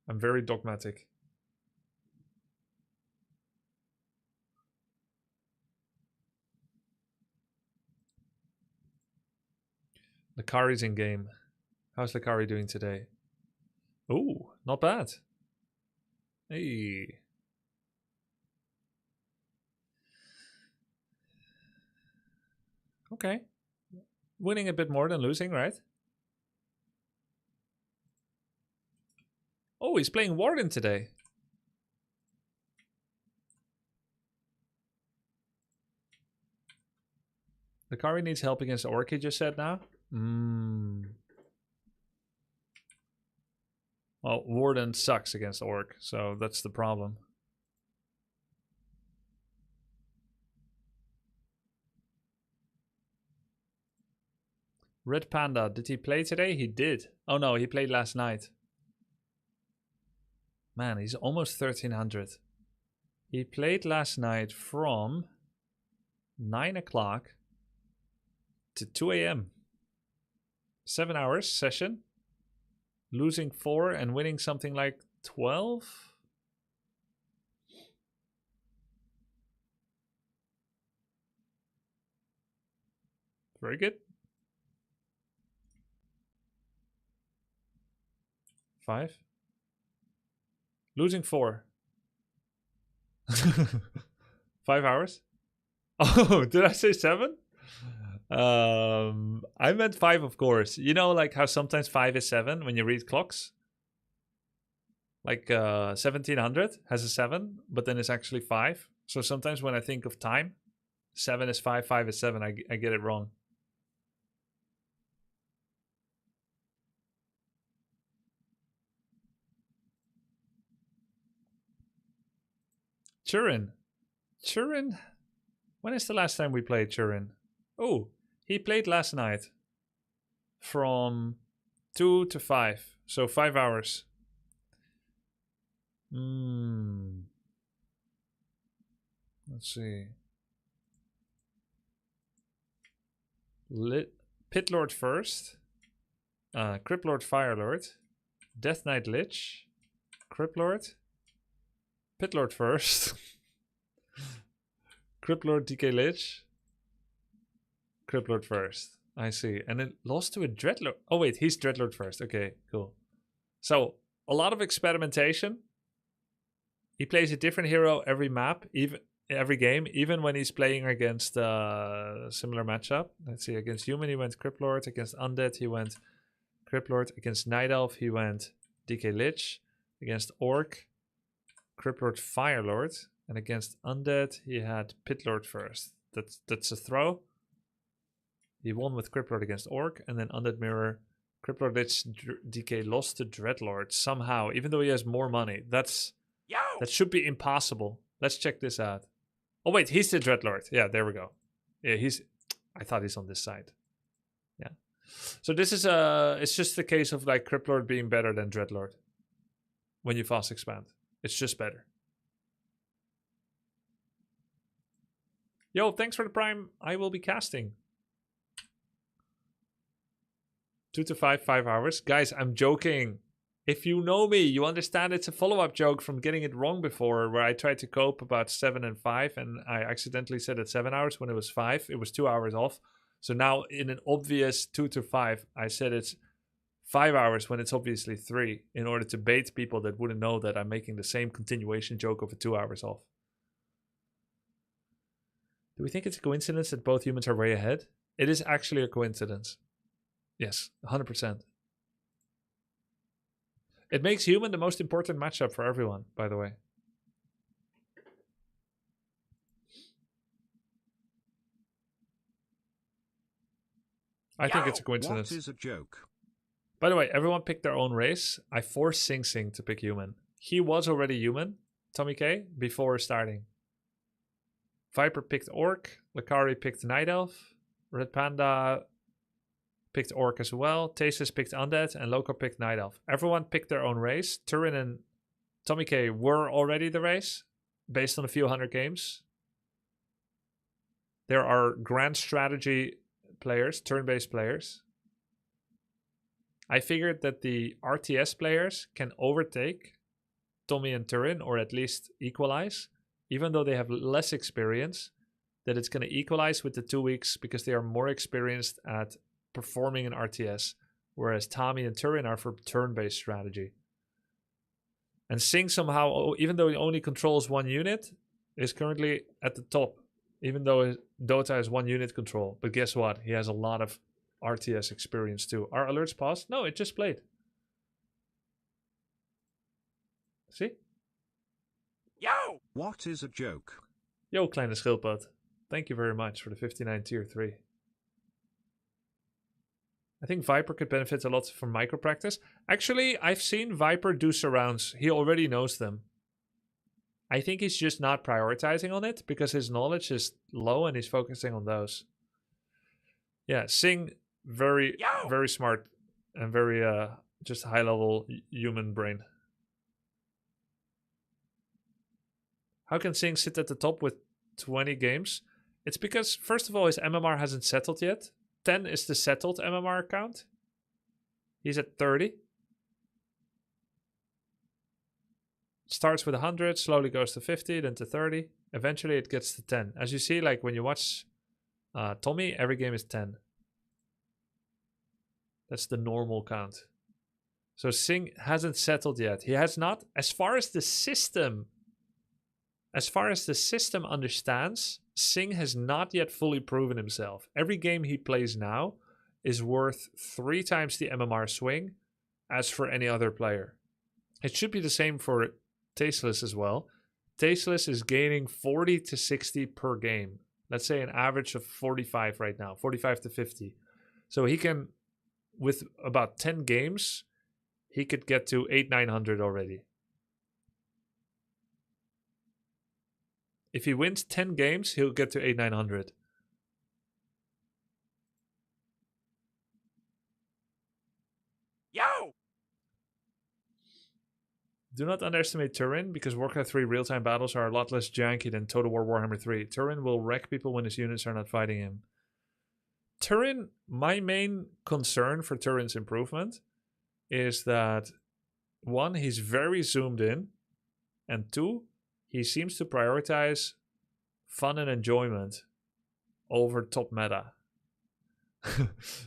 [SPEAKER 3] I'm very dogmatic. Lakari's in game. How's Lakari doing today? Ooh, not bad. Hey. Okay. Winning a bit more than losing, right? Oh, he's playing Warden today. Lakari needs help against Orc, he just said now? Well, Warden sucks against Orc, so that's the problem. Red Panda, did he play today? He did. Oh no, he played last night. Man, he's almost 1300. He played last night from 9 o'clock to 2 a.m. 7 hours session. Losing 4 and winning something like 12? Very good. 5. Losing 4. 5 hours? Oh, did I say 7? I meant 5, of course. You know, like how sometimes 5 is 7 when you read clocks? Like 1700 has a 7, but then it's actually 5. So sometimes when I think of time, 7 is 5, 5 is 7. I get it wrong. Turin. When is the last time we played Turin? Oh, he played last night from 2 to 5. So 5 hours. Let's see. Pit Lord first. Crypt Lord Fire Lord. Death Knight Lich. Crypt Lord. Pit Lord first. Crypt Lord DK Lich. Crypt Lord first. I see. And it lost to a Dreadlord. Oh wait, he's Dreadlord first. Okay, cool. So a lot of experimentation. He plays a different hero every map, even every game, even when he's playing against a similar matchup. Let's see, against Human he went Crypt Lord, against Undead he went Crypt Lord, against Night Elf he went DK Lich, against Orc, Crypt Lord Fire Lord, and against Undead he had Pit Lord first. That's a throw. He won with Crypt Lord against Orc, and then Undead Mirror, Crypt Lord Lich DK lost to Dreadlord somehow, even though he has more money. That should be impossible. Let's check this out. Oh wait, he's the Dreadlord. Yeah, there we go. Yeah, I thought he's on this side. Yeah. So this is it's just the case of like Crypt Lord being better than Dreadlord. When you fast expand. It's just better. Yo, thanks for the prime. I will be casting. 2 to 5 hours. Guys, I'm joking. If you know me, you understand it's a follow-up joke from getting it wrong before, where I tried to cope about 7 and 5, and I accidentally said it 7 hours when it was 5. It was 2 hours off. So now in an obvious 2 to 5, I said it's 5 hours when it's obviously 3, in order to bait people that wouldn't know that I'm making the same continuation joke of a 2 hours off. Do we think it's a coincidence that both humans are way ahead? It is actually a coincidence. Yes, 100%. It makes human the most important matchup for everyone, by the way. I think it's a coincidence.
[SPEAKER 2] What is a joke?
[SPEAKER 3] By the way, everyone picked their own race. I forced Sing Sing to pick human. He was already human, Tommy K, before starting. Viper picked Orc. Lakari picked Night Elf. Red Panda picked Orc as well. Tastes picked Undead. And Loco picked Night Elf. Everyone picked their own race. Turin and Tommy K were already the race. based on a few hundred games. There are grand strategy players, turn-based players. I figured that the RTS players can overtake Tommy and Turin, or at least equalize, even though they have less experience, that it's going to equalize with the 2 weeks because they are more experienced at performing in RTS, whereas Tommy and Turin are for turn-based strategy. And Sing somehow, even though he only controls one unit, is currently at the top, even though Dota has one unit control. But guess what? He has a lot of RTS experience too. Are alerts paused? No, it just played. See?
[SPEAKER 5] Yo!
[SPEAKER 2] What is a joke?
[SPEAKER 3] Yo, kleine schildpad. Thank you very much for the 59 tier 3. I think Viper could benefit a lot from micro practice. Actually, I've seen Viper do surrounds. He already knows them. I think he's just not prioritizing on it because his knowledge is low and he's focusing on those. Yeah, Sing, very smart and very just high level human brain. How can Sing sit at the top with 20 games? It's because, first of all, his MMR hasn't settled yet. 10 is the settled MMR count. He's at 30. Starts with 100, slowly goes to 50, then to 30. Eventually it gets to 10. As you see, like when you watch Tommy, every game is 10. That's the normal count. So Sing hasn't settled yet. He has not, as far as the system understands, Sing has not yet fully proven himself. Every game he plays now is worth 3 times the MMR swing as for any other player. It should be the same for Tasteless as well. Tasteless is gaining 40 to 60 per game. Let's say an average of 45 right now, 45 to 50. So he can, with about 10 games, he could get to 800-900 already. If he wins 10 games, he'll get to 800-900.
[SPEAKER 5] Yo!
[SPEAKER 3] Do not underestimate Turin, because Warcraft 3 real-time battles are a lot less janky than Total War Warhammer 3. Turin will wreck people when his units are not fighting him. Turin, my main concern for Turin's improvement is that 1, he's very zoomed in, and 2, he seems to prioritize fun and enjoyment over top meta.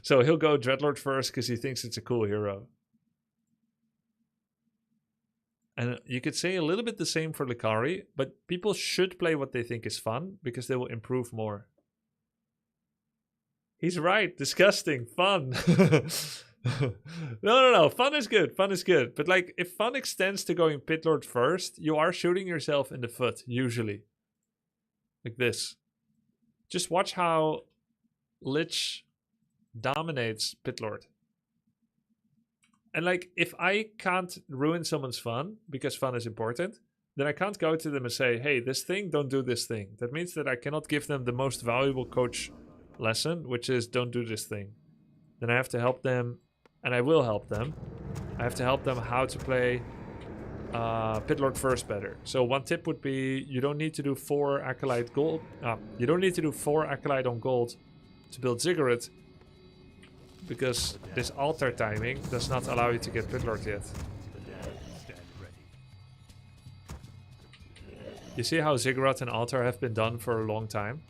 [SPEAKER 3] So he'll go Dreadlord first because he thinks it's a cool hero. And you could say a little bit the same for Likari, but people should play what they think is fun because they will improve more. He's right. Disgusting. Fun. No. Fun is good. Fun is good. But like, if fun extends to going Pitlord first, you are shooting yourself in the foot, usually. Like this. Just watch how Lich dominates Pitlord. And like, if I can't ruin someone's fun, because fun is important, then I can't go to them and say, hey, this thing, don't do this thing. That means that I cannot give them the most valuable coach lesson, which is don't do this thing. Then I have to help them, and I will help them. I have to help them how to play Pitlord first better. So one tip would be, you don't need to do 4 Acolyte gold. You don't need to do 4 Acolyte on gold to build Ziggurat, because this altar timing does not allow you to get Pitlord yet. You see how Ziggurat and altar have been done for a long time?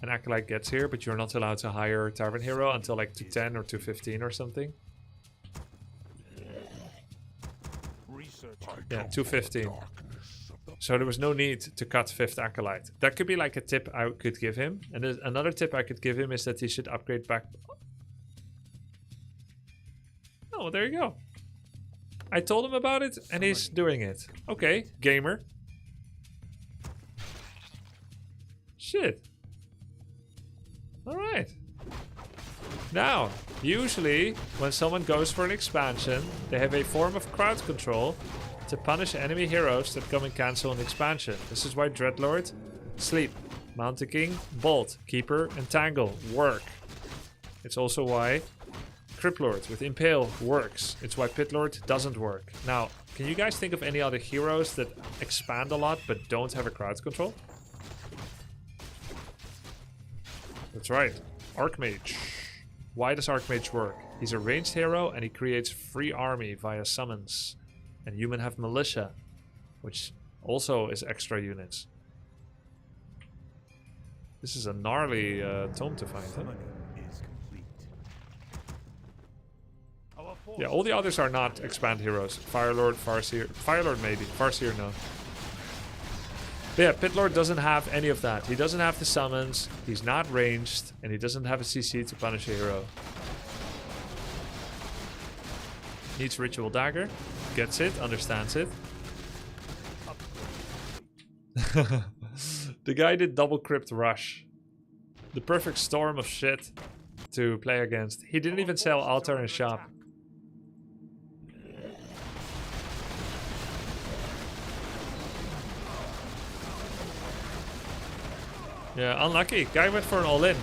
[SPEAKER 3] An Acolyte gets here, but you're not allowed to hire Tavern Hero until like 210 or 215 or something. Yeah, 215. So there was no need to cut 5th Acolyte. That could be like a tip I could give him. And another tip I could give him is that he should upgrade back. Oh, there you go. I told him about it and he's doing it. Okay, gamer. Shit. Alright. Now, usually when someone goes for an expansion, they have a form of crowd control to punish enemy heroes that come and cancel an expansion. This is why Dreadlord, Sleep, Mountain King, Bolt, Keeper, and Tangle work. It's also why Crypt Lord with Impale works. It's why Pit Lord doesn't work. Now, can you guys think of any other heroes that expand a lot but don't have a crowd control? That's right. Archmage. Why does Archmage work? He's a ranged hero and he creates free army via summons. And human have militia, which also is extra units. This is a gnarly tome to find, huh? Yeah, all the others are not expand heroes. Firelord, Farseer. Firelord maybe. Farseer no. But yeah, Pit Lord doesn't have any of that. He doesn't have the summons, he's not ranged, and he doesn't have a CC to punish a hero. Needs Ritual Dagger. Gets it, understands it. The guy did double Crypt Rush. The perfect storm of shit to play against. He didn't even sell altar in shop. Yeah, unlucky. Guy went for an all-in.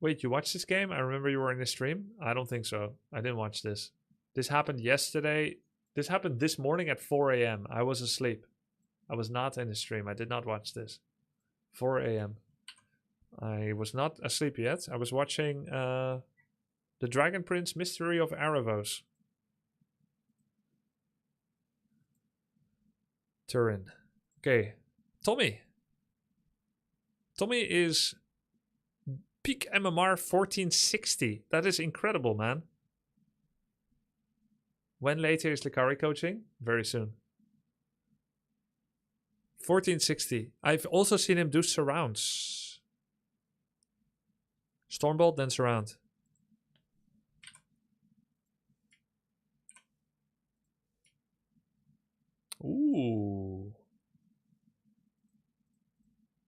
[SPEAKER 3] Wait, you watched this game? I remember you were in the stream. I don't think so. I didn't watch this. This happened yesterday. This happened this morning at 4 a.m. I was asleep. I was not in the stream. I did not watch this. 4 a.m. I was not asleep yet. I was watching The Dragon Prince Mystery of Erebos. Turin. Okay. Tommy. Tommy is peak MMR 1460. That is incredible, man. When later is Likari coaching? Very soon. 1460. I've also seen him do surrounds. Stormbolt, then surround. Ooh.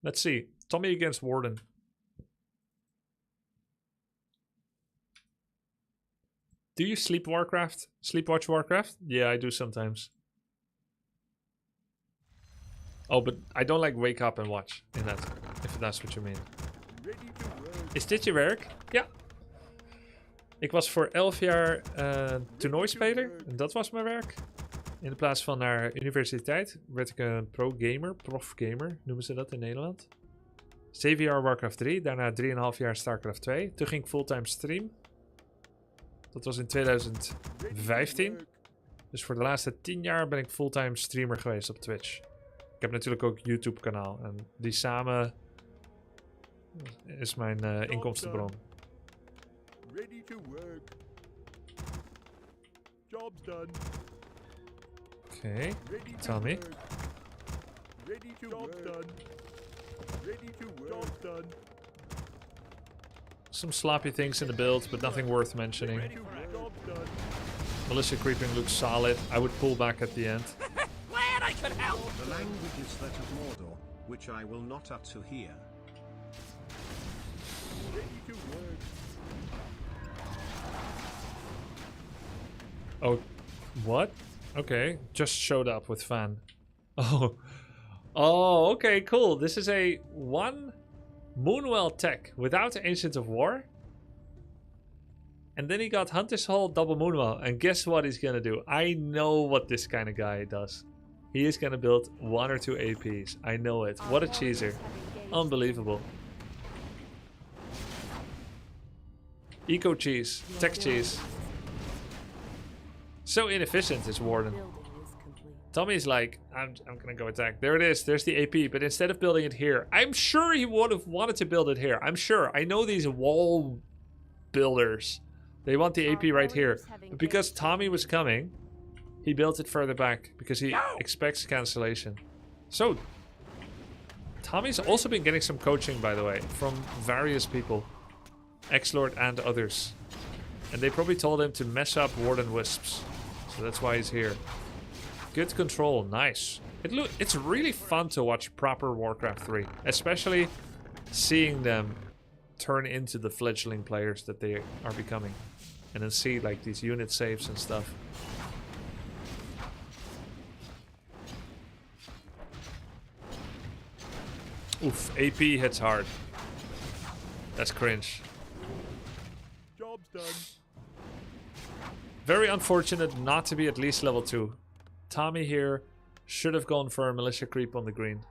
[SPEAKER 3] Let's see. Tommy against Warden. Do you sleep Warcraft? Sleepwatch Warcraft? Yeah, I do sometimes. Oh, but I don't like wake up and watch in that, if that's what you mean. Is dit je werk? Ja. Ik was voor 11 jaar toernooispeler. En dat was mijn werk. In plaats van naar universiteit werd ik een pro-gamer, prof-gamer noemen ze dat in Nederland. 7 jaar Warcraft 3, daarna 3,5 jaar StarCraft 2. Toen ging ik fulltime stream. Dat was in 2015. Dus voor de laatste 10 jaar ben ik fulltime streamer geweest op Twitch. Ik heb natuurlijk ook YouTube kanaal. En die samen is mijn inkomstenbron.
[SPEAKER 5] Ready to work. Job's done.
[SPEAKER 3] Okay, tell me.
[SPEAKER 5] Ready to work. Done. Ready to work. Job's done.
[SPEAKER 3] Some sloppy things in the build, but nothing worth mentioning. Militia creeping looks solid. I would pull back at the end.
[SPEAKER 4] Glad I could help!
[SPEAKER 2] The language is that of Mordor, which I will not utter here.
[SPEAKER 5] Ready to work.
[SPEAKER 3] Oh, what? Okay, just showed up with fan. Oh, oh, okay, cool. This is a 1 Moonwell tech without Ancient of War. And then he got Hunter's Hall double Moonwell. And guess what he's gonna do? I know what this kind of guy does. He is gonna build 1 or 2 APs. I know it. What a cheeser. Unbelievable. Eco cheese. Tech cheese. So inefficient is Warden. Tommy's like, I'm gonna go attack. There it is. There's the AP. But instead of building it here, I'm sure he would have wanted to build it here. I'm sure. I know these wall builders. They want the AP right here. But because Tommy was coming, he built it further back because he expects cancellation. So, Tommy's also been getting some coaching, by the way, from various people. X-Lord and others. And they probably told him to mess up Warden Wisps. So that's why he's here. Good control, nice. It's really fun to watch proper Warcraft 3. Especially seeing them turn into the fledgling players that they are becoming. And then see like these unit saves and stuff. Oof, AP hits hard. That's cringe.
[SPEAKER 5] Job's done.
[SPEAKER 3] Very unfortunate not to be at least level 2. Tommy here should have gone for a militia creep on the green.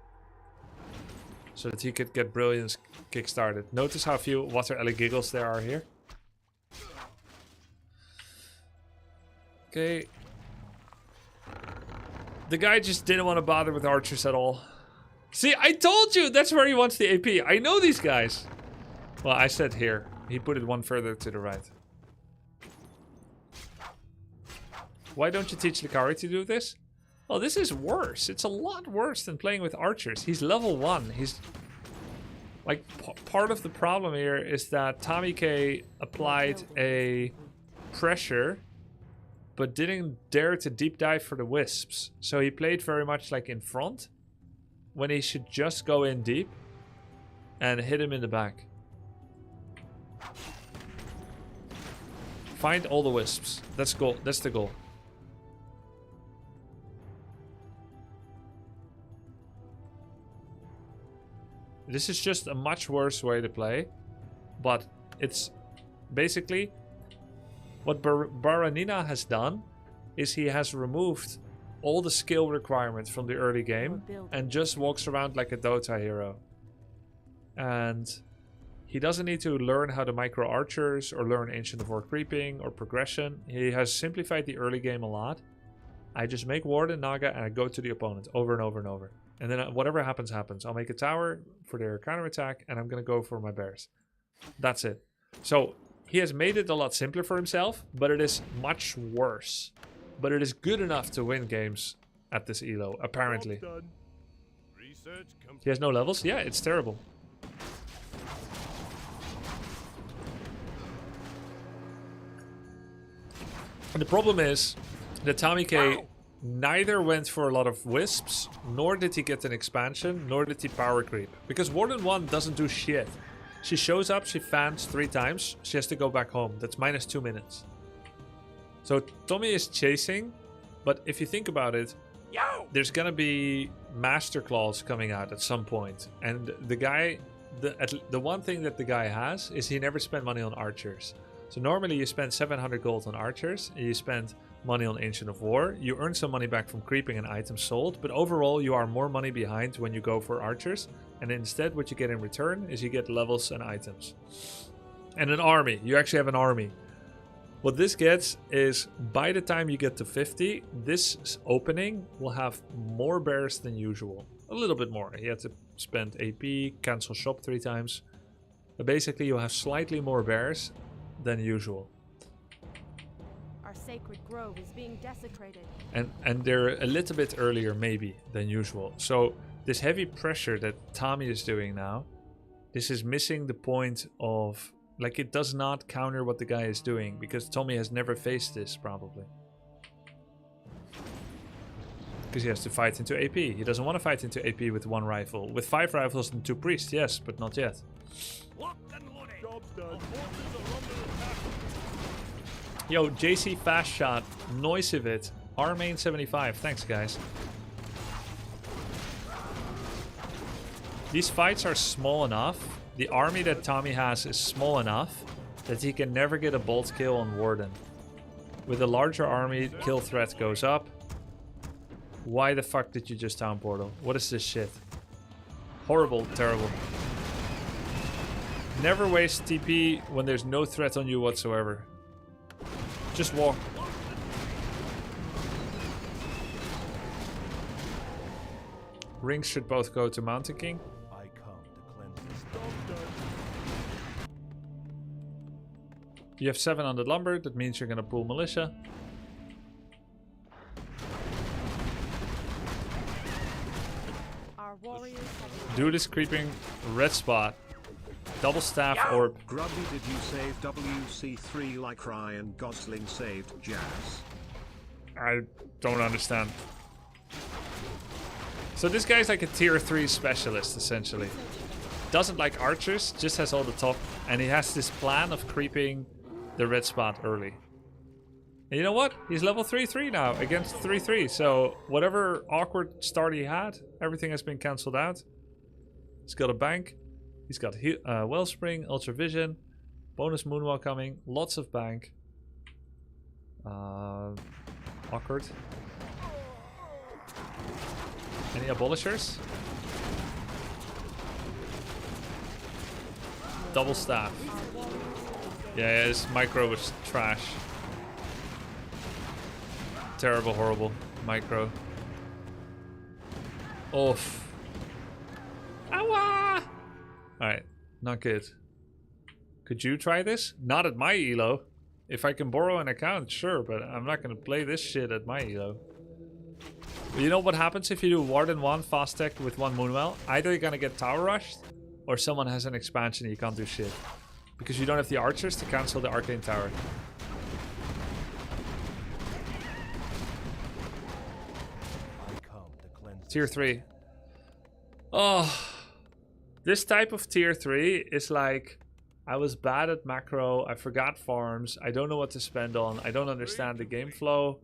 [SPEAKER 3] So that he could get Brilliance kickstarted. Notice how few water ellie giggles there are here. Okay. The guy just didn't want to bother with archers at all. See, I told you that's where he wants the AP. I know these guys. Well, I said here. He put it one further to the right. Why don't you teach Likari to do this? Well, this is worse. It's a lot worse than playing with archers. He's level 1. He's... Like, part of the problem here is that Tommy K applied a pressure, but didn't dare to deep dive for the wisps. So he played very much like in front, when he should just go in deep and hit him in the back. Find all the wisps. That's goal. That's the goal. This is just a much worse way to play, but it's basically what Baranina has done is he has removed all the skill requirements from the early game and just walks around like a Dota hero. And he doesn't need to learn how to micro archers or learn Ancient of War creeping or progression. He has simplified the early game a lot. I just make Ward and Naga and I go to the opponent over and over and over. And then whatever happens, happens. I'll make a tower for their counterattack and I'm going to go for my bears. That's it. So he has made it a lot simpler for himself, but it is much worse. But it is good enough to win games at this elo, apparently. He has no levels? Yeah, it's terrible. And the problem is that Tommy K neither went for a lot of wisps, nor did he get an expansion, nor did he power creep. Because Warden 1 doesn't do shit. She shows up, she fans 3 times, she has to go back home. That's -2 minutes. So Tommy is chasing, but if you think about it, there's gonna be Master Claws coming out at some point. And the guy, the one thing that the guy has is he never spent money on archers. So normally you spend 700 gold on archers, and you spend money on Ancient of War. You earn some money back from creeping and items sold, but overall you are more money behind when you go for archers. And instead what you get in return is you get levels and items. And an army. You actually have an army. What this gets is by the time you get to 50, this opening will have more bears than usual. A little bit more. You have to spend AP, cancel shop 3 times. But basically you'll have slightly more bears than usual.
[SPEAKER 4] Our sacred grove is being desecrated.
[SPEAKER 3] And they're a little bit earlier maybe than usual. So this heavy pressure that Tommy is doing now, this is missing the point of, like, it does not counter what the guy is doing, because Tommy has never faced this probably. Because he has to fight into AP. He doesn't want to fight into AP with 1 rifle. With 5 rifles and 2 priests, yes, but not yet.
[SPEAKER 5] Job's done.
[SPEAKER 3] Yo, JC Fast Shot, Noisivit, Armain 75. Thanks, guys. These fights are small enough. The army that Tommy has is small enough that he can never get a bolt kill on Warden. With a larger army, kill threat goes up. Why the fuck did you just town portal? What is this shit? Horrible, terrible. Never waste TP when there's no threat on you whatsoever. Just walk. Rings should both go to Mountain King.
[SPEAKER 5] I come to cleanse this. Job's done.
[SPEAKER 3] You have 700 lumber, that means you're gonna pull militia.
[SPEAKER 4] Our warriors have
[SPEAKER 3] Do this creeping red spot. Double staff orb.
[SPEAKER 2] Grubby, did you save WC3 like Ryan Gosling saved Jazz?
[SPEAKER 3] I don't understand. So this guy's like a tier 3 specialist essentially. Doesn't like archers, just has all the top, and he has this plan of creeping the red spot early. And you know what? He's level 3-3 now against 3-3, so whatever awkward start he had, everything has been cancelled out. He's got a bank. He's got Wellspring, Ultra Vision, bonus Moonwalk coming, lots of bank. Awkward. Any abolishers? Double staff. Yeah, his micro was trash. Terrible, horrible micro. Oof. Ow! Alright, not good. Could you try this? Not at my elo. If I can borrow an account, sure, but I'm not gonna play this shit at my elo. But you know what happens if you do Warden 1 fast tech with 1 Moonwell? Either you're gonna get tower rushed, or someone has an expansion and you can't do shit. Because you don't have the archers to cancel the arcane tower. Tier 3. Oh, this type of tier 3 is like, I was bad at macro, I forgot farms, I don't know what to spend on, I don't understand the game flow,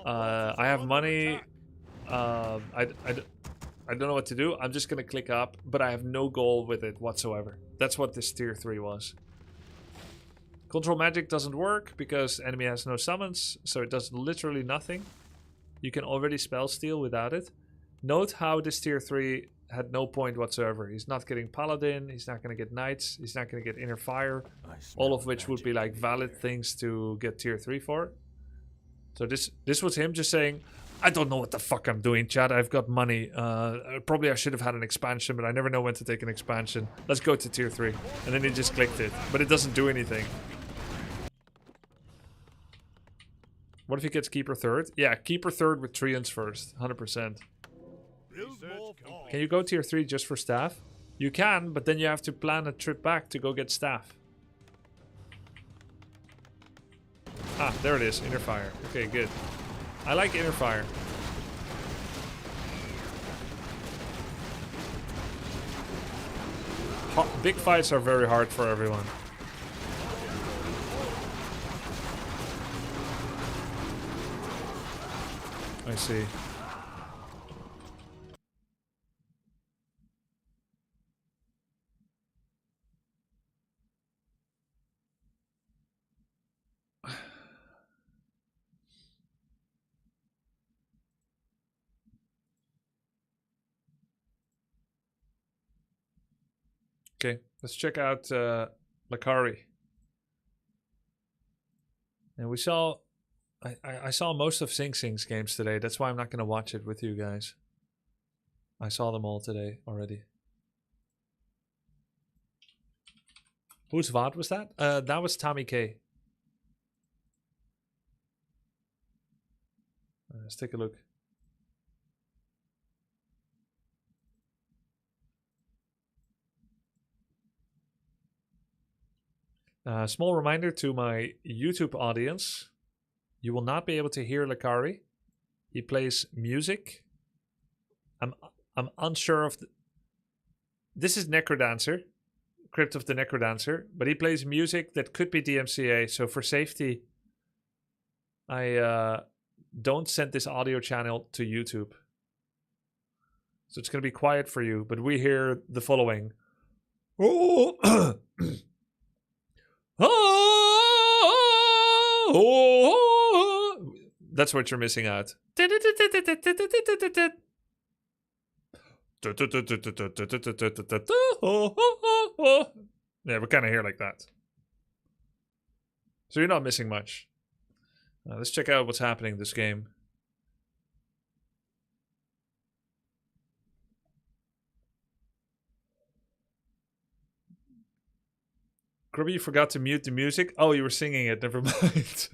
[SPEAKER 3] I have money, I don't know what to do, I'm just gonna click up, but I have no goal with it whatsoever. That's what this tier 3 was. Control magic doesn't work because enemy has no summons, so it does literally nothing. You can already spell steal without it. Note how this tier 3 had no point whatsoever. He's not getting Paladin, he's not going to get Knights, he's not going to get Inner Fire. All of which would be like valid things to get tier 3 for. So this was him just saying, I don't know what the fuck I'm doing, chat. I've got money. Probably I should have had an expansion, but I never know when to take an expansion. Let's go to tier 3. And then he just clicked it. But it doesn't do anything. What if he gets Keeper 3rd? Yeah, Keeper 3rd with Treants first. 100%. Can you go tier 3 just for staff? You can, but then you have to plan a trip back to go get staff. Ah, there it is. Inner Fire. Okay, good. I like Inner Fire. Big fights are very hard for everyone. I see. Okay, let's check out Lakari. And we saw... I saw most of Sing Sing's games today. That's why I'm not going to watch it with you guys. I saw them all today already. Whose VOD was that? That was Tommy K. Let's take a look. Small reminder to my YouTube audience. You will not be able to hear Lakari. He plays music. I'm unsure of... This is Necrodancer. Crypt of the Necrodancer. But he plays music that could be DMCA. So for safety, I don't send this audio channel to YouTube. So it's going to be quiet for you. But we hear the following. Oh! That's what you're missing out. Yeah, we're kind of here like that. So you're not missing much. Let's check out what's happening in this game. Grubby, you forgot to mute the music? Oh, you were singing it. Never mind.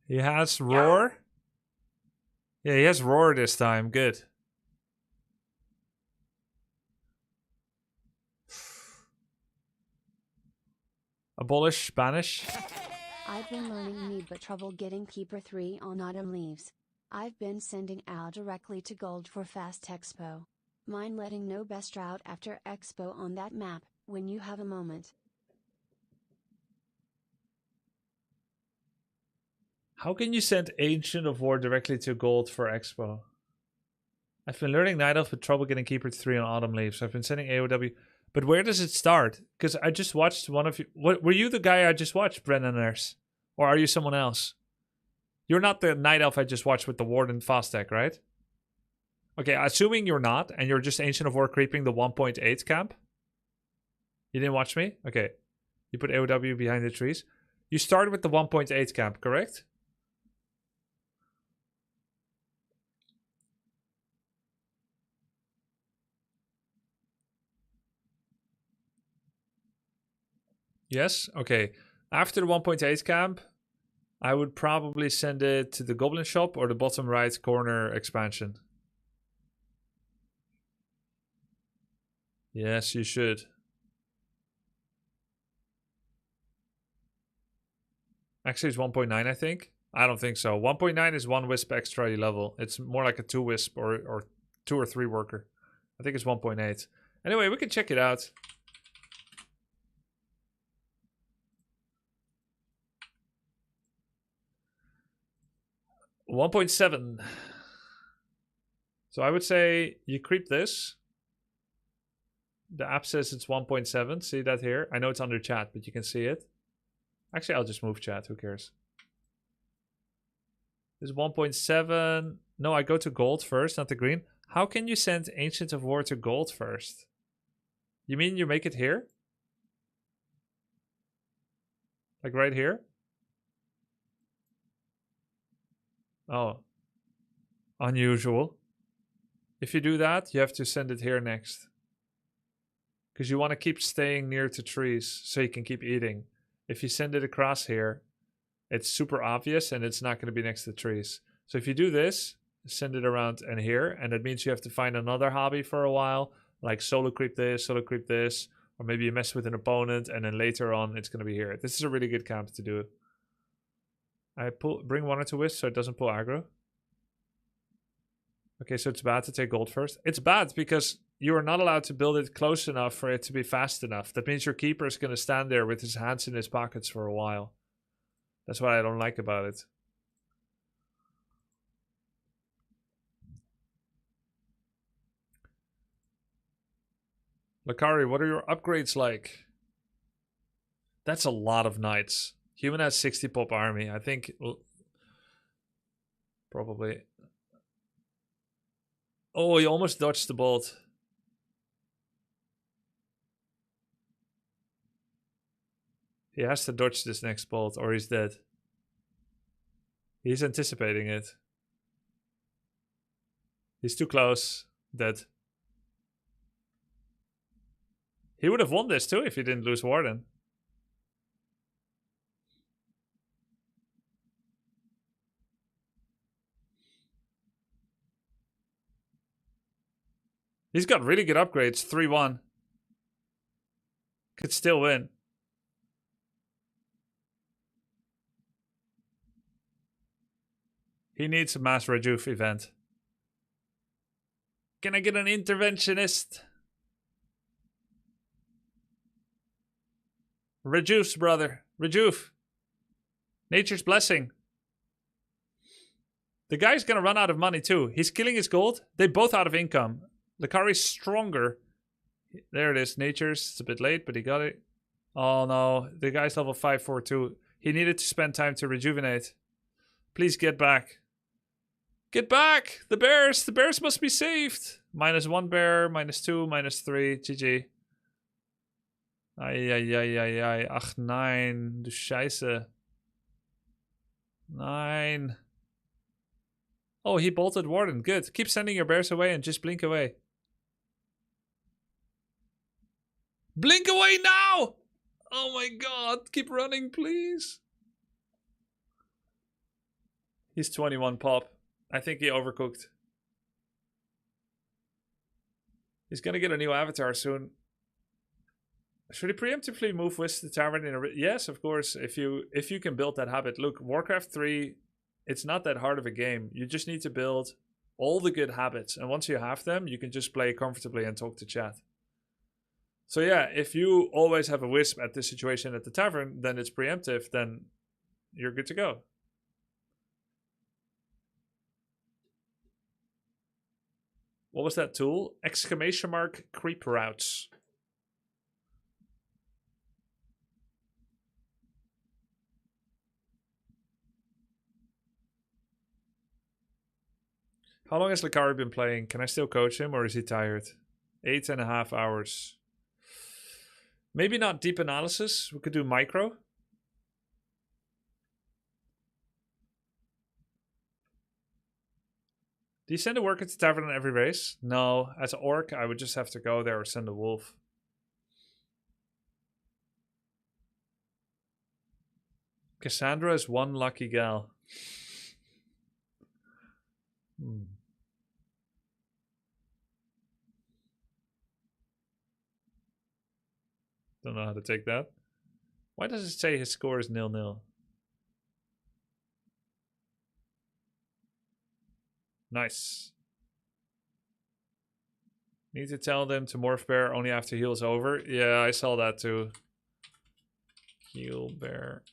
[SPEAKER 3] He has Roar. Yeah, he has Roar this time. Good. Abolish Spanish.
[SPEAKER 4] I've been learning need but trouble getting Keeper 3 on autumn leaves. I've been sending out directly to gold for fast expo. Mind letting know best route after expo on that map, when you have a moment.
[SPEAKER 3] How can you send Ancient of War directly to gold for expo? I've been learning Night Elf with trouble getting Keeper 3 on autumn leaves. I've been sending AOW. But where does it start? Because I just watched one of you. What, were you the guy I just watched, Brennan Nurse? Or are you someone else? You're not the Night Elf I just watched with the Warden fast deck, right? Okay, assuming you're not, and you're just Ancient of War creeping the 1.8 camp. You didn't watch me? Okay. You put AOW behind the trees. You started with the 1.8 camp, correct? Yes? Okay. After the 1.8 camp, I would probably send it to the Goblin Shop or the bottom right corner expansion. Yes, you should. Actually, it's 1.9, I think. I don't think so. 1.9 is 1 Wisp extra level. It's more like a 2 Wisp or 2 or 3 worker. I think it's 1.8. Anyway, we can check it out. $1.7. So I would say you creep this. The app says it's 1.7. See that here? I know it's under chat, but you can see it. Actually, I'll just move chat. Who cares? This is 1.7. No, I go to gold first, not the green. How can you send Ancient of War to gold first? You mean you make it here? Like right here? Oh. Unusual. If you do that, you have to send it here next. Because you want to keep staying near to trees so you can keep eating. If you send it across here, it's super obvious and it's not going to be next to the trees. So if you do this, send it around and here, and that means you have to find another hobby for a while, like solo creep this, or maybe you mess with an opponent and then later on it's going to be here. This is a really good camp to do. I bring 1 or 2 wisps so it doesn't pull aggro. Okay, so it's bad to take gold first. It's bad because you are not allowed to build it close enough for it to be fast enough. That means your keeper is going to stand there with his hands in his pockets for a while. That's what I don't like about it. Lakari, what are your upgrades like? That's a lot of knights. Human has 60 pop army. I think... probably... Oh, he almost dodged the bolt. He has to dodge this next bolt or he's dead. He's anticipating it. He's too close. Dead. He would have won this too if he didn't lose Warden. He's got really good upgrades. 3-1. Could still win. He needs a mass rejuve event. Can I get an interventionist? Rejuve's brother. Rejuve. Nature's blessing. The guy's gonna run out of money too. He's killing his gold. They both out of income. Lakari's stronger. There it is. Nature's. It's a bit late, but he got it. Oh no. The guy's level 542. He needed to spend time to rejuvenate. Please get back. Get back! The bears! The bears must be saved! -1 bear, -2, -3. GG. Ai. Ach nein. Du Scheiße. Nein. Oh, he bolted Warden. Good. Keep sending your bears away and just blink away. Blink away now! Oh my god. Keep running, please. He's 21 pop. I think he overcooked. He's gonna get a new avatar soon. Should he preemptively move with the tavern in a... Yes, of course, if you can build that habit. Look, Warcraft 3, it's not that hard of a game. You just need to build all the good habits. And once you have them, you can just play comfortably and talk to chat. So yeah, if you always have a wisp at this situation at the tavern, then it's preemptive, then you're good to go. What was that tool? Exclamation mark creep routes. How long has Lakari been playing? Can I still coach him or is he tired? 8.5 hours. Maybe not deep analysis. We could do micro. Do you send a worker to tavern on every race? No. As an orc, I would just have to go there or send a wolf. Cassandra is one lucky gal. Don't know how to take that. Why does it say his score is 0-0? Nice. Need to tell them to morph bear only after heal's over. Yeah, I saw that too. Heal bear.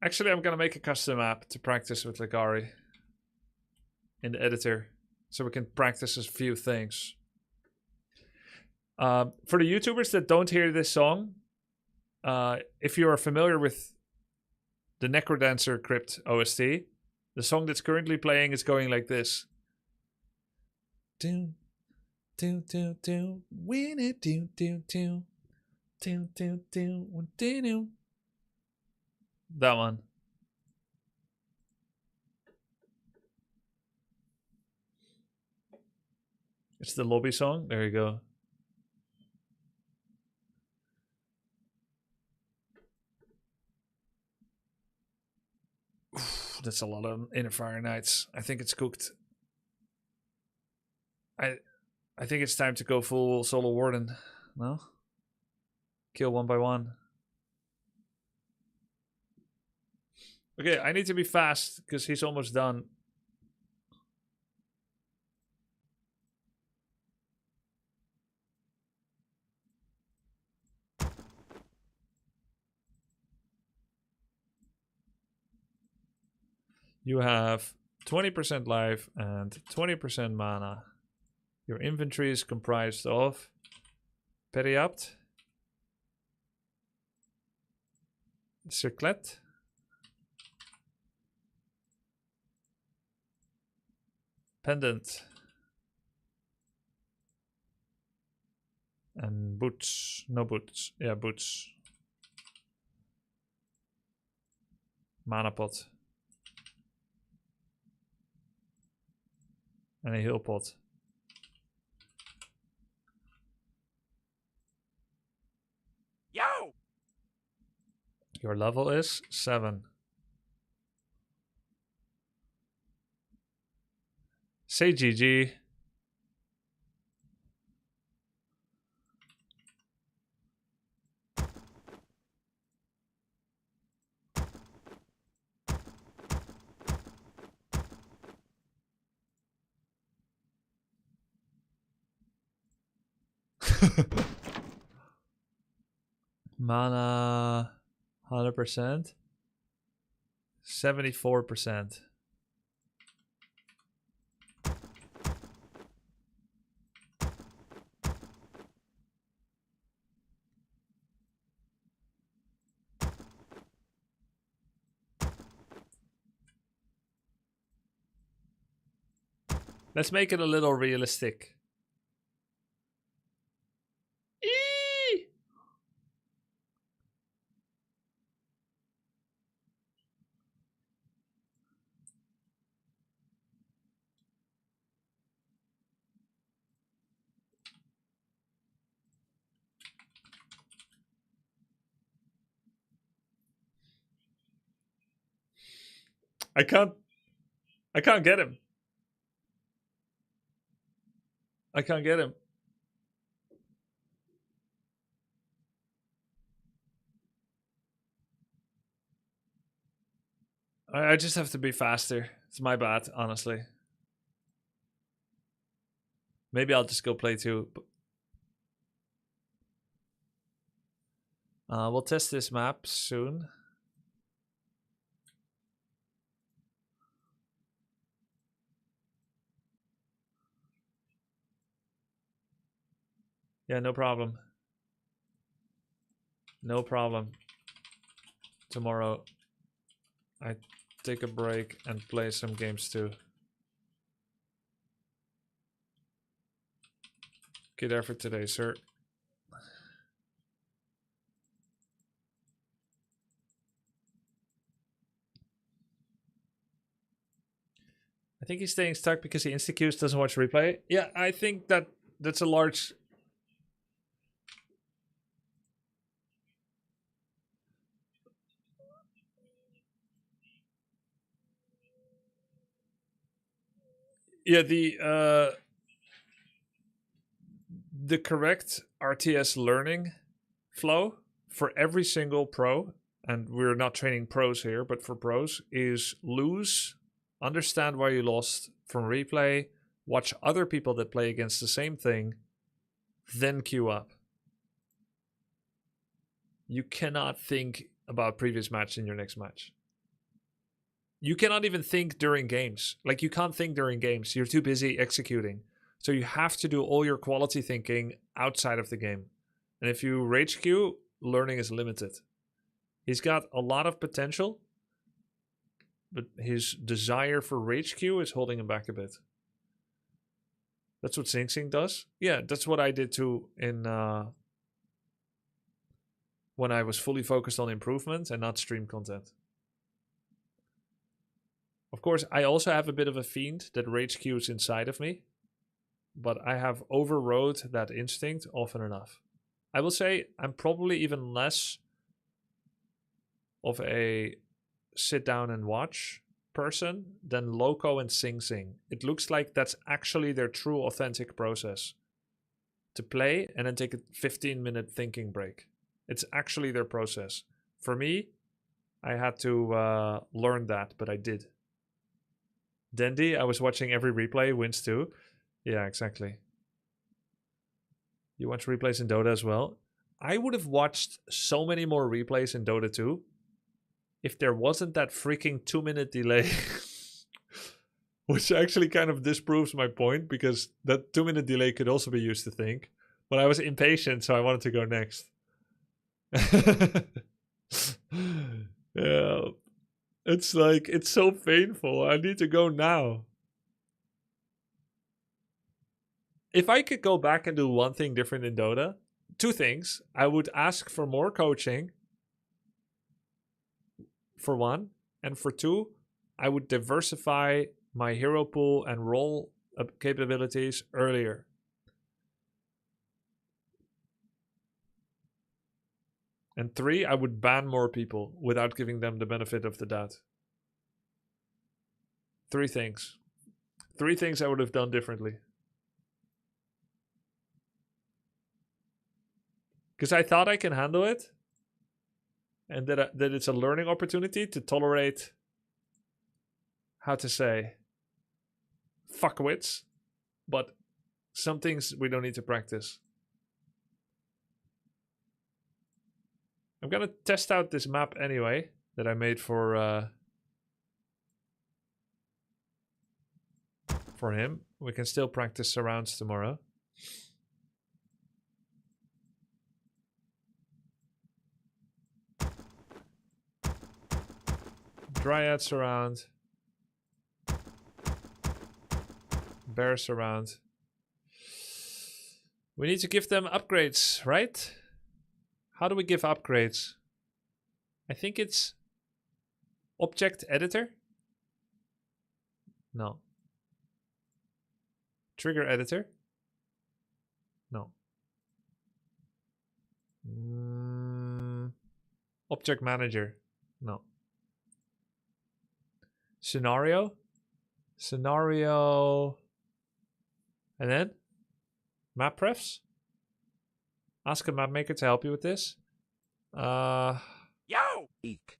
[SPEAKER 3] Actually, I'm gonna make a custom app to practice with Lakari in the editor, so we can practice a few things. For the YouTubers that don't hear this song, if you are familiar with the Necrodancer Crypt OST, the song that's currently playing is going like this. Do do do do win it do do do do do do do do. That one. It's the lobby song. There you go. Oof, that's a lot of Inner Fire Nights. I think it's cooked. I think it's time to go full solo warden. No? Kill one by one. Okay, I need to be fast because he's almost done. You have 20% life and 20% mana. Your inventory is comprised of Periapt, Circlet, Pendant, and boots. No boots. Yeah, boots. Mana pot. And a heal pot.
[SPEAKER 5] Yo!
[SPEAKER 3] Your level is 7. Say GG. Mana 100%. 74%. Let's make it a little realistic. Eee! I can't get him. I can't get him. I just have to be faster. It's my bad, honestly. Maybe I'll just go play 2. We'll test this map soon. Yeah, no problem. No problem. Tomorrow, I take a break and play some games too. Okay, there for today, sir. I think he's staying stuck because he insta-queues, doesn't watch replay. Yeah, I think that's a large... Yeah, the correct RTS learning flow for every single pro, and we're not training pros here, but for pros, is lose, understand why you lost from replay, watch other people that play against the same thing, then queue up. You cannot think about previous match in your next match. You cannot even think during games. Like, you can't think during games. You're too busy executing. So you have to do all your quality thinking outside of the game. And if you rage queue, learning is limited. He's got a lot of potential, but his desire for rage queue is holding him back a bit. That's what Sing Sing does. Yeah, that's what I did too in when I was fully focused on improvement and not stream content. Of course, I also have a bit of a fiend that rage queues inside of me, but I have overrode that instinct often enough. I will say I'm probably even less of a sit down and watch person than Loco and Sing Sing. It looks like that's actually their true authentic process. To play and then take a 15-minute thinking break. It's actually their process. For me, I had to learn that, but I did. Dendy, I was watching every replay, wins too. Yeah, exactly. You watch replays in Dota as well? I would have watched so many more replays in Dota 2 if there wasn't that freaking 2-minute delay. Which actually kind of disproves my point, because that 2-minute delay could also be used to think. But I was impatient, so I wanted to go next. Yeah. It's like, it's so painful. I need to go now. If I could go back and do one thing different in Dota, 2 things. I would ask for more coaching, for 1. And for 2, I would diversify my hero pool and role capabilities earlier. And 3, I would ban more people without giving them the benefit of the doubt. 3 things. 3 things I would have done differently. Because I thought I can handle it. And that it's a learning opportunity to tolerate, how to say, fuckwits. But some things we don't need to practice. I'm gonna test out this map anyway that I made for him. We can still practice surrounds tomorrow. Dryad surround. Bear surround. We need to give them upgrades, right? How do we give upgrades? I think it's object editor. No. Trigger editor. No. Object manager. No. Scenario. Scenario. And then Map prefs? Ask a map maker to help you with this.
[SPEAKER 5] Yo!
[SPEAKER 2] Eek.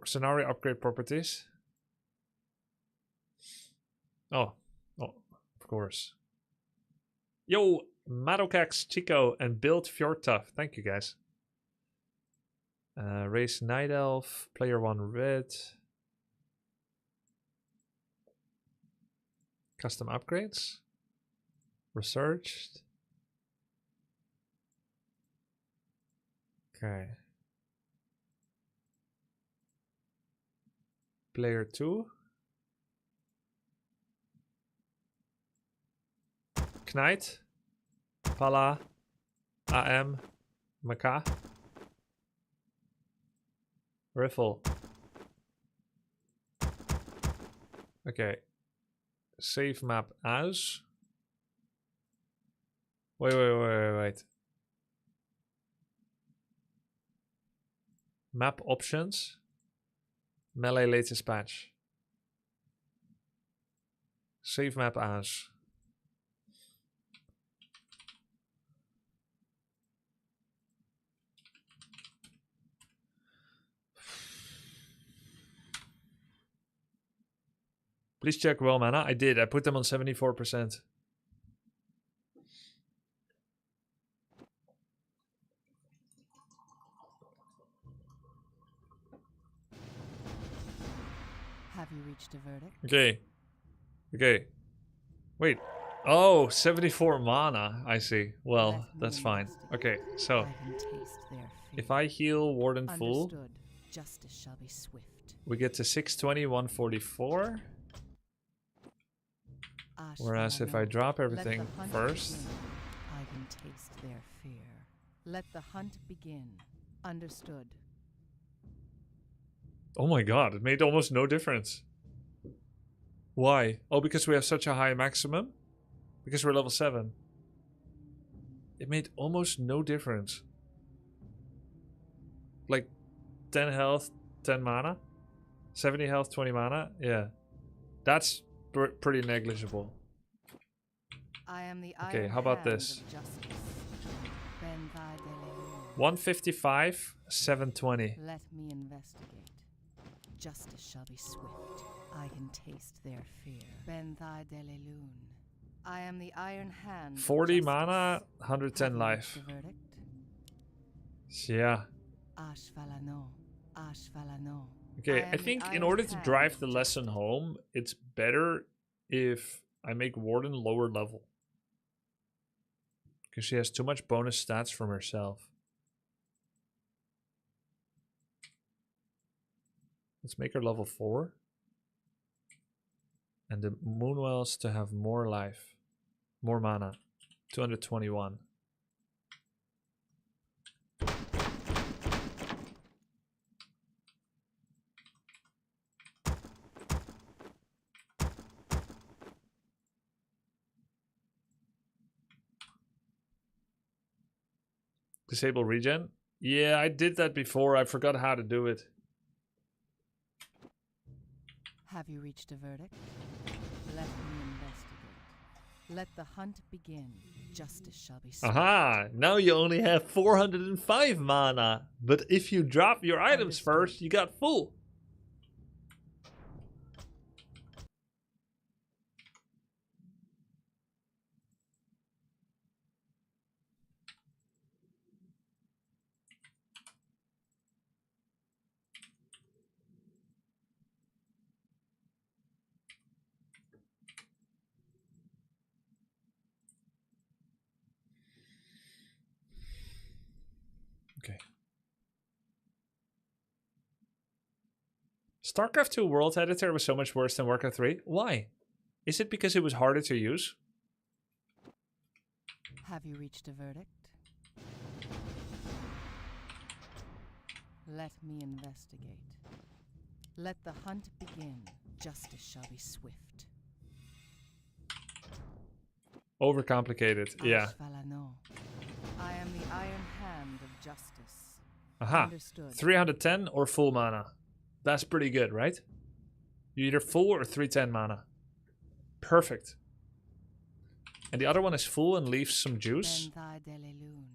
[SPEAKER 3] Scenario upgrade properties. Oh, of course. Yo, Madocax, Chico, and Build Fjord Tough. Thank you guys. Race Night Elf, Player 1 Red. Custom upgrades. Researched. Okay. Player 2. Knight. Pala. AM. Maka. Riffle. Okay. Save map as. Wait. Map options. Melee latest patch. Save map as. Please check well mana. I did. I put them on 74%.
[SPEAKER 6] Have you reached a verdict?
[SPEAKER 3] Okay. Wait. Oh, 74 mana. I see. Well,
[SPEAKER 6] Let me
[SPEAKER 3] that's fine.
[SPEAKER 6] investigate.
[SPEAKER 3] Okay, so
[SPEAKER 6] I can taste their fear.
[SPEAKER 3] if I heal Warden full,
[SPEAKER 6] Understood. Justice shall be swift.
[SPEAKER 3] we get to 620, 144. Whereas if I
[SPEAKER 6] Ashvalano,
[SPEAKER 3] drop
[SPEAKER 6] let
[SPEAKER 3] everything
[SPEAKER 6] the hunt
[SPEAKER 3] first,
[SPEAKER 6] begin. I can taste their fear. Let the hunt begin. Understood.
[SPEAKER 3] oh my god, it made almost no difference. Why? Oh, because we have such a high maximum? Because we're level 7. It made almost no difference. Like 10 health, 10 mana? 70 health, 20 mana? Yeah. That's pretty negligible.
[SPEAKER 6] I am the
[SPEAKER 3] Okay,
[SPEAKER 6] iron
[SPEAKER 3] how about
[SPEAKER 6] hand
[SPEAKER 3] this?
[SPEAKER 6] of justice. Ben thy dele-
[SPEAKER 3] 155, 720.
[SPEAKER 6] Let me investigate. Justice shall be swift. I can taste their fear. Ben thy delelune. I am the iron hand. of
[SPEAKER 3] 40
[SPEAKER 6] justice.
[SPEAKER 3] mana, 110
[SPEAKER 6] Have you
[SPEAKER 3] life.
[SPEAKER 6] reached a verdict?
[SPEAKER 3] Yeah.
[SPEAKER 6] Ashvalano.
[SPEAKER 3] Okay,
[SPEAKER 6] am
[SPEAKER 3] I
[SPEAKER 6] the
[SPEAKER 3] think in
[SPEAKER 6] iron
[SPEAKER 3] order to
[SPEAKER 6] hand
[SPEAKER 3] drive
[SPEAKER 6] of
[SPEAKER 3] the lesson
[SPEAKER 6] justice.
[SPEAKER 3] home, it's better if I make Warden lower level. Because she has too much bonus stats from herself. Let's make her level 4. And the Moonwells to have more life. More mana. 221. Disable regen? Yeah, I did that before. I forgot how to do it.
[SPEAKER 6] Have you reached a verdict? Let me investigate. Let the hunt begin. Justice shall be swift.
[SPEAKER 3] Aha! Now you only have 405 mana. But if you drop your items
[SPEAKER 6] Understood.
[SPEAKER 3] first, you got full. Okay. StarCraft 2 World Editor was so much worse than Warcraft 3. Why? Is it because it was harder to use?
[SPEAKER 6] Have you reached a verdict? Let me investigate. Let the hunt begin. Justice shall be swift.
[SPEAKER 3] Overcomplicated. Yeah.
[SPEAKER 6] Ashvalano. I am the iron hand of justice.
[SPEAKER 3] Aha.
[SPEAKER 6] Understood.
[SPEAKER 3] 310 or full mana. That's pretty good, right? You either full or 310 mana. Perfect. And the other one is full and leaves some juice.
[SPEAKER 6] Ben thy delelune.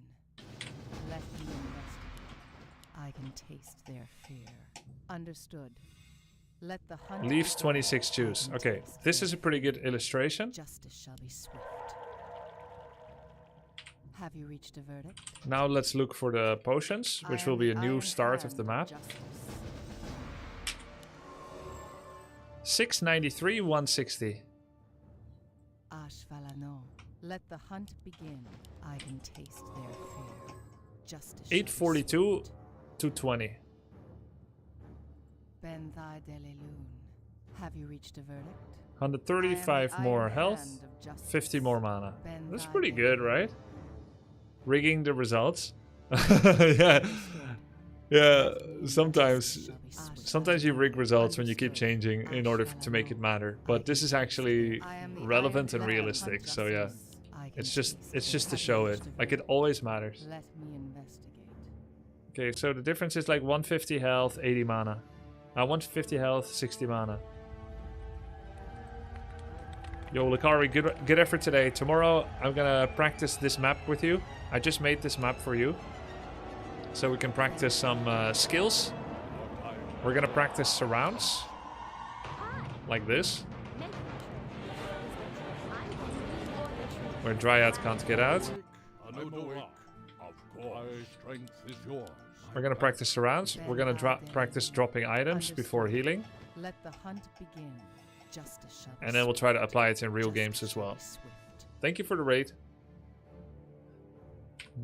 [SPEAKER 6] Let me investigate. I can taste their fear. Understood. Let the hunt
[SPEAKER 3] Leaves
[SPEAKER 6] begin.
[SPEAKER 3] 26 juice. Okay, this is a pretty good illustration.
[SPEAKER 6] Justice shall be swift. Have you reached a verdict?
[SPEAKER 3] Now let's look for the potions, which will be a new start of the map. 693, 160.
[SPEAKER 6] Ashvalano. Let the hunt begin. I can taste their fear. Justice shall be
[SPEAKER 3] 842,
[SPEAKER 6] swift.
[SPEAKER 3] 220.
[SPEAKER 6] Ben thy delelune. Have you reached a verdict?
[SPEAKER 3] 135 more health, 50 more mana. That's pretty good, right? Rigging the results. Yeah. Yeah, sometimes you rig results when you keep changing in order to make it matter. But this is actually relevant and realistic, so yeah. It's just to show it. Like, it always matters.
[SPEAKER 6] Let me investigate.
[SPEAKER 3] Okay, so the difference is like 150 health, 80 mana. 150 health, 60 mana. Yo, Lakari, good effort today. Tomorrow, I'm gonna practice this map with you. I just made this map for you. So we can practice some skills. We're gonna practice surrounds. Like this. Where Dryad can't get out. We're gonna practice surrounds. We're gonna practice dropping items before healing.
[SPEAKER 6] Let the hunt begin. Justice shall be
[SPEAKER 3] And then we'll try to
[SPEAKER 6] swift.
[SPEAKER 3] apply it in real
[SPEAKER 6] Justice
[SPEAKER 3] games as
[SPEAKER 6] shall
[SPEAKER 3] well.
[SPEAKER 6] be swift.
[SPEAKER 3] Thank you for the raid.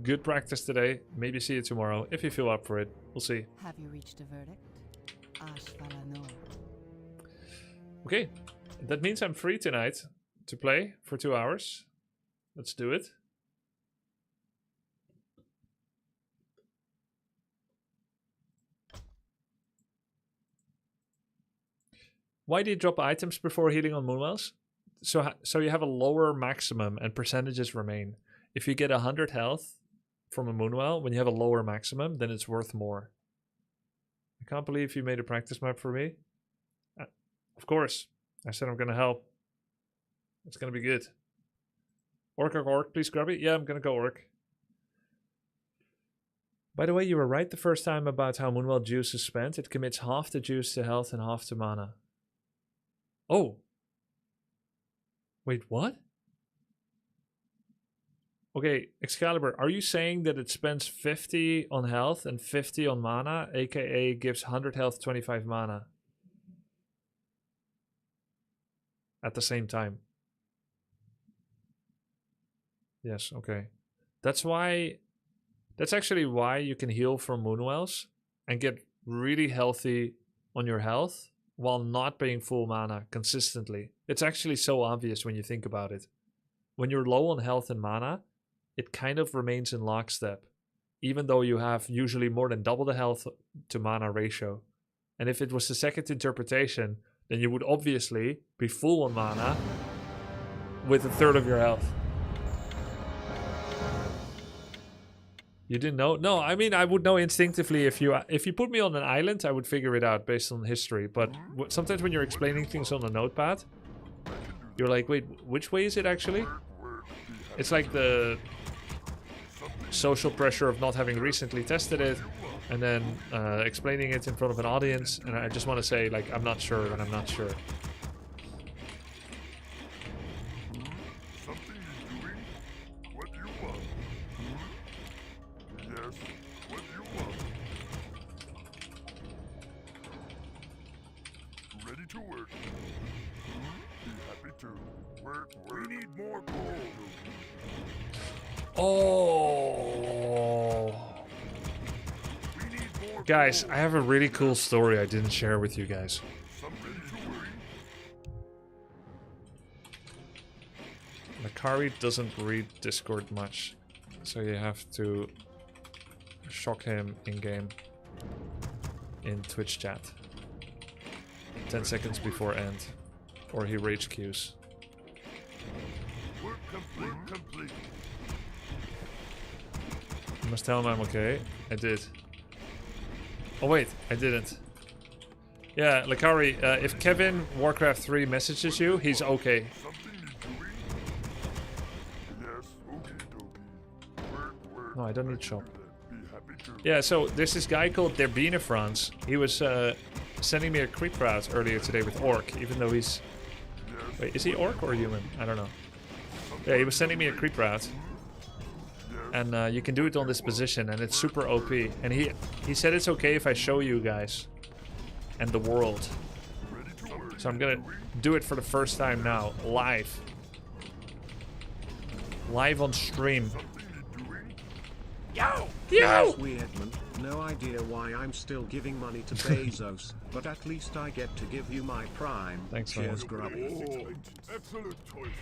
[SPEAKER 3] Good practice today. Maybe see you tomorrow if you feel up for it. We'll see.
[SPEAKER 6] Have you reached a verdict? Ashvalano.
[SPEAKER 3] Okay, that means I'm free tonight to play for 2 hours. Let's do it. Why do you drop items before healing on Moonwells? So you have a lower maximum and percentages remain. If you get 100 health from a Moonwell, when you have a lower maximum, then it's worth more. I can't believe you made a practice map for me. Of course. I said I'm going to help. It's going to be good. Orc, please grab it. Yeah, I'm going to go Orc. By the way, you were right the first time about how Moonwell juice is spent. It commits half the juice to health and half to mana. Oh. Wait, what? Okay, Excalibur, are you saying that it spends 50 on health and 50 on mana, aka gives 100 health, 25 mana? At the same time. Yes, okay. That's actually why you can heal from Moonwells and get really healthy on your health while not paying full mana consistently. It's actually so obvious when you think about it. When you're low on health and mana, it kind of remains in lockstep, even though you have usually more than double the health to mana ratio. And if it was the second interpretation, then you would obviously be full on mana with a third of your health. You didn't know? No, I mean, I would know instinctively if you put me on an island, I would figure it out based on history. But sometimes when you're explaining things on a notepad, you're like, wait, which way is it actually? It's like the social pressure of not having recently tested it, and then explaining it in front of an audience, and I just want to say, like, I'm not sure, and I'm not sure. Oh, guys, I have a really cool story I didn't share with you guys. Makari doesn't read Discord much, so you have to shock him in-game in Twitch chat 10 seconds before end, or he rage queues.
[SPEAKER 5] Complete.
[SPEAKER 3] You must tell him I'm okay. I did. Oh wait, I didn't. Yeah, Lakari, if Kevin Warcraft 3 messages you, he's okay. No, I don't need shop. Yeah, so there's this guy called Derbine France. He was sending me a creep route earlier today with Orc, even though he's... Wait, is he Orc or human? I don't know. Yeah, he was sending me a creep route. And you can do it on this position, and it's super OP. And he said it's okay if I show you guys and the world. So I'm gonna do it for the first time now, live. Live on stream. Yo!
[SPEAKER 2] Weirdman, no idea why I'm still giving money to Bezos, but at least I get to give you my prime.
[SPEAKER 3] Thanks,
[SPEAKER 2] Cheers,
[SPEAKER 3] man.
[SPEAKER 2] Grubby.
[SPEAKER 5] Excellent choice.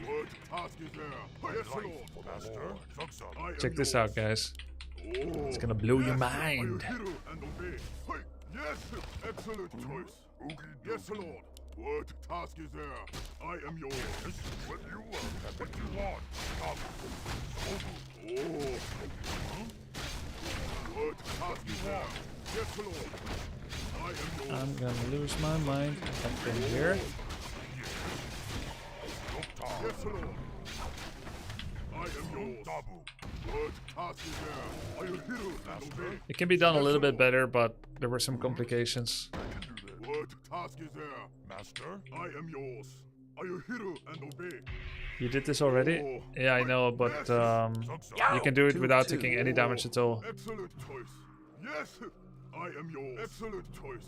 [SPEAKER 5] What task is there? Yes, Lord. Master.
[SPEAKER 3] Check this out, guys. It's gonna blow your mind.
[SPEAKER 5] Yes, excellent choice. Yes, Lord. What task is there? I am yours. What you want? What you want? What task is there? Yes, Lord. I am yours.
[SPEAKER 3] I'm gonna lose my mind up in here.
[SPEAKER 5] Yes, Lord. I am yours. What task is there? Are you hero and obey?
[SPEAKER 3] It can be done a little bit better, but there were some complications.
[SPEAKER 5] What task is there? Master, I am yours. Are you hero and obey?
[SPEAKER 3] You did this already? Yeah, I know, but you can do it without taking any damage at all.
[SPEAKER 5] Excellent choice. Yes, I am yours. Excellent choice.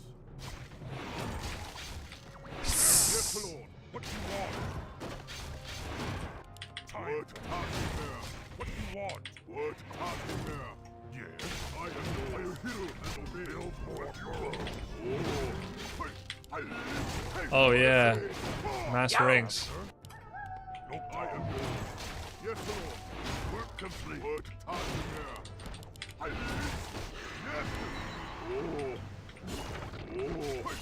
[SPEAKER 5] Yes, Lord. What do you want? What task is there? What do you want? What task is there? Yes, I am yours. Are you hero and obey? What you want?
[SPEAKER 3] Oh yeah, mass rings.
[SPEAKER 5] I am yours. Yes, Lord. Work complete. What task is there? Yes.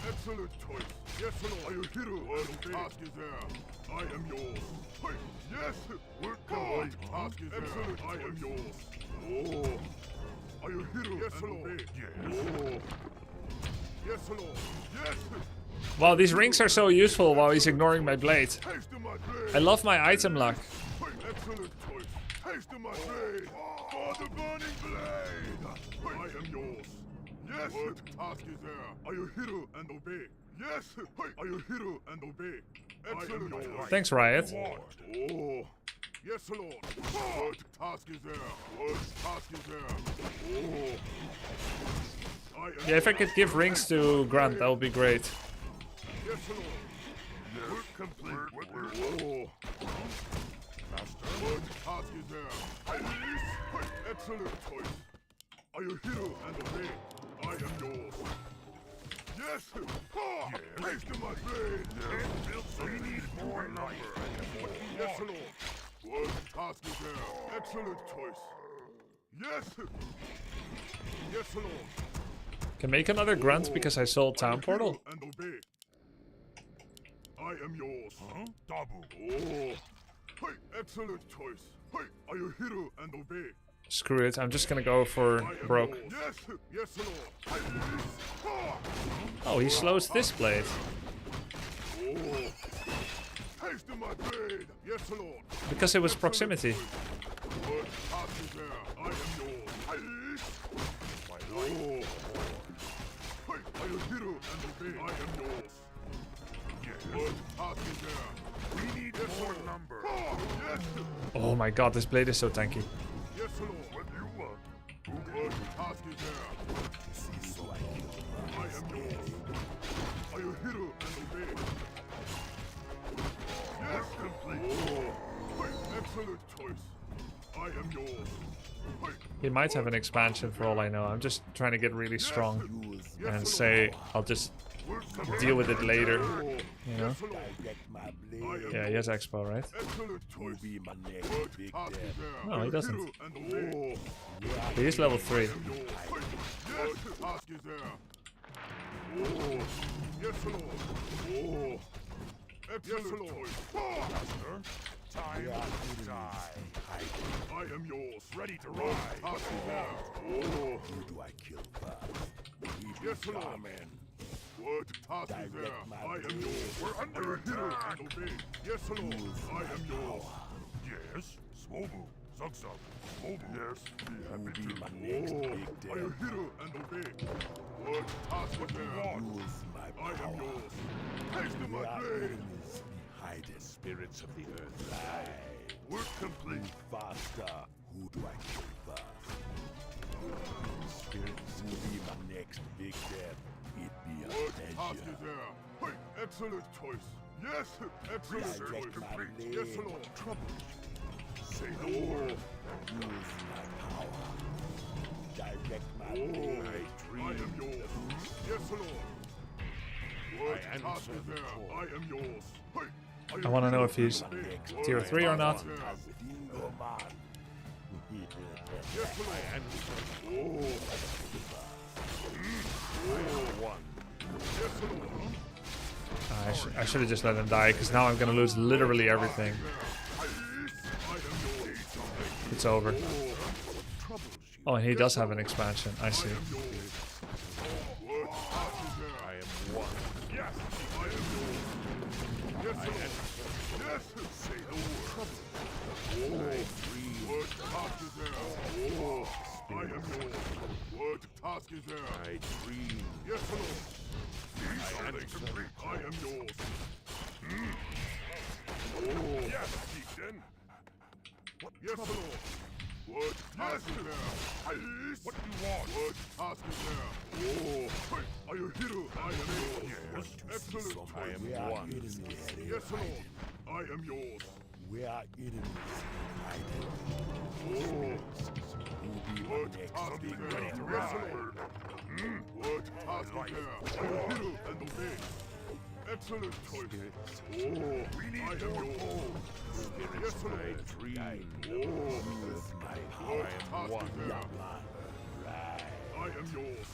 [SPEAKER 5] Excellent choice. Yes, Lord. Are you hero? What task is there? I am yours. Yes. Work complete. Task is there. Excellent. I am yours. Are you hero? Yes, Lord. Yes. Yes, Lord. Yes.
[SPEAKER 3] Wow, these rings are so useful while he's ignoring my blade. I love my item luck.
[SPEAKER 5] Excellent choice. Haste my blade. For the burning blade. I am yours. Yes. What task is there? Are you hero and obey? Yes. Are you hero and obey? Excellent choice.
[SPEAKER 3] Thanks, Riot.
[SPEAKER 5] Yes, Lord. What task is there? What task is there?
[SPEAKER 3] Yeah, if I could give rings to Grant, that would be great.
[SPEAKER 5] Yes, Lord. Work complete. Master. What task is there? Excellent choice. Are you hero and obey? I am yours. Yes. Haste to my blade. We need more number. Yes, Lord. What task is there? Excellent choice. Yes. Yes, Lord.
[SPEAKER 3] Can make another Grunt because I sold Town Portal.
[SPEAKER 5] And obey. I am yours. Dabu. Excellent choice. Are you hero and obey?
[SPEAKER 3] Screw it, I'm just gonna go for broke.
[SPEAKER 5] Yes, yes, Lord.
[SPEAKER 3] Oh, he slows this blade.
[SPEAKER 5] Haste to my blade. Yes, Lord.
[SPEAKER 3] Because it was proximity.
[SPEAKER 5] What task is there? I am yours. My life. Are you hero and obey? I am yours. What task is there? We need more number. Yes.
[SPEAKER 3] Oh my god, this blade is so tanky.
[SPEAKER 5] Yes, Lord. What do you want? What task is there? I am yours. Are you hero and obey? Yes, complete. Excellent choice. I am yours.
[SPEAKER 3] He might have an expansion for all I know. I'm just trying to get really strong and say I'll just deal with it later. You know? Yeah, he has Expo, right? No, he doesn't. He is level 3.
[SPEAKER 5] Time to die. I am yours. Ready to ride. Who do I kill first? Yes, Lord. What task is there? I am yours. We're under attack. And obey. Yes, Lord. I am yours. Yes. Swobu. Zug-zug. Swobu. Yes. Be happy to. I am hero and obey. What task is there? I am yours. Taste of my blade.
[SPEAKER 7] Hide the spirits of the earth lie.
[SPEAKER 5] Work complete.
[SPEAKER 7] Faster. Who do I kill first? Spirits will be my next victim. It be a
[SPEAKER 5] What task
[SPEAKER 7] pleasure.
[SPEAKER 5] is there? Hey, excellent choice. Yes, excellent choice.
[SPEAKER 7] Direct my
[SPEAKER 5] Complete.
[SPEAKER 7] blade.
[SPEAKER 5] Yes, Lord. Trouble.
[SPEAKER 7] Say no more. Use my power. Direct my blade.
[SPEAKER 5] I am yours. Yes, Lord. What task is there? I am yours. Hey,
[SPEAKER 3] I want to know if he's tier 3 or not.
[SPEAKER 5] Yes, Lord. Yes, Lord.
[SPEAKER 3] I should have just let him die, because now I'm going to lose literally everything. It's over. Oh, and he does have an expansion. I see.
[SPEAKER 5] I am one. Yes, I am yours. Yes, Lord. Yes, say the word. What task is there? I am yours. What task is there? I dream. Yes, Lord. I am complete. I am yours. Yes, Chieftain. Yes, Lord. What task is there? What do you want? What task is there? Hey, are you hero? I am yours. Yes, excellent. I am one. Yes, Lord. I am yours.
[SPEAKER 7] We are enemies hiding.
[SPEAKER 5] What task is there? Yes, Lord. What task is there? Are you hero and obey? Excellent choice. We need I am yours. Yes, Lord. What task is there? I am yours.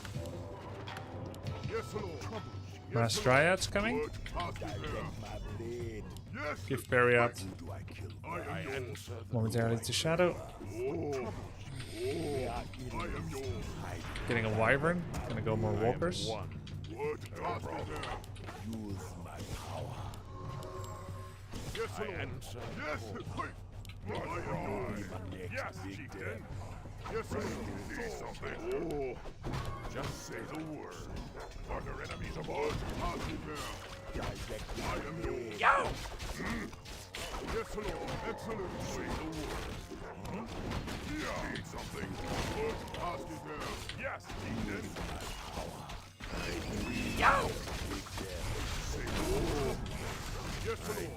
[SPEAKER 5] Yes, Lord.
[SPEAKER 3] Mass Dryad's coming.
[SPEAKER 5] What task is there?
[SPEAKER 7] My blade.
[SPEAKER 5] Yes,
[SPEAKER 3] Give Barry up
[SPEAKER 7] Who do I kill?
[SPEAKER 5] I am yours.
[SPEAKER 3] momentarily to Shadow.
[SPEAKER 5] I am yours.
[SPEAKER 3] Getting a Wyvern. Gonna go more Walkers.
[SPEAKER 5] What task is there?
[SPEAKER 7] Use my power.
[SPEAKER 5] Yes, Lord. Yes, hey. I am yours. Yes, Chieftain. Yes, Lord. See something? Just say the word. Are there enemies aboard? Task is there? I am yours. Yo! Yes, Lord. Excellent. Say the word. Need something? What task is there? Yes, Chieftain. Yo! Say the word. Yes, Lord.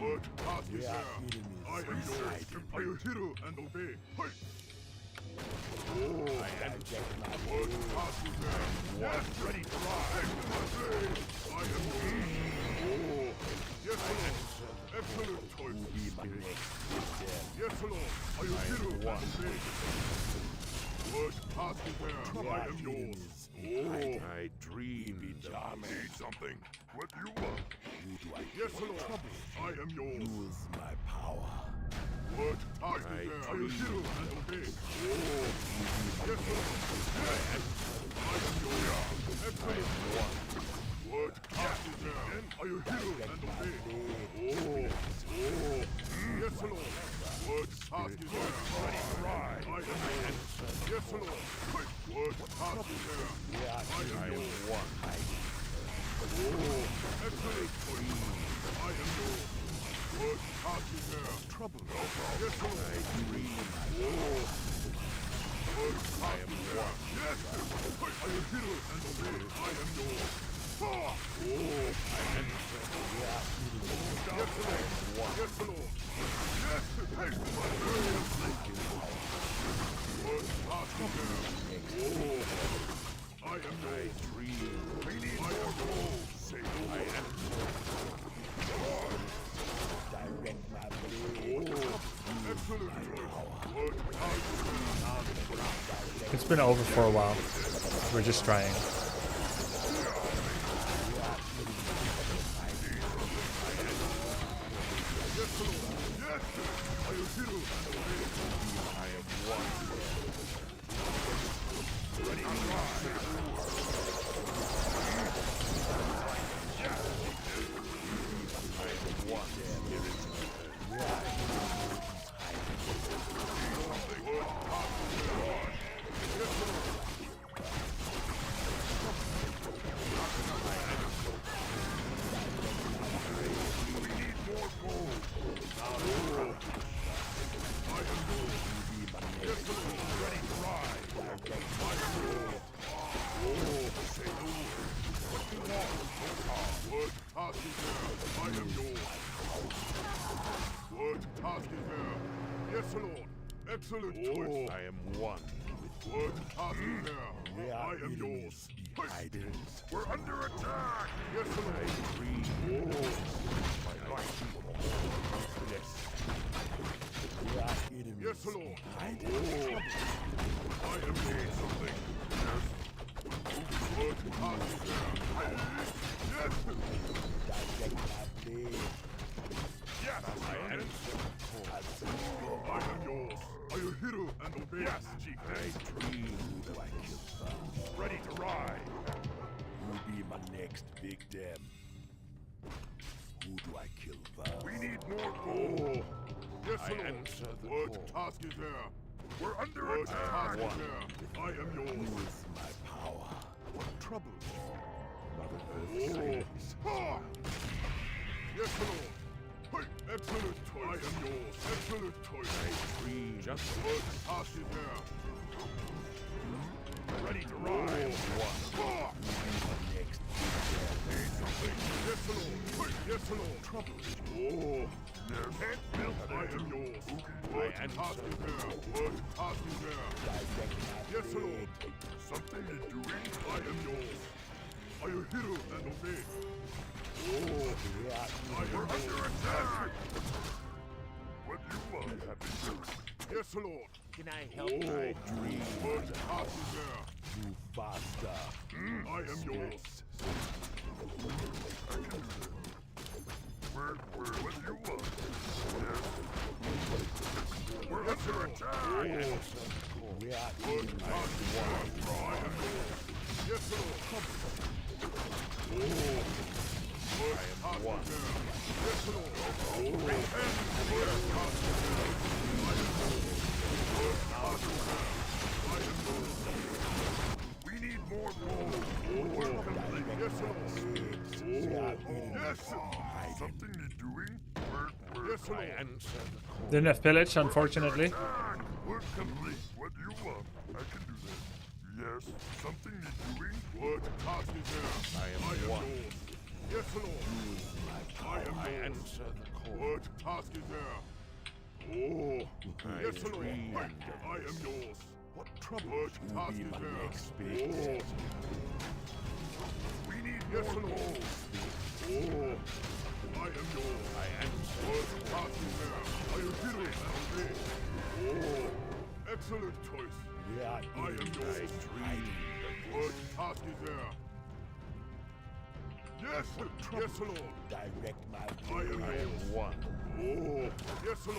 [SPEAKER 5] What task is there? I am yours. Are you hero and obey? Hey! What task is there? Yes, ready to ride. I am yours. Yes, Lord. Excellent choice. Yes, Lord. Are you hero and obey? What task is there? I am yours. I dream. Need something? What do you want? Yes, Lord. I am yours.
[SPEAKER 7] Use my power.
[SPEAKER 5] What task is there? Are you hero and obey? Yes, Lord. Yes. I am yours. Excellent. What task is there? Are you hero and obey? Yes, Lord. What task is there? Ready to ride. I am yours. Yes, Lord. What task is there? I am yours. Excellent. I am yours. What task is there? Trouble. Yes, Lord. What task is there? Yes. Are you hero and obey? I am yours. Yes, Lord. Yes, Lord. Yes, hey. What task is there? I am yours. We need more gold. Say no more.
[SPEAKER 7] Direct my blade.
[SPEAKER 5] Excellent choice. What task is there?
[SPEAKER 3] It's been over for a while. We're just trying.
[SPEAKER 5] Yes, Lord. Yes. Are you hero and obey? I am one. Ready to ride. Lord. Excellent choice.
[SPEAKER 7] I am one with
[SPEAKER 5] What task is there?
[SPEAKER 7] We
[SPEAKER 5] I
[SPEAKER 7] are
[SPEAKER 5] am yours.
[SPEAKER 7] enemies behind us.
[SPEAKER 5] We're under attack. Yes,
[SPEAKER 7] I
[SPEAKER 5] Lord.
[SPEAKER 7] dream. My life. Yes. We are enemies
[SPEAKER 5] Yes, Lord.
[SPEAKER 7] behind us.
[SPEAKER 5] I am doing something. Yes. What task is there? Yes.
[SPEAKER 7] Direct my blade.
[SPEAKER 5] Yes, I am. I am yours. Are you hero and obey? Yes, Chief.
[SPEAKER 7] I dream. Who do I kill first?
[SPEAKER 5] Ready to ride.
[SPEAKER 7] Who'll be my next victim? Who do I kill first?
[SPEAKER 5] We need more gold. Yes,
[SPEAKER 7] I
[SPEAKER 5] Lord.
[SPEAKER 7] answer the
[SPEAKER 5] What
[SPEAKER 7] call.
[SPEAKER 5] task is there? We're under attack.
[SPEAKER 7] one.
[SPEAKER 5] I am yours.
[SPEAKER 7] Use my power.
[SPEAKER 5] What troubles you?
[SPEAKER 7] Mother Earth silence.
[SPEAKER 5] Ha! Yes, Lord. Hey, excellent choice. I am yours. Excellent choice.
[SPEAKER 7] I dream.
[SPEAKER 5] Just what task is there? Ready to ride. Ha!
[SPEAKER 7] My next victim.
[SPEAKER 5] Need something. Yes, Lord. Hey, yes, Lord. Troubles you. Can't build. I am yours. What task is there? What task is there?
[SPEAKER 7] Direct my
[SPEAKER 5] Yes,
[SPEAKER 7] blade.
[SPEAKER 5] Lord. Something to doing? I am yours. Are you hero and obey?
[SPEAKER 7] We are
[SPEAKER 5] We're under attack! What you want? Yes, Lord.
[SPEAKER 7] Can I help? I dream.
[SPEAKER 5] What task is there?
[SPEAKER 7] Move faster.
[SPEAKER 5] I am yours. I can do that. What do you want? Yes. We're under attack!
[SPEAKER 7] We are
[SPEAKER 5] What
[SPEAKER 7] enemies.
[SPEAKER 5] task is there? I am yours. Yes, Lord. What task is there? Yes, Lord. Repent. What task is there? I am yours. What task is there? I am yours. We need more gold. We're complete. Yes, Lord. Yes. Something you're doing? Yes, Lord. I answer the call.
[SPEAKER 3] Didn't have pillage, unfortunately.
[SPEAKER 5] We're complete. What do you want? I can do that. Yes. Something you're doing? What task is there? I am one. Yours. Yes, Lord. I am yours. Answer the call. What task is there? Yes, Lord. I am yours. What trouble? What task is there? We need yes, Lord. I am yours. I answer. What task is there? Are you hero and obey? Excellent choice.
[SPEAKER 7] We are
[SPEAKER 5] I am yours. What task is there? Yes, yes, Lord.
[SPEAKER 7] direct my
[SPEAKER 5] I am
[SPEAKER 7] blade.
[SPEAKER 5] yours.
[SPEAKER 7] One.
[SPEAKER 5] Yes, Lord.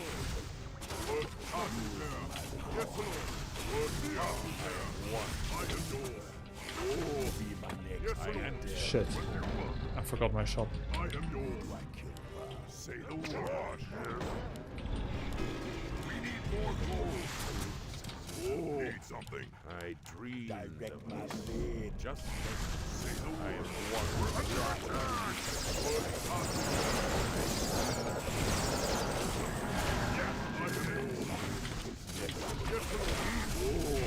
[SPEAKER 5] What task is there? Yes, Lord. What task is there? I am yours.
[SPEAKER 7] Be my next
[SPEAKER 5] Yes,
[SPEAKER 7] victim.
[SPEAKER 5] Lord.
[SPEAKER 3] Shit. I forgot my shop.
[SPEAKER 5] I am yours.
[SPEAKER 7] I kill first.
[SPEAKER 5] Say the word. Yes. We need more gold. Need something. I dream.
[SPEAKER 7] Direct my blade.
[SPEAKER 5] Just say the word. I am one. We're under attack. What task is there? Yes, I am yours.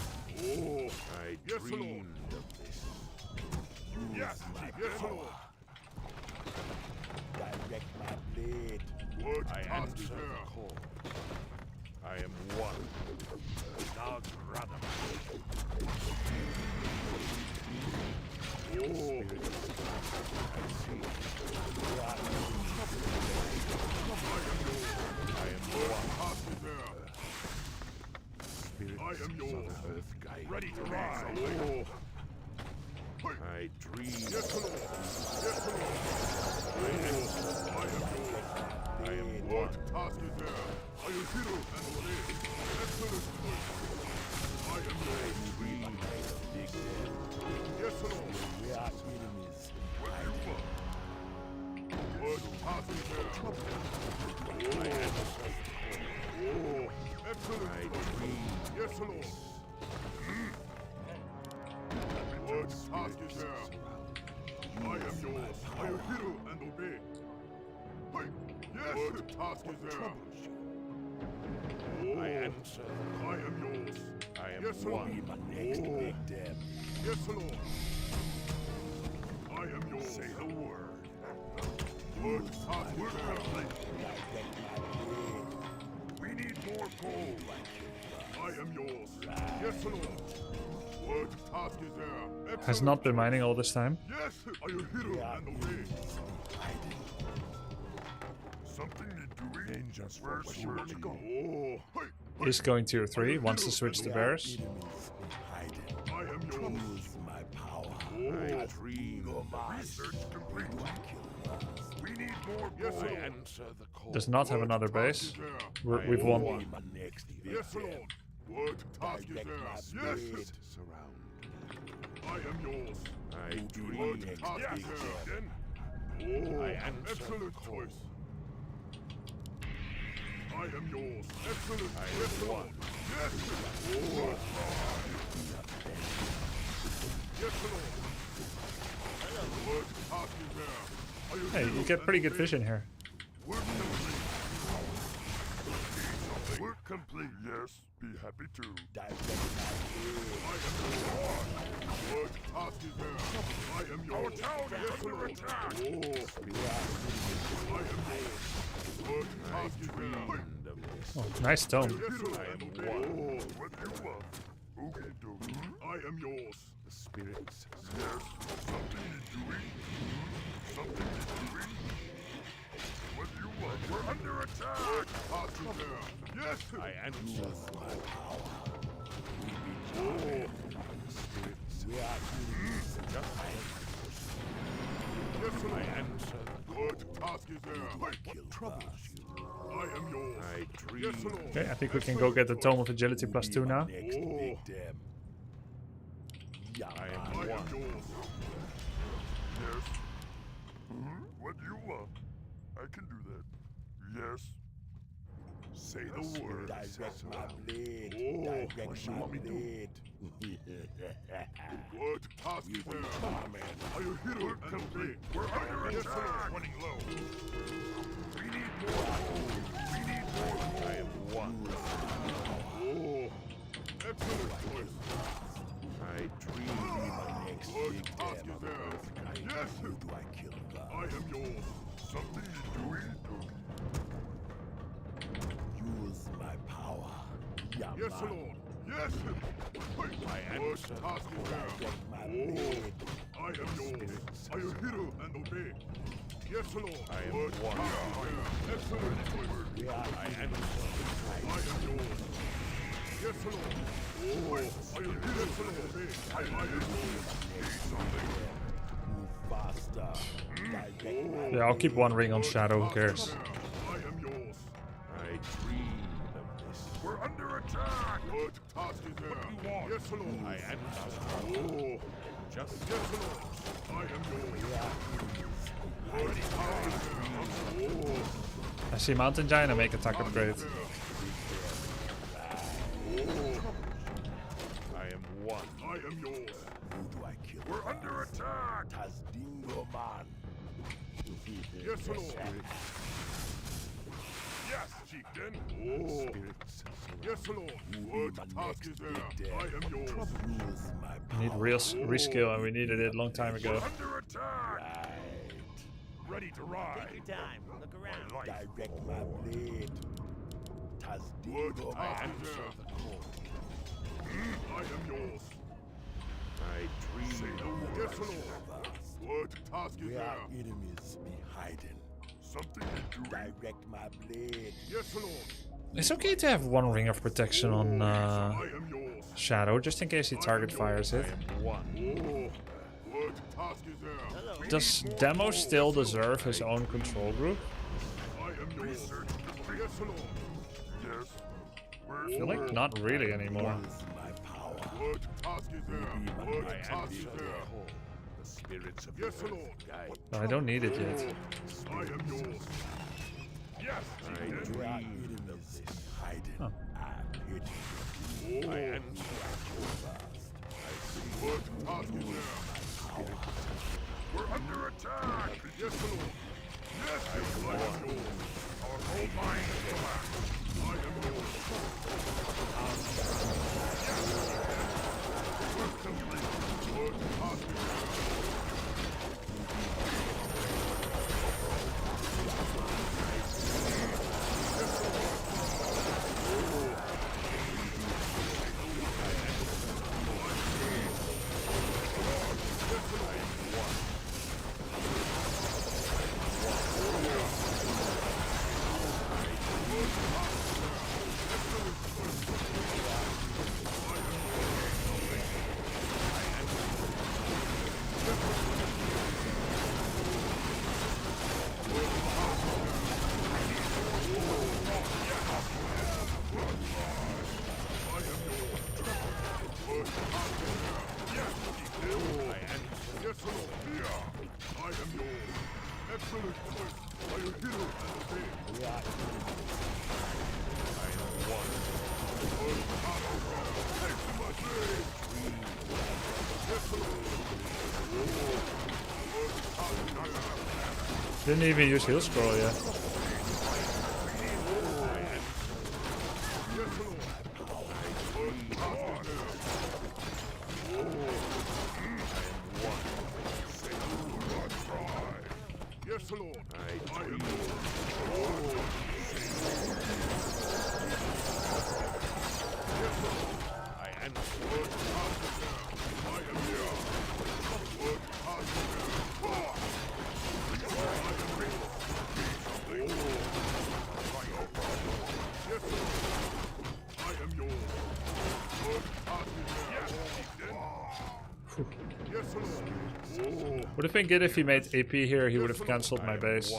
[SPEAKER 5] Yes, Lord. I dreamed of this. Yes, yes, Lord.
[SPEAKER 7] Direct my blade.
[SPEAKER 5] What
[SPEAKER 7] I
[SPEAKER 5] task
[SPEAKER 7] answer
[SPEAKER 5] is
[SPEAKER 7] the
[SPEAKER 5] there?
[SPEAKER 7] call. I am one.
[SPEAKER 5] Dog brother. I am what task is there? I am yours.
[SPEAKER 7] Earth guide.
[SPEAKER 5] Ready to ride. I dream. Yes, Lord. Yes, Lord. I am yours. I am what task is there? Are you hero and obey? Excellent choice. I am yours.
[SPEAKER 7] Dream. Big dead.
[SPEAKER 5] Yes, Lord.
[SPEAKER 7] We are enemies.
[SPEAKER 5] What do you want? What task is there? I answer. Excellent. I dream. Yes, Lord. What task is there? I am yours. Are you hero and obey? Hey, yes. What task is there? I answer. I am yours. I am
[SPEAKER 7] Yes,
[SPEAKER 5] one.
[SPEAKER 7] be my next victim.
[SPEAKER 5] Yes, Lord. I am yours. Say the word. Word complete.
[SPEAKER 7] Direct my blade.
[SPEAKER 5] We need more gold. I am yours. Yes, Lord. Word task is there.
[SPEAKER 3] Has not been mining all this time.
[SPEAKER 5] Yes, are you hero and obey? Something need doing. Dangerous. Where to go? Oh, hey.
[SPEAKER 3] Is going tier 3, wants to switch to bears.
[SPEAKER 5] I am yours.
[SPEAKER 7] Use my power.
[SPEAKER 5] I dream. Research complete. We need more gold. Yes, I answer the call.
[SPEAKER 3] Does not have another base. We've won.
[SPEAKER 7] Be my next victim.
[SPEAKER 5] Yes, Lord. Word task is
[SPEAKER 7] Direct
[SPEAKER 5] there.
[SPEAKER 7] my
[SPEAKER 5] Yes.
[SPEAKER 7] blade.
[SPEAKER 5] Surround. I am yours.
[SPEAKER 7] I dream.
[SPEAKER 5] Word
[SPEAKER 7] Next
[SPEAKER 5] task is
[SPEAKER 7] victim.
[SPEAKER 5] there. Oh, I answer excellent choice. I am yours. Excellent. Yes, Lord. Yes. Oh. Yes, Lord. Word task is there. Are you
[SPEAKER 3] Hey, you get pretty good vision here.
[SPEAKER 5] Work complete. Work complete. Yes, be happy to.
[SPEAKER 7] Direct my
[SPEAKER 5] I am yours. Word task is there. I am yours. Our town is under attack. Oh. I am yours. Word task is there.
[SPEAKER 3] Oh, nice tone.
[SPEAKER 5] Yes, I am one. What you want? Okay, dokie. I am yours. The spirits. Yes. Something is doing. Something is doing. What do you want? We're under attack. Task is there. Yes. I answer.
[SPEAKER 7] my power.
[SPEAKER 5] Oh. The spirits.
[SPEAKER 7] We are
[SPEAKER 5] Yes, I answer. Good task is there. What troubles you? I am yours. I dream. Yes, Lord.
[SPEAKER 3] Okay, I think we can go get the Tome of Agility +2 now.
[SPEAKER 7] next victim.
[SPEAKER 5] I am yours. Yes. What do you want? I can do that. Yes. Say the word.
[SPEAKER 7] Direct my blade.
[SPEAKER 5] Oh,
[SPEAKER 7] Direct
[SPEAKER 5] what you
[SPEAKER 7] my
[SPEAKER 5] want me to do?
[SPEAKER 7] blade.
[SPEAKER 5] Good task is there. Are you hero complete? We're under attack. Running low. We need more gold. We need more gold. I am one. Oh, excellent choice. I dream.
[SPEAKER 7] My next
[SPEAKER 5] Good task
[SPEAKER 7] victim.
[SPEAKER 5] is there. Yes.
[SPEAKER 7] Who do I kill first?
[SPEAKER 5] I am yours. Something you doing?
[SPEAKER 7] Use my power.
[SPEAKER 5] Yes, Lord. Yes. I answer. Task is there.
[SPEAKER 7] Direct my
[SPEAKER 5] Oh,
[SPEAKER 7] blade.
[SPEAKER 5] I am yours. Are you hero and obey? Yes, Lord. I am one. Excellent choice. I answer. I am yours. Yes, Lord. Oh, are you hero and obey? I am yours.
[SPEAKER 7] Move faster. Direct my
[SPEAKER 3] Yeah, I'll keep one ring on Shadow, who cares?
[SPEAKER 5] I am yours. I dream of this. We're under attack. Good task is there. What do you want? Yes, Lord. I answer. Oh, just yes, Lord. I am yours. Good task is there. Oh,
[SPEAKER 3] I see Mountain Giant and make attack upgrade.
[SPEAKER 5] I am one. I am yours.
[SPEAKER 7] Who do I kill?
[SPEAKER 5] We're under attack.
[SPEAKER 7] Tazdingo man.
[SPEAKER 5] Yes, Lord. Yes, chieftain. Oh, yes, Lord. Good task is there. I am yours.
[SPEAKER 7] Use my
[SPEAKER 3] We need real reskill, and we needed it a long time ago.
[SPEAKER 5] Under attack. Ready to ride.
[SPEAKER 8] Take your time. Look around.
[SPEAKER 7] direct my blade.
[SPEAKER 5] Good
[SPEAKER 7] Tazdingo
[SPEAKER 5] task
[SPEAKER 7] man.
[SPEAKER 5] is there. I am yours. I dream. Yes, Lord. Good task is
[SPEAKER 7] Where
[SPEAKER 5] there.
[SPEAKER 7] enemies be hiding.
[SPEAKER 5] Something to do.
[SPEAKER 7] Direct my blade.
[SPEAKER 5] Yes, Lord.
[SPEAKER 3] It's okay to have one ring of protection on
[SPEAKER 5] I am yours.
[SPEAKER 3] Shadow, just in case he target fires it.
[SPEAKER 5] One. Oh, good task is there.
[SPEAKER 3] Does Demo still deserve his own control group?
[SPEAKER 5] I am yours. Yes, Lord. Yes.
[SPEAKER 3] I feel like not really anymore.
[SPEAKER 7] Use my power.
[SPEAKER 5] Good task is there. Good task is there. The spirits of yes, Lord.
[SPEAKER 3] I don't need it yet.
[SPEAKER 5] I am yours. Yes,
[SPEAKER 7] Where enemies be hiding.
[SPEAKER 3] Oh.
[SPEAKER 7] I hit you.
[SPEAKER 5] I answer. Good task is there. We're under attack. Yes, Lord. Yes, I am yours. Our whole mind is black.
[SPEAKER 3] Didn't even use heal scroll yet.
[SPEAKER 5] Yes, Lord. I am
[SPEAKER 3] Would have been good if he made AP here, he would have cancelled my base.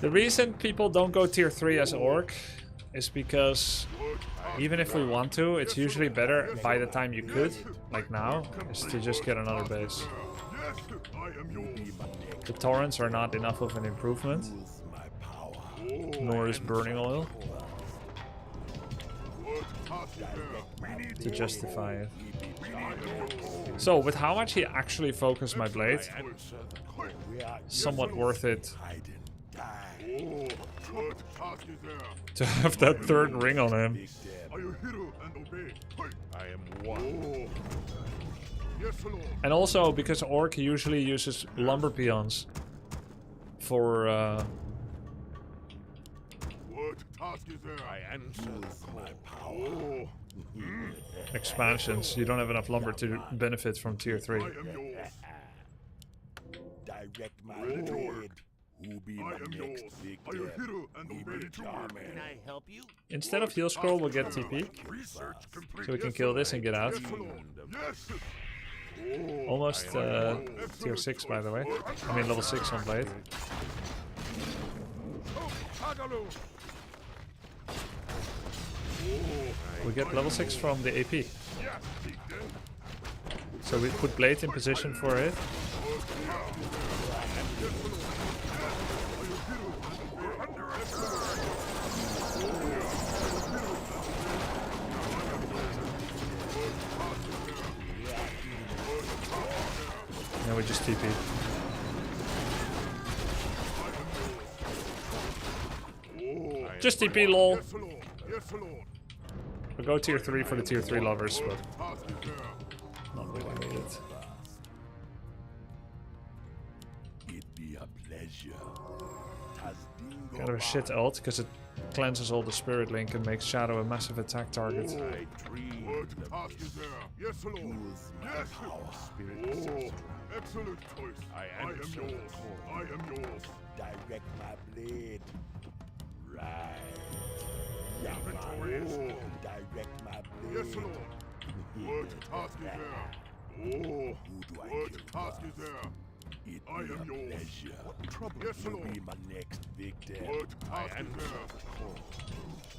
[SPEAKER 3] The reason people don't go tier 3 as Orc is because even if we want to, it's usually better by the time you could, like now, is to just get another base. The torrents are not enough of an improvement, nor is burning oil, to justify it. So, with how much he actually focused my blade, somewhat worth it to have that third ring on him. And also because Orc usually uses lumber peons for expansions. You don't have enough lumber to benefit from tier 3.
[SPEAKER 7] Direct my blade. Who be my next victim? Can I help you?
[SPEAKER 3] Instead of heal scroll, we'll get TP. So we can kill this and get out. Almost tier 6, by the way. I mean level 6 on blade. We get level 6 from the AP. So we put blade in position for it. Now we just TP. Just TP, lol. We'll go tier 3 for the tier 3 lovers, but not really needed.
[SPEAKER 7] It'd be a pleasure.
[SPEAKER 3] Kind of a shit ult, because it cleanses all the spirit link and makes Shadow a massive attack target.
[SPEAKER 5] Yes, Lord. Yes. Excellent choice. I am yours. I am yours.
[SPEAKER 7] Direct my blade. Right. Direct my blade.
[SPEAKER 5] Yes, Lord. What task is there? Oh, what task is there? I am yours.
[SPEAKER 7] Pleasure.
[SPEAKER 5] What trouble? Yes,
[SPEAKER 7] You'll
[SPEAKER 5] Lord.
[SPEAKER 7] be my next victim.
[SPEAKER 5] What task is there?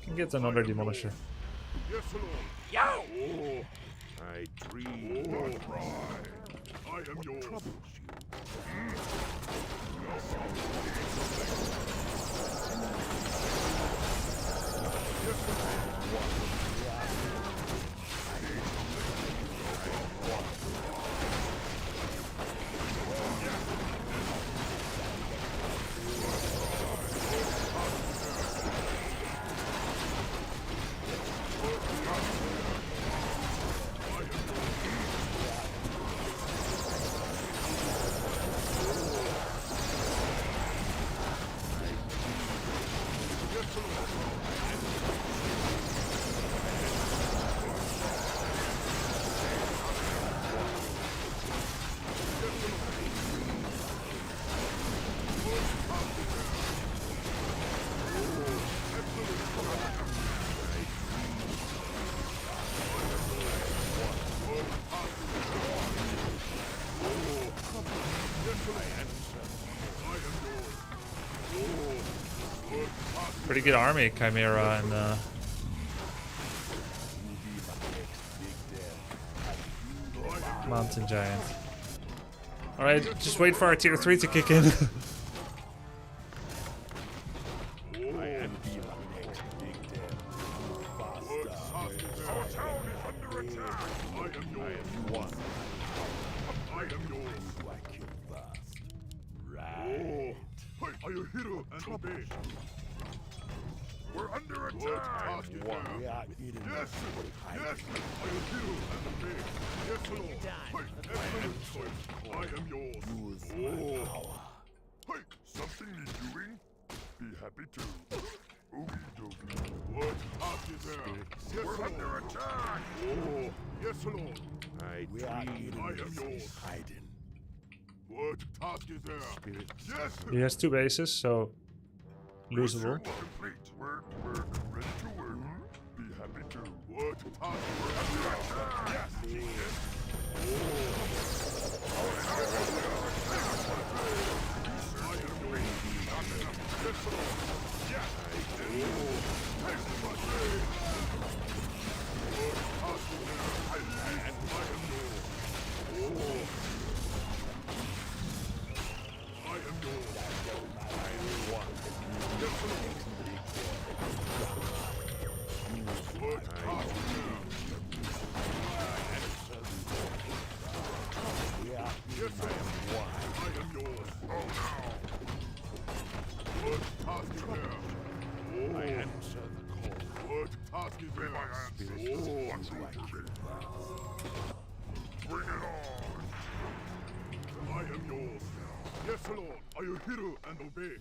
[SPEAKER 3] Can get another demolisher.
[SPEAKER 5] Yes, Lord.
[SPEAKER 7] Yo!
[SPEAKER 5] Oh, I dream. Not right. I am yours.
[SPEAKER 3] Pretty good army, Chimera and Mountain Giant. Alright, just wait for our tier 3 to kick in.
[SPEAKER 5] Are you hero and obey? We're under attack!
[SPEAKER 7] We are eating
[SPEAKER 5] Yes, yes! Are you hero and obey? Yes, Lord! Excellent choice! I am yours!
[SPEAKER 7] use my power.
[SPEAKER 5] Hey, something need doing? Be happy to. Oogie dogie. What task is there? Yes, we're under attack! Oh, yes, Lord!
[SPEAKER 7] We are eating
[SPEAKER 5] I am yours!
[SPEAKER 7] hiding.
[SPEAKER 5] What task is there? Yes!
[SPEAKER 3] He has 2 bases, so losable.
[SPEAKER 5] Complete. Work, ready to work. Be happy to. What task? We're under attack! Yes! Bring it on! I am yours. Yes, Lord. Are you hero and obey?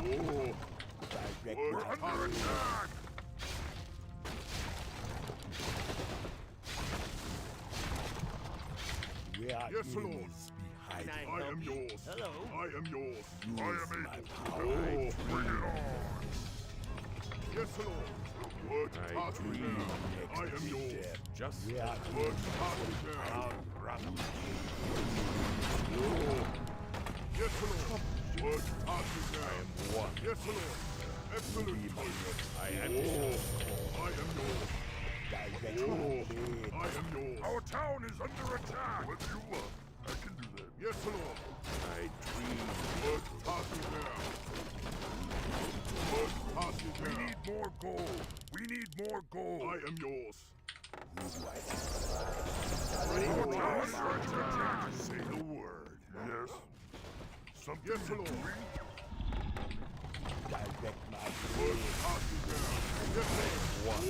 [SPEAKER 5] Oh, we're under attack!
[SPEAKER 7] We are
[SPEAKER 5] Yes, Lord.
[SPEAKER 7] enemies behind.
[SPEAKER 5] I am yours.
[SPEAKER 8] Hello.
[SPEAKER 5] I am yours. I
[SPEAKER 7] Use
[SPEAKER 5] am
[SPEAKER 7] my
[SPEAKER 5] able.
[SPEAKER 7] power.
[SPEAKER 5] Oh, bring it on. Yes, Lord. What task is there? I am yours.
[SPEAKER 7] Just we are
[SPEAKER 5] What task is there? Oh, yes, Lord. What task is there? I am one. Yes, Lord. Excellent choice. I am yours.
[SPEAKER 7] direct
[SPEAKER 5] Oh,
[SPEAKER 7] my blade.
[SPEAKER 5] I am yours. Our town is under attack. What do you want? I can do that. Yes, Lord. I dream. What task is there? What task is there? We need more gold. We need more gold. I am yours. Our town is under attack. Say the word. Yes. Something yes, Lord.
[SPEAKER 7] Direct my
[SPEAKER 5] What task is there? Yes, Lord. Oh.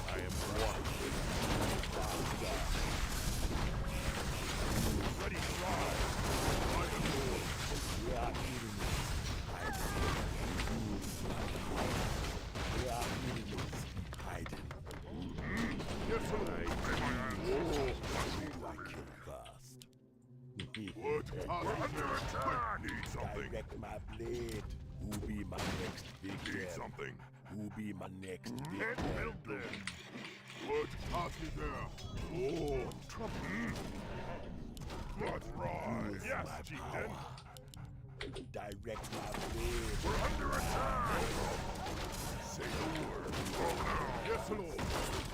[SPEAKER 5] I am one. Ready to ride. I am yours.
[SPEAKER 7] We are enemies. We are enemies hiding.
[SPEAKER 5] Yes, Lord. What? We're under attack. Need something.
[SPEAKER 7] Direct my blade. Who be my next victim?
[SPEAKER 5] Need something.
[SPEAKER 7] Who be my next
[SPEAKER 5] Head
[SPEAKER 7] victim?
[SPEAKER 5] built then. What task is there? Oh, trouble. Let's ride. Yes, chieftain.
[SPEAKER 7] Direct my blade.
[SPEAKER 5] We're under attack. Say the word. Oh, no. Yes, Lord.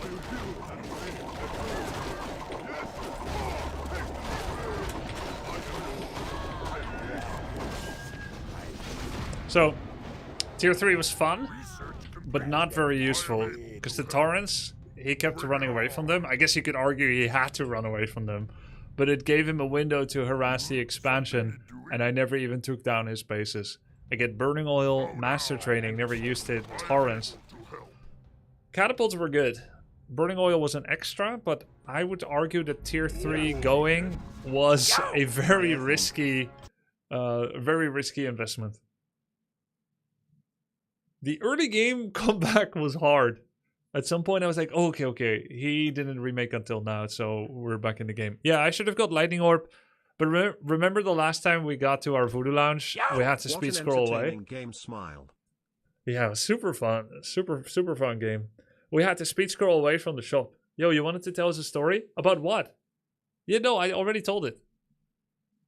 [SPEAKER 5] I will do and obey. Yes. Oh, take the blade. I am yours.
[SPEAKER 3] So, tier 3 was fun, but not very useful, because the Torrents, he kept running away from them. I guess you could argue he had to run away from them, but it gave him a window to harass the expansion, and I never even took down his bases. I get Burning Oil, Master Training, never used it, Torrents. Catapults were good. Burning Oil was an extra, but I would argue that tier 3 going was a very risky investment. The early game comeback was hard. At some point I was like, oh, okay, he didn't remake until now, so we're back in the game. Yeah, I should have got Lightning Orb, but remember the last time we got to our Voodoo Lounge? We had to speed scroll away.
[SPEAKER 2] Game smile.
[SPEAKER 3] Yeah, it was super fun. Super fun game. We had to speed scroll away from the shop. Yo, you wanted to tell us a story? About what? Yeah, no, I already told it.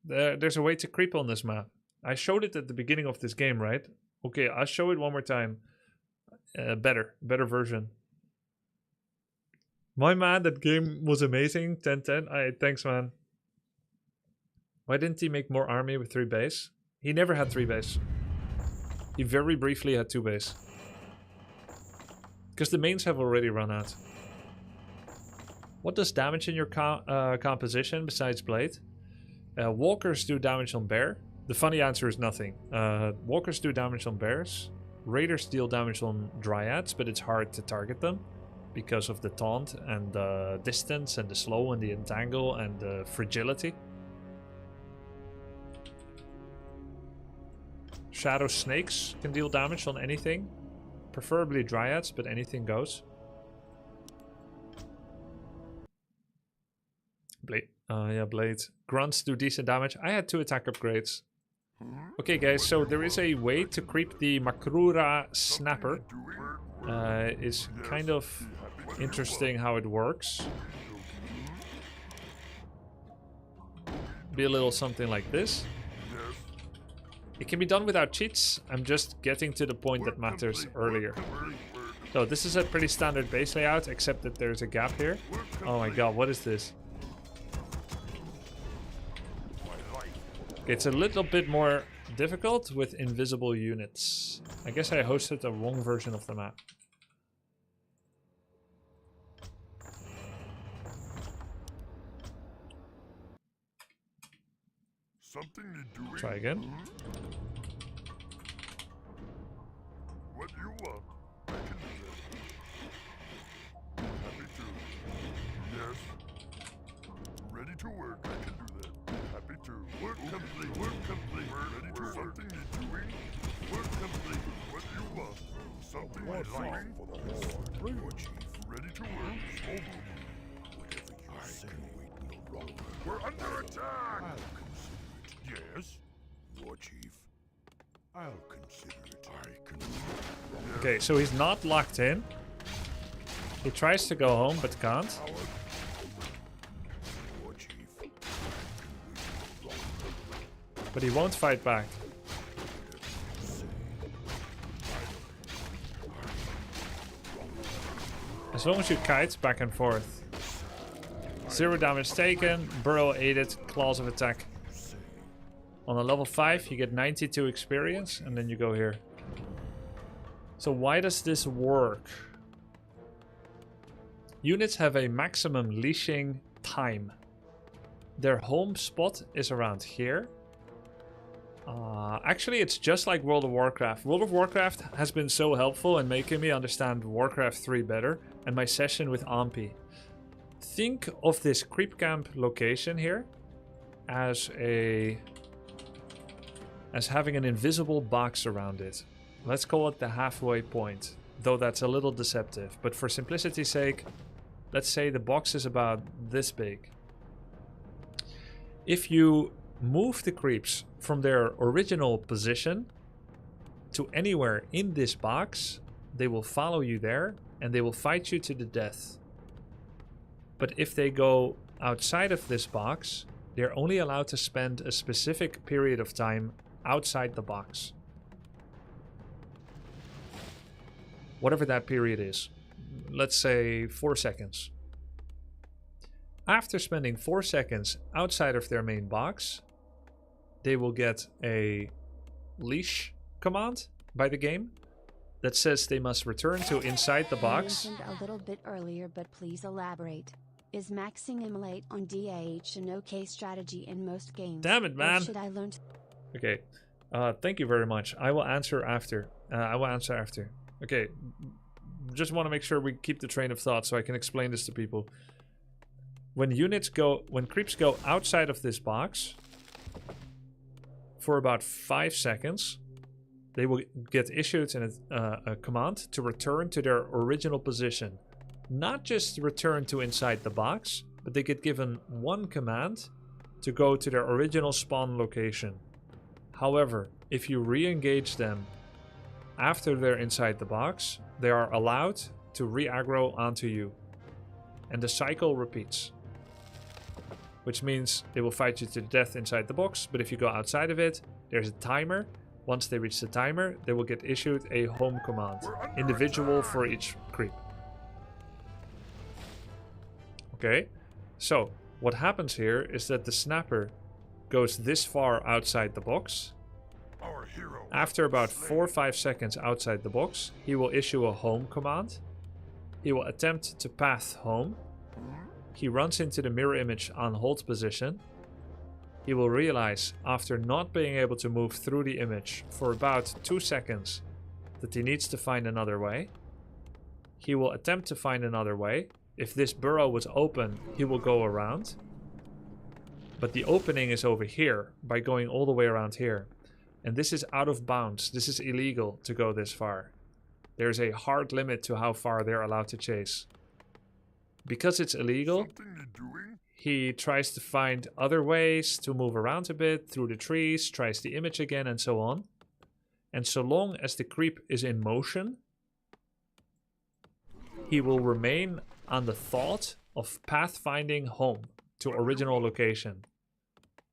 [SPEAKER 3] There's a way to creep on this map. I showed it at the beginning of this game, right? Okay, I'll show it one more time. Better version. My man, that game was amazing. 10-10. Thanks, man. Why didn't he make more army with 3 base? He never had 3 base. He very briefly had 2 base. Because the mains have already run out. What does damage in your composition besides Blade? Walkers do damage on bear. The funny answer is nothing. Walkers do damage on bears. Raiders deal damage on dryads, but it's hard to target them because of the taunt and the distance and the slow and the entangle and the fragility. Shadow snakes can deal damage on anything. Preferably dryads, but anything goes. Blade. Yeah, blade. Grunts do decent damage. I had 2 attack upgrades. Okay, guys, so there is a way to creep the Makrura Snapper. It's kind of interesting how it works. Be a little something like this. It can be done without cheats. I'm just getting to the point that matters earlier. So this is a pretty standard base layout, except that there's a gap here. Oh my god, what is this? Okay, it's a little bit more difficult with invisible units. I guess I hosted the wrong version of the map.
[SPEAKER 5] Something need doing.
[SPEAKER 3] Try again.
[SPEAKER 5] What do you want? I can do that. Happy to. Yes. Ready to work. I can do that. Happy to. Work complete. Work complete. Ready to work. Something need doing. Work complete. What do you want? Something need doing. For the Lord. Your chief. Ready to work. Whatever you say. Can wait no longer. We're under attack. I'll consider it. Yes. Your chief. I'll consider it. I consider it.
[SPEAKER 3] Okay, so he's not locked in. He tries to go home, but can't.
[SPEAKER 5] Your chief.
[SPEAKER 3] But he won't fight back. As long as you kite back and forth. 0 damage taken, burrow aided, claws of attack. On a level 5 you get 92 experience and then you go here. So why does this work? Units have a maximum leashing time. Their home spot is around here. Actually, it's just like World of Warcraft. World of Warcraft has been so helpful in making me understand Warcraft 3 better and my session with Ampi. Think of this creep camp location here as having an invisible box around it. Let's call it the halfway point, though that's a little deceptive. But for simplicity's sake, let's say the box is about this big. If you move the creeps from their original position to anywhere in this box, they will follow you there and they will fight you to the death. But if they go outside of this box, they're only allowed to spend a specific period of time outside the box. Whatever that period is. Let's say 4 seconds. After spending 4 seconds outside of their main box, they will get a leash command by the game that says they must return to inside the box.
[SPEAKER 4] You mentioned a little bit earlier, but please elaborate. Is maxing immolate on DH an okay strategy in most games?
[SPEAKER 3] Damn it, man.
[SPEAKER 4] Or should I learn to...
[SPEAKER 3] Okay. Thank you very much. I will answer after. Okay. Just want to make sure we keep the train of thought so I can explain this to people. When creeps go outside of this box for about 5 seconds, they will get issued a command to return to their original position. Not just return to inside the box, but they get given one command to go to their original spawn location. However, if you re-engage them after they're inside the box, they are allowed to re-aggro onto you. And the cycle repeats. Which means they will fight you to death inside the box, but if you go outside of it, there's a timer. Once they reach the timer, they will get issued a home command, individual for each creep. Okay, so what happens here is that the snapper goes this far outside the box. After about 4 or 5 seconds outside the box, he will issue a home command. He will attempt to path home. He runs into the mirror image on hold position. He will realize, after not being able to move through the image for about 2 seconds, that he needs to find another way. He will attempt to find another way. If this burrow was open, he will go around. But the opening is over here, by going all the way around here. And this is out of bounds. This is illegal to go this far. There's a hard limit to how far they're allowed to chase. Because it's illegal, he tries to find other ways to move around a bit through the trees, tries the image again, and so on. And so long as the creep is in motion, he will remain on the thought of pathfinding home to original location.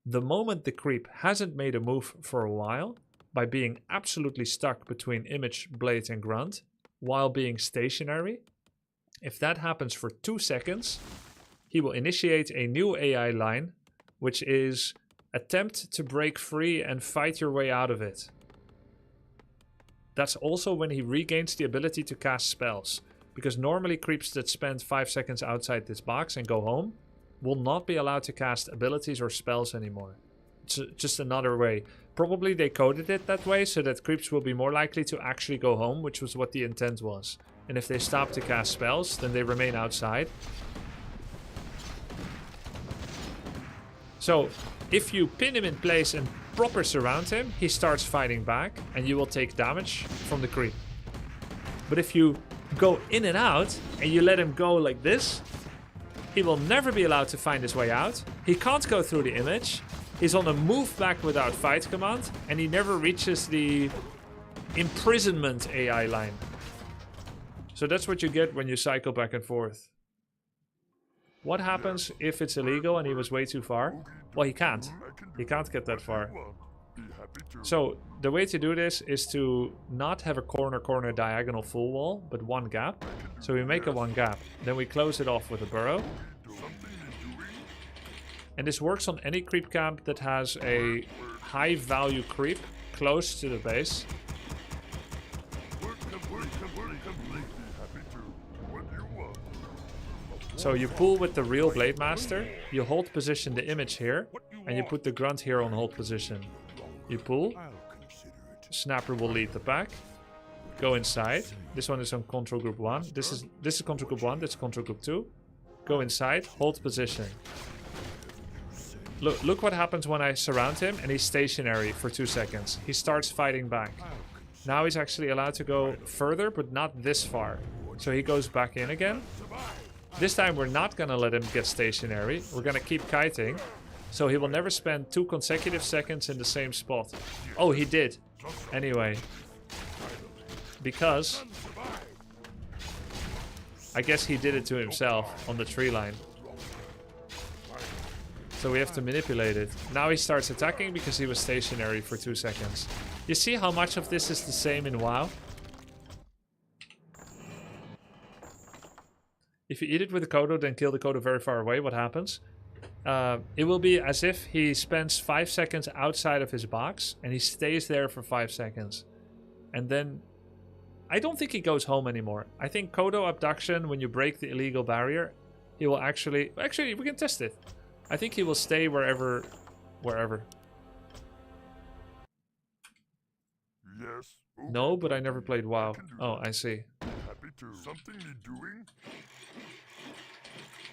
[SPEAKER 3] The moment the creep hasn't made a move for a while, by being absolutely stuck between image, blade, and grunt, while being stationary, if that happens for 2 seconds, he will initiate a new AI line, which is attempt to break free and fight your way out of it. That's also when he regains the ability to cast spells, because normally creeps that spend 5 seconds outside this box and go home will not be allowed to cast abilities or spells anymore. It's just another way. Probably they coded it that way so that creeps will be more likely to actually go home, which was what the intent was. And if they stop to cast spells, then they remain outside. So, if you pin him in place and proper surround him, he starts fighting back and you will take damage from the creep. But if you go in and out and you let him go like this, he will never be allowed to find his way out. He can't go through the image. He's on a move back without fight command, and he never reaches the imprisonment AI line. So that's what you get when you cycle back and forth. What happens if it's illegal and he was way too far? Well, he can't. He can't get that far. So the way to do this is to not have a corner diagonal full wall, but one gap. So we make a one gap, then we close it off with a burrow. And this works on any creep camp that has a high value creep close to the base. So you pull with the real Blade Master, you hold position the image here, and you put the grunt here on hold position. You pull, Snapper will lead the pack, go inside. This one is on control group 1. This is control group 1, that's control group 2. Go inside, hold position. Look what happens when I surround him and he's stationary for 2 seconds. He starts fighting back. Now he's actually allowed to go further, but not this far. So he goes back in again. This time we're not gonna let him get stationary. We're gonna keep kiting. So he will never spend 2 consecutive seconds in the same spot. Oh, he did. Anyway. Because I guess he did it to himself on the tree line. So we have to manipulate it. Now he starts attacking because he was stationary for 2 seconds. You see how much of this is the same in WoW? If you eat it with a Kodo, then kill the Kodo very far away, what happens? It will be as if he spends 5 seconds outside of his box and he stays there for 5 seconds. And then I don't think he goes home anymore. I think Kodo abduction, when you break the illegal barrier, he will actually we can test it. I think he will stay wherever.
[SPEAKER 5] Yes.
[SPEAKER 3] No, but I never played WoW. Oh, I see.
[SPEAKER 5] Happy to. Something you're doing?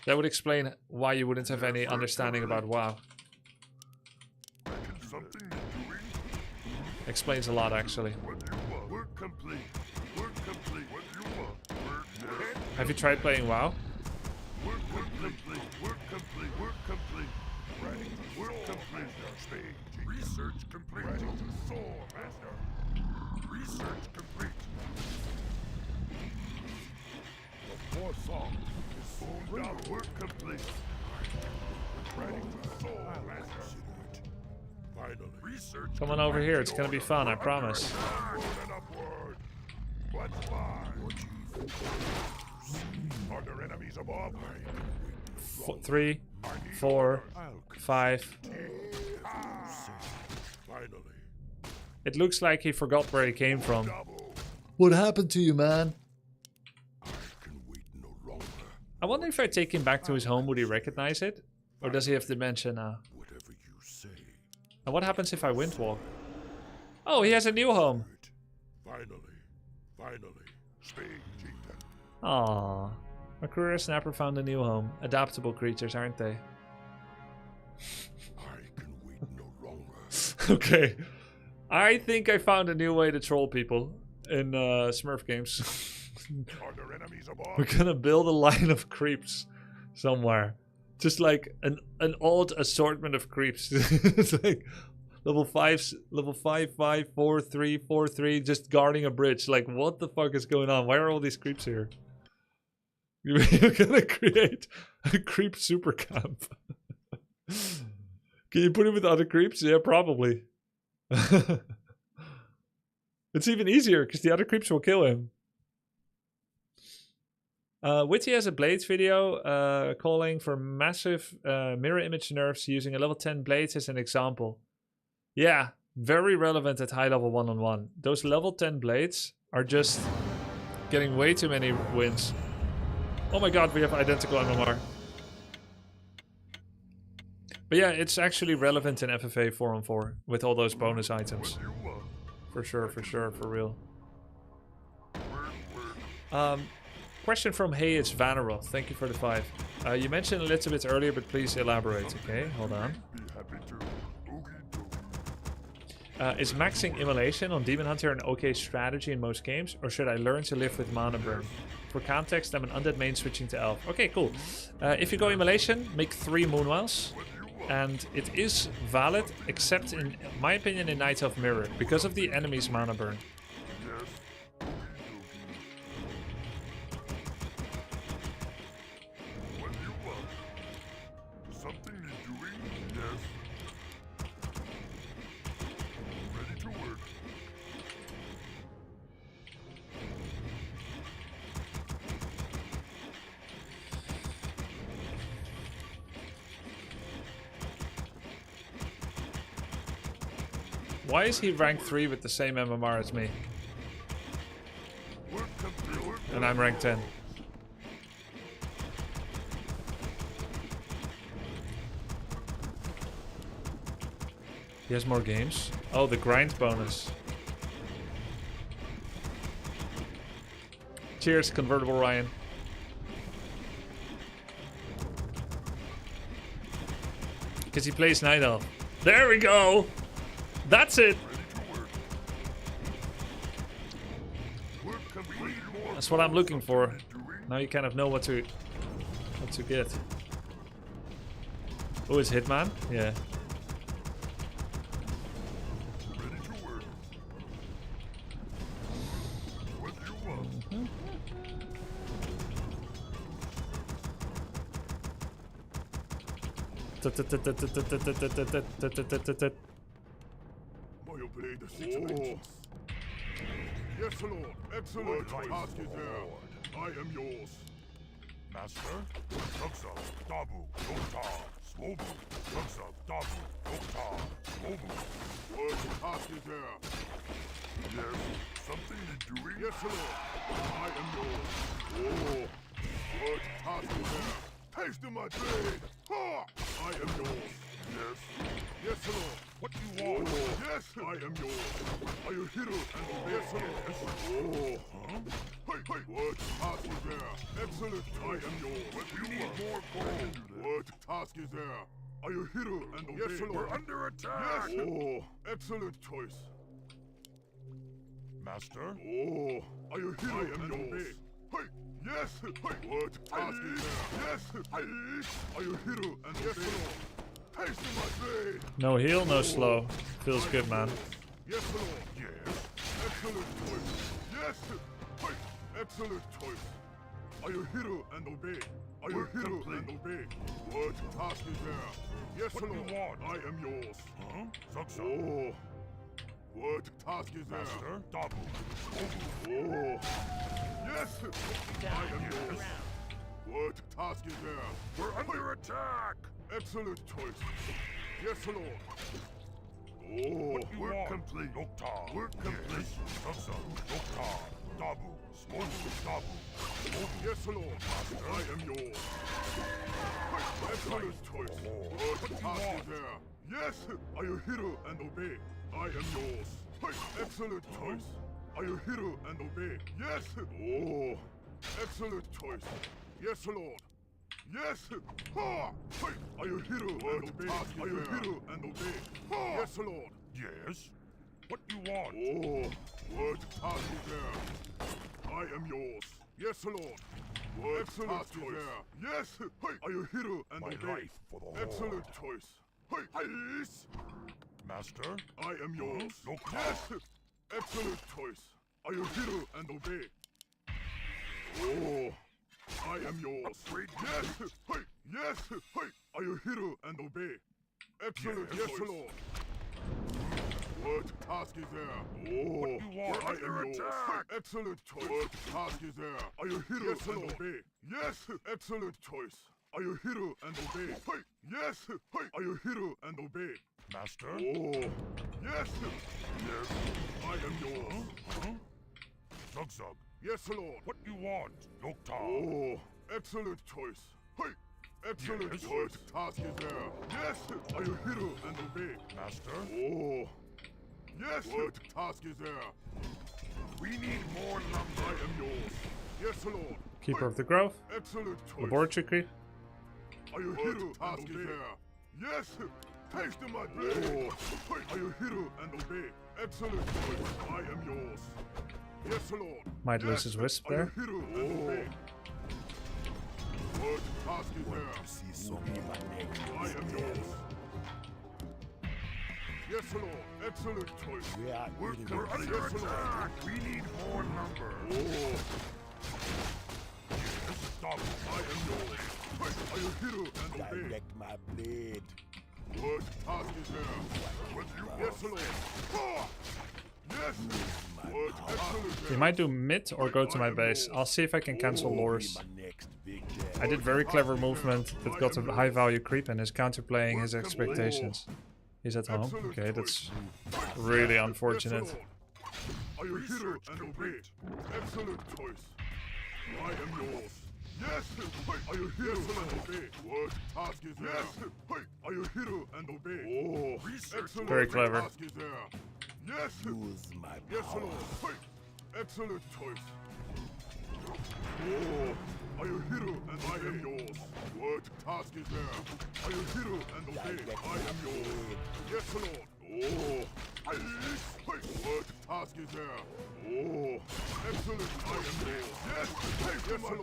[SPEAKER 3] That would explain why you wouldn't have any understanding about WoW.
[SPEAKER 5] Something you're doing?
[SPEAKER 3] Explains a lot, actually.
[SPEAKER 5] What do you want? Work complete. Work complete. What do you want? Work dead.
[SPEAKER 3] Have you tried playing WoW?
[SPEAKER 5] Work complete. Work complete. Work complete. Ready. Work complete. Stage. Research complete. Ready to soar, master. Research complete. Your song is soon down. Work complete. Ready to soar, Master. Finally. Research.
[SPEAKER 3] Come on over here. It's gonna be fun. I promise.
[SPEAKER 5] Upward and upward. What's mine? Are there enemies above?
[SPEAKER 3] 3, 4, 5.
[SPEAKER 5] Finally.
[SPEAKER 3] It looks like he forgot where he came from. What happened to you, man?
[SPEAKER 5] I can wait no longer.
[SPEAKER 3] I wonder if I take him back to his home, would he recognize it? Or does he have dementia now?
[SPEAKER 5] Whatever you say.
[SPEAKER 3] And what happens if I wind walk? Oh, he has a new home.
[SPEAKER 5] Finally. Speak, chieftain.
[SPEAKER 3] Aww. My career snapper found a new home. Adaptable creatures, aren't they?
[SPEAKER 5] I can wait no longer.
[SPEAKER 3] Okay. I think I found a new way to troll people in Smurf games.
[SPEAKER 5] Are there enemies above?
[SPEAKER 3] We're gonna build a line of creeps somewhere. Just like an odd assortment of creeps. It's like level 5, 5, 4, 3, 4, 3, just guarding a bridge. Like, what the fuck is going on? Why are all these creeps here? You're gonna create a creep super camp. Can you put it with other creeps? Yeah, probably. It's even easier because the other creeps will kill him. Witty has a Blades video calling for massive mirror image nerfs using a level 10 Blades as an example. Yeah, very relevant at high level 1-on-1. Those level 10 Blades are just getting way too many wins. Oh my god, we have identical MMR. But yeah, it's actually relevant in FFA 4-on-4 with all those bonus items. For sure, for real. Question from Hey, it's Vanaroth. Thank you for the 5. You mentioned a little bit earlier, but please elaborate. Okay, hold on. Is maxing immolation on Demon Hunter an okay strategy in most games, or should I learn to live with mana burn? For context, I'm an undead main switching to elf. Okay, cool. If you go immolation, make 3 Moonwells. And it is valid, except in my opinion in Night Elf Mirror, because of the enemy's mana burn.
[SPEAKER 5] Something is doing? Yes. Ready to work.
[SPEAKER 3] Why is he rank 3 with the same MMR as me? And I'm rank 10. He has more games. Oh, the grind bonus. Cheers, Convertible Ryan. Because he plays Night Elf. There we go! That's it! That's what I'm looking for. Now you kind of know what to get. Oh, it's Hitman? Yeah.
[SPEAKER 5] Obey the situation. Yes, Lord. Excellent. Task is there. I am yours. Master? Tuksa, Dabu, Dokta, Swobu. Tuksa, Dabu, Dokta, Swobu. Word, task is there. Yes. Something you're doing? Yes, Lord. I am yours. Oh. Word, task is there. Taste of my blade. Ha! I am yours. Yes. Yes, Lord. What do you want? Oh. Yes, I am yours. Are you hero and yes, Lord. Oh. Huh? Hey, hey. What task is there? Excellent. I am yours. What do you want? More gold. What task is there? Are you hero and yes, Lord. We're under attack. Yes. Oh. Excellent choice. Master? Oh. Are you hero and yours? Hey. Yes! Hey! What task is there? Yes! Hey! Are you hero and yes, Lord? Tasting my blade!
[SPEAKER 3] No heal, no slow. Feels good, man.
[SPEAKER 5] Yes, Lord. Yes. Excellent choice. Yes! Hey! Excellent choice. Are you hero and obey? Are you hero and obey? What task is there? Yes,
[SPEAKER 7] What
[SPEAKER 5] Lord.
[SPEAKER 7] do you want?
[SPEAKER 5] I am yours.
[SPEAKER 7] Huh? Zugzug.
[SPEAKER 5] Oh. What task is there?
[SPEAKER 7] Master, Dabu.
[SPEAKER 5] Oh. Yes. I am yours. What task is there?
[SPEAKER 7] We're under attack!
[SPEAKER 5] Excellent choice. Yes, Lord. Oh.
[SPEAKER 7] What do you
[SPEAKER 5] Work
[SPEAKER 7] want?
[SPEAKER 5] complete.
[SPEAKER 7] Loktar.
[SPEAKER 5] Work complete.
[SPEAKER 7] Yes. Zugzug. Loktar. Dabu. Smoke. Dabu.
[SPEAKER 5] Yes, Lord. I am yours. Excellent choice. What task is there? Yes. Are you hero and obey? I am yours. Excellent choice. Are you hero and obey? Yes. Oh. Excellent choice. Yes, Lord. Yes. Ha! Are you hero and obey? Are you hero and obey? Ha! Yes, Lord.
[SPEAKER 7] Yes? What do you want?
[SPEAKER 5] Oh. What task is there? I am yours. Yes, Lord. What excellent choice. Yes. Are you hero and
[SPEAKER 7] My
[SPEAKER 5] obey?
[SPEAKER 7] life for the
[SPEAKER 5] Excellent
[SPEAKER 7] Horde.
[SPEAKER 5] choice. Yes.
[SPEAKER 7] Master?
[SPEAKER 5] I am yours.
[SPEAKER 7] Loco.
[SPEAKER 5] Yes. Excellent choice. Are you hero and obey? Oh. I am yours. Yes. Yes. Are you hero and obey? Excellent.
[SPEAKER 7] Yes.
[SPEAKER 5] Yes, Lord. What task is there? Oh,
[SPEAKER 7] What do you want?
[SPEAKER 5] I
[SPEAKER 7] Under
[SPEAKER 5] am yours.
[SPEAKER 7] attack!
[SPEAKER 5] Excellent choice. What task is there? Are you hero
[SPEAKER 7] Yes,
[SPEAKER 5] and
[SPEAKER 7] Lord.
[SPEAKER 5] obey? Yes, excellent choice. Are you hero and obey? Yes, are you hero and obey?
[SPEAKER 7] Master?
[SPEAKER 5] Oh, yes,
[SPEAKER 7] Yes.
[SPEAKER 5] I am yours.
[SPEAKER 7] Huh? Zugzug.
[SPEAKER 5] Yes, Lord.
[SPEAKER 7] What do you want? Loktar.
[SPEAKER 5] Oh, excellent choice. Excellent
[SPEAKER 7] Yes.
[SPEAKER 5] choice. What task is there? Yes, are you hero and obey?
[SPEAKER 7] Master?
[SPEAKER 5] Oh, yes, what task is there?
[SPEAKER 7] We need more
[SPEAKER 5] I
[SPEAKER 7] lumber.
[SPEAKER 5] am yours. Yes, Lord.
[SPEAKER 3] Keeper of the Grove.
[SPEAKER 5] Excellent choice.
[SPEAKER 3] Laboratory creep.
[SPEAKER 5] Are you hero task is there? Yes. Taste of my blade. Are you hero and obey? Excellent choice. I am yours. Yes, Lord.
[SPEAKER 3] Might
[SPEAKER 5] yes.
[SPEAKER 3] lose his wisp
[SPEAKER 5] Are you
[SPEAKER 3] there.
[SPEAKER 5] hero and obey? What task is there?
[SPEAKER 7] See some in my neck.
[SPEAKER 5] I am yours. Yes, Lord. Excellent choice.
[SPEAKER 7] We're under
[SPEAKER 5] Yes, Lord.
[SPEAKER 7] attack. We need more lumber.
[SPEAKER 5] Oh,
[SPEAKER 7] Yes. Dabu.
[SPEAKER 5] I am yours. Are you hero and obey?
[SPEAKER 7] Direct my blade.
[SPEAKER 5] What task is there?
[SPEAKER 7] With you.
[SPEAKER 5] Yes, Lord. Ah! Yes. What excellent.
[SPEAKER 3] He might do mid or go to my base. I'll see if I can cancel lures. I did very clever movement that got a high value creep and is counterplaying his expectations. He's at home. Okay, that's really unfortunate.
[SPEAKER 5] Are you hero and obey? Excellent choice. I am yours. Yes. Are you hero and obey? What task is there? Yes. Are you hero and obey? Oh, excellent.
[SPEAKER 3] Very clever.
[SPEAKER 5] Task is there? Yes.
[SPEAKER 7] Use my
[SPEAKER 5] Yes,
[SPEAKER 7] power.
[SPEAKER 5] Lord. Excellent choice. Oh, are you hero and I am yours? What task is there? Are you hero and obey? I am yours. Yes, Lord. Oh, what task is there? Oh, excellent. I am yours. Yes, yes, Lord.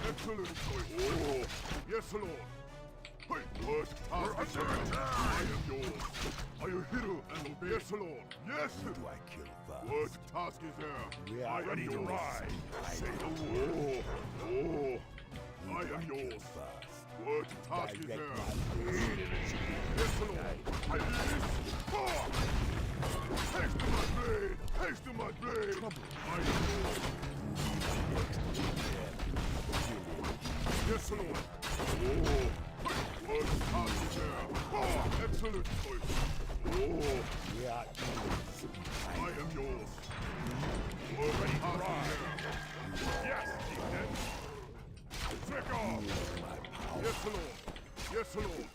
[SPEAKER 5] Excellent choice. Oh, yes, Lord. What task is there? I am yours. Are you hero and obey? Yes, Lord. Yes.
[SPEAKER 7] Do I kill first?
[SPEAKER 5] What task is there?
[SPEAKER 7] We are ready to ride.
[SPEAKER 5] Say the word. Oh, I am yours. What task is there? Yes, Lord. Ah! Haste to my blade! Haste to my blade! I am yours. Yes, Lord. Oh, what task is there? Ah! Excellent choice. Oh,
[SPEAKER 7] We are
[SPEAKER 5] I am yours. What task is there?
[SPEAKER 7] Yes, Ethan. Take off.
[SPEAKER 5] Yes, Lord. Yes, Lord.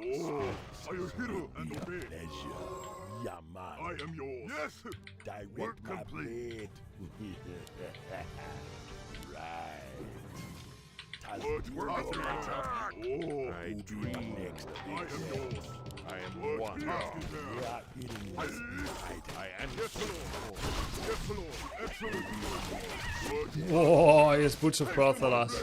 [SPEAKER 5] Oh, are you hero and obey?
[SPEAKER 7] Pleasure. Yeah, man.
[SPEAKER 5] I am yours. Yes.
[SPEAKER 7] Direct
[SPEAKER 5] Work
[SPEAKER 7] my
[SPEAKER 5] complete.
[SPEAKER 7] blade. Right.
[SPEAKER 5] What
[SPEAKER 7] We're
[SPEAKER 5] task
[SPEAKER 7] under
[SPEAKER 5] is there?
[SPEAKER 7] attack.
[SPEAKER 5] Oh,
[SPEAKER 7] I dream next.
[SPEAKER 5] I am yours.
[SPEAKER 7] I am
[SPEAKER 5] What
[SPEAKER 7] one.
[SPEAKER 5] task is
[SPEAKER 7] We
[SPEAKER 5] there?
[SPEAKER 7] are eating this fight. I am
[SPEAKER 5] Yes, Lord. Yes, Lord. Excellent. What
[SPEAKER 3] Oh, he has Boots of Broth, alas.
[SPEAKER 5] I am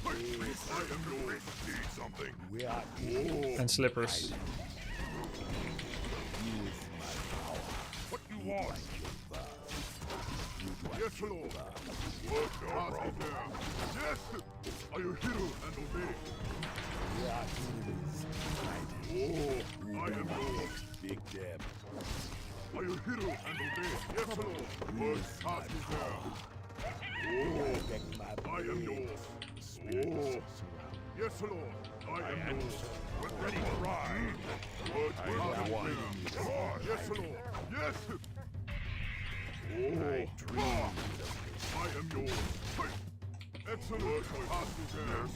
[SPEAKER 5] yours.
[SPEAKER 7] need something. We are eating
[SPEAKER 5] Oh,
[SPEAKER 3] And slippers.
[SPEAKER 7] what you want.
[SPEAKER 5] yes, Lord. What task is there? Yes. you hear and obey? Oh, I am yours.
[SPEAKER 7] Big Dem.
[SPEAKER 5] Are you hear and obey? Yes, Lord. What task is there? Oh, I am yours. Oh, yes, Lord. I am yours.
[SPEAKER 7] We're ready to ride.
[SPEAKER 5] What
[SPEAKER 7] I am
[SPEAKER 5] task
[SPEAKER 7] the
[SPEAKER 5] is
[SPEAKER 7] one.
[SPEAKER 5] there? Yes, Lord. Yes. Oh, I am yours. Excellent. What task is there?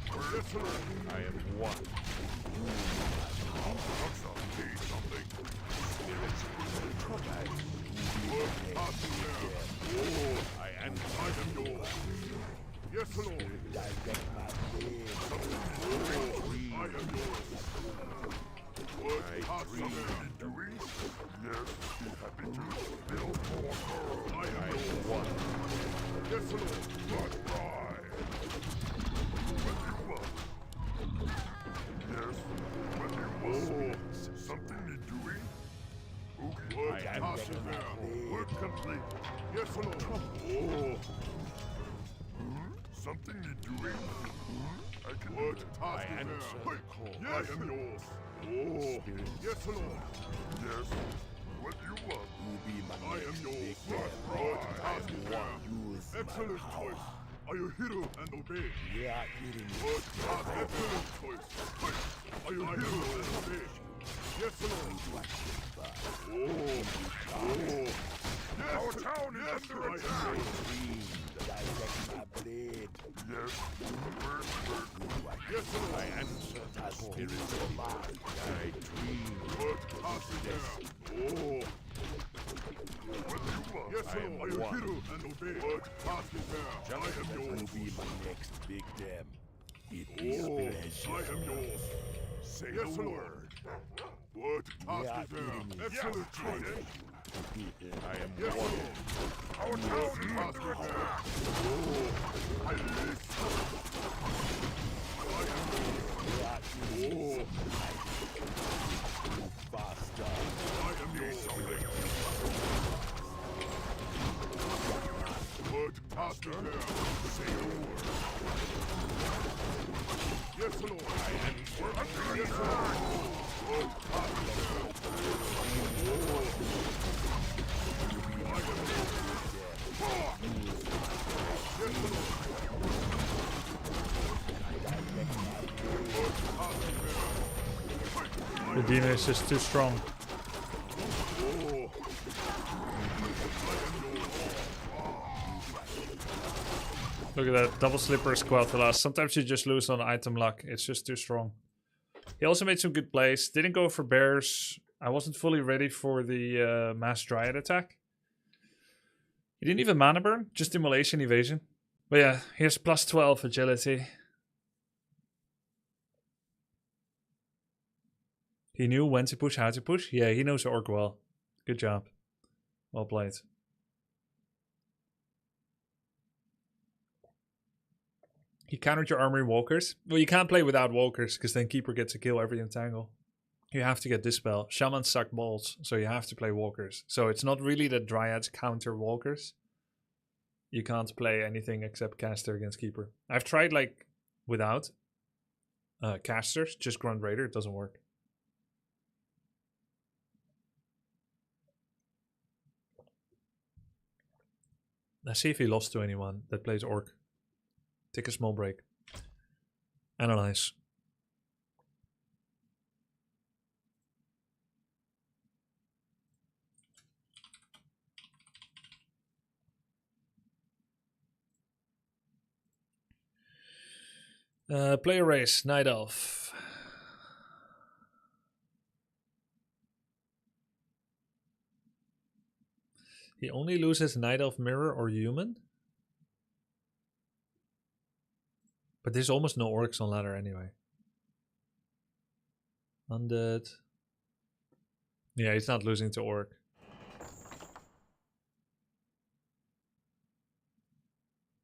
[SPEAKER 5] Yes, Lord.
[SPEAKER 7] I am one.
[SPEAKER 5] Need something.
[SPEAKER 7] Spirits
[SPEAKER 5] What task is there? Oh,
[SPEAKER 7] I am
[SPEAKER 5] I am yours. Yes, Lord.
[SPEAKER 7] direct my blade.
[SPEAKER 5] Oh, I am yours. What task is there?
[SPEAKER 7] Doing?
[SPEAKER 5] Yes, be happy to build more. I am yours.
[SPEAKER 7] One.
[SPEAKER 5] Yes, Lord. What ride? What you want? Yes, what you want? Something need doing? Okay. What
[SPEAKER 7] I am
[SPEAKER 5] task is there? Work complete. Yes, Lord. Oh. Something need doing? I can what task is there? Yes, I am yours. Oh. Yes, Lord. Yes. What you want?
[SPEAKER 7] Who be my
[SPEAKER 5] I am
[SPEAKER 7] next
[SPEAKER 5] yours.
[SPEAKER 7] big
[SPEAKER 5] What
[SPEAKER 7] Dem?
[SPEAKER 5] task is there?
[SPEAKER 7] Use
[SPEAKER 5] Excellent
[SPEAKER 7] my power.
[SPEAKER 5] choice. Are you hero and obey?
[SPEAKER 7] We are eating
[SPEAKER 5] What task? Excellent choice. Are you hero and obey? Yes, Lord. Oh. Yes. Our town is under attack.
[SPEAKER 7] direct my blade.
[SPEAKER 5] Yes.
[SPEAKER 7] Yes,
[SPEAKER 5] Lord.
[SPEAKER 7] I answer the spirits of life. I dream.
[SPEAKER 5] What task is there? Oh. What you want? Yes,
[SPEAKER 7] I am
[SPEAKER 5] Lord. Are you
[SPEAKER 7] one.
[SPEAKER 5] hero and obey? What task is there? I am
[SPEAKER 7] Who
[SPEAKER 5] yours.
[SPEAKER 7] be my next big Dem? It
[SPEAKER 5] Oh,
[SPEAKER 7] is a
[SPEAKER 5] I
[SPEAKER 7] pleasure.
[SPEAKER 5] am yours. Say
[SPEAKER 7] Yes,
[SPEAKER 5] the
[SPEAKER 7] Lord.
[SPEAKER 5] word. What task
[SPEAKER 7] are
[SPEAKER 5] is there?
[SPEAKER 7] eating
[SPEAKER 5] Excellent choice.
[SPEAKER 7] I am
[SPEAKER 5] Yes,
[SPEAKER 7] one.
[SPEAKER 5] Lord. Our town is under attack. Oh, I live. I am yours. Oh,
[SPEAKER 7] Faster.
[SPEAKER 5] I am yours. What task is there? Say the word. Yes, Lord. I am yours. Yes, Lord. What task is there? Oh, I am yours. Yes, Lord. What task is there?
[SPEAKER 3] The demon is just too strong.
[SPEAKER 5] Oh,
[SPEAKER 3] Look at that double slipper Squelthalas. Sometimes you just lose on item luck. It's just too strong. He also made some good plays. Didn't go for bears. I wasn't fully ready for the mass dryad attack. He didn't even mana burn, just immolation evasion. But yeah, here's plus 12 agility. He knew when to push, how to push. Yeah, he knows the orc well. Good job. Well played. He countered your armory walkers. Well, you can't play without walkers, because then Keeper gets a kill every entangle. You have to get Dispel. Shamans suck balls, so you have to play walkers. So it's not really that Dryads counter walkers. You can't play anything except caster against Keeper. I've tried like without casters, just Grunt Raider. It doesn't work. Let's see if he lost to anyone that plays Orc. Take a small break. Analyze. Player race, Night Elf. He only loses Night Elf, Mirror, or Human. But there's almost no orcs on ladder anyway. Undead. Yeah, he's not losing to orc.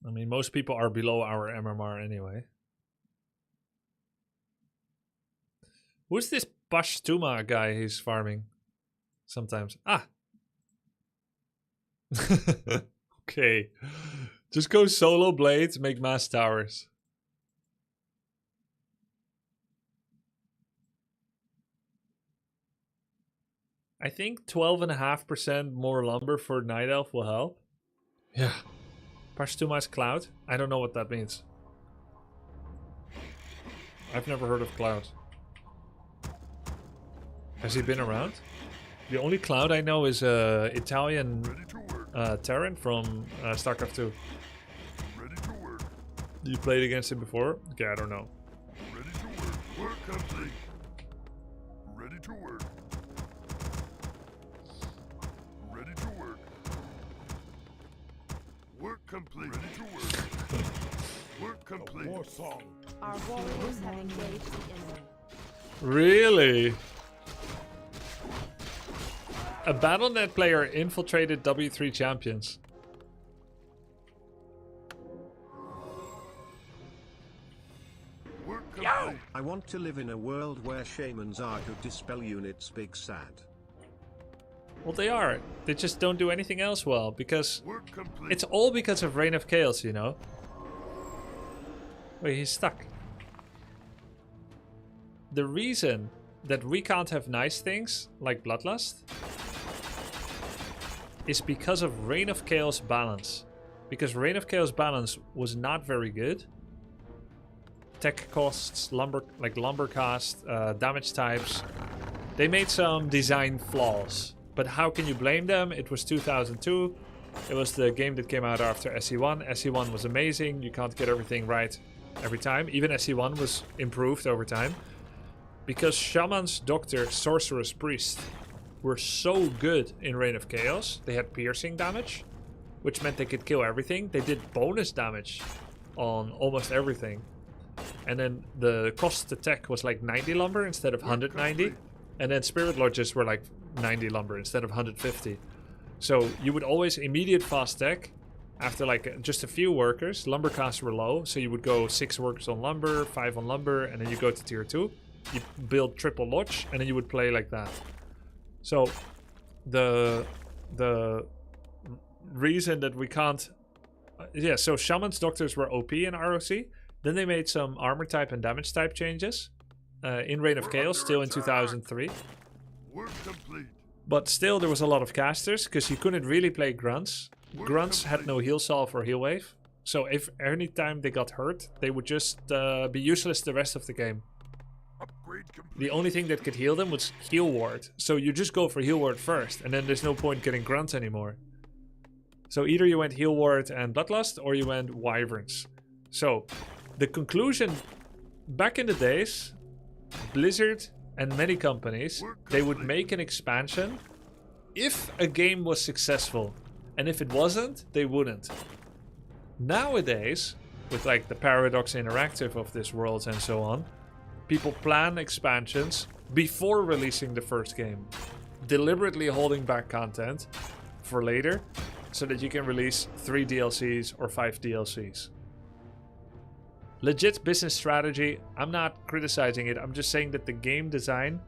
[SPEAKER 3] I mean, most people are below our MMR anyway. Who's this Pashtuma guy he's farming? Sometimes. Ah! Okay. Just go solo blades, make mass towers. I think 12.5% more lumber for Night Elf will help. Yeah. Parse too much Cloud? I don't know what that means. I've never heard of Cloud. Has he been around? The only Cloud I know is Italian Terran from StarCraft 2.
[SPEAKER 5] Ready to work.
[SPEAKER 3] You played against him before? Okay, I don't know.
[SPEAKER 5] Ready to work. Work complete. Ready to work. Ready to work. Work complete. Ready to work. Work complete.
[SPEAKER 7] War song.
[SPEAKER 4] Our warriors have engaged the enemy.
[SPEAKER 3] Really? A Battle.net player infiltrated W3 champions.
[SPEAKER 5] Work complete.
[SPEAKER 2] I want to live in a world where shamans are good dispel units. Big sad.
[SPEAKER 3] Well, they are. They just don't do anything else well, because
[SPEAKER 5] Work complete.
[SPEAKER 3] it's all because of Reign of Chaos, you know? Wait, he's stuck. The reason that we can't have nice things, like Bloodlust, is because of Reign of Chaos balance. Because Reign of Chaos balance was not very good. Tech costs, lumber cost, damage types. They made some design flaws. But how can you blame them? It was 2002. It was the game that came out after SE1. SE1 was amazing. You can't get everything right every time. Even SE1 was improved over time. Because Shamans, Doctor, Sorceress, Priest were so good in Reign of Chaos. They had piercing damage, which meant they could kill everything. They did bonus damage on almost everything. And then the cost to tech was like 90 lumber instead of 190. And then Spirit Lodges were like 90 lumber instead of 150. So you would always immediate fast tech after like just a few workers. Lumber costs were low, so you would go 6 workers on lumber, 5 on lumber, and then you go to tier 2. You build triple lodge, and then you would play like that. So the reason that we can't... so Shamans, Doctors were OP in ROC. Then they made some armor type and damage type changes. In Reign of Chaos, still in 2003.
[SPEAKER 5] Work complete.
[SPEAKER 3] But still there was a lot of casters, because you couldn't really play Grunts. Grunts had no heal solve or heal wave. So if any time they got hurt, they would just be useless the rest of the game.
[SPEAKER 5] Upgrade complete.
[SPEAKER 3] The only thing that could heal them was heal ward. So you just go for heal ward first, and then there's no point getting Grunts anymore. So either you went heal ward and Bloodlust, or you went Wyverns. So the conclusion, back in the days, Blizzard and many companies, they would make an expansion if a game was successful. And if it wasn't, they wouldn't. Nowadays, with like the Paradox Interactive of this world and so on, people plan expansions before releasing the first game, deliberately holding back content for later, so that you can release 3 DLCs or 5 DLCs. Legit business strategy, I'm not criticizing it, I'm just saying that the game design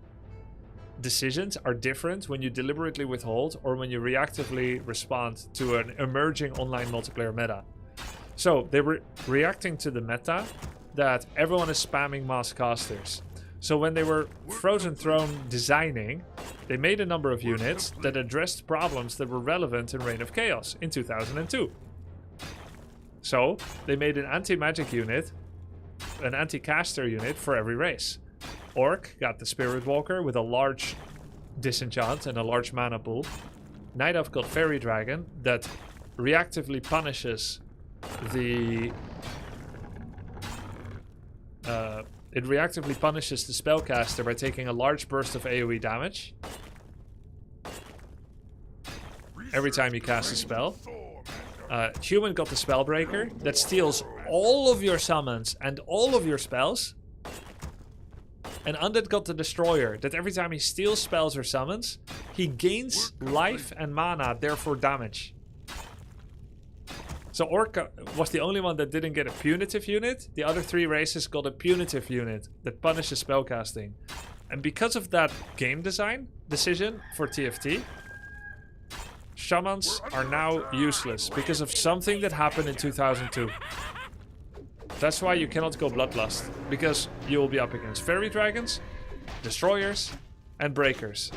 [SPEAKER 3] decisions are different when you deliberately withhold or when you reactively respond to an emerging online multiplayer meta. So they were reacting to the meta that everyone is spamming mass casters. So when they were Frozen Throne designing, they made a number of units that addressed problems that were relevant in Reign of Chaos in 2002. So they made an anti-magic unit, an anti-caster unit for every race. Orc got the Spirit Walker with a large disenchant and a large mana pool. Night Elf got Fairy Dragon that reactively punishes the... it reactively punishes the spellcaster by taking a large burst of AoE damage every time you cast a spell. Human got the Spellbreaker that steals all of your summons and all of your spells. And Undead got the Destroyer that every time he steals spells or summons, he gains life and mana, therefore damage. So Orc was the only one that didn't get a punitive unit. The other 3 races got a punitive unit that punishes spellcasting. And because of that game design decision for TFT, Shamans are now useless because of something that happened in 2002. That's why you cannot go Bloodlust, because you will be up against Fairy Dragons, Destroyers, and Breakers.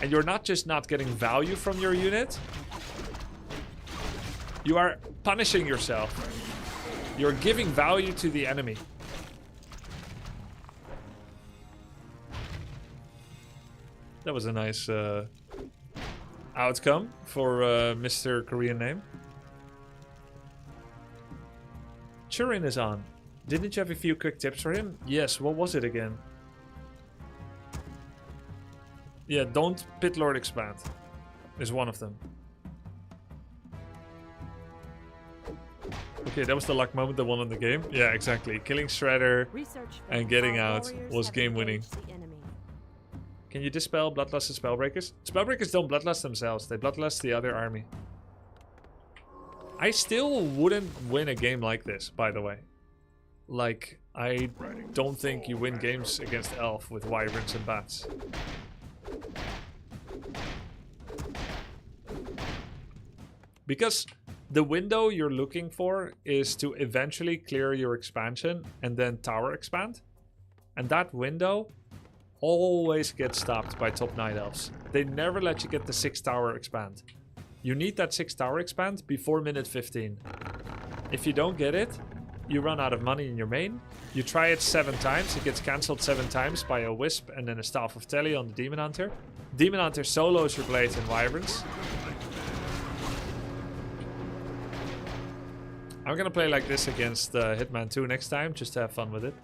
[SPEAKER 3] And you're not just not getting value from your unit. You are punishing yourself. You're giving value to the enemy. That was a nice outcome for Mr. Korean name. Churin is on. Didn't you have a few quick tips for him? Yes, what was it again? Yeah, don't Pit Lord expand. Is one of them. Okay, that was the luck moment, the one in the game. Yeah, exactly. Killing Shredder and getting out was game winning. Can you dispel bloodlusted spellbreakers? Spellbreakers don't bloodlust themselves, they bloodlust the other army. I still wouldn't win a game like this, by the way. Like, I don't think you win games against Elf with Wyverns and Bats. Because the window you're looking for is to eventually clear your expansion and then tower expand. And that window always gets stopped by top Night Elves. They never let you get the 6th tower expand. You need that 6th tower expand before minute 15. If you don't get it, you run out of money in your main. You try it 7 times, it gets cancelled 7 times by a Wisp and then a Staff of Telly on the Demon Hunter. Demon Hunter solos your blades and Wyverns. I'm gonna play like this against Hitman 2 next time, just to have fun with it.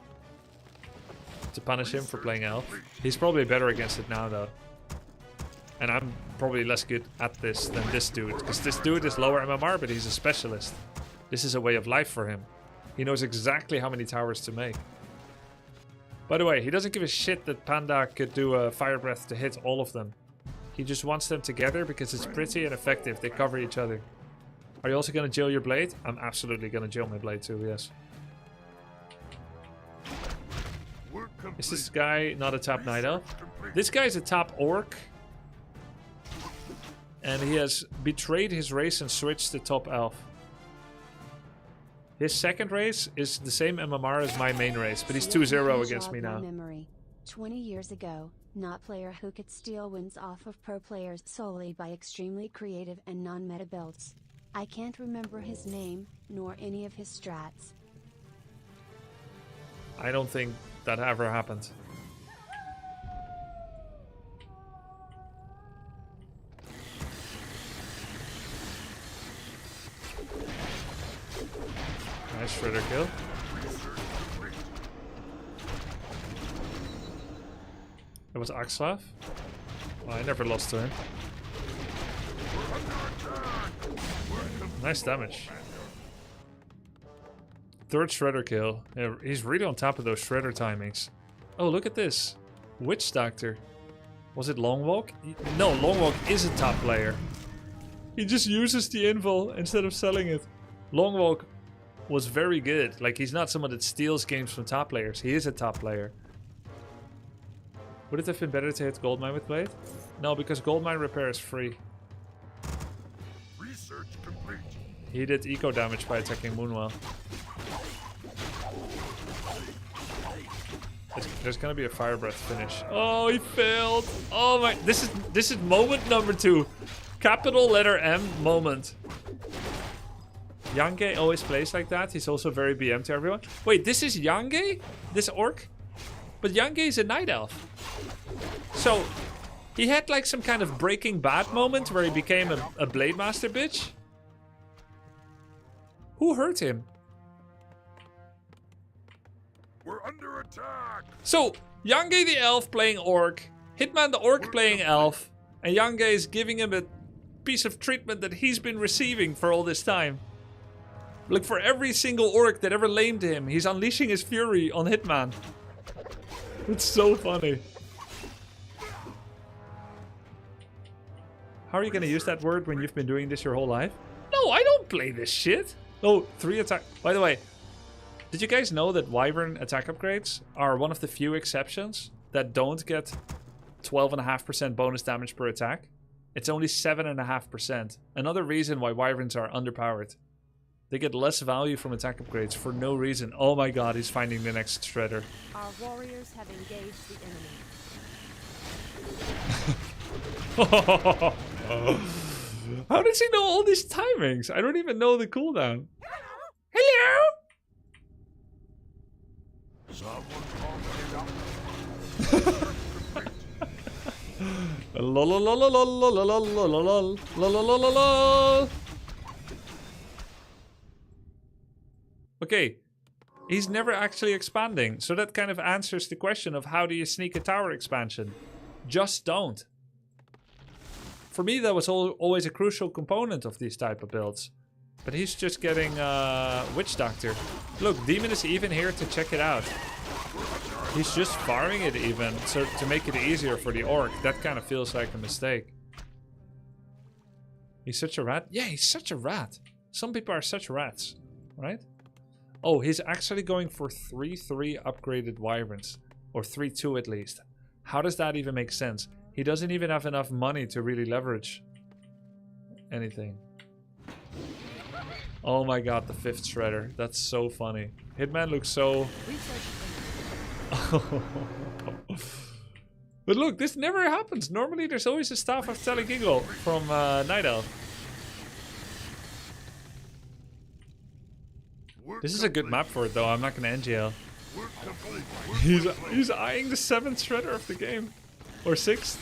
[SPEAKER 3] To punish him for playing Elf. He's probably better against it now though. And I'm probably less good at this than this dude. Because this dude is lower MMR, but he's a specialist. This is a way of life for him. He knows exactly how many towers to make. By the way, he doesn't give a shit that Panda could do a Fire Breath to hit all of them. He just wants them together because it's pretty and effective. They cover each other. Are you also going to jail your blade? I'm absolutely going to jail my blade too, yes. Is this guy not a top Night Elf? This guy is a top Orc. And he has betrayed his race and switched to top Elf. His second race is the same MMR as my main race, but he's 2-0 against me now.
[SPEAKER 4] Memory. 20 years ago, not player who could steal wins off of pro players solely by extremely creative and non-meta builds. I can't remember his name, nor any of his strats.
[SPEAKER 3] I don't think that ever happened. Nice Shredder kill. It was Axlav. Oh, I never lost to him. Nice damage. Third Shredder kill. Yeah, he's really on top of those Shredder timings. Oh, look at this. Witch Doctor. Was it Longwalk? No, Longwalk is a top player. He just uses the invul instead of selling it. Longwalk was very good. Like, he's not someone that steals games from top players. He is a top player. Would it have been better to hit Goldmine with Blade? No, because Goldmine repair is free.
[SPEAKER 5] Research complete.
[SPEAKER 3] He did eco damage by attacking Moonwell. There's gonna be a Fire Breath finish. Oh, he failed. Oh my, this is moment number 2. Capital letter M moment. Yange always plays like that. He's also very BM to everyone. Wait, this is Yange? This orc? But Yange is a Night Elf. So, he had like some kind of Breaking Bad moment where he became a Blade Master bitch? Who hurt him?
[SPEAKER 5] We're under attack.
[SPEAKER 3] So, Yange the Elf playing Orc, Hitman the Orc playing Elf, and Yange is giving him a piece of treatment that he's been receiving for all this time. Like, for every single Orc that ever lamed him, he's unleashing his fury on Hitman. It's so funny. How are you gonna use that word when you've been doing this your whole life? No, I don't play this shit. Oh, 3 attack. By the way, did you guys know that Wyvern attack upgrades are one of the few exceptions that don't get 12.5% bonus damage per attack? It's only 7.5%. Another reason why Wyverns are underpowered. They get less value from attack upgrades for no reason. Oh my god, he's finding the next Shredder.
[SPEAKER 8] Our warriors have engaged the enemy.
[SPEAKER 3] How does he know all these timings? I don't even know the cooldown. Hello?
[SPEAKER 5] Someone call it up.
[SPEAKER 3] Okay, he's never actually expanding, so that kind of answers the question of how do you sneak a tower expansion? Just don't. For me, that was always a crucial component of these type of builds. But he's just getting Witch Doctor. Look, Demon is even here to check it out. He's just farming it even, so to make it easier for the orc. That kind of feels like a mistake. He's such a rat? Yeah, he's such a rat. Some people are such rats, right? Oh, he's actually going for 3-3 upgraded wyverns. Or 3-2 at least. How does that even make sense? He doesn't even have enough money to really leverage anything. Oh my god, the 5th shredder. That's so funny. Hitman looks so... But look, this never happens. Normally there's always a Staff of Telegiggle from Night Elf. This is a good map for it though, I'm not gonna NGL. He's eyeing the 7th shredder of the game. Or 6th.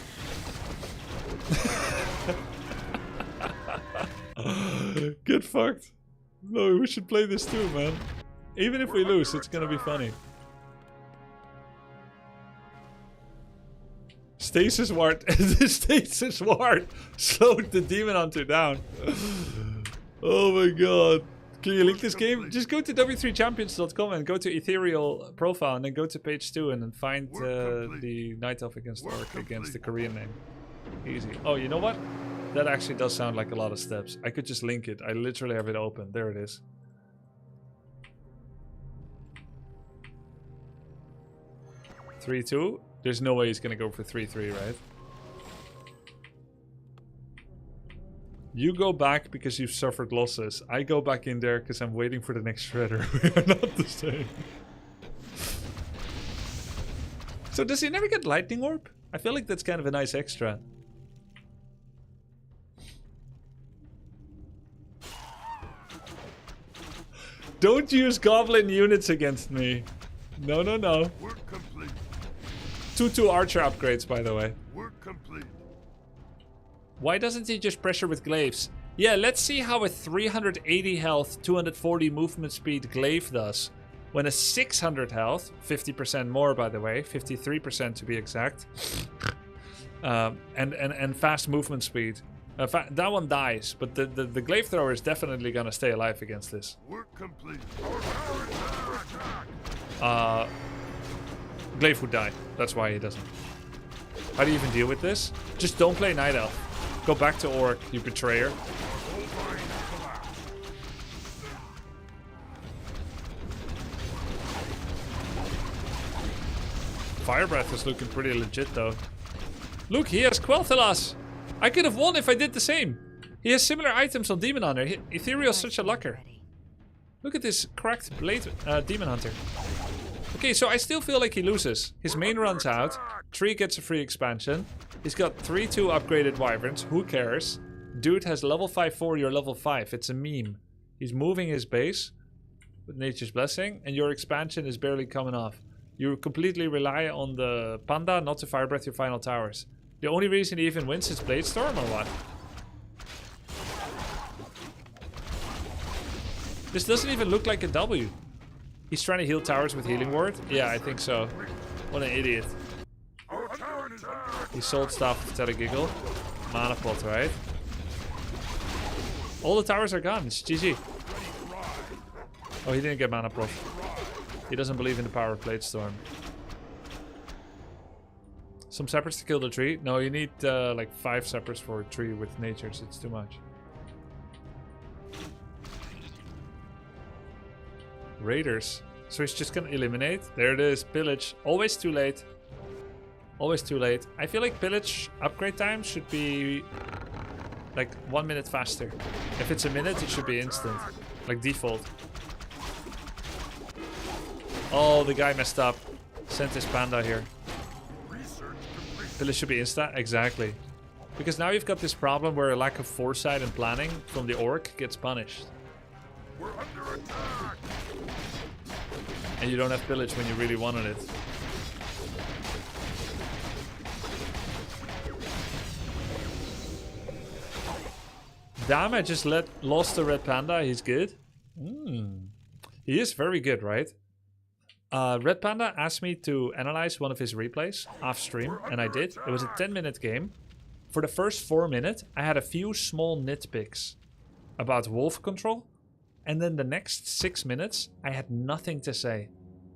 [SPEAKER 3] Get fucked. No, we should play this too, man. Even if we lose, it's gonna be funny. Stasis Ward. The Stasis Ward slowed the Demon Hunter down. Oh my god. Can you link this game? Just go to W3champions.com and go to Ethereal profile and then go to page 2 and then find the Night Elf against Orc against the Korean name. Easy. Oh, you know what? That actually does sound like a lot of steps. I could just link it. I literally have it open. There it is. Three, 2. There's no way he's gonna go for 3-3, right? You go back because you've suffered losses. I go back in there because I'm waiting for the next shredder. We are not the same. So does he never get Lightning Orb? I feel like that's kind of a nice extra. Don't use Goblin units against me. No, no, no.
[SPEAKER 5] Work complete.
[SPEAKER 3] 2-2 archer upgrades, by the way.
[SPEAKER 5] Work complete.
[SPEAKER 3] Why doesn't he just pressure with glaives? Yeah, let's see how a 380 health, 240 movement speed glaive does. When a 600 health, 50% more by the way, 53% to be exact, and fast movement speed. That one dies, but the glaive thrower is definitely gonna stay alive against this.
[SPEAKER 5] Work complete.
[SPEAKER 3] Glaive would die, that's why he doesn't. How do you even deal with this? Just don't play Night Elf. Go back to Orc, you betrayer. Fire Breath is looking pretty legit though. Look, he has Quel'Thalas. I could have won if I did the same. He has similar items on Demon Hunter. Ethereal's such a lucker. Look at this cracked blade Demon Hunter. Okay, so I still feel like he loses. His main runs out. Tree gets a free expansion. He's got 3-2 upgraded wyverns. Who cares? Dude has level 5-4, you're level 5. It's a meme. He's moving his base with Nature's Blessing, and your expansion is barely coming off. You completely rely on the Panda not to fire breath your final towers. The only reason he even wins is Blade Storm or what? This doesn't even look like a W. He's trying to heal towers with Healing Ward? Yeah, I think so. What an idiot. He sold Staff of Telegiggle. Mana pot, right? All the towers are gone. It's GG. Oh, he didn't get mana pot. He doesn't believe in the power of Blade Storm. Some Sappers to kill the tree? No, you need like 5 Sappers for a tree with natures. It's too much. Raiders. So he's just gonna eliminate. There it is. Pillage. Always too late. Always too late. I feel like pillage upgrade time should be like 1 minute faster. If it's a minute, it should be instant. Like default. Oh, the guy messed up. Sent his panda here. Pillage should be insta. Exactly. Because now you've got this problem where a lack of foresight and planning from the orc gets punished.
[SPEAKER 5] We're under attack!
[SPEAKER 3] And you don't have pillage when you really wanted it. Damn, I just lost the red panda. He's good. He is very good, right? Red Panda asked me to analyze one of his replays off stream, and I did. It was a 10-minute game. For the first 4 minutes, I had a few small nitpicks about wolf control, and then the next 6 minutes, I had nothing to say.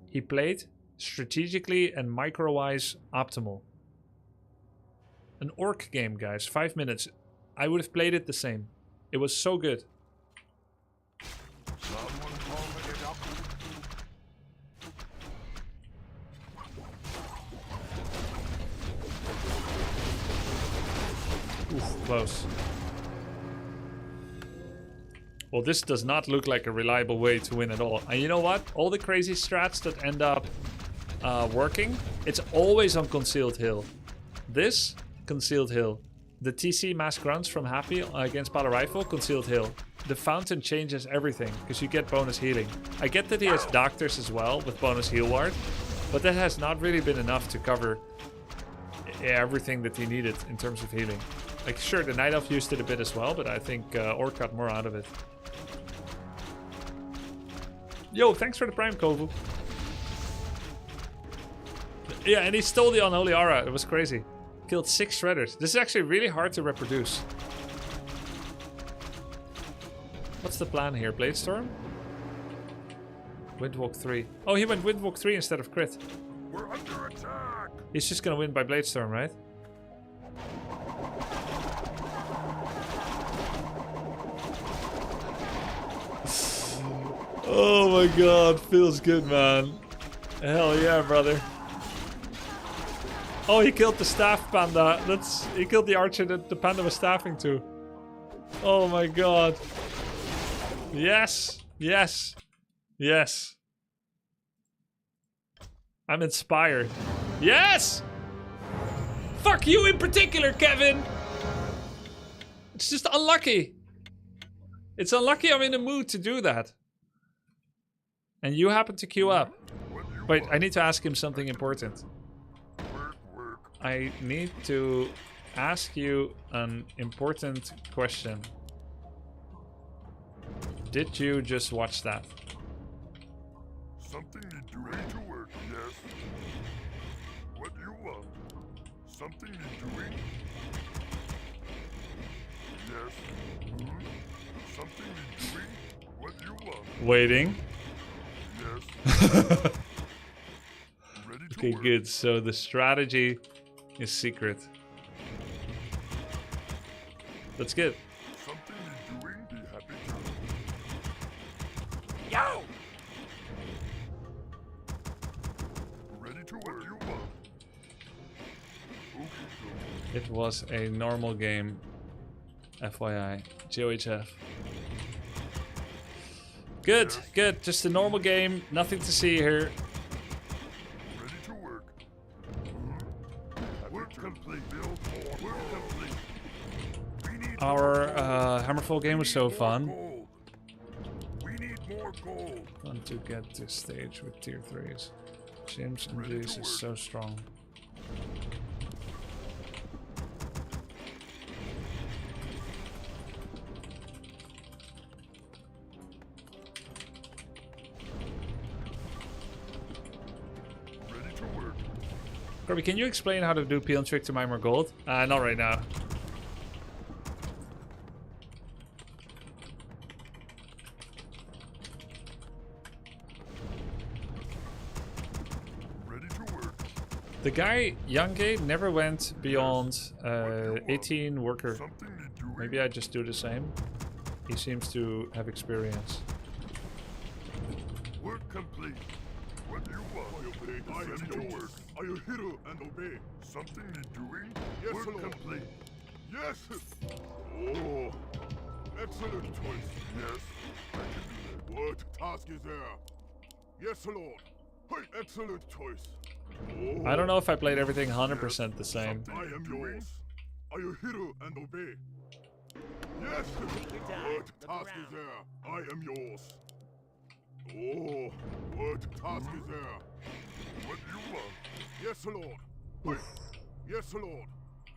[SPEAKER 3] He played strategically and micro-wise optimal. An orc game, guys, 5 minutes. I would have played it the same. It was so good.
[SPEAKER 5] Someone call me a doctor?
[SPEAKER 3] Oof, close. Well, this does not look like a reliable way to win at all. And you know what? All the crazy strats that end up working, it's always on Concealed Hill. This, Concealed Hill. The TC Mass Grunts from Happy against Battle Rifle, Concealed Hill. The fountain changes everything, because you get bonus healing. I get that he has doctors as well, with bonus heal ward. But that has not really been enough to cover everything that he needed in terms of healing. Like, sure, the Night Elf used it a bit as well, but I think Orc got more out of it. Yo, thanks for the Prime, Kovu. Yeah, and he stole the Unholy Aura. It was crazy. Killed 6 Shredders. This is actually really hard to reproduce. What's the plan here? Bladestorm? Windwalk 3. Oh, he went Windwalk 3 instead of crit.
[SPEAKER 5] We're under attack!
[SPEAKER 3] He's just gonna win by Bladestorm, right? Oh my god, feels good, man. Hell yeah, brother. Oh, he killed the staff panda. He killed the archer that the panda was staffing to. Oh my god. Yes, yes, yes. I'm inspired. Yes! Fuck you in particular, Kevin! It's just unlucky. It's unlucky I'm in the mood to do that. And you happen to queue up. Wait, I need to ask him something important. I need to ask you an important question. Did you just watch that?
[SPEAKER 5] Something you doing to work, yes. What you want? Something you doing? Yes. Something you doing? What you want?
[SPEAKER 3] Waiting.
[SPEAKER 5] Yes. Ready to
[SPEAKER 3] Okay,
[SPEAKER 5] work.
[SPEAKER 3] good. So the strategy is secret. That's good.
[SPEAKER 5] Something you doing? Be happy to.
[SPEAKER 7] Yo!
[SPEAKER 5] Ready to work. You want? Okay,
[SPEAKER 3] It was a normal game. FYI. JOHF. Good, good. Just a normal game. Nothing to see here.
[SPEAKER 5] ready to work. Work complete. Build more. Work complete. We need
[SPEAKER 3] Our Hammerfall game was so fun.
[SPEAKER 5] gold. We need more gold.
[SPEAKER 3] Want to get to stage with tier 3s. James and
[SPEAKER 5] Ready to
[SPEAKER 3] Jace is
[SPEAKER 5] work.
[SPEAKER 3] so strong.
[SPEAKER 5] Ready to work.
[SPEAKER 3] Grubby, can you explain how to do peel and trick to mine more gold? Not right now.
[SPEAKER 5] Ready to work.
[SPEAKER 3] The guy, Youngay, never went beyond 18 worker.
[SPEAKER 5] Something you doing?
[SPEAKER 3] Maybe I just do the same. He seems to have experience.
[SPEAKER 5] Work complete. What do you want? I am to work. I will hear and obey. Something you doing? Yes, work Lord. Complete. Yes. Oh, excellent choice. Yes, I can do that. What task is there? Yes, Lord. Hey, excellent choice. Oh,
[SPEAKER 3] I don't know if I played everything 100% the same.
[SPEAKER 5] I am yours. Are you hero and obey? Yes! What task is there? I am yours. Oh, what task is there? What do you want? Yes, Lord. Yes, Lord.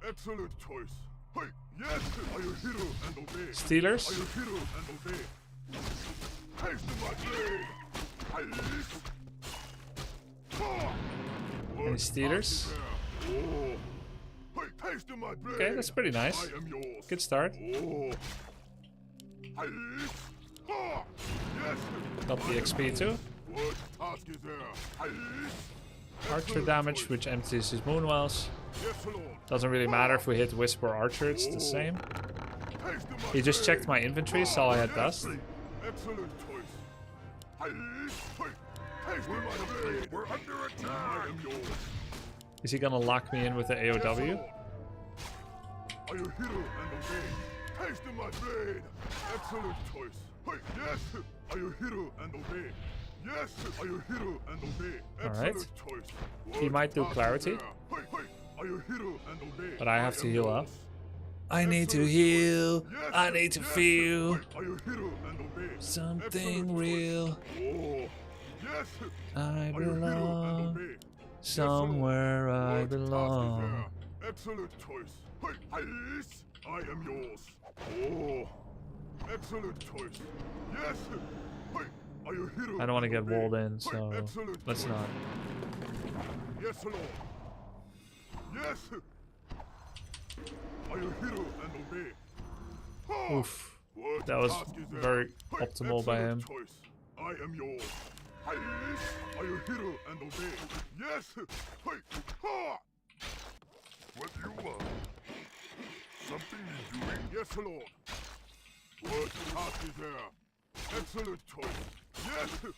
[SPEAKER 5] Excellent choice. Hey, yes! Are you hero and obey?
[SPEAKER 3] Steelers?
[SPEAKER 5] Are you hero and obey? Taste of my blade! Ice!
[SPEAKER 3] Any Steelers?
[SPEAKER 5] Oh. Hey, taste of my blade!
[SPEAKER 3] Okay, that's pretty nice.
[SPEAKER 5] I am yours.
[SPEAKER 3] Good start.
[SPEAKER 5] Oh. Ice! Ha! Yes!
[SPEAKER 3] Got the XP too.
[SPEAKER 5] What task is there? Ice!
[SPEAKER 3] Archer damage, which empties his moon wells.
[SPEAKER 5] Yes, Lord.
[SPEAKER 3] Doesn't really matter if we hit Whisper or Archer, it's the same.
[SPEAKER 5] Taste of my
[SPEAKER 3] He just
[SPEAKER 5] blade.
[SPEAKER 3] checked my inventory, saw I had dust.
[SPEAKER 5] Excellent choice. Ice! Hey, taste of my blade! We're under attack! I am yours.
[SPEAKER 3] Is he gonna lock me in with the
[SPEAKER 5] Yes,
[SPEAKER 3] AOW?
[SPEAKER 5] Lord. Are you hero and obey? Taste of my blade! Excellent choice. Hey, yes! Are you hero and obey? Yes! Are you hero and obey?
[SPEAKER 3] Alright.
[SPEAKER 5] Excellent choice.
[SPEAKER 3] He might do
[SPEAKER 5] What
[SPEAKER 3] clarity.
[SPEAKER 5] task is there? Hey, are you hero and obey?
[SPEAKER 3] But I have to heal up.
[SPEAKER 5] yours.
[SPEAKER 3] I need to
[SPEAKER 5] Excellent
[SPEAKER 3] heal.
[SPEAKER 5] choice. Yes,
[SPEAKER 3] I need to
[SPEAKER 5] yes.
[SPEAKER 3] feel
[SPEAKER 5] Hey, are you hero and obey?
[SPEAKER 3] something
[SPEAKER 5] Excellent
[SPEAKER 3] real.
[SPEAKER 5] choice. Oh, yes!
[SPEAKER 3] I
[SPEAKER 5] Are you hero and
[SPEAKER 3] belong
[SPEAKER 5] obey?
[SPEAKER 3] somewhere I
[SPEAKER 5] What task is
[SPEAKER 3] belong.
[SPEAKER 5] there? Excellent choice. Hey, ice! I am yours. Oh, excellent choice. Yes. Hey, are you hero?
[SPEAKER 3] I don't want to
[SPEAKER 5] and
[SPEAKER 3] get
[SPEAKER 5] obey?
[SPEAKER 3] walled in,
[SPEAKER 5] Hey,
[SPEAKER 3] so
[SPEAKER 5] excellent
[SPEAKER 3] let's
[SPEAKER 5] choice.
[SPEAKER 3] not.
[SPEAKER 5] Yes, Lord. Yes. Are you hero and obey? Ha!
[SPEAKER 3] Oof.
[SPEAKER 5] What
[SPEAKER 3] That was
[SPEAKER 5] task is there?
[SPEAKER 3] very
[SPEAKER 5] Hey,
[SPEAKER 3] optimal by him.
[SPEAKER 5] excellent choice. I am yours. Ice. Are you hero and obey? Yes. Hey. Ha! What do you want? Something is doing? Yes, Lord. What task is there? Excellent choice. Yes.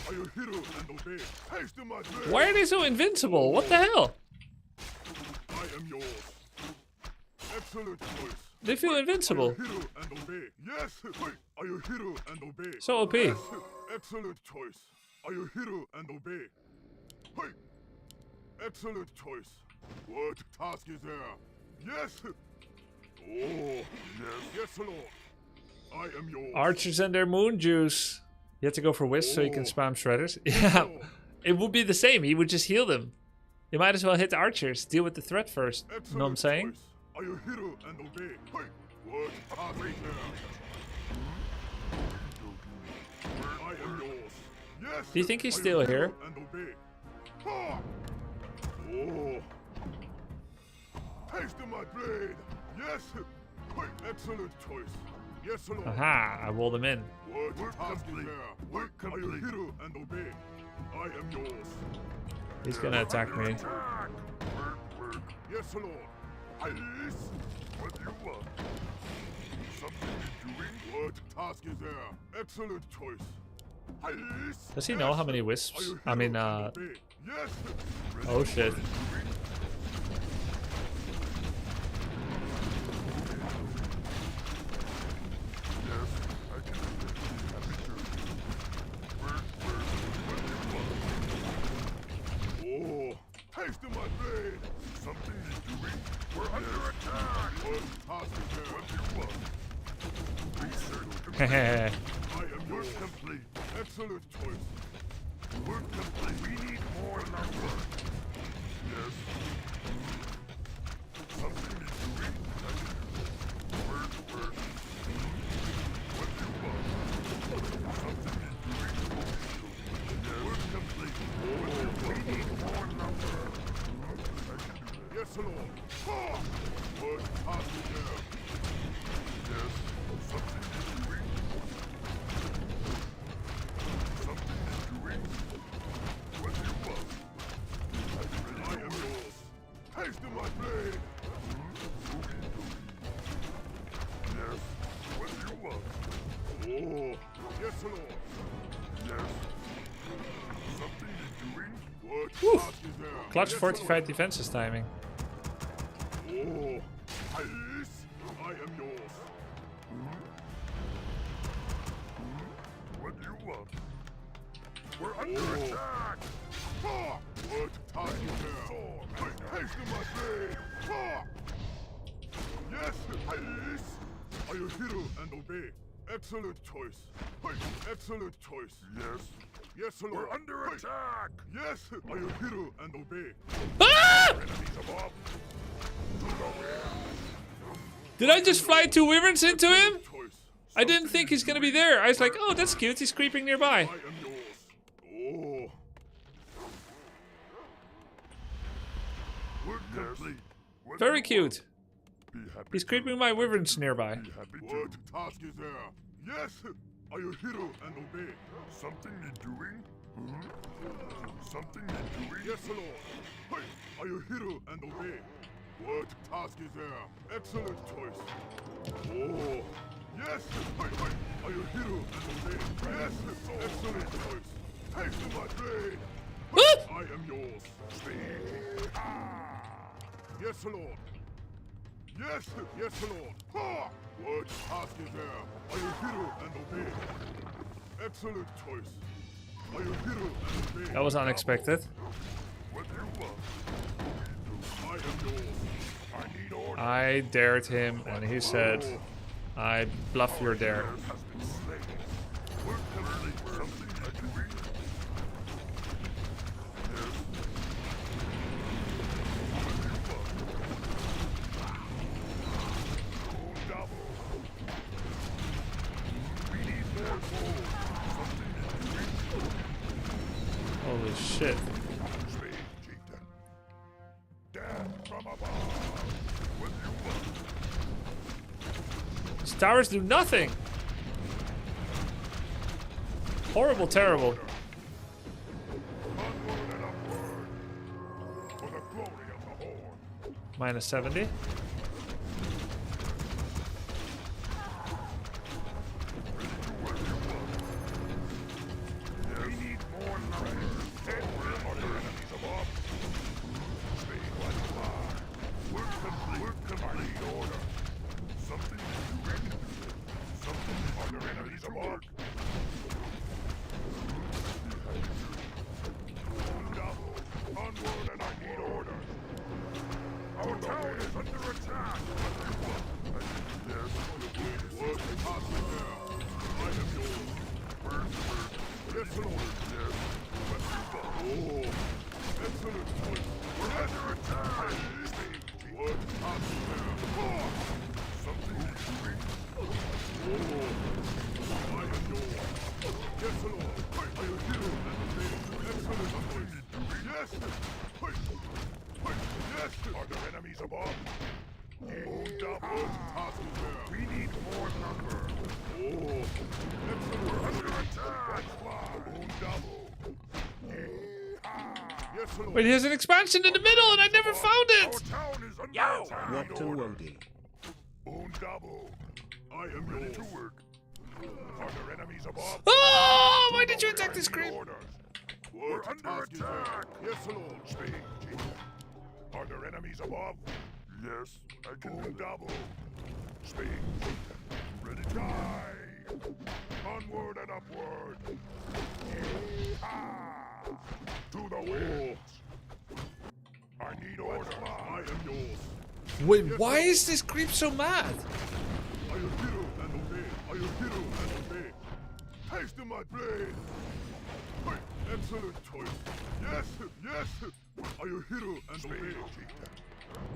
[SPEAKER 5] Are you hero and obey? Haste my blade.
[SPEAKER 3] Why are they so invincible? What the hell?
[SPEAKER 5] I am yours. Excellent choice.
[SPEAKER 3] They feel invincible.
[SPEAKER 5] Are you hero and obey? Yes. Hey, are you hero and obey?
[SPEAKER 3] So OP.
[SPEAKER 5] Yes. Excellent choice. Are you hero and obey? Hey. Excellent choice. What task is there? Yes. Oh, yes. Yes, Lord. I am yours.
[SPEAKER 3] Archers and their moon juice. You have to go for Wisp so you can spam shredders. Yeah, it would be the same. He would just heal them. You might as well hit the archers. Deal with the threat first.
[SPEAKER 5] Excellent
[SPEAKER 3] You know what I'm saying?
[SPEAKER 5] choice. Are you hero and obey? Hey. What task is there? I am yours. Yes.
[SPEAKER 3] Do you think he's
[SPEAKER 5] Are you
[SPEAKER 3] still
[SPEAKER 5] hero
[SPEAKER 3] here?
[SPEAKER 5] And obey. Ha! Oh. Haste my blade. Yes. Hey, excellent choice. Yes, Lord.
[SPEAKER 3] Aha, I walled him in.
[SPEAKER 5] What task is there? Are you hero and obey? I am yours.
[SPEAKER 3] He's gonna attack me.
[SPEAKER 5] Yes, Lord. Ice. What do you want? Something is doing? What task is there? Excellent choice. Ice.
[SPEAKER 3] Does he know how many wisps? I mean,
[SPEAKER 5] Yes.
[SPEAKER 3] oh shit.
[SPEAKER 5] Oh, taste of my blade. Something is doing. We're under attack. What task is there? What do you want? Research complete. I am yours. Complete. Excellent choice. Work complete. We need more number. Yes. Something is doing. Word. What do you want? Something is doing. Yes. Work complete. We need more number. Yes, Lord. Ha! What task is there? Yes. Something is doing. Something is doing. What do you want? I am yours. Taste of my blade. Yes. What do you want? Oh. Yes, Lord. Yes. Something is doing. What task is there?
[SPEAKER 3] Clutch
[SPEAKER 5] Yes,
[SPEAKER 3] fortified
[SPEAKER 5] Lord.
[SPEAKER 3] defenses timing.
[SPEAKER 5] Oh, Ice, I am yours. What do you want? We're under attack. Ha! What task is there? Haste my blade. Ha! Yes, yes. Are you hero and obey? Excellent choice. Excellent choice. Yes. Yes, Lord. We're under attack. Yes. Are you hero and obey?
[SPEAKER 3] Ah!
[SPEAKER 5] Enemies above.
[SPEAKER 3] Did I just fly 2 wyverns into him?
[SPEAKER 5] Choice.
[SPEAKER 3] I didn't think he's gonna be there. I was like, oh, that's cute. He's creeping nearby.
[SPEAKER 5] I am yours. Oh. Work complete.
[SPEAKER 3] Very cute.
[SPEAKER 5] Be happy.
[SPEAKER 3] He's creeping my wyverns nearby.
[SPEAKER 5] Be happy. What task is there? Yes. Are you hero and obey? Something need doing? Something need doing? Yes, Lord. Are you hero and obey? What task is there? Excellent choice. Oh. Yes. Are you hero and obey? Yes. Excellent choice. Take to my blade. I am yours. Yes, Lord. Yes, yes, Lord. Ha! What task is there? Are you hero and obey? Excellent choice. Are you hero and obey?
[SPEAKER 3] That was unexpected.
[SPEAKER 5] What do you want? I am yours. I need order.
[SPEAKER 3] I dared him, and he said, I bluff your dare.
[SPEAKER 5] Has been slain. Work complete. Something I can read. Yes. Double. We need more gold. Something I can read.
[SPEAKER 3] Holy shit.
[SPEAKER 5] Speed, chieftain. Death from above. What do you want?
[SPEAKER 3] These towers do nothing. Horrible, terrible.
[SPEAKER 5] Onward and upward. For the glory of the Horde.
[SPEAKER 3] Minus 70.
[SPEAKER 5] We need more numbers. Are there enemies above? Speed like fire. Work complete. Work complete. Order. Something is doing. Something. Are there enemies above? Double. Onward and I need order. Our town is under attack. Yes. Work possible now. I am yours. Yes, Lord. Yes. Oh. Excellent choice. We're under attack. What possible now? Something is doing. Oh. I am yours. Yes, Lord. Are you hero and obey? Excellent choice. Yes. Yes. Are there enemies above? Oh, double. Task is there. We need more number. Oh. Excellent. We're under attack. Oh, double. Yes, Lord.
[SPEAKER 3] Wait, there's an expansion in the middle, and I never found
[SPEAKER 5] Our
[SPEAKER 3] it.
[SPEAKER 5] town is under attack.
[SPEAKER 2] What to Wody?
[SPEAKER 5] Oh, double. I am ready to work. Are there enemies above?
[SPEAKER 3] Oh, why did you attack this creep?
[SPEAKER 5] We're under attack. Yes, Lord. Speed, chief. Are there enemies above? Yes, I can do double. Speed, ready to die. Onward and upward. Ah, to the winds. I need order. I am yours.
[SPEAKER 3] Wait, why is this creep so mad?
[SPEAKER 5] Are you hero and obey? Are you hero and obey? Taste my blade. Excellent choice. Yes, yes. Are you hero and obey?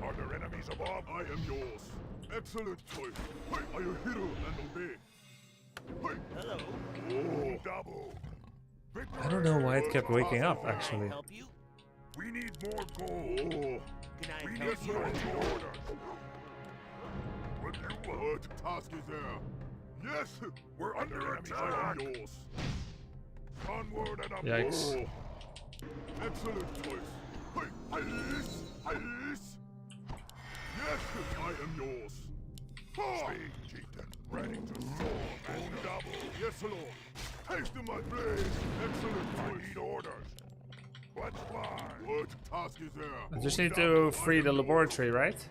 [SPEAKER 5] Are there enemies above? I am yours. Excellent choice. Are you hero and obey? Hello. Oh, double.
[SPEAKER 3] I don't know why it kept waking up, actually.
[SPEAKER 5] We need more gold. Oh. We need more order. What do you want? What task is there? Yes, we're under attack. I am yours. Onward and upward.
[SPEAKER 3] Yikes.
[SPEAKER 5] Oh. Excellent choice. Ice. Yes, I am yours. Speed, chieftain. Ready to soar and double. Yes, Lord. Taste my blade. Excellent choice. I need orders. Let's fly. What task is there?
[SPEAKER 3] I just need to free the laboratory, right?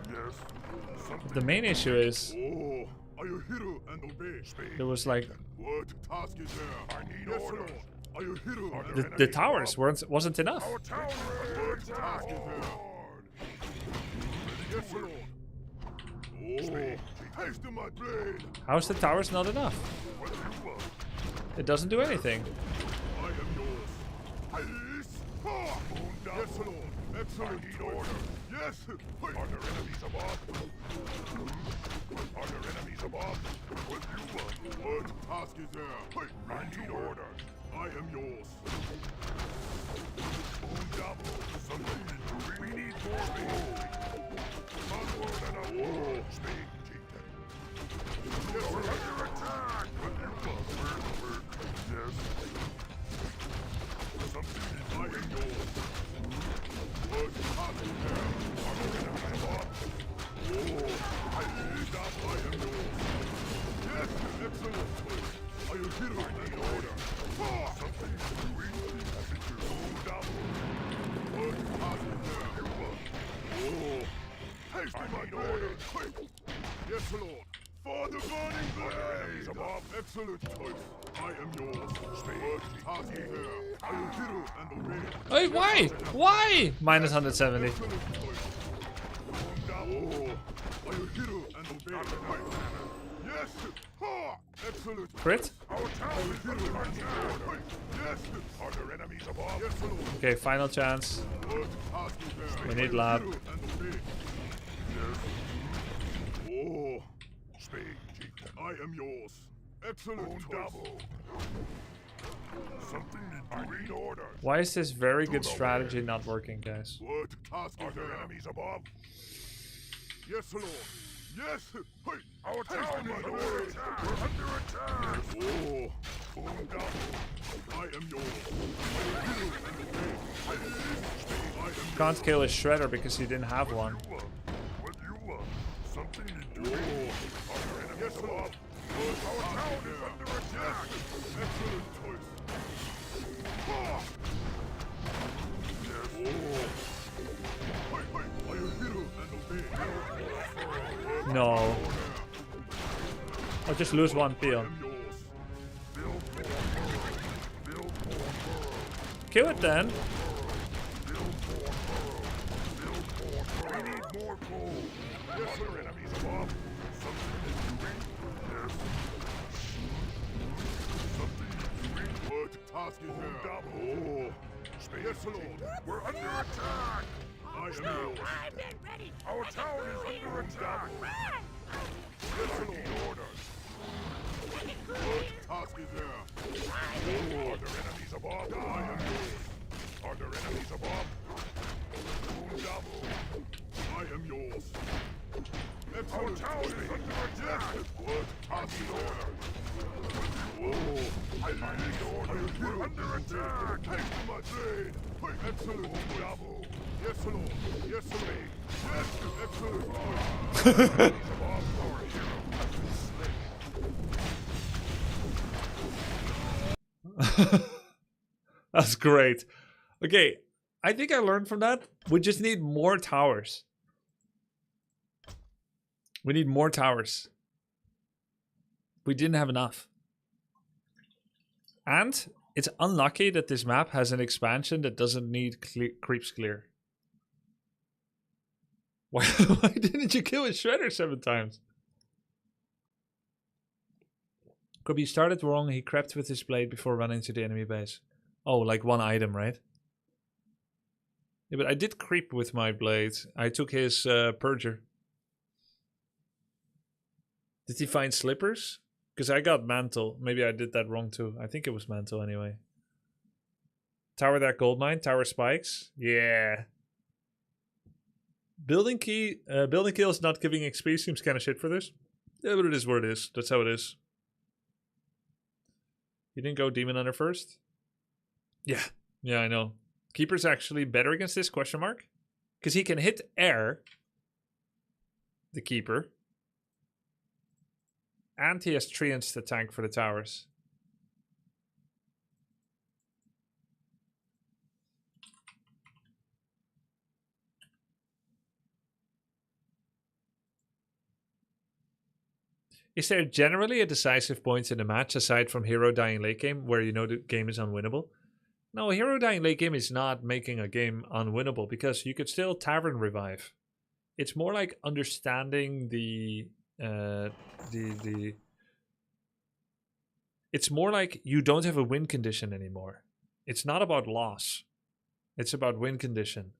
[SPEAKER 5] Yes.
[SPEAKER 3] The main issue is
[SPEAKER 5] Oh, are you hero and obey? Speed.
[SPEAKER 3] there was like
[SPEAKER 5] What task is there? I need orders. Lord. Are you hero?
[SPEAKER 3] the towers wasn't enough.
[SPEAKER 5] Our tower. What task is there? Yes, Lord. Haste to my blade.
[SPEAKER 3] How's the towers not enough?
[SPEAKER 5] What you want?
[SPEAKER 3] It doesn't do anything.
[SPEAKER 5] I am yours. Haste. Ha! Yes, Lord. Excellent. I need order. Yes. Are there enemies above? Are there enemies above? What you want? What task is there? I need order. I am yours. Double. Something to do. We need more speed. Onward and upward. Speed, chieftain. Yes, we're under attack. What you want? Word. Yes. Something is I am yours. What task is there? Are there enemies above? I need up. I am yours. Yes, excellent. Are you here? I need order. Something is doing. Double. What task is there? Haste to my order. Yes, Lord. For the burning blaze above. Excellent choice. I am yours. What task is there? I will hear and obey.
[SPEAKER 3] Hey, why? Why? Minus 170.
[SPEAKER 5] Excellent choice. Are you hear and obey? Yes. Ha! Excellent.
[SPEAKER 3] Crit?
[SPEAKER 5] Our town is under attack. Yes. Are there enemies above? Yes, Lord.
[SPEAKER 3] Okay, final chance.
[SPEAKER 5] What task is there?
[SPEAKER 3] We need lab.
[SPEAKER 5] Yes. Oh, speak, chieftain. I am yours. Excellent choice. Something I need order.
[SPEAKER 3] Why is this very good strategy not working, guys?
[SPEAKER 5] What task are there enemies above? Yes, Lord. Yes. Hey. Our town is under attack. We're under attack. Oh, I am yours.
[SPEAKER 3] Can't kill his shredder because he didn't have one.
[SPEAKER 5] What you want? Something to do. Are there enemies above? Our town is under attack. Excellent choice.
[SPEAKER 3] No. I'll just lose one peon. Kill it then.
[SPEAKER 5] Task is there. Oh, yes, Lord. We're under attack. I am yours.
[SPEAKER 8] I've been ready.
[SPEAKER 5] Our town is under attack. Yes, Lord. Orders. What task is there? Are there enemies above? I am yours. Are there enemies above? Double. I am yours. Our town is under attack. What task is there? Oh, I need order. We're under attack. Take to my blade. Excellent. Double. Yes, Lord. Yes, Lord. Yes, excellent.
[SPEAKER 3] That's great. Okay, I think I learned from that. We just need more towers. We need more towers. We didn't have enough. And it's unlucky that this map has an expansion that doesn't need creeps clear. Why didn't you kill his shredder 7 times? Grubby started wrong. He crept with his blade before running to the enemy base. Oh, like one item, right? Yeah, but I did creep with my blade. I took his purger. Did he find slippers? Because I got mantle. Maybe I did that wrong too. I think it was mantle anyway. Tower that gold mine. Tower spikes. Yeah. Building kills not giving XP seems kind of shit for this. Yeah, but it is what it is. That's how it is. You didn't go Demon Hunter first? Yeah. Yeah, I know. Keeper's actually better against this, question mark? Because he can hit air. The Keeper. And he has 3 insta tank for the towers. Is there generally a decisive point in the match aside from hero dying late game where you know the game is unwinnable? No, hero dying late game is not making a game unwinnable because you could still tavern revive. It's more like understanding the. It's more like you don't have a win condition anymore. It's not about loss. It's about win condition.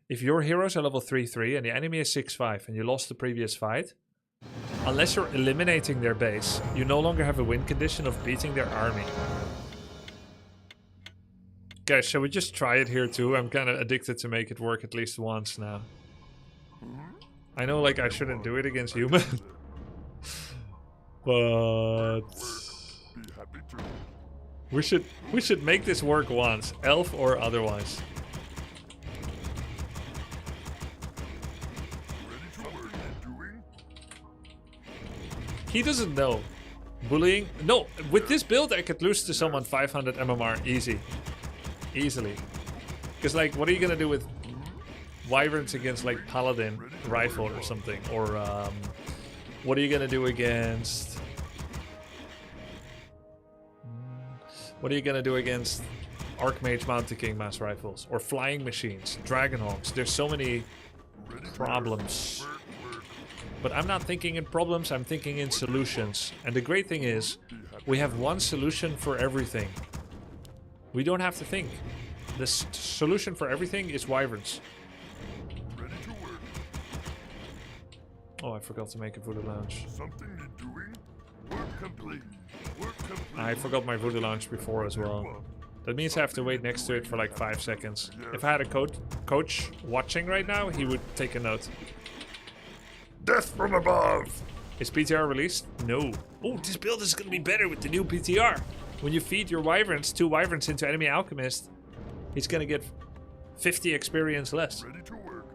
[SPEAKER 3] If your heroes are level 3-3 and the enemy is 6-5 and you lost the previous fight, unless you're eliminating their base, you no longer have a win condition of beating their army. Guys, shall we just try it here too? I'm kind of addicted to make it work at least once now. I know, like, I shouldn't do it against human. But we should make this work once, elf or otherwise. He doesn't know. Bullying? No, with this build I could lose to someone 500 MMR easy. Easily. Because, like, what are you gonna do with wyverns against, like, paladin rifle or something? Or what are you gonna do against... What are you gonna do against Archmage Mountain King mass rifles? Or flying machines, Dragonhawks? There's so many problems. But I'm not thinking in problems, I'm thinking in solutions. And the great thing is, we have one solution for everything. We don't have to think. The solution for everything is wyverns. Oh, I forgot to make a voodoo lounge.
[SPEAKER 5] Something you're doing? Work complete. Work complete.
[SPEAKER 3] I forgot my voodoo lounge before as well. That means I have to wait next to it for like 5 seconds. If I had a coach watching right now, he would take a note.
[SPEAKER 5] Death from above!
[SPEAKER 3] Is PTR released? No. Oh, this build is going to be better with the new PTR. When you feed your wyverns, 2 wyverns into enemy alchemist, he's going to get 50 experience less.
[SPEAKER 5] Ready to work.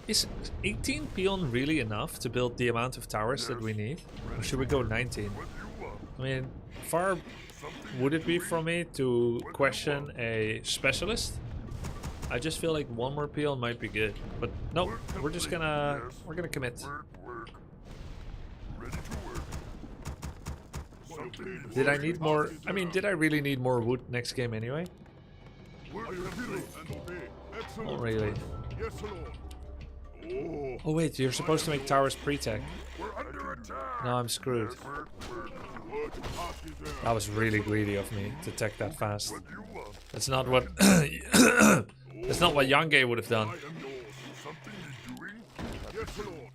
[SPEAKER 3] Is 18 peon really enough to build the amount of towers that we need? Or should we go 19? I mean, far would it be from me to question a specialist? I just feel like 1 more peon might be good. But no, we're gonna commit.
[SPEAKER 5] Ready to work.
[SPEAKER 3] Did I need more? I mean, did I really need more wood next game anyway? Not really.
[SPEAKER 5] Yes, Lord.
[SPEAKER 3] Oh wait, you're supposed to make towers pre-tech.
[SPEAKER 5] We're under attack.
[SPEAKER 3] No, I'm screwed. That was really greedy of me to tech that fast. That's not what that's not what Yange would have done.
[SPEAKER 5] I am yours. Something you're doing? Yes, Lord.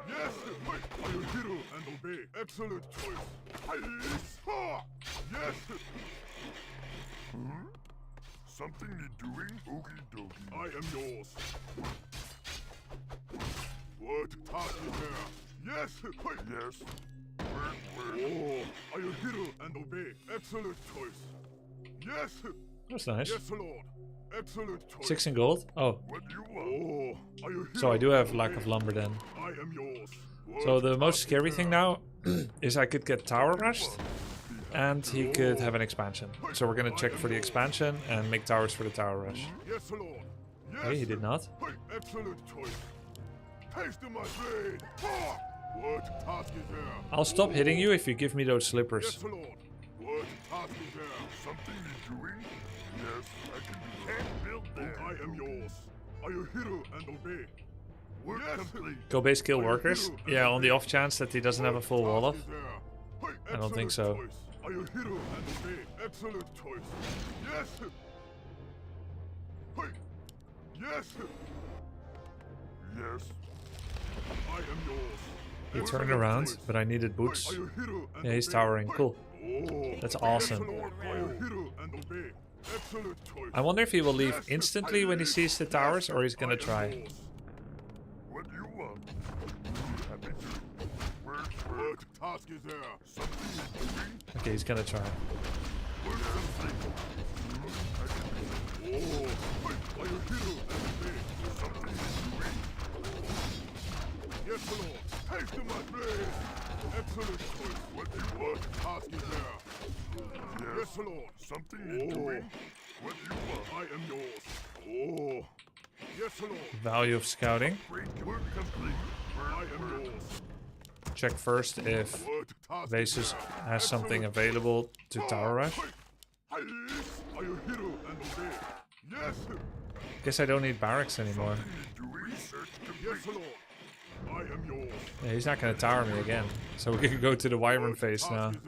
[SPEAKER 5] Yes. Are you hero and obey? Excellent choice. Yes. Something you're doing? Okie dokie. I am yours. What task is there? Yes. Yes. Oh, are you hero and obey? Excellent choice. Yes.
[SPEAKER 3] That's nice.
[SPEAKER 5] Yes, Lord. Excellent choice.
[SPEAKER 3] 6 in gold? Oh,
[SPEAKER 5] What you want? Oh, are you
[SPEAKER 3] so I do
[SPEAKER 5] hero
[SPEAKER 3] have
[SPEAKER 5] and
[SPEAKER 3] lack
[SPEAKER 5] obey?
[SPEAKER 3] of lumber then.
[SPEAKER 5] I am yours.
[SPEAKER 3] So the most scary thing now is I could get tower rushed and he could have an expansion. So we're gonna check for the expansion and make towers for the tower rush.
[SPEAKER 5] Yes, Lord. Yes.
[SPEAKER 3] Okay, he did not.
[SPEAKER 5] Excellent choice. Taste of my blade. What task is there?
[SPEAKER 3] I'll stop hitting you if you give me those slippers.
[SPEAKER 5] Yes, Lord. What task is there? Something you're doing? Yes, can't build there. I am yours. Are you hero and obey? Work complete.
[SPEAKER 3] Go base kill workers? Yeah, on the off chance that he doesn't have a full wall off. I don't think so.
[SPEAKER 5] Are you hero and obey? Excellent choice. Yes. Yes. Yes. I am yours.
[SPEAKER 3] He turned around, but I needed boots.
[SPEAKER 5] Are you hero and
[SPEAKER 3] Yeah, he's
[SPEAKER 5] obey?
[SPEAKER 3] towering. Cool.
[SPEAKER 5] Oh,
[SPEAKER 3] That's awesome.
[SPEAKER 5] yes, Lord. Are you hero and obey? Excellent choice.
[SPEAKER 3] I wonder if he will leave instantly when he sees the towers or he's gonna try.
[SPEAKER 5] What do you want? Happy to. What task is there? Something you're doing?
[SPEAKER 3] Okay, he's gonna try.
[SPEAKER 5] Work complete. Oh, are you hero and obey? Something you're doing? Yes, Lord. Taste of my blade. Excellent choice. What do you want? Task is there. Yes, Lord. Something you're doing? What do you want? I am yours. Oh. Yes, Lord.
[SPEAKER 3] Value of scouting.
[SPEAKER 5] Work complete. I am yours.
[SPEAKER 3] check first if
[SPEAKER 5] What task is
[SPEAKER 3] Vasus
[SPEAKER 5] there?
[SPEAKER 3] has something
[SPEAKER 5] Excellent
[SPEAKER 3] available
[SPEAKER 5] choice.
[SPEAKER 3] to tower rush.
[SPEAKER 5] Are you hero and obey? Yes.
[SPEAKER 3] Guess I don't need barracks anymore.
[SPEAKER 5] Yes, Lord. I am yours.
[SPEAKER 3] Yeah, he's not gonna tower me again. So we can go to the Wyvern phase now.
[SPEAKER 5] Task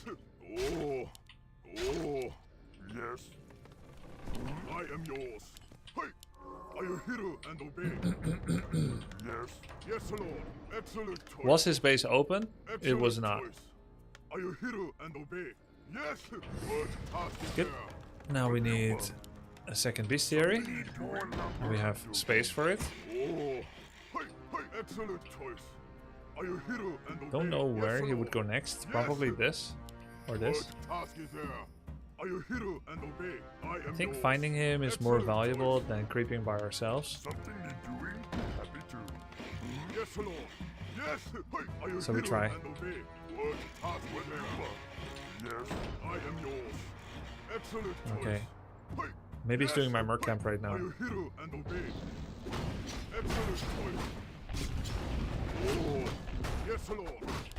[SPEAKER 5] is there. Yes. Oh. Oh. Yes. I am yours. Hey. Are you hero and obey? Yes. Yes, Lord. Excellent choice.
[SPEAKER 3] Was his base open? It
[SPEAKER 5] Excellent
[SPEAKER 3] was not.
[SPEAKER 5] choice. Are you hero and obey? Yes. What task is
[SPEAKER 3] Good.
[SPEAKER 5] there?
[SPEAKER 3] Now we need a second bestiary. And we have space for it.
[SPEAKER 5] Oh. Hey. Hey. Excellent choice. Are you hero and obey?
[SPEAKER 3] Don't know where
[SPEAKER 5] Yes,
[SPEAKER 3] he would
[SPEAKER 5] Lord.
[SPEAKER 3] go next. Probably this or this.
[SPEAKER 5] What task is there? Are you hero and obey? I am
[SPEAKER 3] I think
[SPEAKER 5] yours.
[SPEAKER 3] finding him is more
[SPEAKER 5] Excellent
[SPEAKER 3] valuable
[SPEAKER 5] choice.
[SPEAKER 3] than creeping by ourselves.
[SPEAKER 5] Something you're doing? Happy to. Yes, Lord. Yes. Hey. Are you
[SPEAKER 3] So we
[SPEAKER 5] hero
[SPEAKER 3] try.
[SPEAKER 5] and obey? What task is there? Yes. I am yours. Excellent choice.
[SPEAKER 3] Okay.
[SPEAKER 5] Hey.
[SPEAKER 3] Maybe he's
[SPEAKER 5] Yes.
[SPEAKER 3] doing my merc camp right now.
[SPEAKER 5] Are you hero and obey? Excellent choice. Oh. Yes, Lord.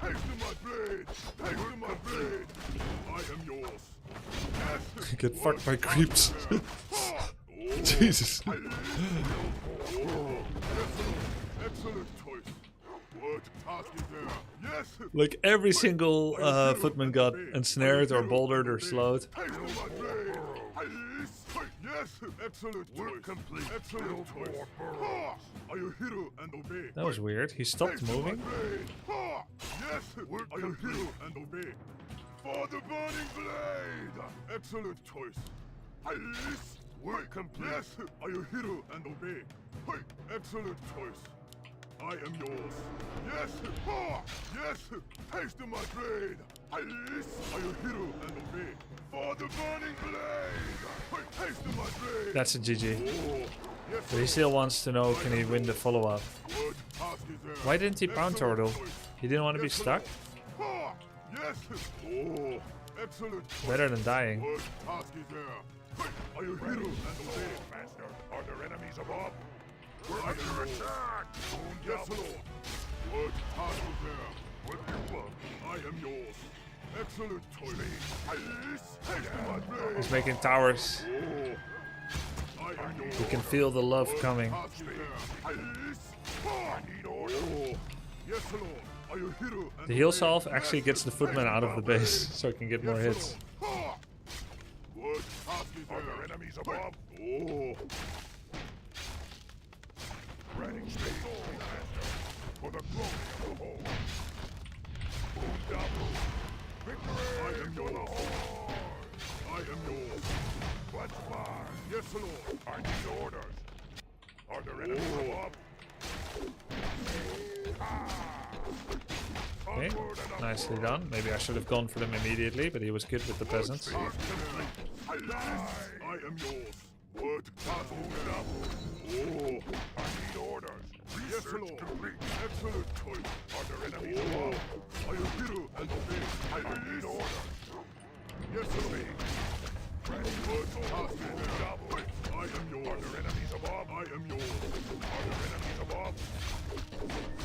[SPEAKER 5] Take to my blade. Take to my blade. I am yours. Yes.
[SPEAKER 3] Get fucked by creeps.
[SPEAKER 5] Oh.
[SPEAKER 3] Jesus.
[SPEAKER 5] Oh. Excellent choice. What task is there? Yes.
[SPEAKER 3] Like every single footman got ensnared or bouldered or slowed.
[SPEAKER 5] Take to my blade. Yes. Excellent choice. Complete. Excellent choice. Ha! Are you hero and obey?
[SPEAKER 3] That was weird. He stopped moving.
[SPEAKER 5] Ha! Yes. Are you hero and obey? For the burning blade. Excellent choice. Yes. Work complete. Yes. Are you hero and obey? Hey. Excellent choice. I am yours. Yes. Ha! Yes. Taste of my blade. Yes. Are you hero and obey? For the burning blade. Hey. Taste of my blade.
[SPEAKER 3] That's a GG.
[SPEAKER 5] Oh. Yes.
[SPEAKER 3] But he still wants to know, can he win the follow-up?
[SPEAKER 5] What task is there?
[SPEAKER 3] Why didn't he pound
[SPEAKER 5] Excellent
[SPEAKER 3] turtle?
[SPEAKER 5] choice.
[SPEAKER 3] He didn't want to be
[SPEAKER 5] Yes,
[SPEAKER 3] stuck?
[SPEAKER 5] Ha! Yes. Oh. Excellent choice.
[SPEAKER 3] Better than dying.
[SPEAKER 5] What task is there? Hey. Are you hero and obey? Master, are there enemies above? We're under attack! Yes, Lord. What task is there? With your love, I am yours. Excellent choice. Yes. Taste of my blade.
[SPEAKER 3] He's making towers.
[SPEAKER 5] Oh. I am yours.
[SPEAKER 3] You can feel the love coming.
[SPEAKER 5] Task is there. Yes. I need order. Oh. Yes, Lord. Are you hero and
[SPEAKER 3] The heal
[SPEAKER 5] obey?
[SPEAKER 3] salve actually
[SPEAKER 5] Yes.
[SPEAKER 3] gets the footman out of the base, so I can get more
[SPEAKER 5] Yes,
[SPEAKER 3] hits.
[SPEAKER 5] Lord. Ha! What task is there? Are there enemies above? Oh. Ready, speed. For the glory of the whole. Boom double. Victory! I am yours. I am yours. Let's fly. Yes, Lord. I need orders. Are there enemies above?
[SPEAKER 3] Okay, nicely done. Maybe I should have gone for them immediately, but he was good with the peasants.
[SPEAKER 5] I am yours. What task is there? Oh, I need orders. Yes, Lord. Complete. Excellent choice. Are there enemies above? Are you hero and obey? I need orders. Yes, Lord. Ready. What task is there? I am yours. Are there enemies above? I am yours. Are there enemies above?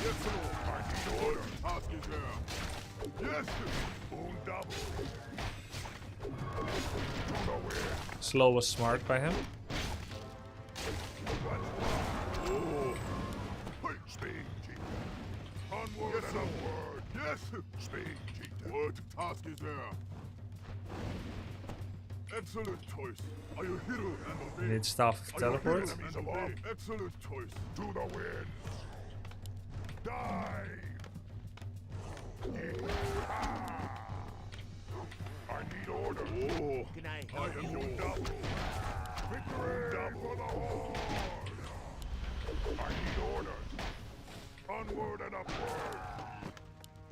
[SPEAKER 5] Yes, Lord. I need orders. What task is there? Yes. Boom double.
[SPEAKER 3] Slow was smart by him.
[SPEAKER 5] Oh. Hey, speed, Chief. Onward and upward. Yes. Speed, Chief. What task is there? Excellent choice. Are you hero and obey?
[SPEAKER 3] You need staff of teleport.
[SPEAKER 5] And obey. Excellent choice. To the wind. Dive. I need order. Oh, I am your double. Victory double for the horde. I need orders. Onward and upward.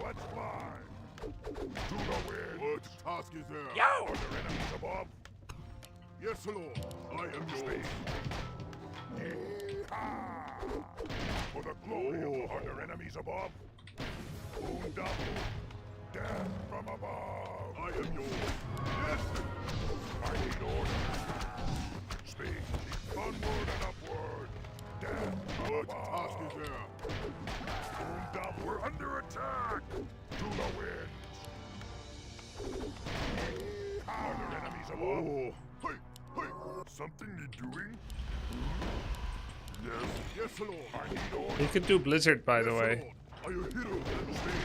[SPEAKER 5] Let's fly. To the wind. What task is there? Yo! Are there enemies above? Yes, Lord. I am yours. For the glory of, are there enemies above? Boom double. Death from above. I am yours. Yes. I need order. Speed. Onward and upward. Death from above. What task is there? Boom double. We're under attack! To the wind! Are there enemies above? Oh, hey, hey! Something need doing? Yes, yes, Lord. I need order.
[SPEAKER 3] You could do Blizzard, by the
[SPEAKER 5] Yes,
[SPEAKER 3] way.
[SPEAKER 5] Lord. Are you hero and obey?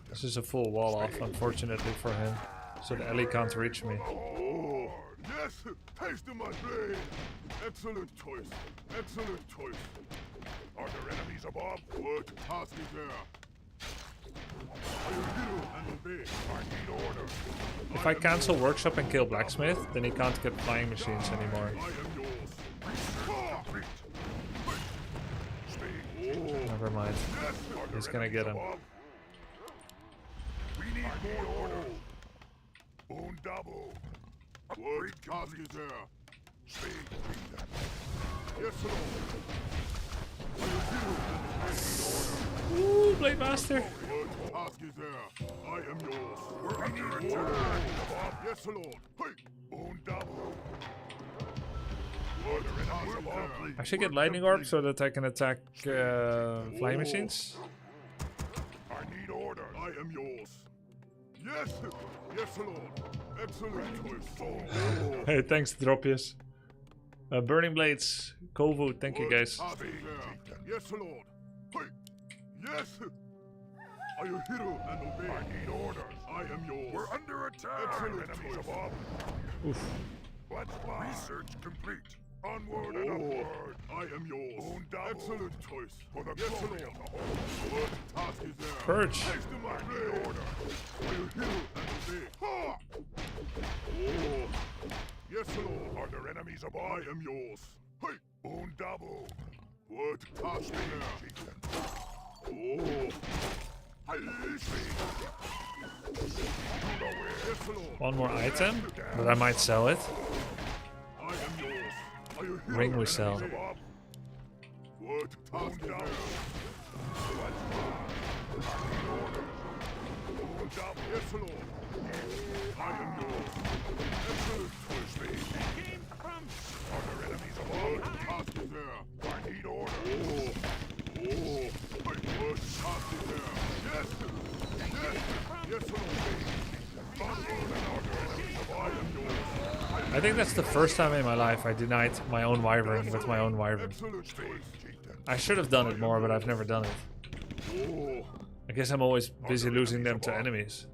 [SPEAKER 3] This is a full wall off, unfortunately for him. So the Ellie can't reach me.
[SPEAKER 5] Oh, yes! Taste of my blade! Excellent choice. Excellent choice. Are there enemies above? What task is there? Are you hero and obey? I need order.
[SPEAKER 3] If I cancel Workshop and kill Blacksmith, then he can't get flying machines anymore.
[SPEAKER 5] I am yours. Ah! Speak.
[SPEAKER 3] Never mind.
[SPEAKER 5] Yes!
[SPEAKER 3] He's gonna get him.
[SPEAKER 5] We need more order. Un double. What task is there? Speak. Yes, Lord. Are you hero and obey?
[SPEAKER 3] Ooh, Blade Master.
[SPEAKER 5] What task is there? I am yours. We're under attack. Yes, Lord. Hey. Un double. Are there enemies above?
[SPEAKER 3] I should get Lightning Orb so that I can attack flying machines.
[SPEAKER 5] I need order. I am yours. Yes. Yes, Lord. Excellent choice.
[SPEAKER 3] Hey, thanks, Dropius. Burning Blades, Kovu, thank you guys.
[SPEAKER 5] Yes, Lord. Hey. Yes. Are you hero and obey? I need orders. I am yours. We're under attack. Excellent enemies above.
[SPEAKER 3] Oof.
[SPEAKER 5] Let's fly. Research complete. Onward and upward. I am yours. Excellent choice. For the glory of the whole. What task is there?
[SPEAKER 3] Purge.
[SPEAKER 5] Taste of my blade. Order. Are you hero and obey? Ha! Oh. Yes, Lord. Are there enemies above? I am yours. Hey. Un double. What task is there? Oh. Yes, Lord.
[SPEAKER 3] One more item, but I might sell it.
[SPEAKER 5] I am yours. Are you hero
[SPEAKER 3] Ring we
[SPEAKER 5] and
[SPEAKER 3] sell.
[SPEAKER 5] obey? What task is there? Yes, Lord. I am yours. Excellent choice. Are there enemies above? What task is there? I need order. Oh. Oh. What task is there? Yes. Yes. Yes, Lord. Onward and order. Enemies above. I am yours.
[SPEAKER 3] I think that's the first time in my life I denied my own wyvern with my own wyvern.
[SPEAKER 5] Excellent choice.
[SPEAKER 3] I should have done it more, but I've never done it.
[SPEAKER 5] Oh.
[SPEAKER 3] I guess I'm always busy losing them to enemies.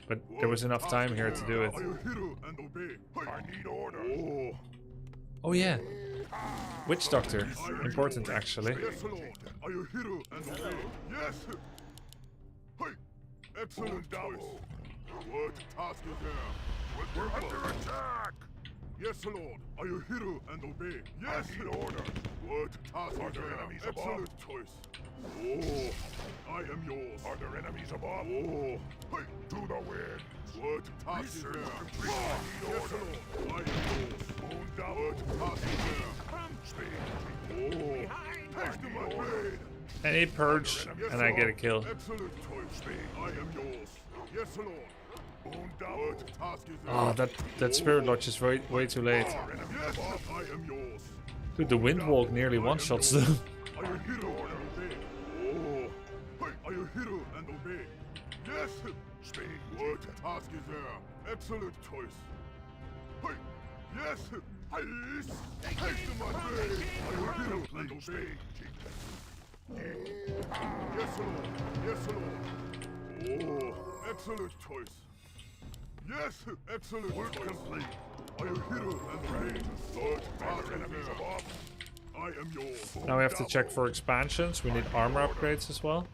[SPEAKER 3] But there was enough time here to do it.
[SPEAKER 5] Are you hero and obey? I need order. Oh.
[SPEAKER 3] Oh yeah. Witch Doctor. Important actually.
[SPEAKER 5] Yes, Lord. Are you hero and obey? Yes. Hey. Excellent choice. What task is there? We're under attack. Yes, Lord. Are you hero and obey? Yes. I need order. What task is there? Excellent choice. Oh. I am yours. Are there enemies above? Oh. Hey. To the wind. What task is there? Yes, Lord. I am yours. What task is there? Oh. Taste of my blade.
[SPEAKER 3] And he purge, and I get a kill.
[SPEAKER 5] Excellent choice. I am yours. Yes, Lord. What task is there?
[SPEAKER 3] Oh, that Spirit Lodge is way too late.
[SPEAKER 5] Yes, I am yours.
[SPEAKER 3] Dude, the Windwalk nearly one-shots them.
[SPEAKER 5] Are you hero and obey? Oh. Hey, are you hero and obey? Yes. Speak. What task is there? Excellent choice. Hey. Yes. Yes. Taste of my blade. Are you hero and obey? Yes, Lord. Yes, Lord. Oh. Excellent choice. Yes. Excellent choice. Complete. Are you hero and obey? What task is there? I am yours.
[SPEAKER 3] Now we have to check for expansions. We need armor upgrades as well.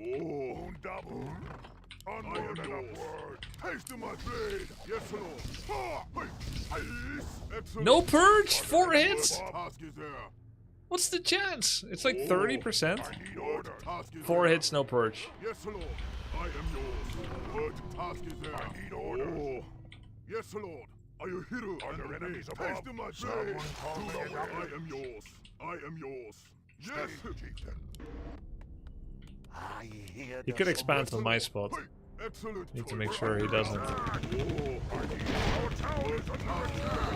[SPEAKER 5] Oh, double. Onward and upward. Taste of my blade. Yes, Lord. Ha! Hey. Excellent.
[SPEAKER 3] No purge! 4 hits!
[SPEAKER 5] Task is there.
[SPEAKER 3] What's the chance? It's like 30%.
[SPEAKER 5] I need order. Task is
[SPEAKER 3] 4
[SPEAKER 5] there.
[SPEAKER 3] hits, no purge.
[SPEAKER 5] Yes, Lord. I am yours. What task is there? I need order. Oh. Yes, Lord. Are you hero? Are there enemies above? Taste of my blade. I am yours. I am yours. Yes.
[SPEAKER 7] I hear
[SPEAKER 3] He
[SPEAKER 7] the
[SPEAKER 3] could expand on my spot.
[SPEAKER 5] Hey, excellent.
[SPEAKER 3] Need to
[SPEAKER 5] choice.
[SPEAKER 3] make sure he doesn't.
[SPEAKER 5] Oh, I need our tower is under attack.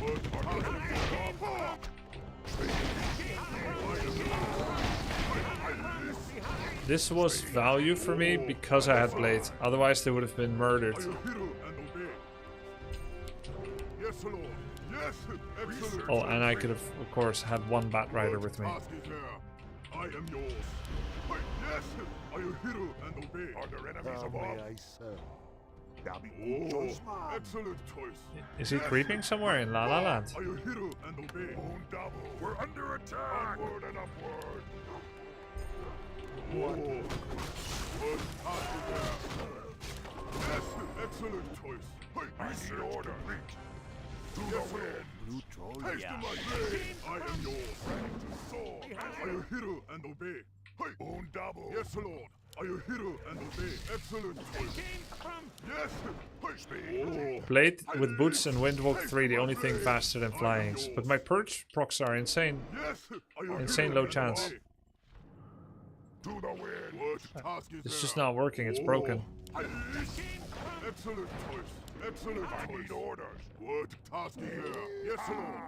[SPEAKER 5] What are you above?
[SPEAKER 3] This was value for me because I had Blade. Otherwise, they would have been murdered.
[SPEAKER 5] Are you hero and obey? Yes, Lord. Yes, excellent.
[SPEAKER 3] Oh, and I could have, of course, had one Bat Rider with me.
[SPEAKER 5] Task is there. I am yours. Yes, are you hero and obey? Are there enemies
[SPEAKER 7] How
[SPEAKER 5] above?
[SPEAKER 7] may I serve? Damn
[SPEAKER 5] Oh, excellent choice.
[SPEAKER 3] Is he creeping somewhere in La La Land?
[SPEAKER 5] Are you hero and obey?
[SPEAKER 7] Moon double. We're under attack.
[SPEAKER 5] Onward and upward. What? What task is there? Yes, excellent choice.
[SPEAKER 7] I need order. To
[SPEAKER 5] Yes,
[SPEAKER 7] the
[SPEAKER 5] Lord.
[SPEAKER 7] wind. Blue toy.
[SPEAKER 5] Haste to my blade. I am yours. Sword. Are you hero and obey?
[SPEAKER 7] Moon double.
[SPEAKER 5] Yes, Lord. Are you hero and obey? Excellent choice. Yes. Oh.
[SPEAKER 3] Blade with boots and Windwalk 3, the only thing faster than flying. But my purge procs are insane.
[SPEAKER 5] Yes. Are you
[SPEAKER 3] Insane
[SPEAKER 5] hero
[SPEAKER 3] low
[SPEAKER 5] and
[SPEAKER 3] chance.
[SPEAKER 5] obey?
[SPEAKER 7] To the wind.
[SPEAKER 5] What task is
[SPEAKER 3] It's
[SPEAKER 5] there?
[SPEAKER 3] just not working, it's broken.
[SPEAKER 5] Excellent choice. Excellent
[SPEAKER 7] I
[SPEAKER 5] choice.
[SPEAKER 7] need orders.
[SPEAKER 5] What task is there? Yes, Lord.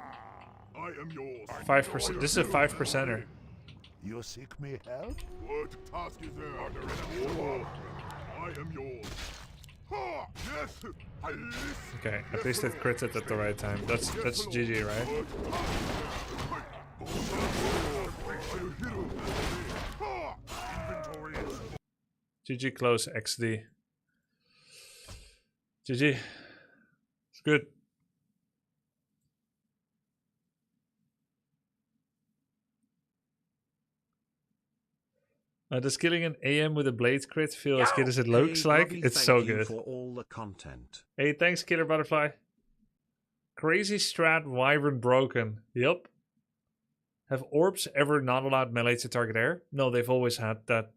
[SPEAKER 5] I am yours.
[SPEAKER 3] 5%. This is a 5%er.
[SPEAKER 7] You seek me help?
[SPEAKER 5] What task is there? Are there enemies above? I am yours. Ha! Yes.
[SPEAKER 3] Okay, at least it critted at the right time. That's GG, right?
[SPEAKER 5] What task is there? Are you hero and obey? Ha! Inventory is
[SPEAKER 3] GG close XD. GG. It's good. Does killing an AM with a blade crit feel as good as it looks like?
[SPEAKER 2] Grubby,
[SPEAKER 3] It's so
[SPEAKER 2] thank you
[SPEAKER 3] good.
[SPEAKER 2] for all the content.
[SPEAKER 3] Hey, thanks, Killer Butterfly. Crazy Strat Wyvern broken. Yup. Have orbs ever not allowed melee to target air? No, they've always had that.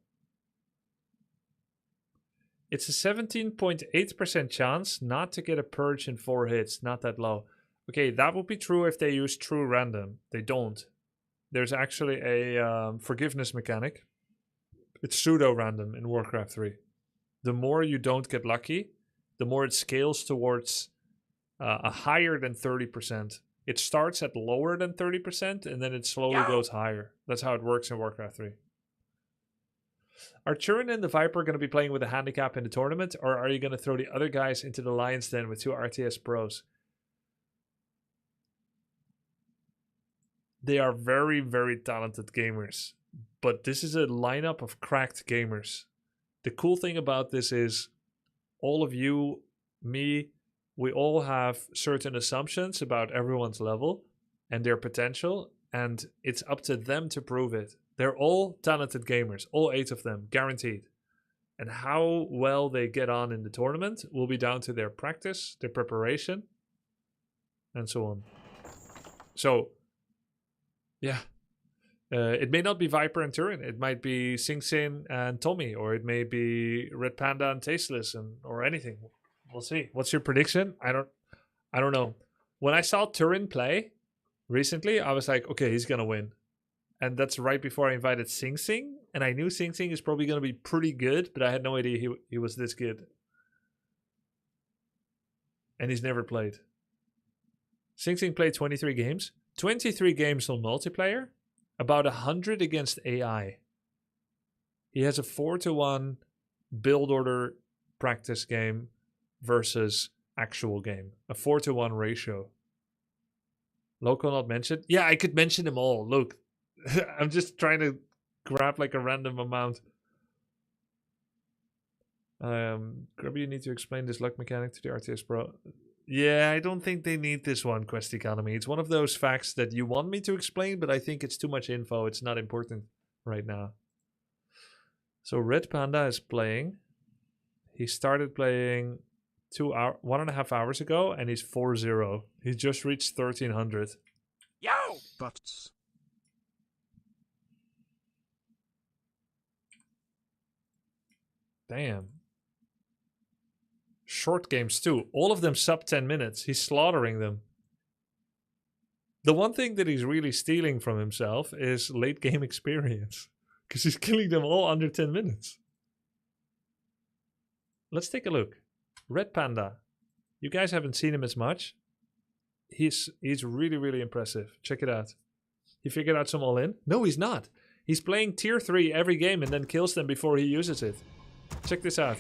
[SPEAKER 3] It's a 17.8% chance not to get a purge in 4 hits. Not that low. Okay, that would be true if they use true random. They don't. There's actually a forgiveness mechanic. It's pseudo-random in Warcraft 3. The more you don't get lucky, the more it scales towards a higher than 30%. It starts at lower than 30%, and then it slowly goes higher. That's how it works in Warcraft 3. Are Turin and the Viper going to be playing with a handicap in the tournament, or are you going to throw the other guys into the Lion's Den with 2 RTS pros? They are very, very talented gamers. But this is a lineup of cracked gamers. The cool thing about this is all of you, me, we all have certain assumptions about everyone's level and their potential, and it's up to them to prove it. They're all talented gamers, all 8 of them, guaranteed. And how well they get on in the tournament will be down to their practice, their preparation, and so on. So, yeah. It may not be Viper and Turin. It might be Sing Sin and Tommy, or it may be Red Panda and Tasteless, or anything. We'll see. What's your prediction? I don't know. When I saw Turin play recently, I was like, okay, he's gonna win. And that's right before I invited Sing Sing, and I knew Sing Sing is probably gonna be pretty good, but I had no idea he was this good. And he's never played. Sing Sing played 23 games. 23 games on multiplayer. About 100 against AI. He has a 4-to-1 build order practice game versus actual game. A 4-to-1 ratio. Loco not mentioned? Yeah, I could mention them all. Look, I'm just trying to grab like a random amount. Grubby, you need to explain this luck mechanic to the RTS Pro. Yeah, I don't think they need this one, Quest Economy. It's one of those facts that you want me to explain, but I think it's too much info. It's not important right now. So Red Panda is playing. He started playing 1.5 hours ago, and he's 4-0. He just reached 1300.
[SPEAKER 2] Yo! Butts.
[SPEAKER 3] Damn. Short games too. All of them sub 10 minutes. He's slaughtering them. The one thing that he's really stealing from himself is late game experience. Because he's killing them all under 10 minutes. Let's take a look. Red Panda. You guys haven't seen him as much. He's really, really impressive. Check it out. He figured out some all-in? No, he's not. He's playing tier 3 every game and then kills them before he uses it. Check this out.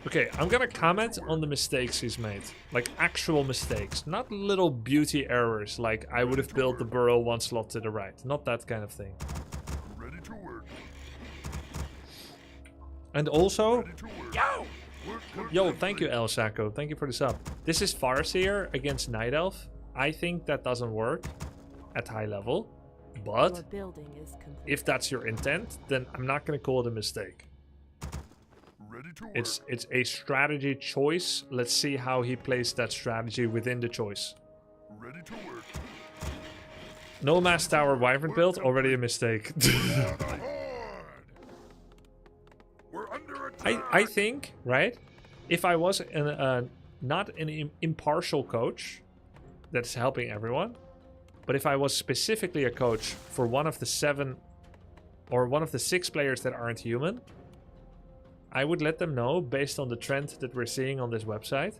[SPEAKER 3] Okay, I'm gonna comment on the mistakes he's made. Like actual mistakes. Not little beauty errors like I would have built the burrow 1 slot to the right. Not that kind of thing.
[SPEAKER 5] Ready to work.
[SPEAKER 3] And also...
[SPEAKER 5] Ready to work.
[SPEAKER 3] Yo, thank you El Sacco. Thank you for the sub. This is Farseer against Night Elf. I think that doesn't work at high level. But
[SPEAKER 8] Your building is complete.
[SPEAKER 3] if that's your intent, then I'm not gonna call it a mistake.
[SPEAKER 5] Ready to work.
[SPEAKER 3] It's a strategy choice. Let's see how he plays that strategy within the choice.
[SPEAKER 5] Ready to work.
[SPEAKER 3] No mass tower wyvern build, already a mistake.
[SPEAKER 5] We're under attack.
[SPEAKER 3] I think, right? If I was not an impartial coach that's helping everyone, but if I was specifically a coach for one of the 7 or one of the 6 players that aren't human, I would let them know, based on the trend that we're seeing on this website,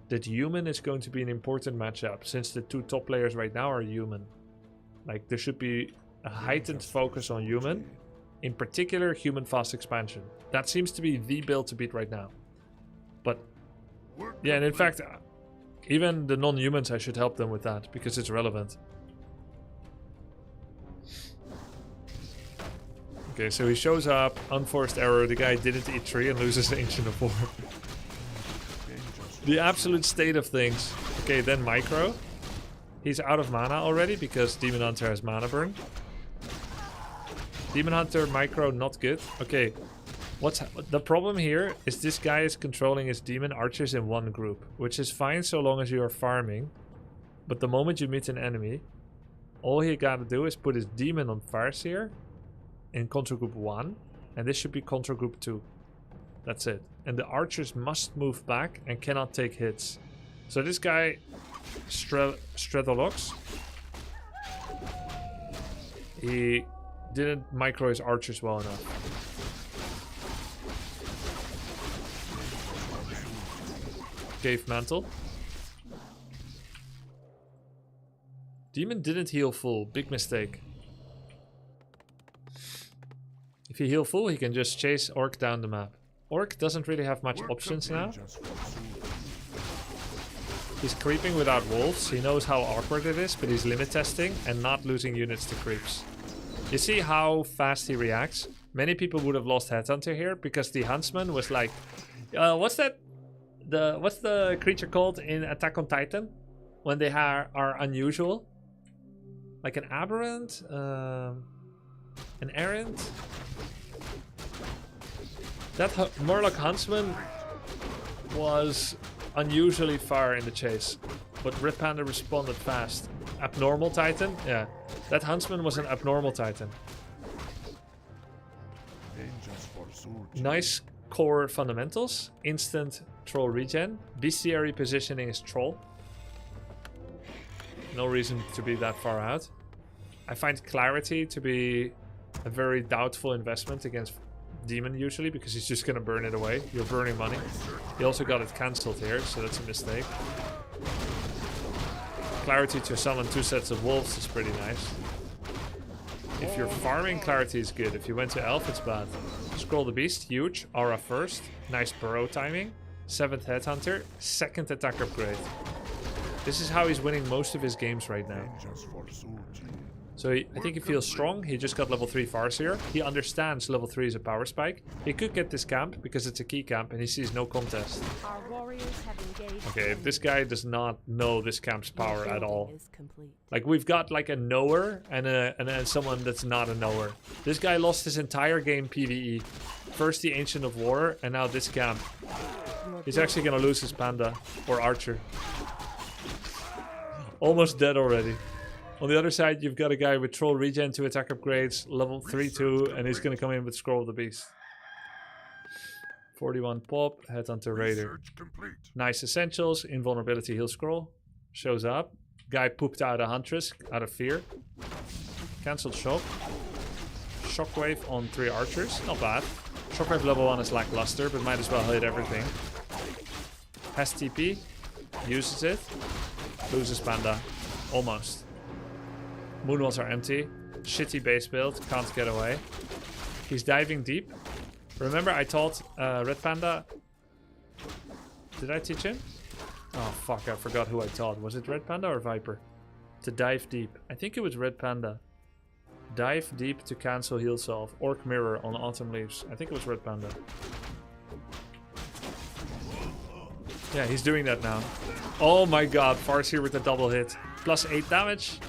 [SPEAKER 3] that human is going to be an important matchup, since the 2 top players right now are human. Like, there should be a heightened focus on human, in particular human fast expansion. That seems to be the build to beat right now. But yeah, and in fact, even the non-humans, I should help them with that because it's relevant. Okay, so he shows up, unforced error, the guy didn't eat 3 and loses Ancient of War. The absolute state of things. Okay, then Micro. He's out of mana already because Demon Hunter has mana burn. Demon Hunter, Micro, not good. Okay, the problem here is this guy is controlling his demon archers in one group, which is fine so long as you are farming. But the moment you meet an enemy, all he gotta do is put his demon on Farseer in control group 1, and this should be control group 2. That's it. And the archers must move back and cannot take hits. So this guy, Stretolox, he didn't micro his archers well enough. Cave Mantle. Demon didn't heal full. Big mistake. If he heal full, he can just chase Orc down the map. Orc doesn't really have much options now. He's creeping without wolves. He knows how awkward it is, but he's limit testing and not losing units to creeps. You see how fast he reacts? Many people would have lost Headhunter here because the Huntsman was like, what's the creature called in Attack on Titan when they are unusual? Like an aberrant, an errant. That Murloc Huntsman was unusually far in the chase, but Rip Panda responded fast. Abnormal Titan? Yeah. That Huntsman was an abnormal Titan. Nice core fundamentals. Instant troll regen. Bestiary positioning is troll. No reason to be that far out. I find Clarity to be a very doubtful investment against Demon usually, because he's just gonna burn it away. You're burning money. He also got it cancelled here, so that's a mistake. Clarity to summon 2 sets of wolves is pretty nice. If you're farming, Clarity is good. If you went to Elf, it's bad. Scroll the Beast, huge. Aura first. Nice burrow timing. 7th Headhunter. 2nd attack upgrade. This is how he's winning most of his games right now. So I think he feels strong. He just got level 3 Farseer. He understands level 3 is a power spike. He could get this camp because it's a key camp and he sees no contest.
[SPEAKER 8] Our warriors have engaged.
[SPEAKER 3] Okay, this guy does not know this camp's power at all. Like, we've got like a knower and then someone that's not a knower. This guy lost his entire game PvE. First the Ancient of War and now this camp. He's actually gonna lose his panda or archer. Almost dead already. On the other side, you've got a guy with Troll Regen, 2 attack upgrades, level 3-2, and he's going to come in with Scroll of the Beast. 41 pop, Headhunter Raider. Nice essentials, invulnerability heal scroll. Shows up. Guy pooped out a Huntress out of fear. Cancelled shock. Shockwave on 3 archers, not bad. Shockwave level 1 is lackluster, but might as well hit everything. Has TP, uses it, loses panda, almost. Moonwalls are empty. Shitty base build, can't get away. He's diving deep. Remember I taught Red Panda... Did I teach him? Oh fuck, I forgot who I taught. Was it Red Panda or Viper? To dive deep. I think it was Red Panda. Dive deep to cancel heal solve. Orc mirror on autumn leaves. I think it was Red Panda. Yeah, he's doing that now. Oh my god, Farseer with a double hit. Plus 8 damage.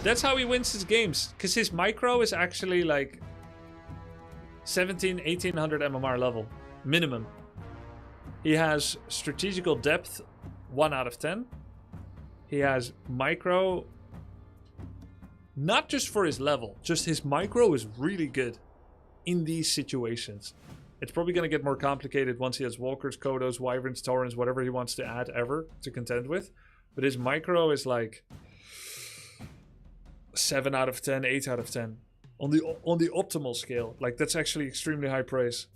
[SPEAKER 3] That's how he wins his games. Because his micro is actually like 1800 MMR level. Minimum. He has strategical depth 1 out of 10. He has micro, not just for his level, just his micro is really good in these situations. It's probably going to get more complicated once he has Walkers, Kodos, Wyverns, Taurens, whatever he wants to add ever to contend with. But his micro is like 7 out of 10, 8 out of 10. On the optimal scale. Like, that's actually extremely high praise.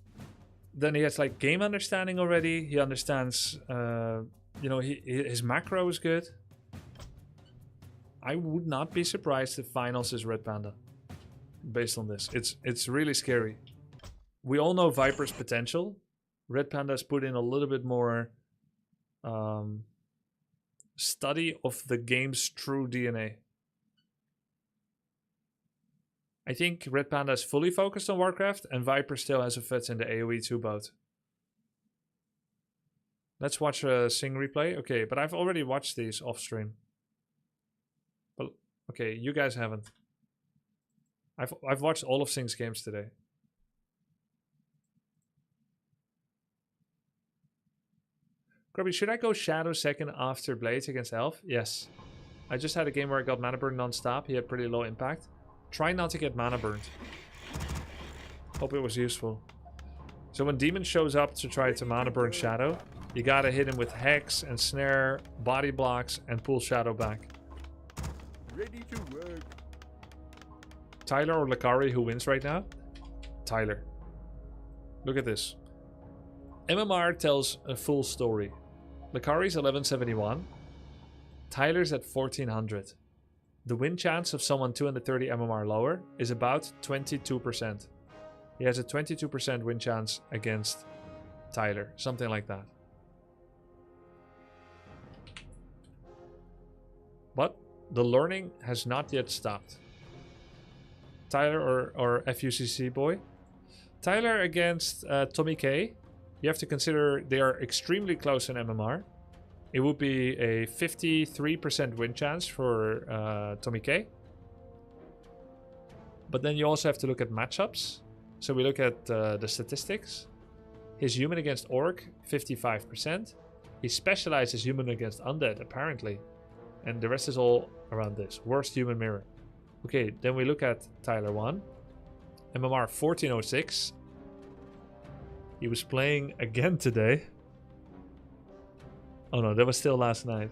[SPEAKER 3] Then he has like game understanding already. He understands, you know, his macro is good. I would not be surprised if finals is Red Panda. Based on this. It's really scary. We all know Viper's potential. Red Panda's put in a little bit more study of the game's true DNA. I think Red Panda is fully focused on Warcraft, and Viper still has a foot in the AoE 2 boat. Let's watch a Sing replay. Okay, but I've already watched these off stream. But okay, you guys haven't. I've watched all of Sing's games today. Grubby, should I go Shadow second after Blades against Elf? Yes. I just had a game where I got mana burn non-stop. He had pretty low impact. Try not to get mana burned. Hope it was useful. So when Demon shows up to try to mana burn Shadow, you gotta hit him with Hex and Snare, body blocks, and pull Shadow back.
[SPEAKER 7] Ready to work.
[SPEAKER 3] Tyler or Lakari, who wins right now? Tyler. Look at this. MMR tells a full story. Lakari's 1171. Tyler's at 1400. The win chance of someone 230 MMR lower is about 22%. He has a 22% win chance against Tyler. Something like that. But the learning has not yet stopped. Tyler or FUCC boy. Tyler against Tommy K. You have to consider they are extremely close in MMR. It would be a 53% win chance for Tommy K. But then you also have to look at matchups. So we look at the statistics. His human against orc, 55%. He specializes human against undead, apparently. And the rest is all around this. Worst human mirror. Okay, then we look at Tyler 1. MMR 1406. He was playing again today. Oh no, that was still last night.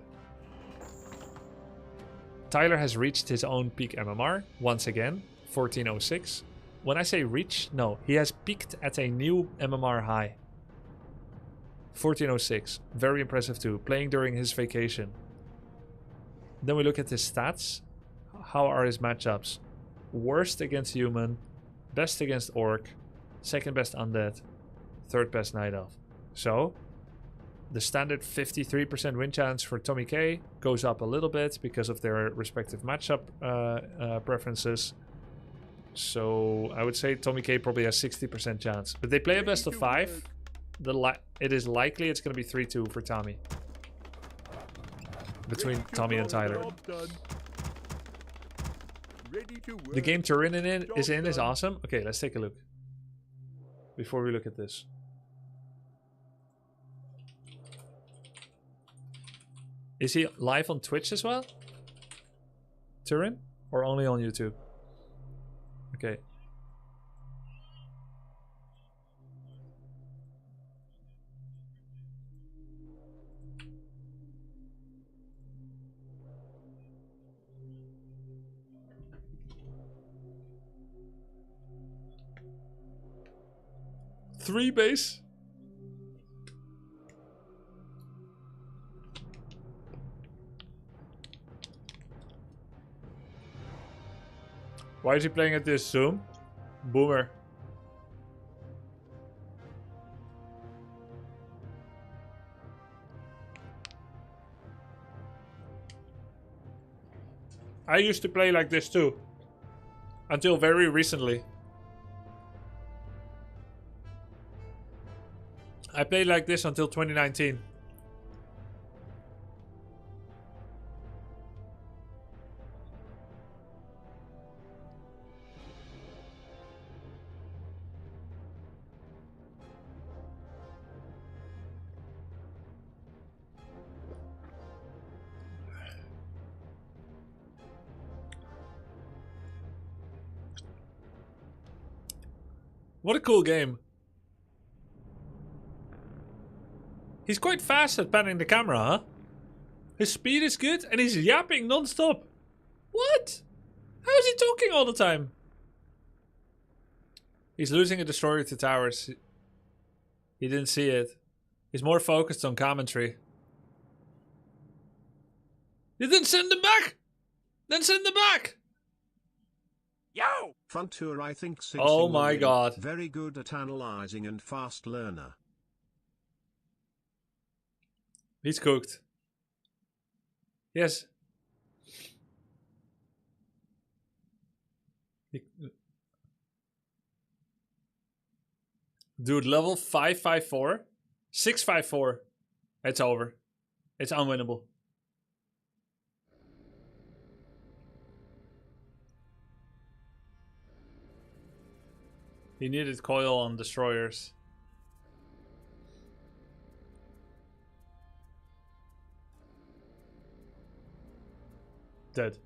[SPEAKER 3] Tyler has reached his own peak MMR once again, 1406. When I say reach, no, he has peaked at a new MMR high. 1406, very impressive too, playing during his vacation. Then we look at his stats. How are his matchups? Worst against human, best against orc, second best undead, third best night elf. So the standard 53% win chance for Tommy K goes up a little bit because of their respective matchup preferences. So I would say Tommy K probably has 60% chance. But they play a best of 5. It is likely it's going to be 3-2 for Tommy. Between Tommy and Tyler. The game Turin is in is awesome. Okay, let's take a look. Before we look at this. Is he live on Twitch as well? Turin? Or only on YouTube? Okay. Three base? Why is he playing at this Zoom? Boomer. I used to play like this too. Until very recently. I played like this until 2019. What a cool game. He's quite fast at panning the camera, huh? His speed is good and he's yapping non-stop. What? How is he talking all the time? He's losing a destroyer to towers. He didn't see it. He's more focused on commentary. You didn't send them back? Then send them back!
[SPEAKER 7] Yo!
[SPEAKER 2] Funtour I think
[SPEAKER 3] Oh my god.
[SPEAKER 2] Very good at analyzing and fast learner.
[SPEAKER 3] He's cooked. Yes. Dude, level 554? 654. It's over. It's unwinnable. He needed coil on destroyers. Dead.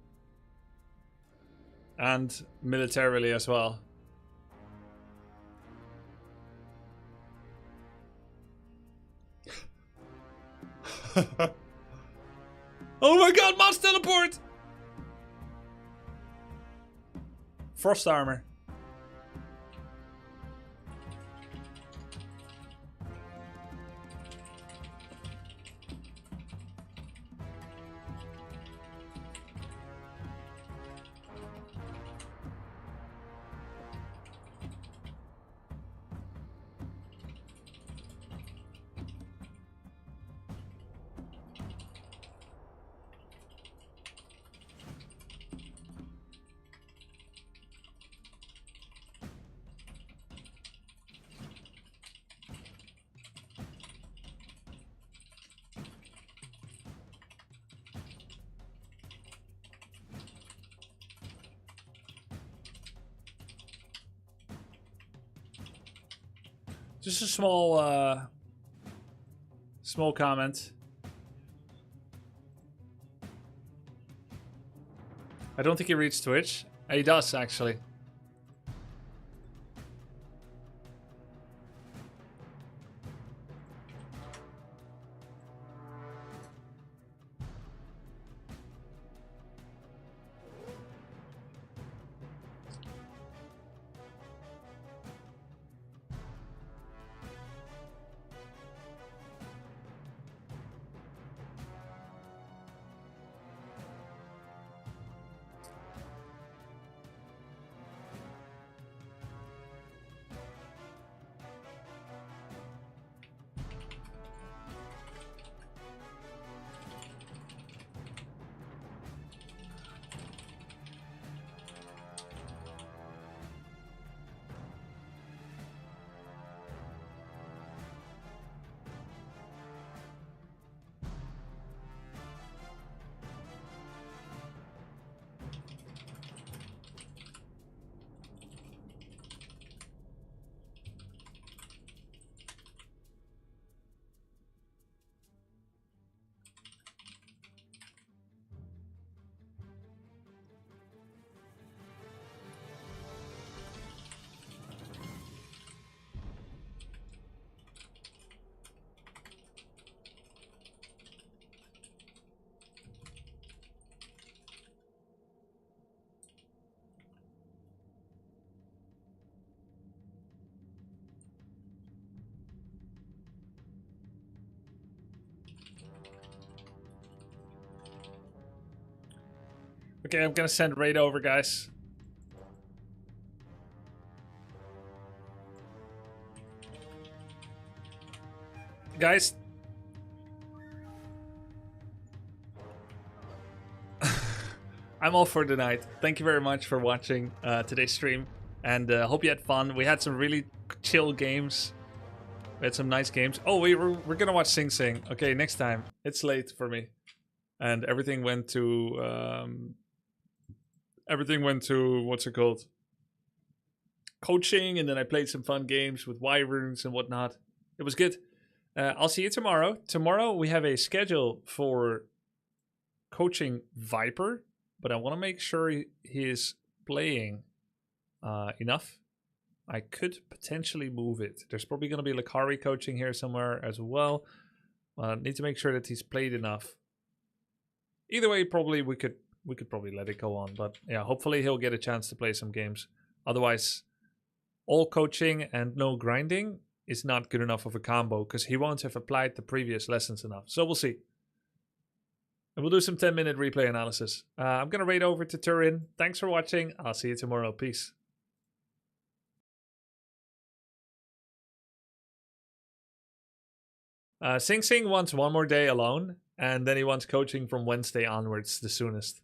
[SPEAKER 3] And militarily as well. Oh my god, mass teleport! Frost armor. Just a small comment. I don't think he reads Twitch. He does, actually. Okay, I'm gonna send raid over, guys. guys. I'm all for the night. Thank you very much for watching today's stream, and hope you had fun. We had some really chill games. We had some nice games. Oh, we're gonna watch Sing Sing. Okay, next time. It's late for me, and everything went to what's it called? Coaching, and then I played some fun games with wyverns and whatnot. It was good. I'll see you tomorrow. Tomorrow we have a schedule for coaching Viper, but I want to make sure he is playing enough. I could potentially move it. There's probably going to be Lakari coaching here somewhere as well. I need to make sure that he's played enough. Either way, probably we could probably let it go on. But yeah, hopefully he'll get a chance to play some games. Otherwise, all coaching and no grinding is not good enough of a combo because he won't have applied the previous lessons enough. So we'll see. And we'll do some 10-minute replay analysis. I'm going to raid over to Turin. Thanks for watching. I'll see you tomorrow. Peace. Sing Sing wants one more day alone, and then he wants coaching from Wednesday onwards, the soonest.